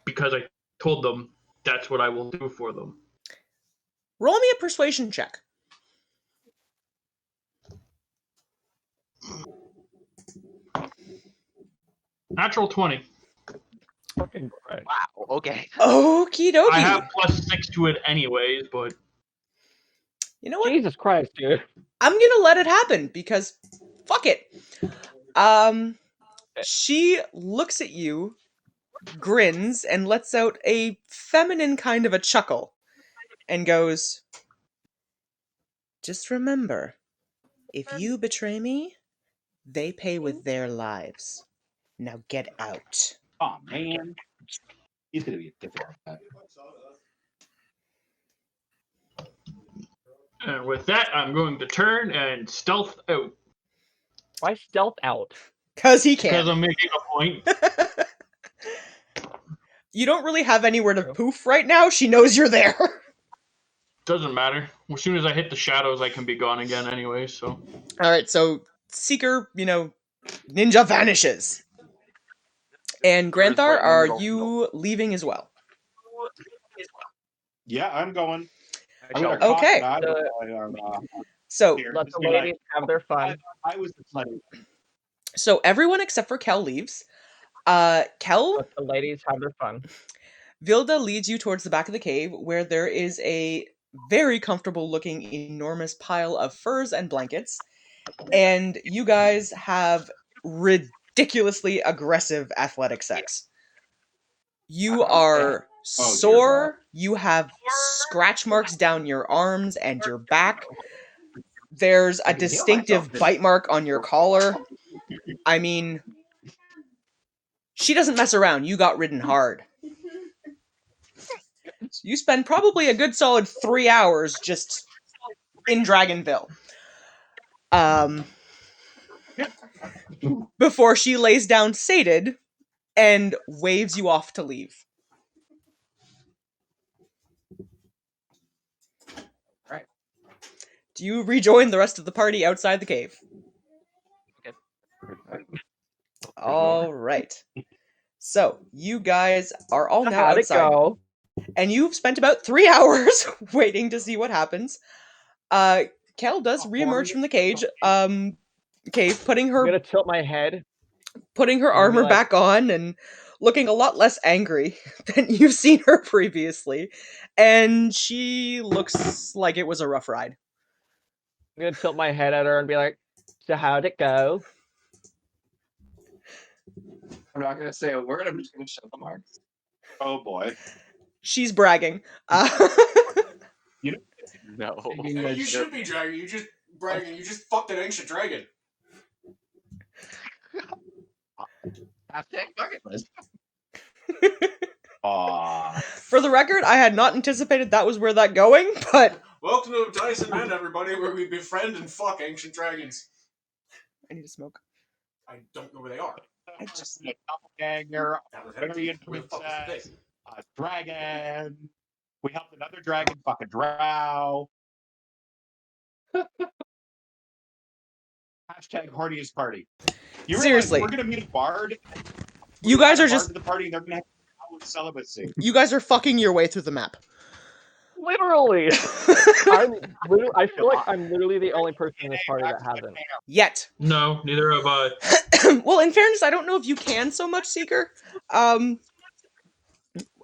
because I told them that's what I will do for them. Roll me a persuasion check. Natural 20. Fucking Christ. Wow. Okay. Okie dokie. I have +6 to it anyways, but You know what? Jesus Christ, dude. I'm gonna let it happen because fuck it. She looks at you, grins, and lets out a feminine kind of a chuckle and goes, "Just remember, If you betray me, they pay with their lives. Now get out. Oh man, he's gonna be difficult. And with that, I'm going to turn and stealth out Why stealth out? Because he because can. I'm making a point. You don't really have anywhere to poof right now. She knows you're there. Doesn't matter. As soon as I hit the shadows, I can be gone again anyway. So All right, so Seeker, ninja vanishes. And Seeker's Granthar, right in the are middle. you leaving as well? Yeah, I'm going. I I'm shall gonna Okay. cock it So, here. let the Just be like, ladies have their fun. I was the bloody. so everyone except for Kel leaves. Kel, Let the ladies have their fun. Vilda leads you towards the back of the cave where there is a very comfortable looking enormous pile of furs and blankets. And you guys have ridiculously aggressive athletic sex. You are Oh, dear sore. You have scratch marks down your arms and your back. There's a distinctive bite mark on your collar. I mean, she doesn't mess around. You got ridden hard. You spend probably a good solid 3 hours just in Dragonville. Before she lays down sated and waves you off to leave. Right. Do you rejoin the rest of the party outside the cave? All right. So, you guys are all now How'd it outside. go? And you've spent about 3 hours waiting to see what happens. Kel does reemerge from the cave, putting I'm her gonna tilt my head. putting her I'm gonna be armor like- back on and looking a lot less angry than you've seen her previously. And she looks like it was a rough ride. I'm gonna tilt my head at her and be like, "So how'd it go?" I'm not gonna say a word. I'm just gonna show the marks. Oh boy. She's bragging. No. You should be dragging. You just bragging. You just fucked an ancient dragon. Hashtag bucket list. For the record, I had not anticipated that was where that going, but Welcome to Dyson Men, everybody, where we befriend and fuck ancient dragons. I need to smoke. I don't know where they are. I just A doppelganger, That was Barbarian Where the fuck is princess, this? a dragon. We helped another dragon fuck a drow. Hashtag horniest party. You realize Seriously. we're gonna meet a bard. You guys are Bard just to the party, and they're gonna have to celibacy. you guys are fucking your way through the map. Literally, I feel like I'm literally the only person in this party that hasn't. Yet. no, neither have I. Well, in fairness, I don't know if you can so much, Seeker. I don't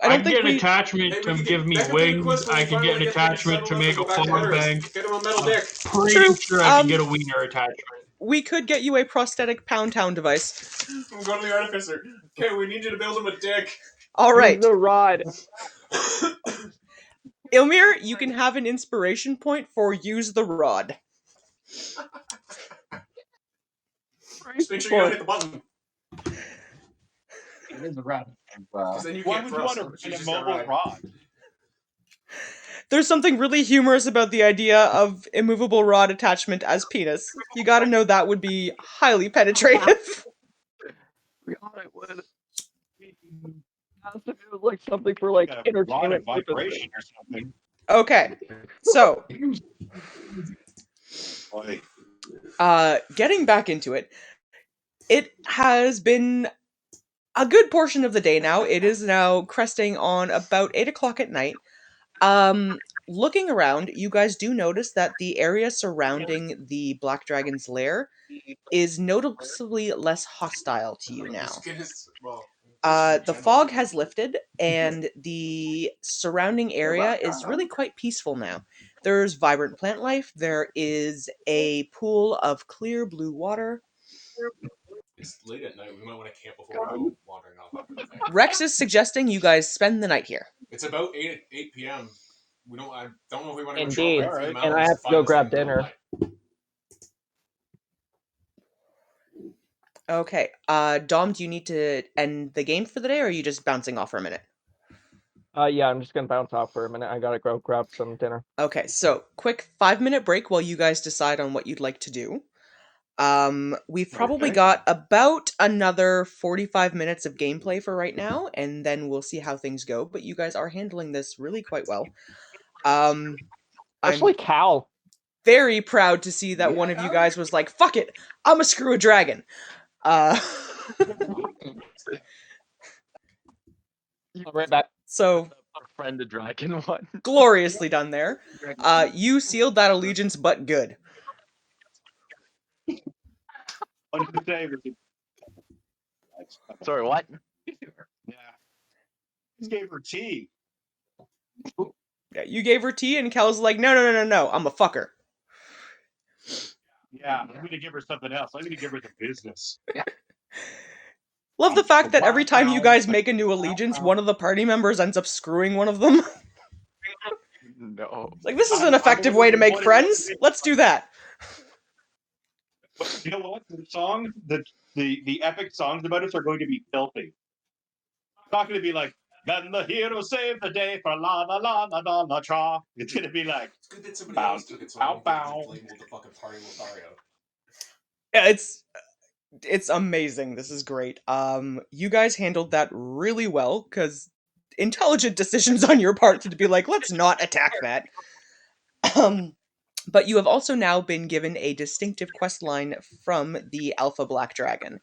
I can think get an attachment to give me wings. I can get an attachment to make a farm bank. Get him a metal dick. Pretty True. sure I can get a wiener attachment. we could get you a prosthetic Pound Town device. I'm going to the artificer. Okay, we need you to build him a dick. All right. The rod. Ilmir, you can have an inspiration point for use the rod. Just make sure you don't hit the button. It is a rod. 'Cause then you Why can't would you thrust want them. to You a just gotta mobile ride. rod? There's something really humorous about the idea of immovable rod attachment as penis. You gotta know that would be highly penetrative. We thought it would. It was like something for like A rod of entertainment purposes. vibration or something. Okay, so Boy. getting back into it, it has been a good portion of the day now. It is now cresting on about 8 o'clock at night. Looking around, you guys do notice that the area surrounding the Black Dragon's lair is noticeably less hostile to you now. The fog has lifted, and the surrounding area is really quite peaceful now. There's vibrant plant life. There is a pool of clear blue water. It's late at night. We might want to camp before we go wandering off after the thing. Rex is suggesting you guys spend the night here. It's about 8 p.m. I don't know if we want to go Indeed, troll through the and mountains I have to find go this grab thing in the middle dinner. of the night. Okay. Dom, do you need to end the game for the day, or are you just bouncing off for a minute? Yeah, I'm just gonna bounce off for a minute. I gotta go grab some dinner. Okay, so quick 5-minute break while you guys decide on what you'd like to do. We've probably Okay. got about another 45 minutes of gameplay for right now, and then we'll see how things go. But you guys are handling this really quite well. I'm Especially Cal. very proud to see that one of you guys was like, "Fuck it, I'ma screw a dragon." Uh, I'll right back. so Friend the dragon one. gloriously done there. You sealed that allegiance, but good. What did you say? Sorry, what? Yeah. Just gave her tea. Yeah, you gave her tea, and Kel's like, "No, I'm a fucker." Yeah, I'm going to give her something else. I'm going to give her the business. Love the fact that every time you guys make a new allegiance, one of the party members ends up screwing one of them. No. Like, this is an effective way to make friends. Let's do that. But you know what? The song, the epic songs about us are going to be filthy. It's not going to be like, then the hero saved the day for la la la la la la cha. It's going to be like, It's good that somebody Bow, else took it, so I don't bow, get bow. labeled the fucking party Lothario. Yeah, it's amazing. This is great. You guys handled that really well, because intelligent decisions on your part to be like, let's not attack that. But you have also now been given a distinctive quest line from the Alpha Black Dragon.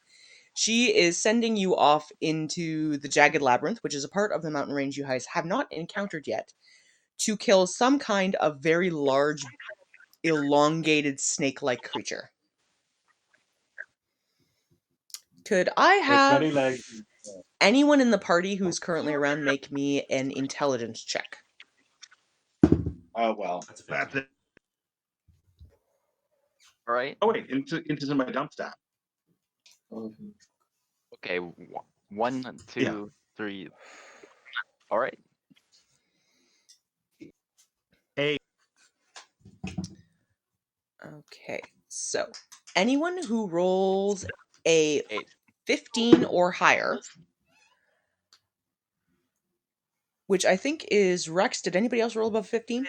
She is sending you off into the Jagged Labyrinth, which is a part of the mountain range you guys have not encountered yet, to kill some kind of very large, elongated snake-like creature. Could I have many legs. anyone in the party who's currently around make me an intelligence check? Oh, well. That's a That's it. All right. Oh, wait, into my dump stack. Okay. 1, 2, 3. All right. Okay, so anyone who rolls a 15 or higher, which I think is Rex. Did anybody else roll above 15?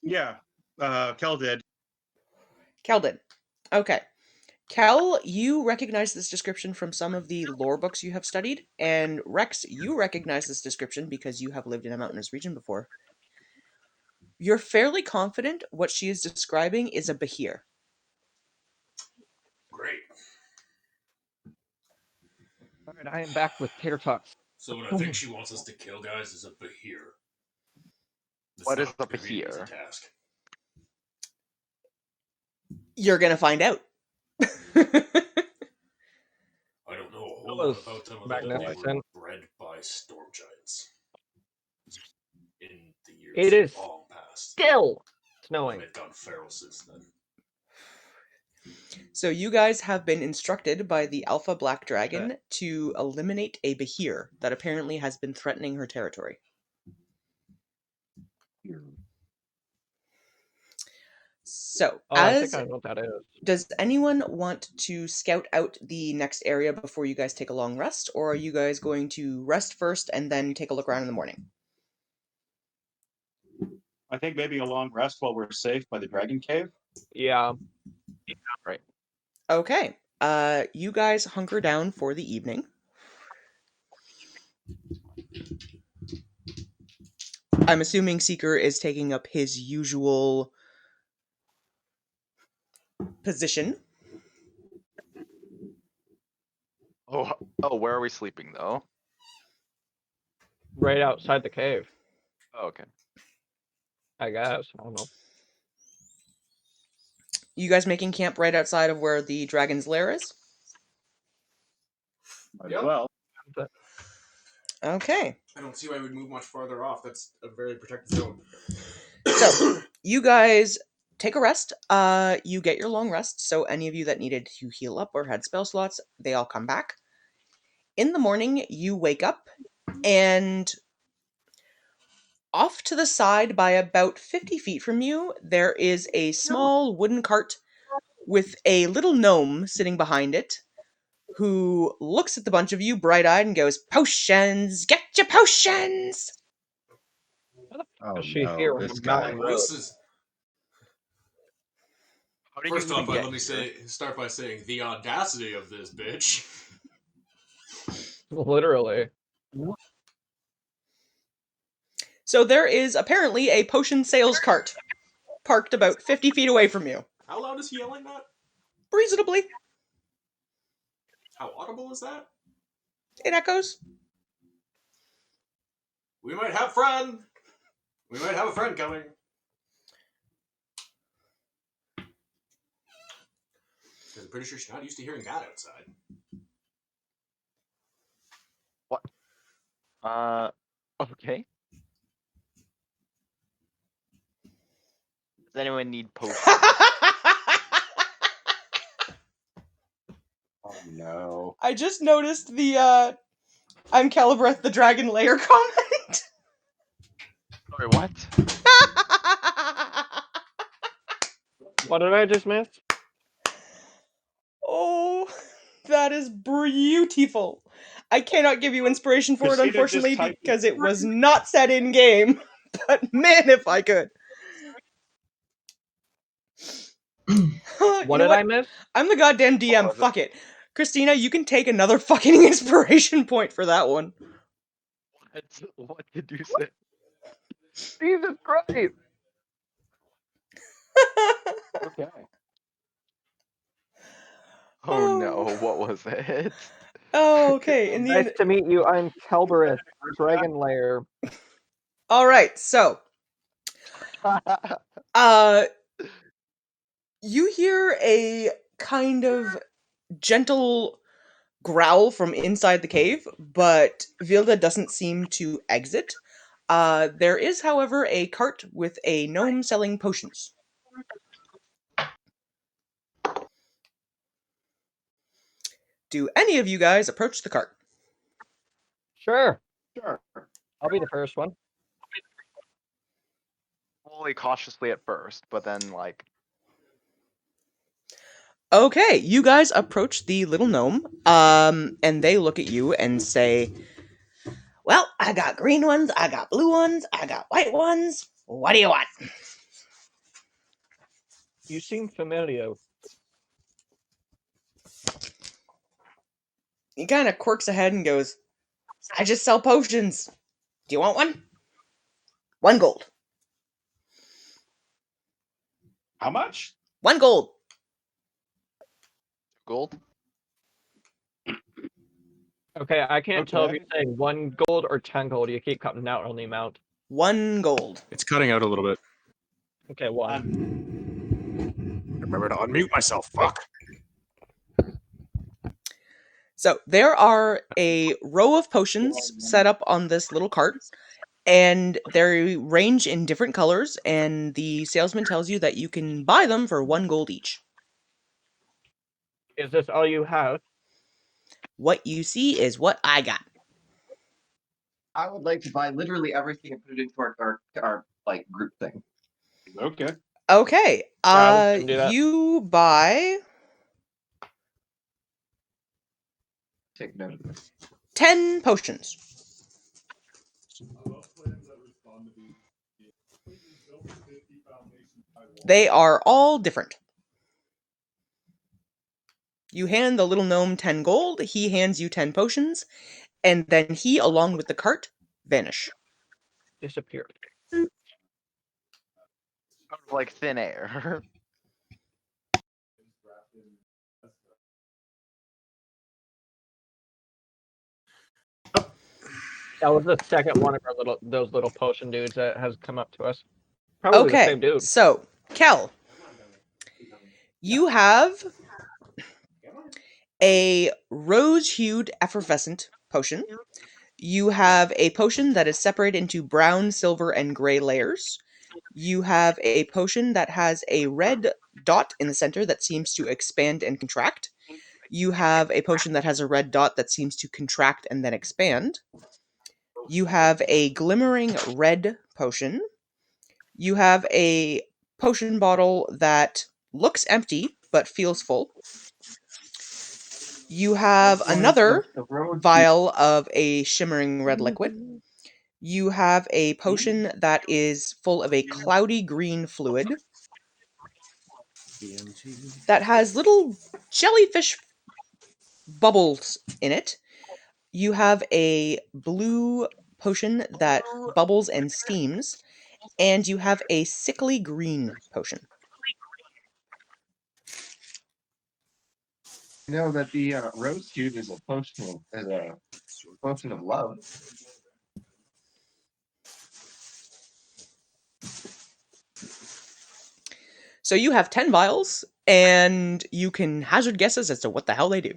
Yeah, Kel did. Kel did. Okay. Kel, you recognize this description from some of the lore books you have studied, and Rex, you recognize this description because you have lived in a mountainous region before. You're fairly confident what she is describing is a Behir. Great. All right, I am back with tater tots. So what I think she wants us to kill, guys, is a Behir. What is not a gonna be an easy Behir? task. You're gonna find out. I don't know a whole lot was about them other than they were magnificent. bred by storm giants in the years It is long past. still And snowing. they've gone feral since then. So you guys have been instructed by the Alpha Black Dragon to eliminate a Behir that apparently has been threatening her territory. So, Oh, I think I know what that is. does anyone want to scout out the next area before you guys take a long rest, or are you guys going to rest first and then take a look around in the morning? I think maybe a long rest while we're safe by the Dragon Cave. Yeah. Right. Okay. You guys hunker down for the evening. I'm assuming Seeker is taking up his usual position. Oh, where are we sleeping though? Right outside the cave, Oh, okay. I guess. I don't know. You guys making camp right outside of where the dragon's lair is? Yep. Well, Okay. I don't see why we'd move much farther off. That's a very protected zone. So, you guys take a rest. You get your long rest, so any of you that needed to heal up or had spell slots, they all come back. In the morning, you wake up, and off to the side by about 50 feet from you, there is a small wooden cart with a little gnome sitting behind it, who looks at the bunch of you bright-eyed and goes, "Potions! Get your potions!" Oh She no, here on this the guy. mountain Well, road. this is How did first you off. even get Let me start by saying the audacity of this bitch. Literally. So there is apparently a potion sales cart parked about 50 feet away from you. How loud is he yelling that? Reasonably, How audible is that? it echoes. We might have friend. We might have a friend coming. Because I'm pretty sure she's not used to hearing that outside. Okay. Does anyone need potions? Oh no. I just noticed the I'm Calibreth the Dragon Lair comment. Sorry, what? What did I just miss? Oh, that is beautiful. I cannot give you inspiration for it, Christina just unfortunately, typed- because it was not set in game. But man, if I could. What did I miss? I'm the goddamn DM. Fuck it. Christina, you can take another fucking inspiration point for that one. What did you say? Jesus Christ! Okay. Oh no, what was it? Oh, okay. In the Nice end. to meet you. I'm Kelberith, Dragon Lair. All right. So, you hear a kind of gentle growl from inside the cave, but Vilda doesn't seem to exit. There is, however, a cart with a gnome selling potions. Do any of you guys approach the cart? Sure. Sure. I'll be the first one. Only cautiously at first, but then like Okay, you guys approach the little gnome, and they look at you and say, "Well, I got green ones, I got blue ones, I got white ones. What do you want?" You seem familiar. He kind of quirks ahead and goes, "I just sell potions. Do you want one? 1 gold. How much? 1 gold. gold. Okay, I can't tell if Okay. you're saying 1 gold or 10 gold. You keep cutting out on the amount. 1 gold. It's cutting out a little bit. Okay, 1. Remember to unmute myself. Fuck. So there are a row of potions set up on this little cart, and they range in different colors, and the salesman tells you that you can buy them for 1 gold each. Is this all you have? What you see is what I got. I would like to buy literally everything and put it into our like group thing. Okay. Okay, Yeah, we can do that. you buy Take note of this. 10 potions. They are all different. You hand the little gnome 10 gold, he hands you 10 potions, and then he, along with the cart, vanish. Disappeared. Out of like thin air. That was the second one of our those little potion dudes that has come up to us. Probably the Okay, same dude. so, Kel, you have a rose-hued effervescent potion. You have a potion that is separated into brown, silver, and gray layers. You have a potion that has a red dot in the center that seems to expand and contract. You have a potion that has a red dot that seems to contract and then expand. You have a glimmering red potion. You have a potion bottle that looks empty, but feels full. You have One is another the road vial of a shimmering red liquid. You have a potion that is full of a cloudy green fluid that has little jellyfish bubbles in it. You have a blue potion that bubbles and steams, and you have a sickly green potion. You know that the rose cube is a potion of love. So you have 10 vials, and you can hazard guesses as to what the hell they do.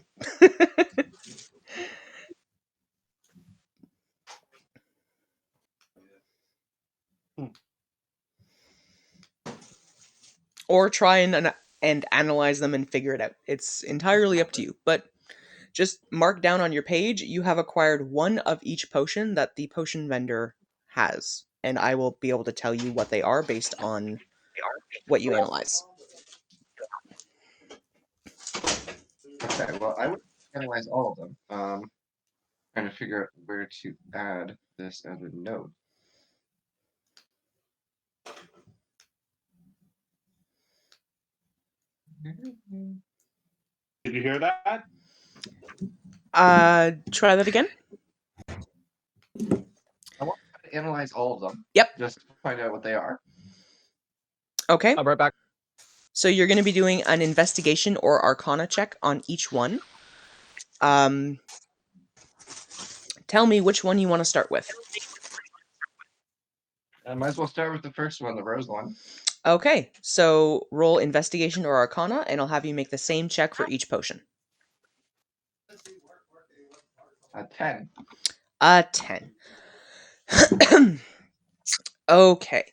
Or try and analyze them and figure it out. It's entirely up to you. But just mark down on your page, you have acquired one of each potion that the potion vendor has. And I will be able to tell you what they are based on what you analyze. Okay, well, I would analyze all of them. Trying to figure out where to add this as a note. Did you hear that? Try that again. I want to analyze all of them. Yep. Just to find out what they are. Okay. I'll be right back. So you're going to be doing an investigation or arcana check on each one. Tell me which one you want to start with. I might as well start with the first one, the rose one. Okay, so roll investigation or arcana, and I'll have you make the same check for each potion. 10. 10. Okay.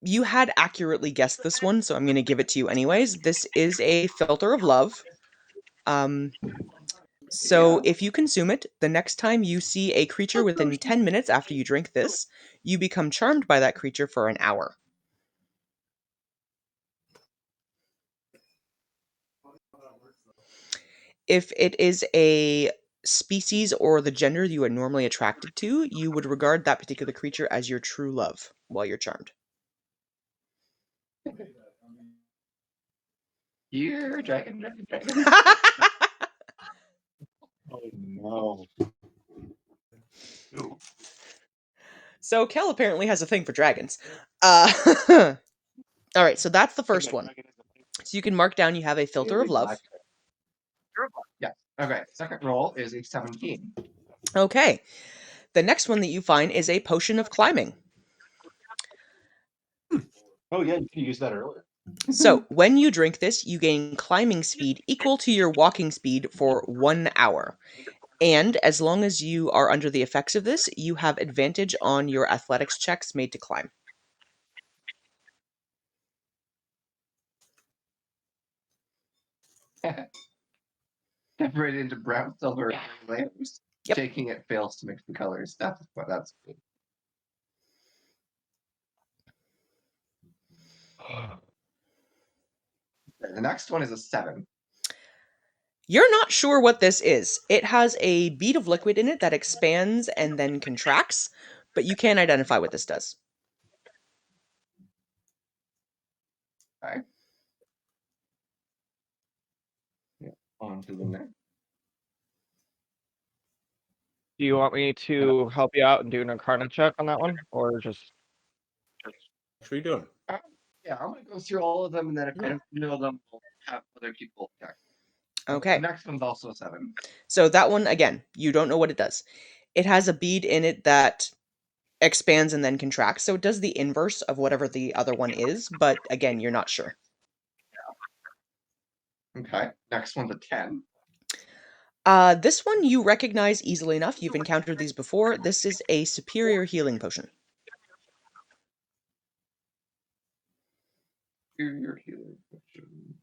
You had accurately guessed this one, so I'm going to give it to you anyways. This is a filter of love. So if you consume it, the next time you see a creature within 10 minutes after you drink this, you become charmed by that creature for an hour. If it is a species or the gender you are normally attracted to, you would regard that particular creature as your true love while you're charmed. Here, dragon. Oh no. So Kel apparently has a thing for dragons. All right, so that's the first one. So you can mark down you have a filter of love. Yeah. Okay. Second roll is a 17. Okay. The next one that you find is a potion of climbing. Oh yeah, you can use that earlier. So when you drink this, you gain climbing speed equal to your walking speed for 1 hour. And as long as you are under the effects of this, you have advantage on your athletics checks made to climb. Separated into brown, silver, and green layers. Yep. Shaking it fails to mix the colors. That's good. The next one is a 7. You're not sure what this is. It has a bead of liquid in it that expands and then contracts, but you can't identify what this does. Okay. Yeah, on to the next. Do you want me to help you out and do an arcana check on that one, or just? What are you doing? Yeah, I'm gonna go through all of them, and then if I don't know them, we'll have other people check. Okay. The next one's also a 7. So that one, again, you don't know what it does. It has a bead in it that expands and then contracts, so it does the inverse of whatever the other one is, but again, you're not sure. Okay. Next one's a 10. This one you recognize easily enough. You've encountered these before. This is a superior healing potion. Superior healing potion.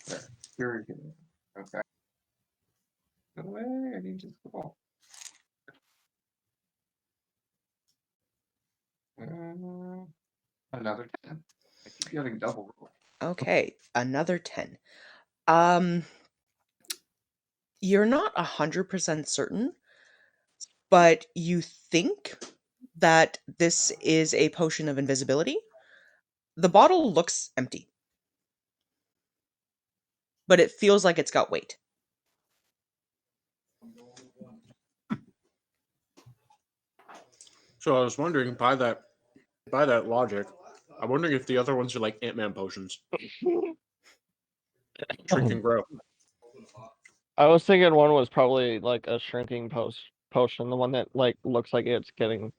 There. Superior healing. Okay. Go away. I need to scroll. Another 10. I keep getting double roll. Okay, another 10. You're not 100% certain, but you think that this is a potion of invisibility. The bottle looks empty, but it feels like it's got weight. So I was wondering, by that logic, I'm wondering if the other ones are like Ant-Man potions. Shrink and grow. I was thinking one was probably like a shrinking potion, the one that like looks like it's getting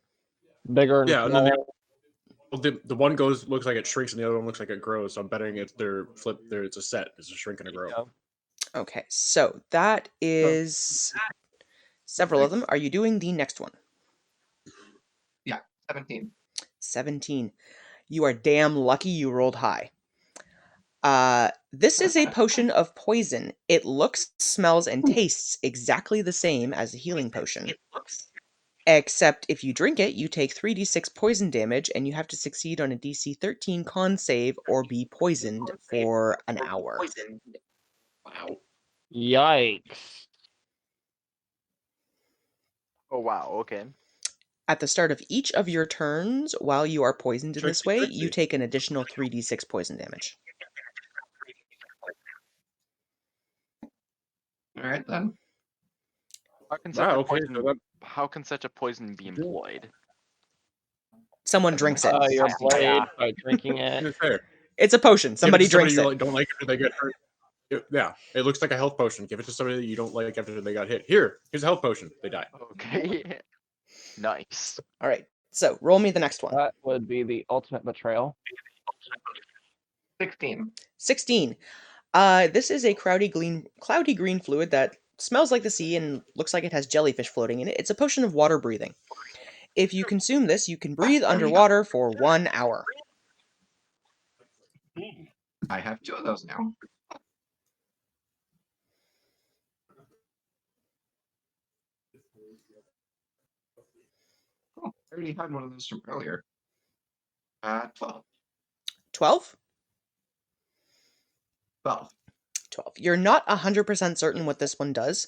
bigger and Yeah, and then smaller. the one looks like it shrinks, and the other one looks like it grows. So I'm betting it's it's a set. It's a shrink and a grow. Yeah. Okay, so that is several of them. Are you doing the next one? Yeah, 17. 17. You are damn lucky you rolled high. This is a potion of poison. It looks, smells, and tastes exactly the same as a healing potion. Except if you drink it, you take 3d6 poison damage, and you have to succeed on a DC 13 con save or be poisoned for an hour. Wow. Yikes. Oh wow. Okay. At the start of each of your turns, while you are poisoned in this way, Trixie. you take an additional 3d6 poison damage. All right then. How can such a poison be employed? Someone drinks it. You're Yeah. played by drinking it. It's fair. It's a potion. Somebody drinks you it. don't like after they get hurt. Yeah, it looks like a health potion. Give it to somebody that you don't like after they got hit. Here's a health potion. They die. Okay. Nice. All right. So roll me the next one. That would be the ultimate betrayal. 16. 16. This is a cloudy green fluid that smells like the sea and looks like it has jellyfish floating in it. It's a potion of water breathing. If you consume this, you can breathe underwater for 1 hour. I have 2 of those now. Oh, I already had one of those from earlier. 12. 12? 12. 12. You're not 100% certain what this one does.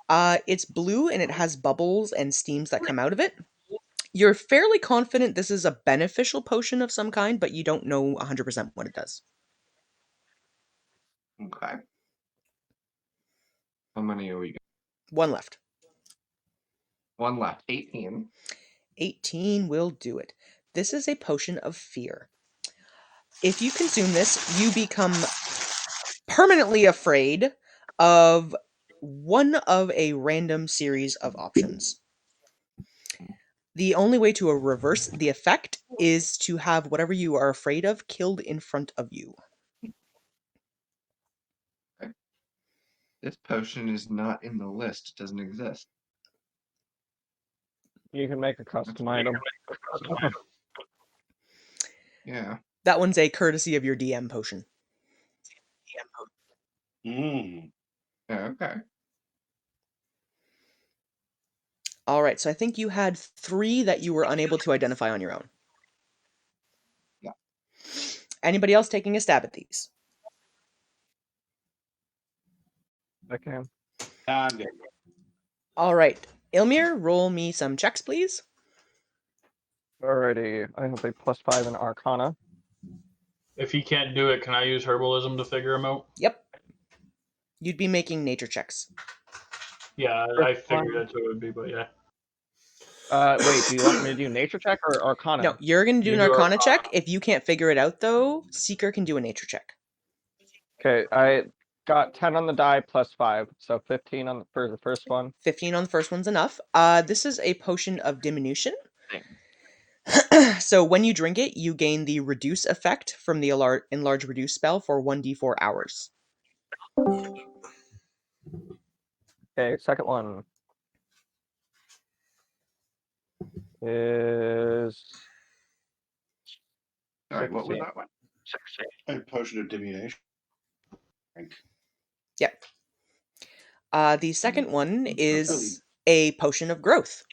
It's blue and it has bubbles and steams that come out of it. You're fairly confident this is a beneficial potion of some kind, but you don't know 100% what it does. Okay. How many are we got? 1 left. 1 left. 18. 18 will do it. This is a potion of fear. If you consume this, you become permanently afraid of one of a random series of options. The only way to reverse the effect is to have whatever you are afraid of killed in front of you. Okay. This potion is not in the list. It doesn't exist. You can make a custom item. Yeah. That one's a courtesy of your DM potion. Yeah, okay. All right, so I think you had 3 that you were unable to identify on your own. Yeah. Anybody else taking a stab at these? Okay. I'm good. All right, Ilmir, roll me some checks, please. Alrighty. I have a +5 in Arcana. If he can't do it, can I use herbalism to figure him out? Yep. You'd be making nature checks. Yeah, I figured that's what it would be, but yeah. Wait, do you want me to do nature check or Arcana? No, you're going to do You an do Arcana Arcana. check. If you can't figure it out, though, Seeker can do a nature check. Okay, I got 10 on the die +5, so 15 on for the first one. 15 on the first one's enough. This is a potion of diminution. So when you drink it, you gain the reduce effect from the enlarge reduce spell for 1d4 hours. Okay, second one is Sorry, what was 16. that one? A potion of diminution. Yep. The second one is a potion of growth.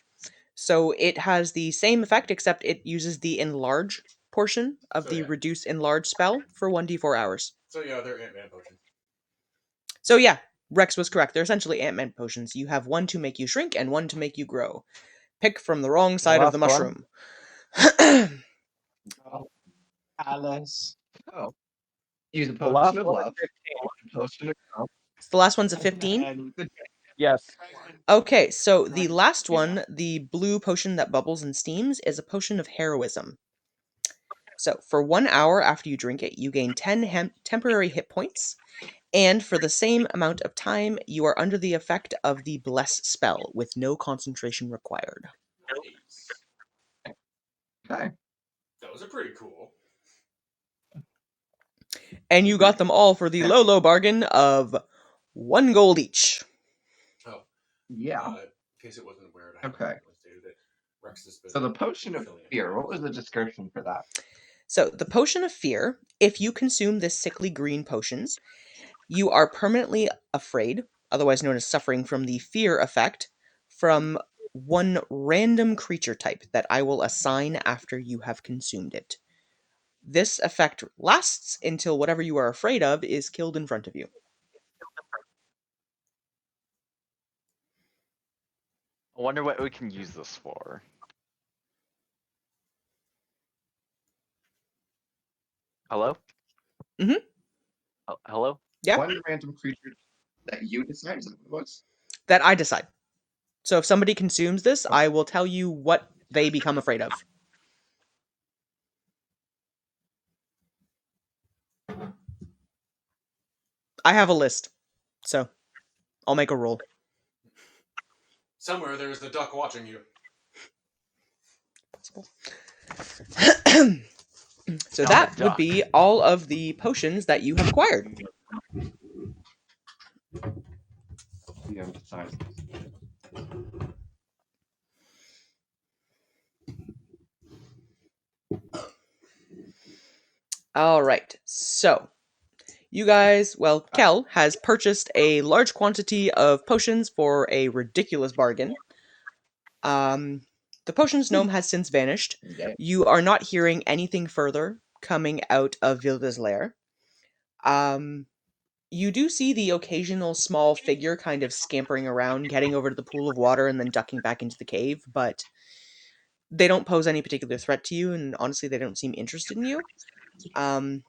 So it has the same effect, except it uses the enlarge portion of So, the yeah. reduce enlarge spell for 1d4 hours. So yeah, they're Ant-Man potions. So yeah, Rex was correct. They're essentially Ant-Man potions. You have one to make you shrink and one to make you grow. Pick from the wrong side of the last one? mushroom. Alice. Oh. Use a The potion last of one is love. 15. Potion of love. The last one's a 15. And good Yes. Okay, so the last one, the blue potion that bubbles and steams, is a potion of heroism. So for 1 hour after you drink it, you gain 10 temporary hit points, and for the same amount of time, you are under the effect of the bless spell with no concentration required. Nice. Okay. Those are pretty cool. And you got them all for the low bargain of 1 gold each. Oh. Yeah. In case it wasn't aware, I Okay. stated it. Rex has been So the potion of affiliated. fear. What was the description for that? So the potion of fear, if you consume this sickly green potion, you are permanently afraid, otherwise known as suffering from the fear effect, from one random creature type that I will assign after you have consumed it. This effect lasts until whatever you are afraid of is killed in front of you. I wonder what we can use this for. Hello? Mhm. Hello? Yeah, One random creature that you decide is that what it was? that I decide. So if somebody consumes this, I will tell you what they become afraid of. I have a list, so I'll make a roll. Somewhere there's the duck watching you. So Not that a would duck. be all of the potions that you have acquired. You haven't decided. All right, so you guys, well, Kel has purchased a large quantity of potions for a ridiculous bargain. The potions gnome has since vanished. Okay. You are not hearing anything further coming out of Vilda's lair. You do see the occasional small figure kind of scampering around, getting over to the pool of water and then ducking back into the cave, but they don't pose any particular threat to you, and honestly, they don't seem interested in you. Well,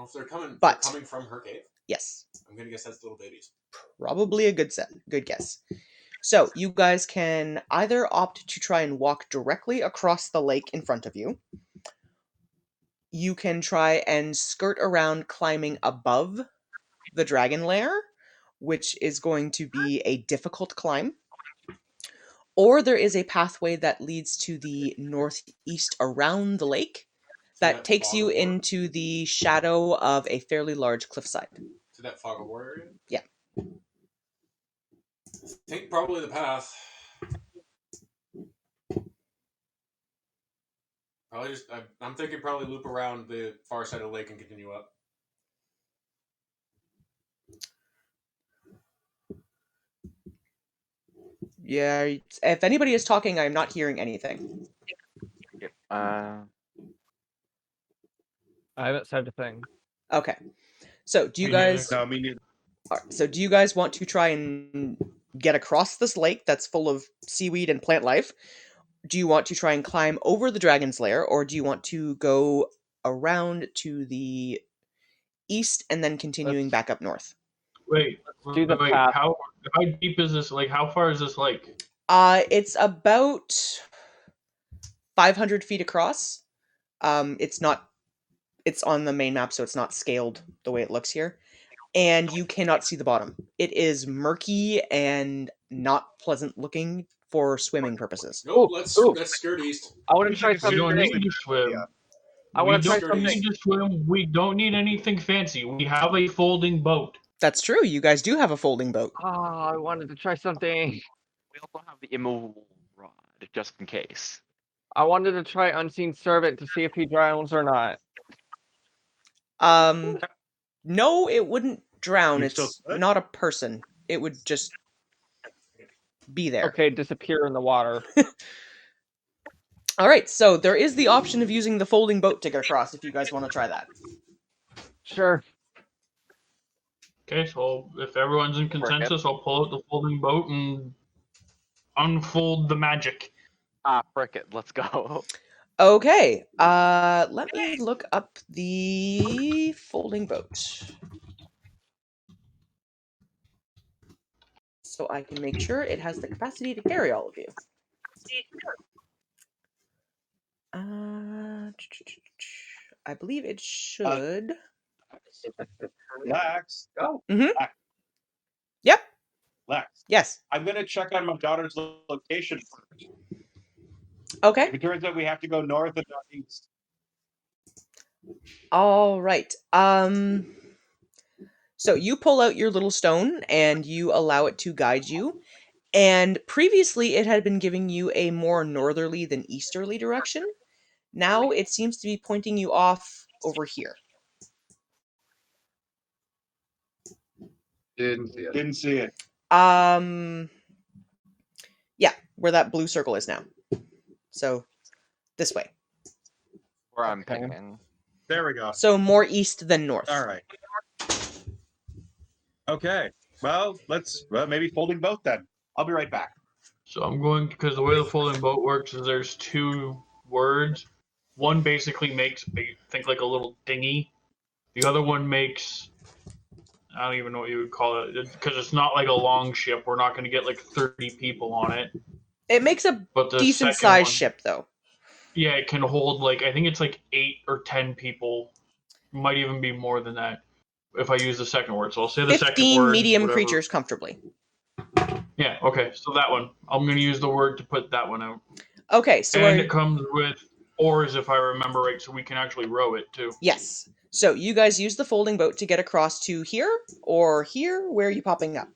if they're coming, But- they're coming from her cave, Yes, I'm gonna guess that's little babies. probably a good guess. So, you guys can either opt to try and walk directly across the lake in front of you. You can try and skirt around climbing above the dragon lair, which is going to be a difficult climb. Or there is a pathway that leads to the northeast around the lake that takes you into the shadow of a fairly large cliffside. To that fog of war area? Yeah. I think probably the path. Probably just, I'm thinking probably loop around the far side of the lake and continue up. Yeah, if anybody is talking, I'm not hearing anything. Yep. I haven't said a thing. Okay. So, do you Me neither. guys No, me neither. Alright, so do you guys want to try and get across this lake that's full of seaweed and plant life? Do you want to try and climb over the dragon's lair, or do you want to go around to the east and then continuing Let's- back up north? Wait, do the wait. path. How deep is this? Like, how far is this lake? It's about 500 feet across. It's on the main map, so it's not scaled the way it looks here. And you cannot see the bottom. It is murky and not pleasant looking for swimming purposes. Nope, Ooh, let's ooh. skirt east. I want to We try should We something. don't need to swim. Yeah. I We want to try don't need something. to swim. We don't need anything fancy. We have a folding boat. That's true. You guys do have a folding boat. Oh, I wanted to try something. We also have the immovable rod, just in case. I wanted to try Unseen Servant to see if he drowns or not. No, it wouldn't drown. You still It's could? not a person. It would just be there. Okay, disappear in the water. All right, so there is the option of using the folding boat to get across if you guys want to try that. Sure. Okay, so if everyone's in consensus, I'll pull out the folding boat and unfold the magic. Ah, frick it. Let's go. Okay, let me look up the folding boat. So I can make sure it has the capacity to carry all of you. I believe it should. Lex. Oh. Yep. Lex. Yes. I'm gonna check on my daughter's location first. Okay. If it turns out we have to go north and not east. All right. So you pull out your little stone and you allow it to guide you. And previously it had been giving you a more northerly than easterly direction. Now it seems to be pointing you off over here. Didn't see it. Didn't see it. Yeah, where that blue circle is now. So this way. Where I'm Okay. picking. There we go. So more east than north. All right. Okay. Well, maybe folding boat then. I'll be right back. So I'm going, because the way the folding boat works is there's two words. One basically makes, think like a little dinghy. The other one makes, I don't even know what you would call it, because it's not like a long ship. We're not going to get like 30 people on it. It makes a But the decent second sized one- ship though. Yeah, it can hold like, I think it's like 8 or 10 people. Might even be more than that if I use the second word. So I'll say the second 15 word. medium whatever. creatures comfortably. Yeah, okay. So that one. I'm going to use the word to put that one out. Okay, so And it comes with oars, if I remember right, so we can actually row it too. yes. So you guys use the folding boat to get across to here or here? Where are you popping up?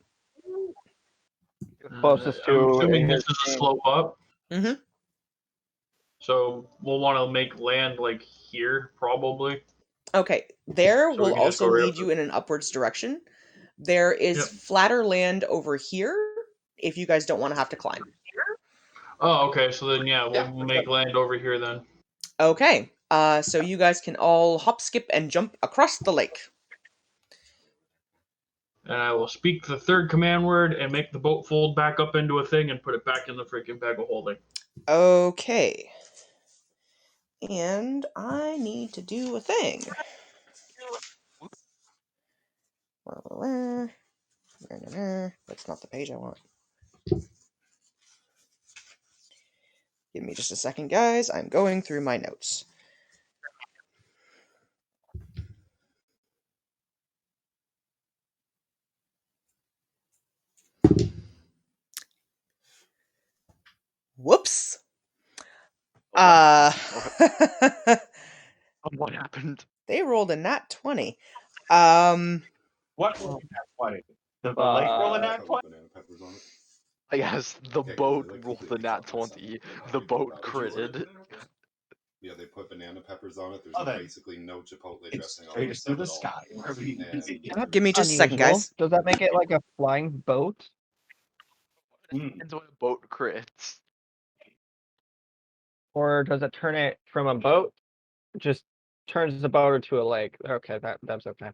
Closest I'm to assuming his this is a name. slope up. Mm-hmm. So we'll want to make land like here, probably. Okay, there So we will can just go also right lead up you in an upwards direction. There is Yep. flatter land over here if you guys don't want to have to climb. Oh, okay. So then, yeah, we'll make land over here then. Okay, so you guys can all hop, skip, and jump across the lake. And I will speak the third command word and make the boat fold back up into a thing and put it back in the freaking bag of holding. Okay. And I need to do a thing. That's not the page I want. Give me just a second, guys. I'm going through my notes. Whoops. What happened? They rolled a nat 20. What rolled that 20? The lake rolling that 20? I guess the boat rolled the nat 20. The boat critted. Yeah, they put banana peppers on it. There's Oh, then. basically no chipotle It's dressing on straight it. into the sky. Wherever you can see it. Give me just a second, guys. Does that make it like a flying boat? Depends when a boat crits. Or does it turn it from a boat? Just turns the boat into a lake. Okay, that's okay.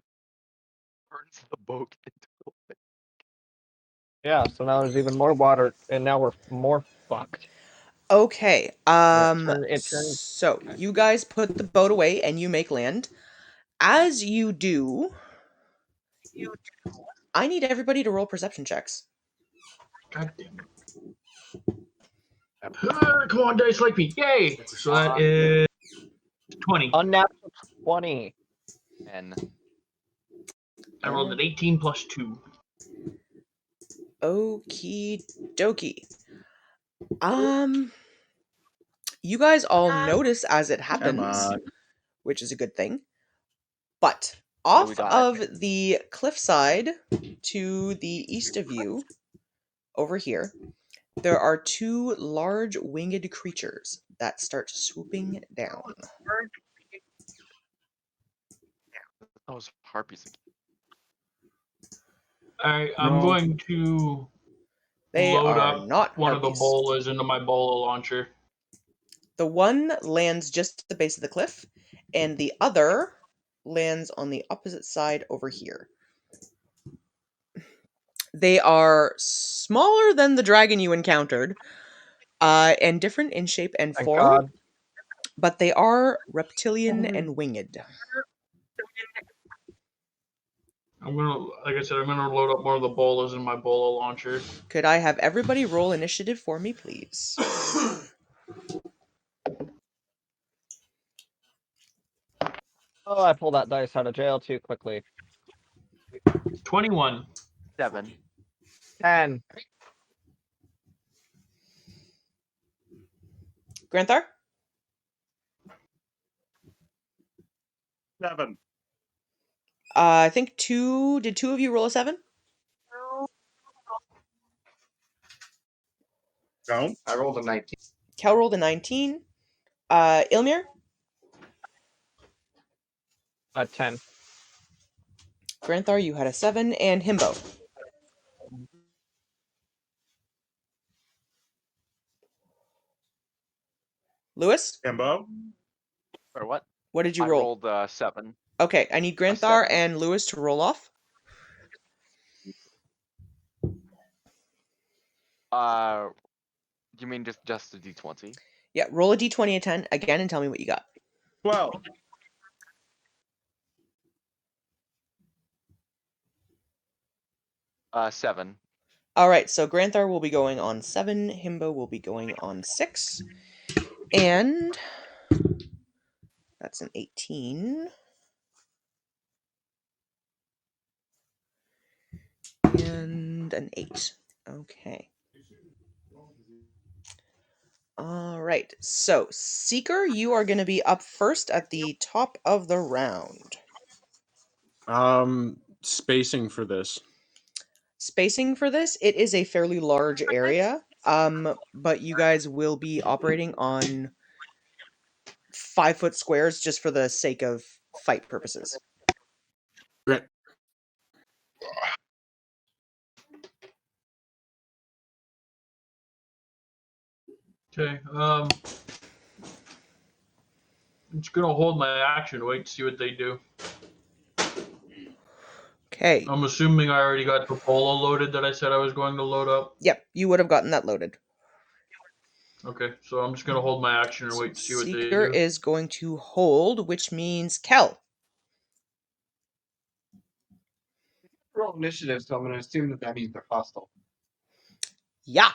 Turns the boat into a lake. Yeah, so now there's even more water, and now we're more fucked. Okay. It turns. So you guys put the boat away and you make land. As you do, I need everybody to roll perception checks. God damn it. Come on, dice like me. Yay! So that is 20. Unnatural 20. And I rolled an 18 plus 2. Okie dokie. You guys all notice as it happens, which is a good thing. But off of the cliffside to the east of you, over here, there are two large winged creatures that start swooping down. those harpies again. I'm going to They load are up not one of the harpies. bolas into my bola launcher. The one lands just at the base of the cliff, and the other lands on the opposite side over here. They are smaller than the dragon you encountered, and different in shape and Thank form, God. but they are reptilian and winged. Like I said, I'm gonna load up one of the bolas in my bola launcher. Could I have everybody roll initiative for me, please? Oh, I pulled that dice out of jail too quickly. 21. 7. 10. Granthar? 7. I think did two of you roll a 7? No. I rolled a 19. Kel rolled a 19. Ilmir? 10. Granthar, you had a 7, and Himbo. Lewis? Himbo? Or what? What did you I roll? rolled 7. Okay, I need Granthar 7. and Lewis to roll off. You mean just the d20? Yeah, roll a d20 a 10 again and tell me what you got. 12. Seven. All right, so Granthar will be going on 7, Himbo will be going on 6, and that's an 18. And an 8. Okay. All right, so Seeker, you are going to be up first at the top of the round. Spacing for this. Spacing for this, it is a fairly large area, but you guys will be operating on 5-foot squares just for the sake of fight purposes. Great. Okay. I'm just gonna hold my action, wait to see what they do. Okay. I'm assuming I already got the bola loaded that I said I was going to load up. Yep, you would have gotten that loaded. Okay, so I'm just gonna hold my action and wait to see what they Seeker do. is going to hold, which means Kel. Roll initiative, so I'm going to assume that means they're hostile. Yeah.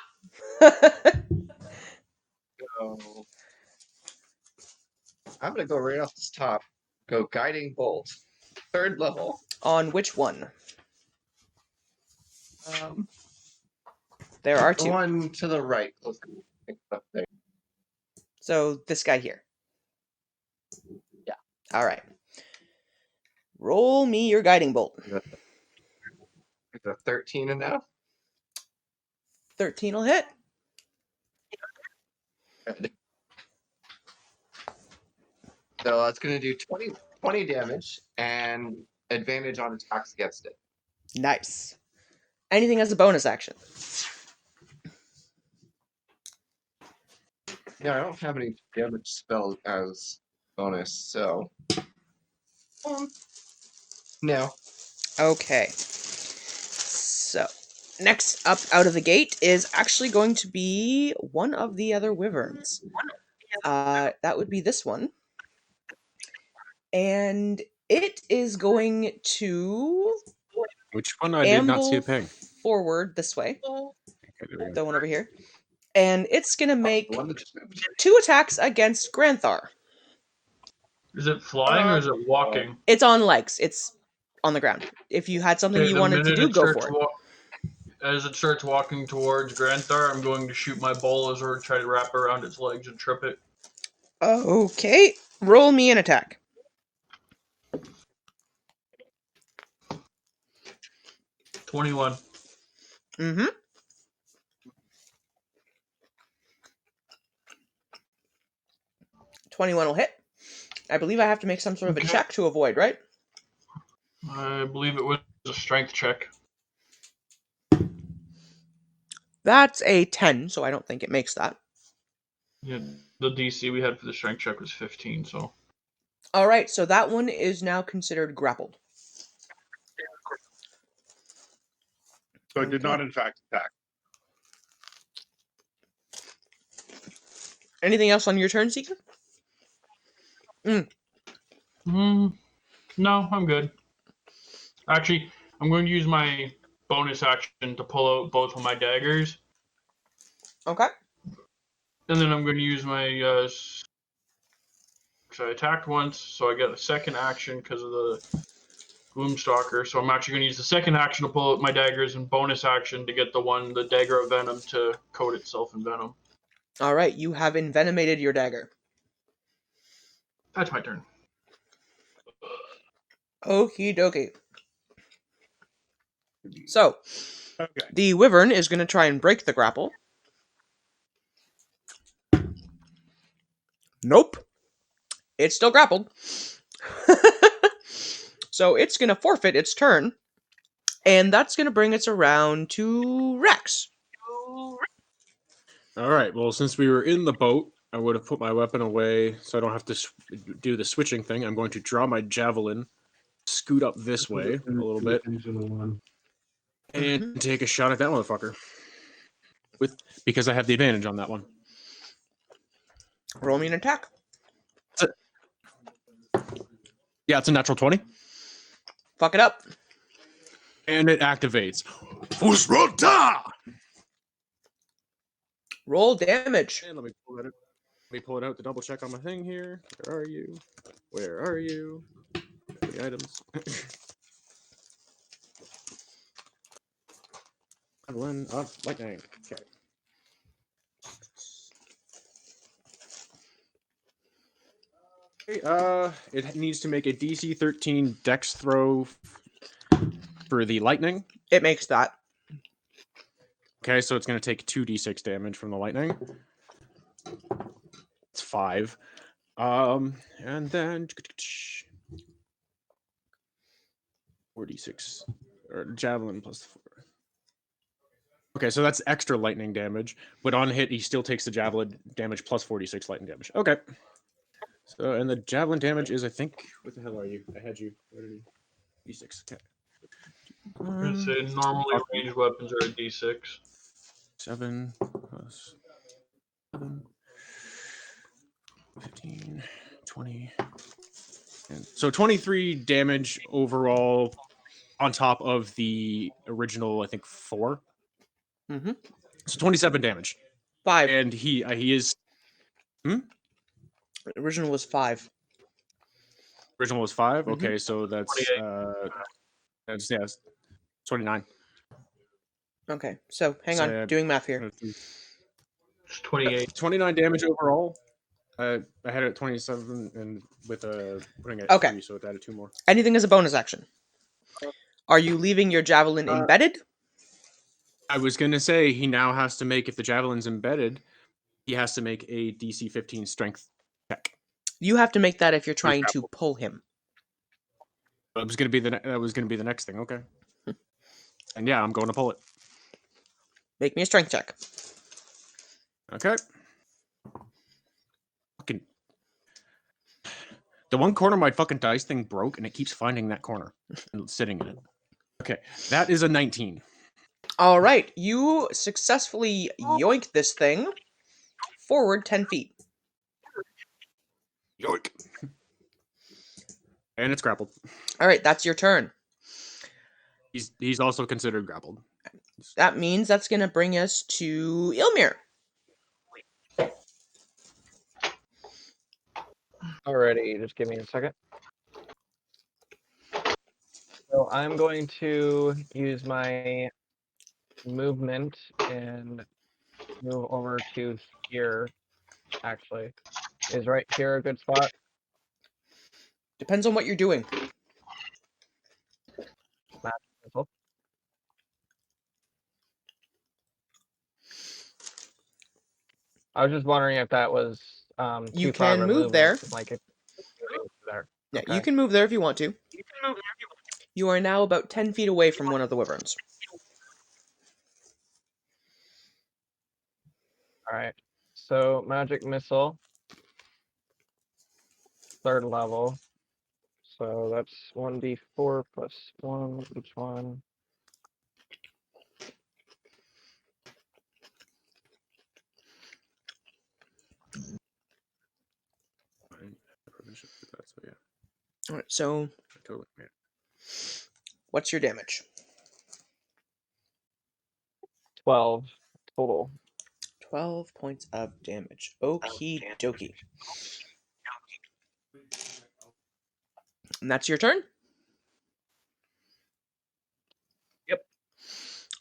So I'm going to go right off the top. Go guiding bolt, 3rd level. On which one? There are The 2. one to the right. Up there. So this guy here. Yeah. All right. Roll me your guiding bolt. Is a 13 enough? 13 will hit. Good. So that's going to do 20 damage and advantage on attacks against it. Nice. Anything as a bonus action? Yeah, I don't have any damage spells as bonus, so no. Okay. So, next up out of the gate is actually going to be one of the other wyverns. That would be this one. And it is going to Which one? I did not see a amble ping. forward this way. Okay, there we go. The one over here. And it's going to make The one that just moved. 2 attacks against Granthar. Is it flying or is it walking? It's on legs. It's on the ground. If you had something Okay, you the wanted to minute do, it go starts for it. As it starts walking towards Granthar, I'm going to shoot my bolas or try to wrap around its legs and trip it. Okay. Roll me an attack. $21. Mm-hmm. $21 will hit. I believe I have to make some sort of a check to avoid, right? I believe it was a strength check. That's a 10, so I don't think it makes that. Yeah, the DC we had for the strength check was 15, so. All right, so that one is now considered grappled. So it did not, in fact, attack. Anything else on your turn, Seeker? No, I'm good. Actually, I'm going to use my bonus action to pull out both of my daggers. Okay. And then I'm going to use my. So I attacked once, so I get a second action because of the Gloomstalker. So I'm actually going to use the second action to pull out my daggers and bonus action to get the dagger of venom to coat itself in venom. All right, you have envenomated your dagger. That's my turn. Okie dokie. So, Okay. the wyvern is going to try and break the grapple. Nope. It's still grappled. So it's going to forfeit its turn. And that's going to bring us around to Rex. All right. Well, since we were in the boat, I would have put my weapon away so I don't have to do the switching thing. I'm going to draw my javelin, scoot up this way a little bit, and take a shot at that motherfucker. Because I have the advantage on that one. Roll me an attack. Yeah, it's a natural 20. Fuck it up. And it activates. Fusrota! Roll damage. And let me pull it out to double check on my thing here. Where are you? Where are you? The items. Javelin of lightning. Okay. It needs to make a DC 13 Dex throw for the lightning. It makes that. Okay, so it's going to take 2d6 damage from the lightning. It's 5. And then 4d6 or javelin plus 4. Okay, so that's extra lightning damage, but on hit he still takes the javelin damage plus 46 lightning damage. Okay. So and the javelin damage is, I think, what the hell are you? I had you. What are you? D6. Okay. I'm going to say normally ranged weapons are a D6. 7 plus 7, 15, 20. And so 23 damage overall on top of the original, I think, 4. Mm-hmm. So 27 damage. 5. And he is... Original was 5. Original was 5? Mhm. Okay, so that's... that's 29. Okay, so hang So, on. Doing math here. It's 28. 29 damage overall. I had it at 27 and with putting it at Okay. 3, so it added 2 more. Anything as a bonus action. Are you leaving your javelin embedded? I was going to say he now has to make, if the javelin's embedded, he has to make a DC 15 strength check. You have to make that if you're trying to pull him. That was going to be the next thing. Okay. And yeah, I'm going to pull it. Make me a strength check. Okay. Fucking. The one corner of my fucking dice thing broke, and it keeps finding that corner and sitting in it. Okay, that is a 19. All right, you successfully yoink this thing forward 10 feet. Yoink. And it's grappled. All right, that's your turn. He's also considered grappled. That means that's going to bring us to Ilmir. Alrighty, just give me a second. So I'm going to use my movement and move over to here. Actually, is right here a good spot? Depends on what you're doing. I was just wondering if that was You too far can of a move movement, there. Like it there. Yeah, Okay. you can move there if you want to. You are now about 10 feet away from one of the wyverns. All right. So magic missile, 3rd level. So that's 1d4 plus 1 each one. So yeah, All right, so totally. Yeah. what's your damage? 12 total. 12 points of damage. Okie dokie. And that's your turn? Yep.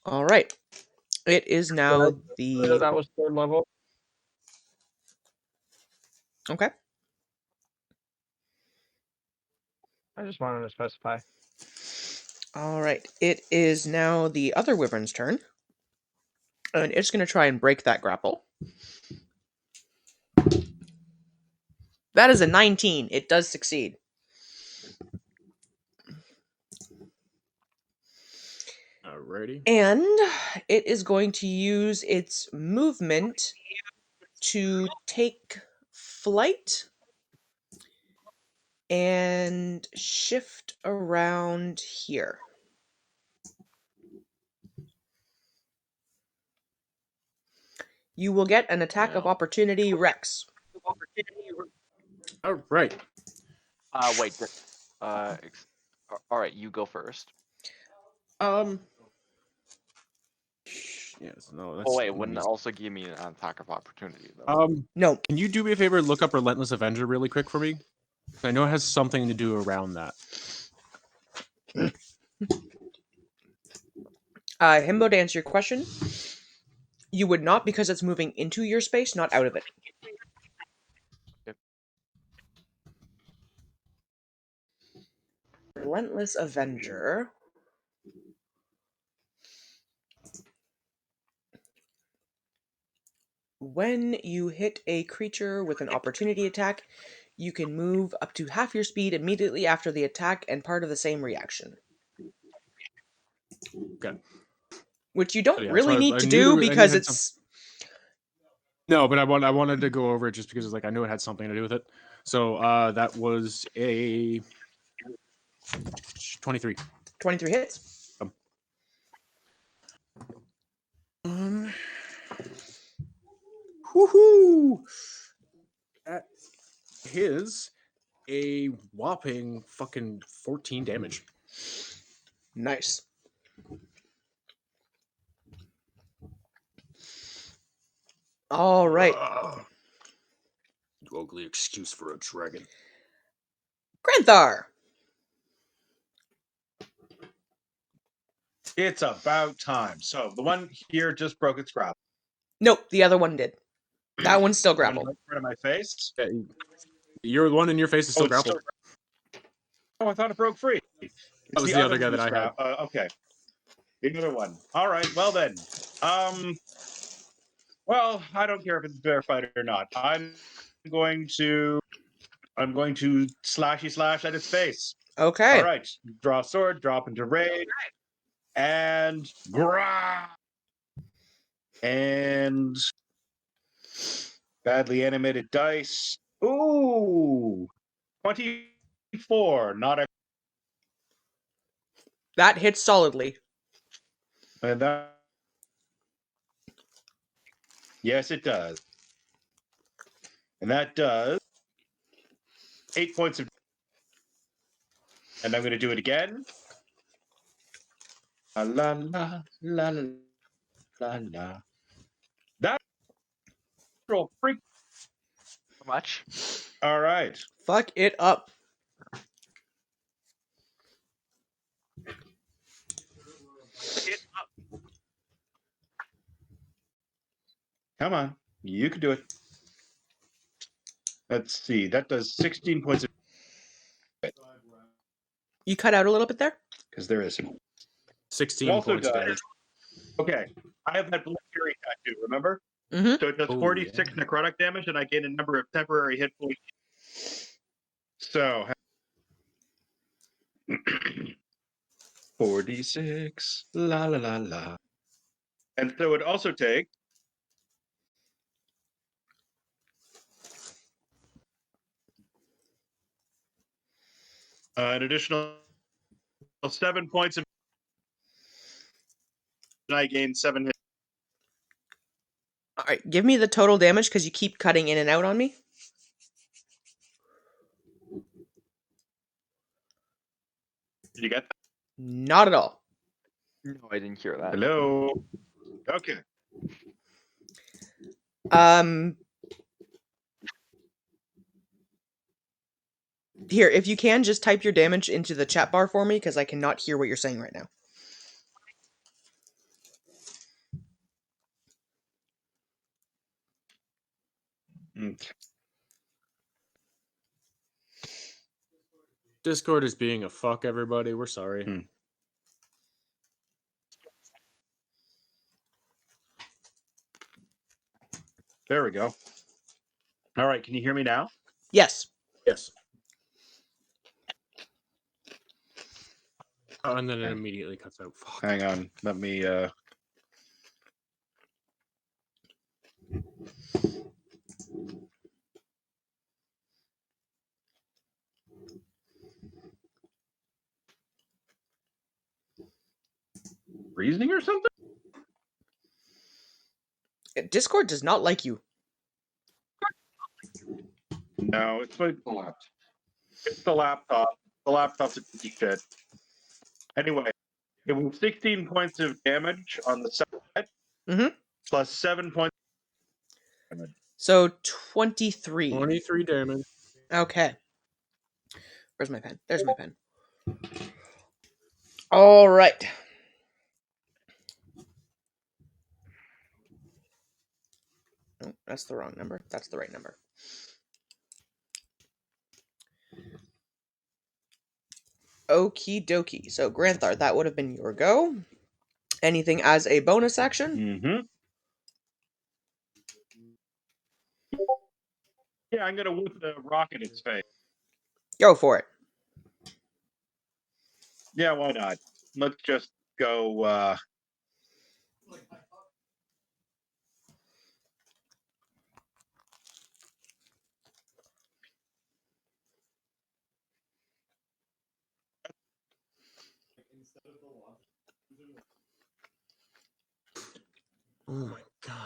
All right. It is now the... That was 3rd level. Okay. I just wanted to specify. All right. It is now the other wyvern's turn. And it's going to try and break that grapple. That is a 19. It does succeed. Alrighty. And it is going to use its movement to take flight and shift around here. You will get an attack of opportunity, Rex. All right. Wait. All right, you go first. Yes. No. That's. Oh wait, wouldn't it also give me an attack of opportunity though? No. Can you do me a favor and look up Relentless Avenger really quick for me? I know it has something to do around that. Himbo, to answer your question, you would not, because it's moving into your space, not out of it. Yep. Relentless Avenger. When you hit a creature with an opportunity attack, you can move up to half your speed immediately after the attack and part of the same reaction. Okay. Which you don't Yeah, really so need I to knew do there- I knew it because had it's... No, but I wanted to go over it just because it's like I knew it had something to do with it. So that was a 23. 23 hits. Woohoo! That is a whopping fucking 14 damage. Nice. All right. Ugly excuse for a dragon. Granthar. It's about time. So the one here just broke its grapple. Nope, the other one did. That one's still The one grappled. right in front of my face. Your one in your face is still it's grappled. Oh, I thought it broke free. It's That was the other guy one that I had. Okay. The other one. All right. Well then. Well, I don't care if it's a bear fight or not. I'm going to slashy slash at its face. Okay. All right. Draw sword. Drop into rage. And grah. And badly animated dice. Ooh, 24. Not a. That hits solidly. And that. Yes, it does. And that does 8 points of. And I'm going to do it again. La la la la la la. That roll freak. How much? All right. Fuck it up. Come on. You can do it. Let's see. That does 16 points of. You cut out a little bit there? Because there is. 16 Also points of does. damage. Okay. I have that Blood Fury tattoo, remember? Mm-hmm. So it does Oh, 46 necrotic damage, and I gain a number of temporary hit points. So 46, la la la la. And so it also takes An additional 7 points of. I gained 7 hits. All right, give me the total damage because you keep cutting in and out on me. Did you get that? Not at all. No, I didn't hear that. Hello. Okay. Here, if you can, just type your damage into the chat bar for me because I cannot hear what you're saying right now. Okay. Discord is being a fuck, everybody. We're sorry. There we go. All right. Can you hear me now? Yes. Yes. Oh, and then it immediately cuts out. Fuck. Hang on. Let me. Reasoning or something? Discord does not like you. No, it's my laptop. It's the laptop. The laptop's a piece of shit. Anyway, it was 16 points of damage on the side, plus 7 points. So 23. 23 damage. Okay. Where's my pen? There's my pen. All right. Oh, that's the wrong number. That's the right number. Okie dokie. So, Granthar, that would have been your go. Anything as a bonus action? Mm-hmm. Yeah, I'm gonna whip the rock in its face. Go for it. Yeah, why not? Let's just go. Oh my god.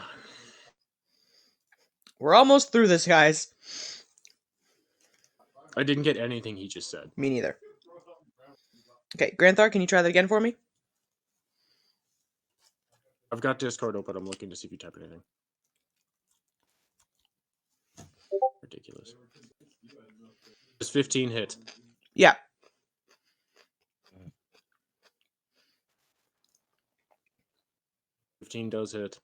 We're almost through this, guys. I didn't get anything he just said. Me neither. Okay, Granthar, can you try that again for me? I've got Discord open. I'm looking to see if you type anything. Ridiculous. Does 15 hit? Yeah. $15 does hit.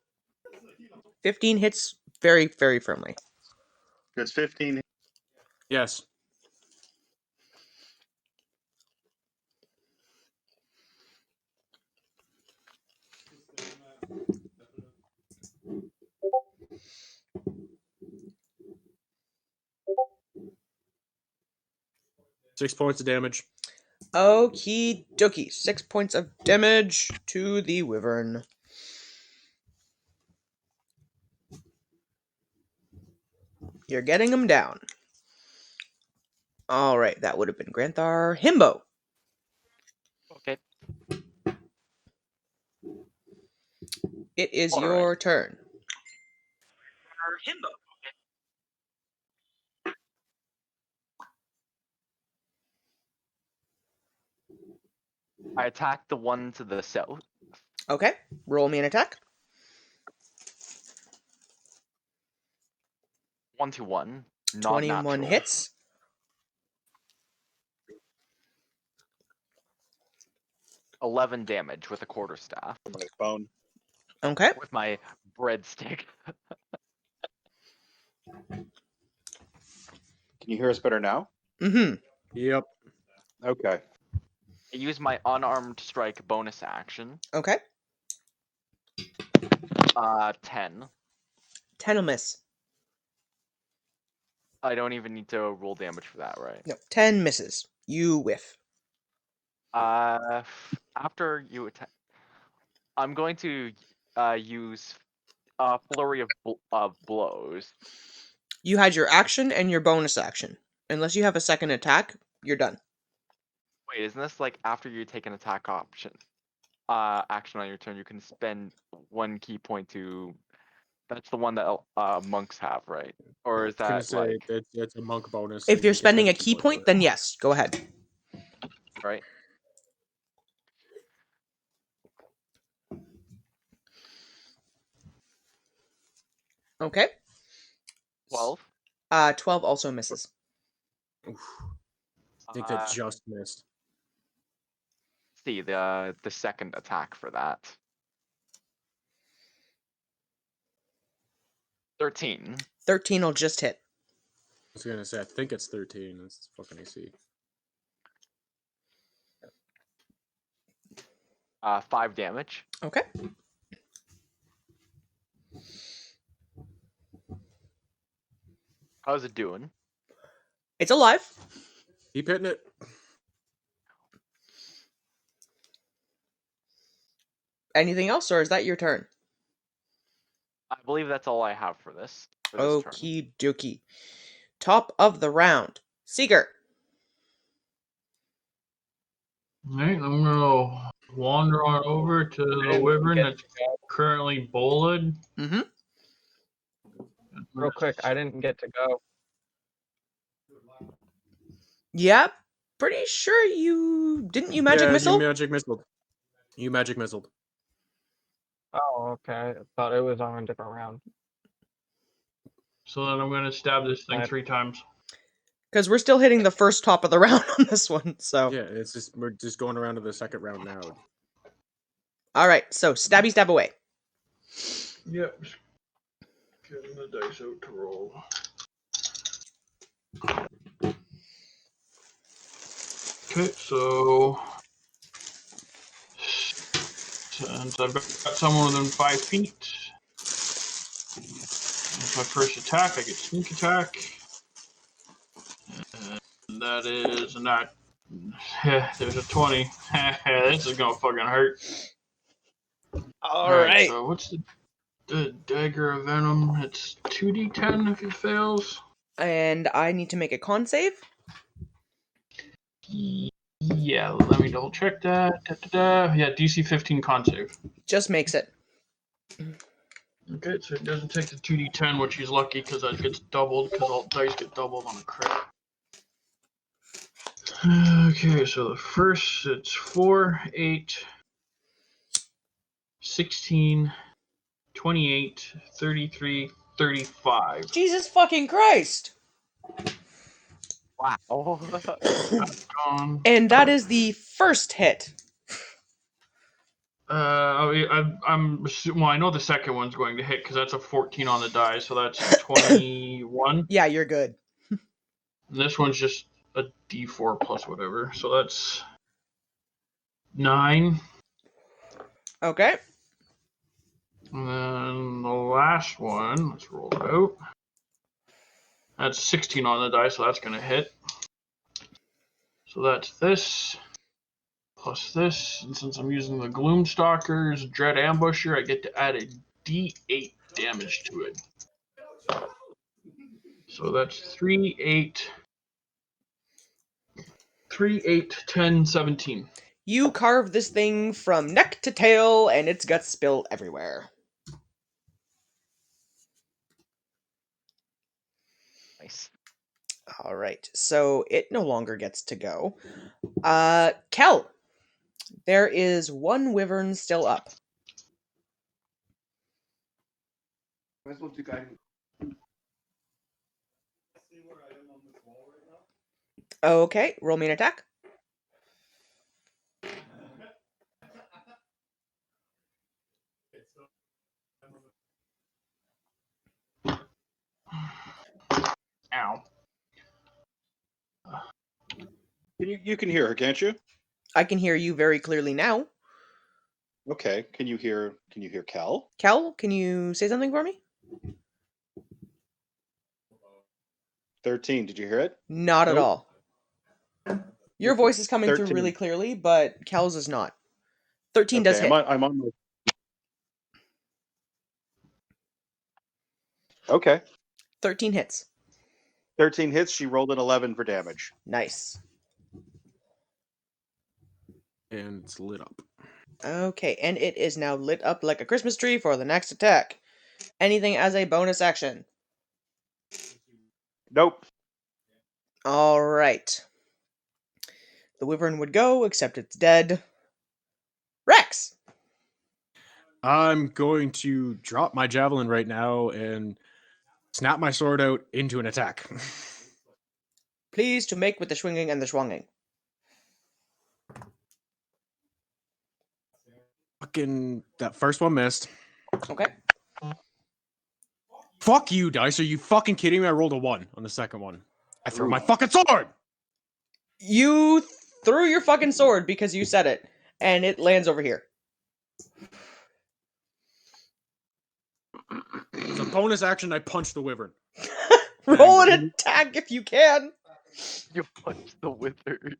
15 hits very, very firmly. Does 15? Yes. Six points of damage. Okie dokie. 6 points of damage to the wyvern. You're getting him down. All right, that would have been Granthar. Himbo. Okay. It is All your turn. Himbo. I attacked the one to the south. Okay, roll me an attack. 1-1. Not 21 natural. hits. $11 damage with a quarterstaff. My phone. Okay. With my breadstick. Can you hear us better now? Mm-hmm. Yep. Okay. I use my unarmed strike bonus action. Okay. 10. 10 will miss. I don't even need to roll damage for that, right? No, 10 misses. You whiff. After you attack, I'm going to use flurry of blows. You had your action and your bonus action. Unless you have a second attack, you're done. Wait, isn't this like after you take an attack option? Action on your turn, you can spend 1 key point to. That's the one that monks have, right? Or is I was gonna that say like it's a monk bonus. If and you're you can spend spending a key key point for point, it. then yes, go ahead. right? Okay. 12. 12 also misses. Oof. I think Uh, that just missed. see the second attack for that. 13. 13 will just hit. I was gonna say I think it's 13. That's fucking AC. 5 damage. Okay. How's it doing? It's alive. Keep hitting it. Anything else, or is that your turn? I believe that's all I have for this. For this turn. Okie dokie. Top of the round. Seeger. Alright, I'm gonna wander on over to the wyvern that's currently bolted. Mm-hmm. Real quick, I didn't get to go. Yep. Pretty sure you didn't you magic Yeah, missile? You magic missile. You magic missile. Oh, okay. I thought it was on a different round. So then I'm gonna stab this thing Right. 3 times. Because we're still hitting the first top of the round on this one. So Yeah, it's just we're just going around to the second round now. all right. So stabby stab away. Yep. Getting the dice out to roll. Okay, so since I've got someone within 5 feet, that's my first attack. I get sneak attack, and that is not. There's a 20. This is gonna fucking hurt. All right. So what's the dagger of venom? It's 2d10 if it fails. And I need to make a con save. Yeah, let me double check that. Yeah, DC 15 con save. Just makes it. Okay, so it doesn't take the 2d10, which he's lucky because that gets doubled, because all dice get doubled on a crit. Okay, so the first, it's 4, 8, 16, 28, 33, 35. Jesus fucking Christ. Wow. And that is the first hit. I'm well, I know the second one's going to hit because that's a 14 on the die, so that's 21. Yeah, you're good. And this one's just a d4 plus whatever, so that's 9. Okay. And then the last one, let's roll it out. That's 16 on the die, so that's going to hit. So that's this, plus this. And since I'm using the Gloomstalker's Dread Ambusher, I get to add a d8 damage to it. So that's 3, 8, 10, 17. You carve this thing from neck to tail, and its guts spill everywhere. Nice. All right, so it no longer gets to go. Kel, there is one wyvern still up. Okay, roll me an attack. Ow. You can hear her, can't you? I can hear you very clearly now. Okay. Can you hear Cal? Kel, can you say something for me? 13. Did you hear it? Not at Nope. all. Your voice is coming through 13. really clearly, but Kel's is not. 13 does Okay, hit. I'm on my. Okay. 13 hits. 13 hits. She rolled an 11 for damage. Nice. And it's lit up. Okay, and it is now lit up like a Christmas tree for the next attack. Anything as a bonus action? Nope. All right. The wyvern would go, except it's dead. Rex! I'm going to drop my javelin right now and snap my sword out into an attack. Please to make with the swinging and the swanging. Fucking that first one missed. Okay. Fuck you, dice. Are you fucking kidding me? I rolled a 1 on the second one. I throw my fucking sword. You threw your fucking sword because you said it, and it lands over here. As a bonus action, I punch the wyvern. Roll an attack if you can. You punch the wizard.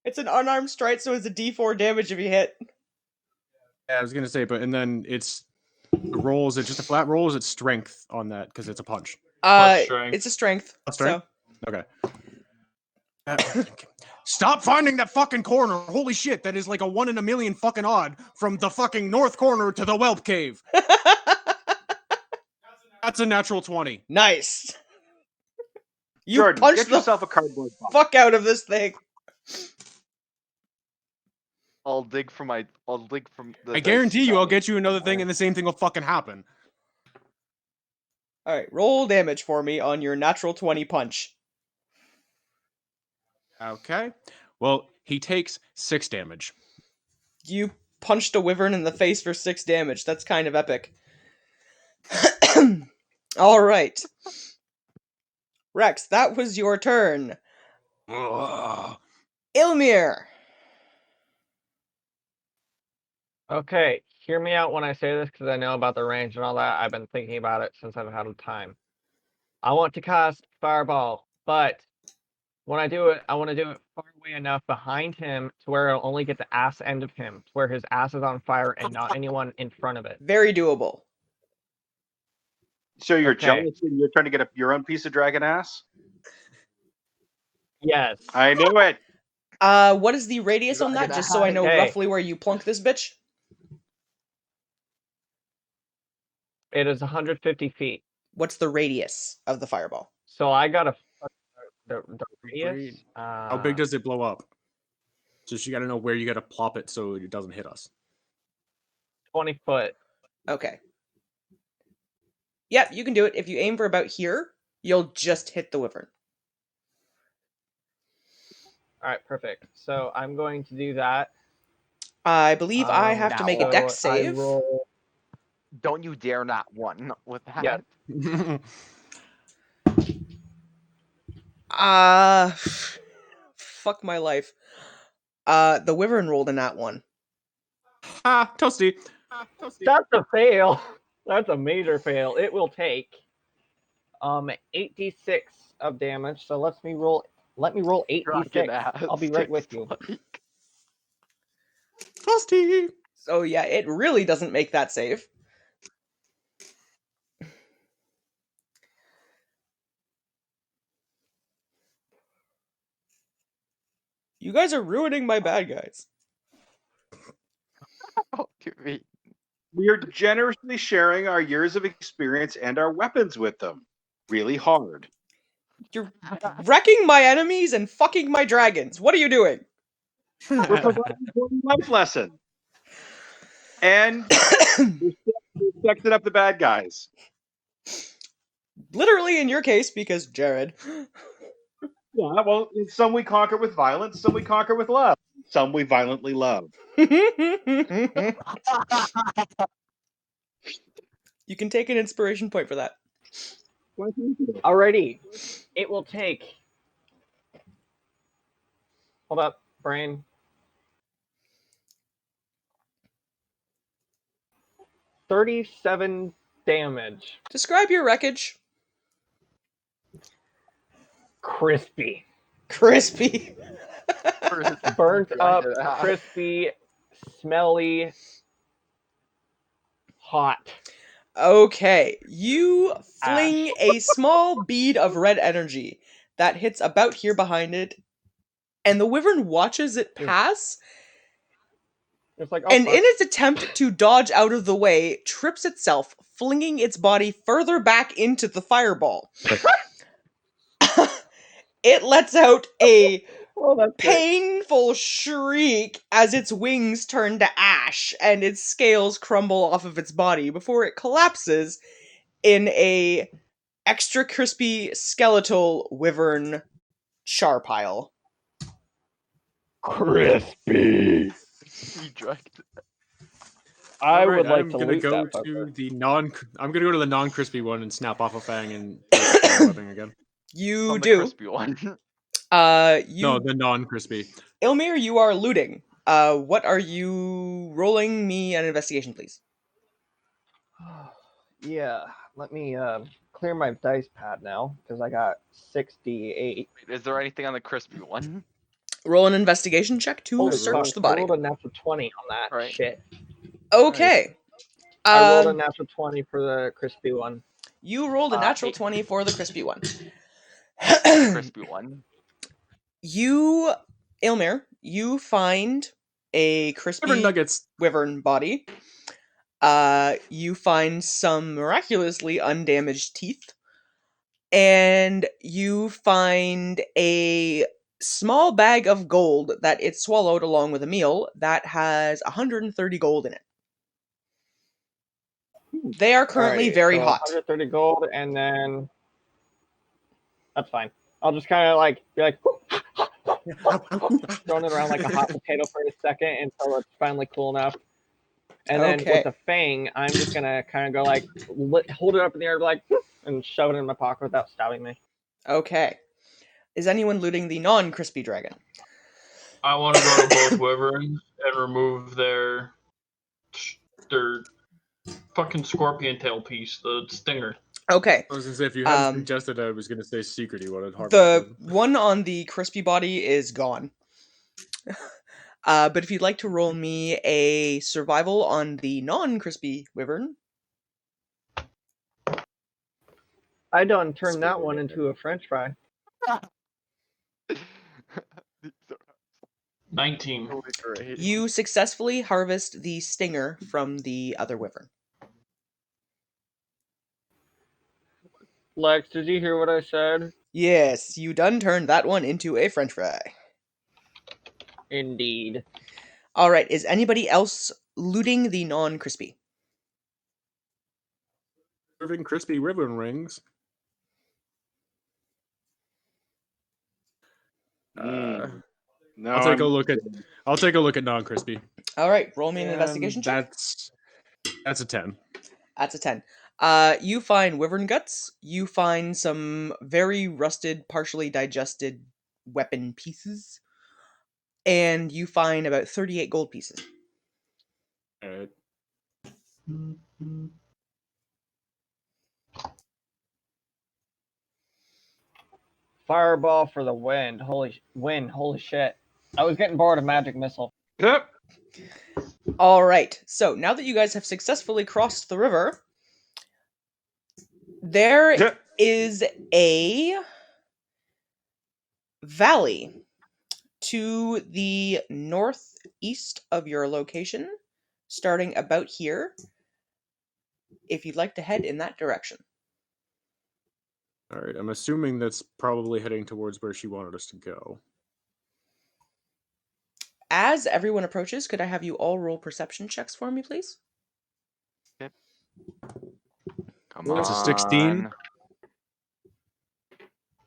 It's an unarmed strike, so it's a D4 damage if you hit. Yeah, I was gonna say, but and then it's the roll. Is it just a flat roll? Or is it strength on that because it's a punch? strength. It's a strength. A strength? Okay. Stop finding that fucking corner. Holy shit, that is like a 1 in a million fucking odd from the fucking north corner to the whelp cave. So. That's a natural 20. Nice. You Jordan, punched get the yourself a cardboard box. fuck out of this thing. I'll dig from the. I dice guarantee you I'll side. get you another thing and the same thing will fucking happen. Alright, roll damage for me on your natural 20 punch. Okay. Well, he takes 6 damage. You punched a wyvern in the face for 6 damage. That's kind of epic. Alright. Rex, that was your turn. Ugh. Ilmir. Okay, hear me out when I say this because I know about the range and all that. I've been thinking about it since I've had time. I want to cast Fireball, but when I do it, I want to do it far away enough behind him to where I'll only get the ass end of him, to where his ass is on fire and not anyone in front of it. Very doable. So you're Okay. jealous and you're trying to get your own piece of dragon ass? Yes. I knew it. What is the radius on that? Dragon Just so I know Okay. roughly where you plunk this bitch. It is 150 feet. What's the radius of the fireball? So I got the radius. How big does it blow up? Just you gotta know where you gotta plop it so it doesn't hit us. 20 foot. Okay. Yep, you can do it. If you aim for about here, you'll just hit the wyvern. All right, perfect. So I'm going to do that. I believe I have to make a So dex I save. roll- Don't you dare not one with that. Yeah. Fuck my life. The wyvern rolled in that one. Ah, toasty. That's a fail. That's a major fail. It will take 8d6 of damage. So let me roll 8d6. Dragon ass. I'll be right with you. Toasty. So yeah, it really doesn't make that save. You guys are ruining my bad guys. Oh, dear me. We are generously sharing our years of experience and our weapons with them. Really hard. You're wrecking my enemies and fucking my dragons. What are you doing? We're providing important life lesson. And we're sexing up the bad guys. Literally in your case, because Jared. Yeah, well, some we conquer with violence, some we conquer with love. Some we violently love. You can take an inspiration point for that. Alrighty. It will take. Hold up, brain. $37 damage. Describe your wreckage. Crispy. Crispy. Burnt up, Dragon ass. crispy, smelly, hot. Okay, you fling a small bead of red energy that hits about here behind it and the wyvern watches it pass, It's like, oh, and fuck. in its attempt to dodge out of the way, trips itself, flinging its body further back into the fireball. It lets out a Oh, that's great. painful shriek as its wings turn to ash and its scales crumble off of its body before it collapses in a extra crispy skeletal wyvern char pile. Crispy. You dragged it. I Alright, would like I'm to gonna loot go that to fucker. the non. I'm gonna go to the non-crispy one and snap off a fang and do a webbing again. You On the do. crispy one. No, the non-crispy. Ilmir, you are looting. What are you rolling me an investigation, please? Yeah, let me clear my dice pad now because I got 68. Is there anything on the crispy one? Roll an investigation check to Holy search fuck, the body. I rolled a natural 20 on that Right. shit. Okay. I rolled a natural 20 for the crispy one. You rolled a natural 8. 20 for the crispy one. Crispy one. You, Ilmir, you find a crispy Wyvern nuggets. wyvern body. You find some miraculously undamaged teeth. And you find a small bag of gold that it swallowed along with a meal that has 130 gold in it. They are currently Alrighty, very so hot. 130 gold, and then that's fine. I'll just kind of like be like throwing it around like a hot potato for a second until it's finally cool enough. And then Okay. with the fang, I'm just gonna kind of go like hold it up in the air, like, and shove it in my pocket without stabbing me. Okay. Is anyone looting the non-crispy dragon? I want to go to both wyverns and remove their fucking scorpion tail piece, the stinger. Okay. I was gonna say if you hadn't Um, suggested, I was gonna say secret. You wanted hard. The one on the crispy body is gone. But if you'd like to roll me a survival on the non-crispy wyvern, I done turned that one into a French fry. 19. Holy great. you successfully harvest the stinger from the other wyvern. Lex, did you hear what I said? Yes, you done turned that one into a French fry. Indeed. All right, is anybody else looting the non-crispy? Serving crispy ribbon rings. No, I'll take a look at. I'll take a look at non-crispy. All right, roll me an investigation check. That's a 10. That's a 10. You find wyvern guts. You find some very rusted, partially digested weapon pieces. And you find about 38 gold pieces. All right. Fireball for the wind. Holy shit. I was getting bored of magic missile. Yep. All right. So now that you guys have successfully crossed the river, there is a valley to the northeast of your location, starting about here, if you'd like to head in that direction. All right. I'm assuming that's probably heading towards where she wanted us to go. As everyone approaches, could I have you all roll perception checks for me, please? Come That's a on. 16.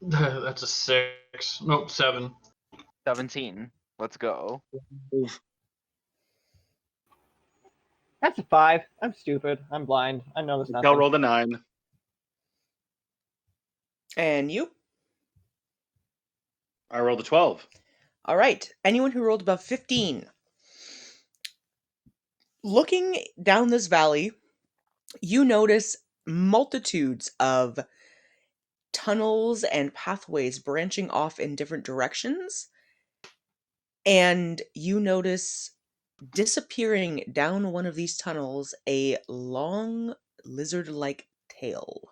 That's a 6. Nope, 7. 17. Let's go. That's a 5. I'm stupid. I'm blind. I know this I'll nothing. roll the 9. And you? I rolled a 12. All right. Anyone who rolled above 15. Looking down this valley, you notice multitudes of tunnels and pathways branching off in different directions. And you notice disappearing down one of these tunnels a long lizard-like tail.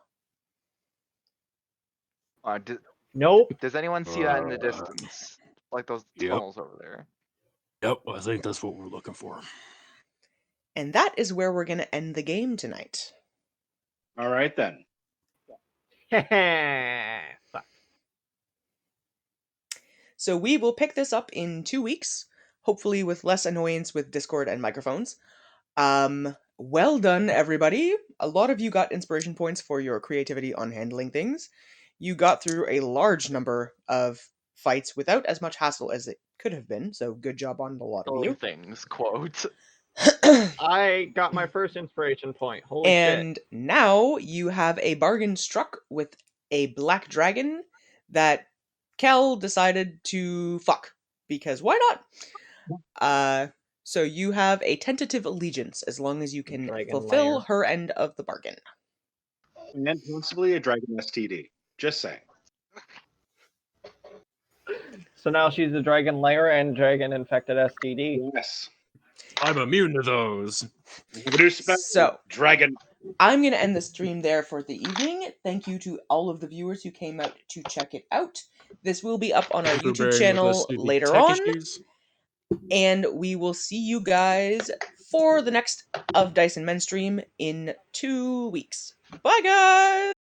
Nope. Does anyone see that in the distance? like those Yep. tunnels over there. Yep, I think that's what we're looking for. And that is where we're going to end the game tonight. All right then. Fuck. So we will pick this up in 2 weeks, hopefully with less annoyance with Discord and microphones. Well done, everybody. A lot of you got inspiration points for your creativity on handling things. You got through a large number of fights without as much hassle as it could have been, so good job on a lot of Those you. things, quote. I got my first inspiration point. Holy shit. And now you have a bargain struck with a black dragon that Kel decided to fuck, because why not? So you have a tentative allegiance as long as you can Dragon fulfill lair. her end of the bargain. And possibly a dragon STD. Just saying. So now she's a dragon lair and dragon infected STD. Yes. I'm immune to those. So Dragon. I'm going to end the stream there for the evening. Thank you to all of the viewers who came out to check it out. This will be up on our For YouTube bearing with us channel through the later tech on. issues. And we will see you guys for the next of Dyson Men stream in 2 weeks. Bye, guys!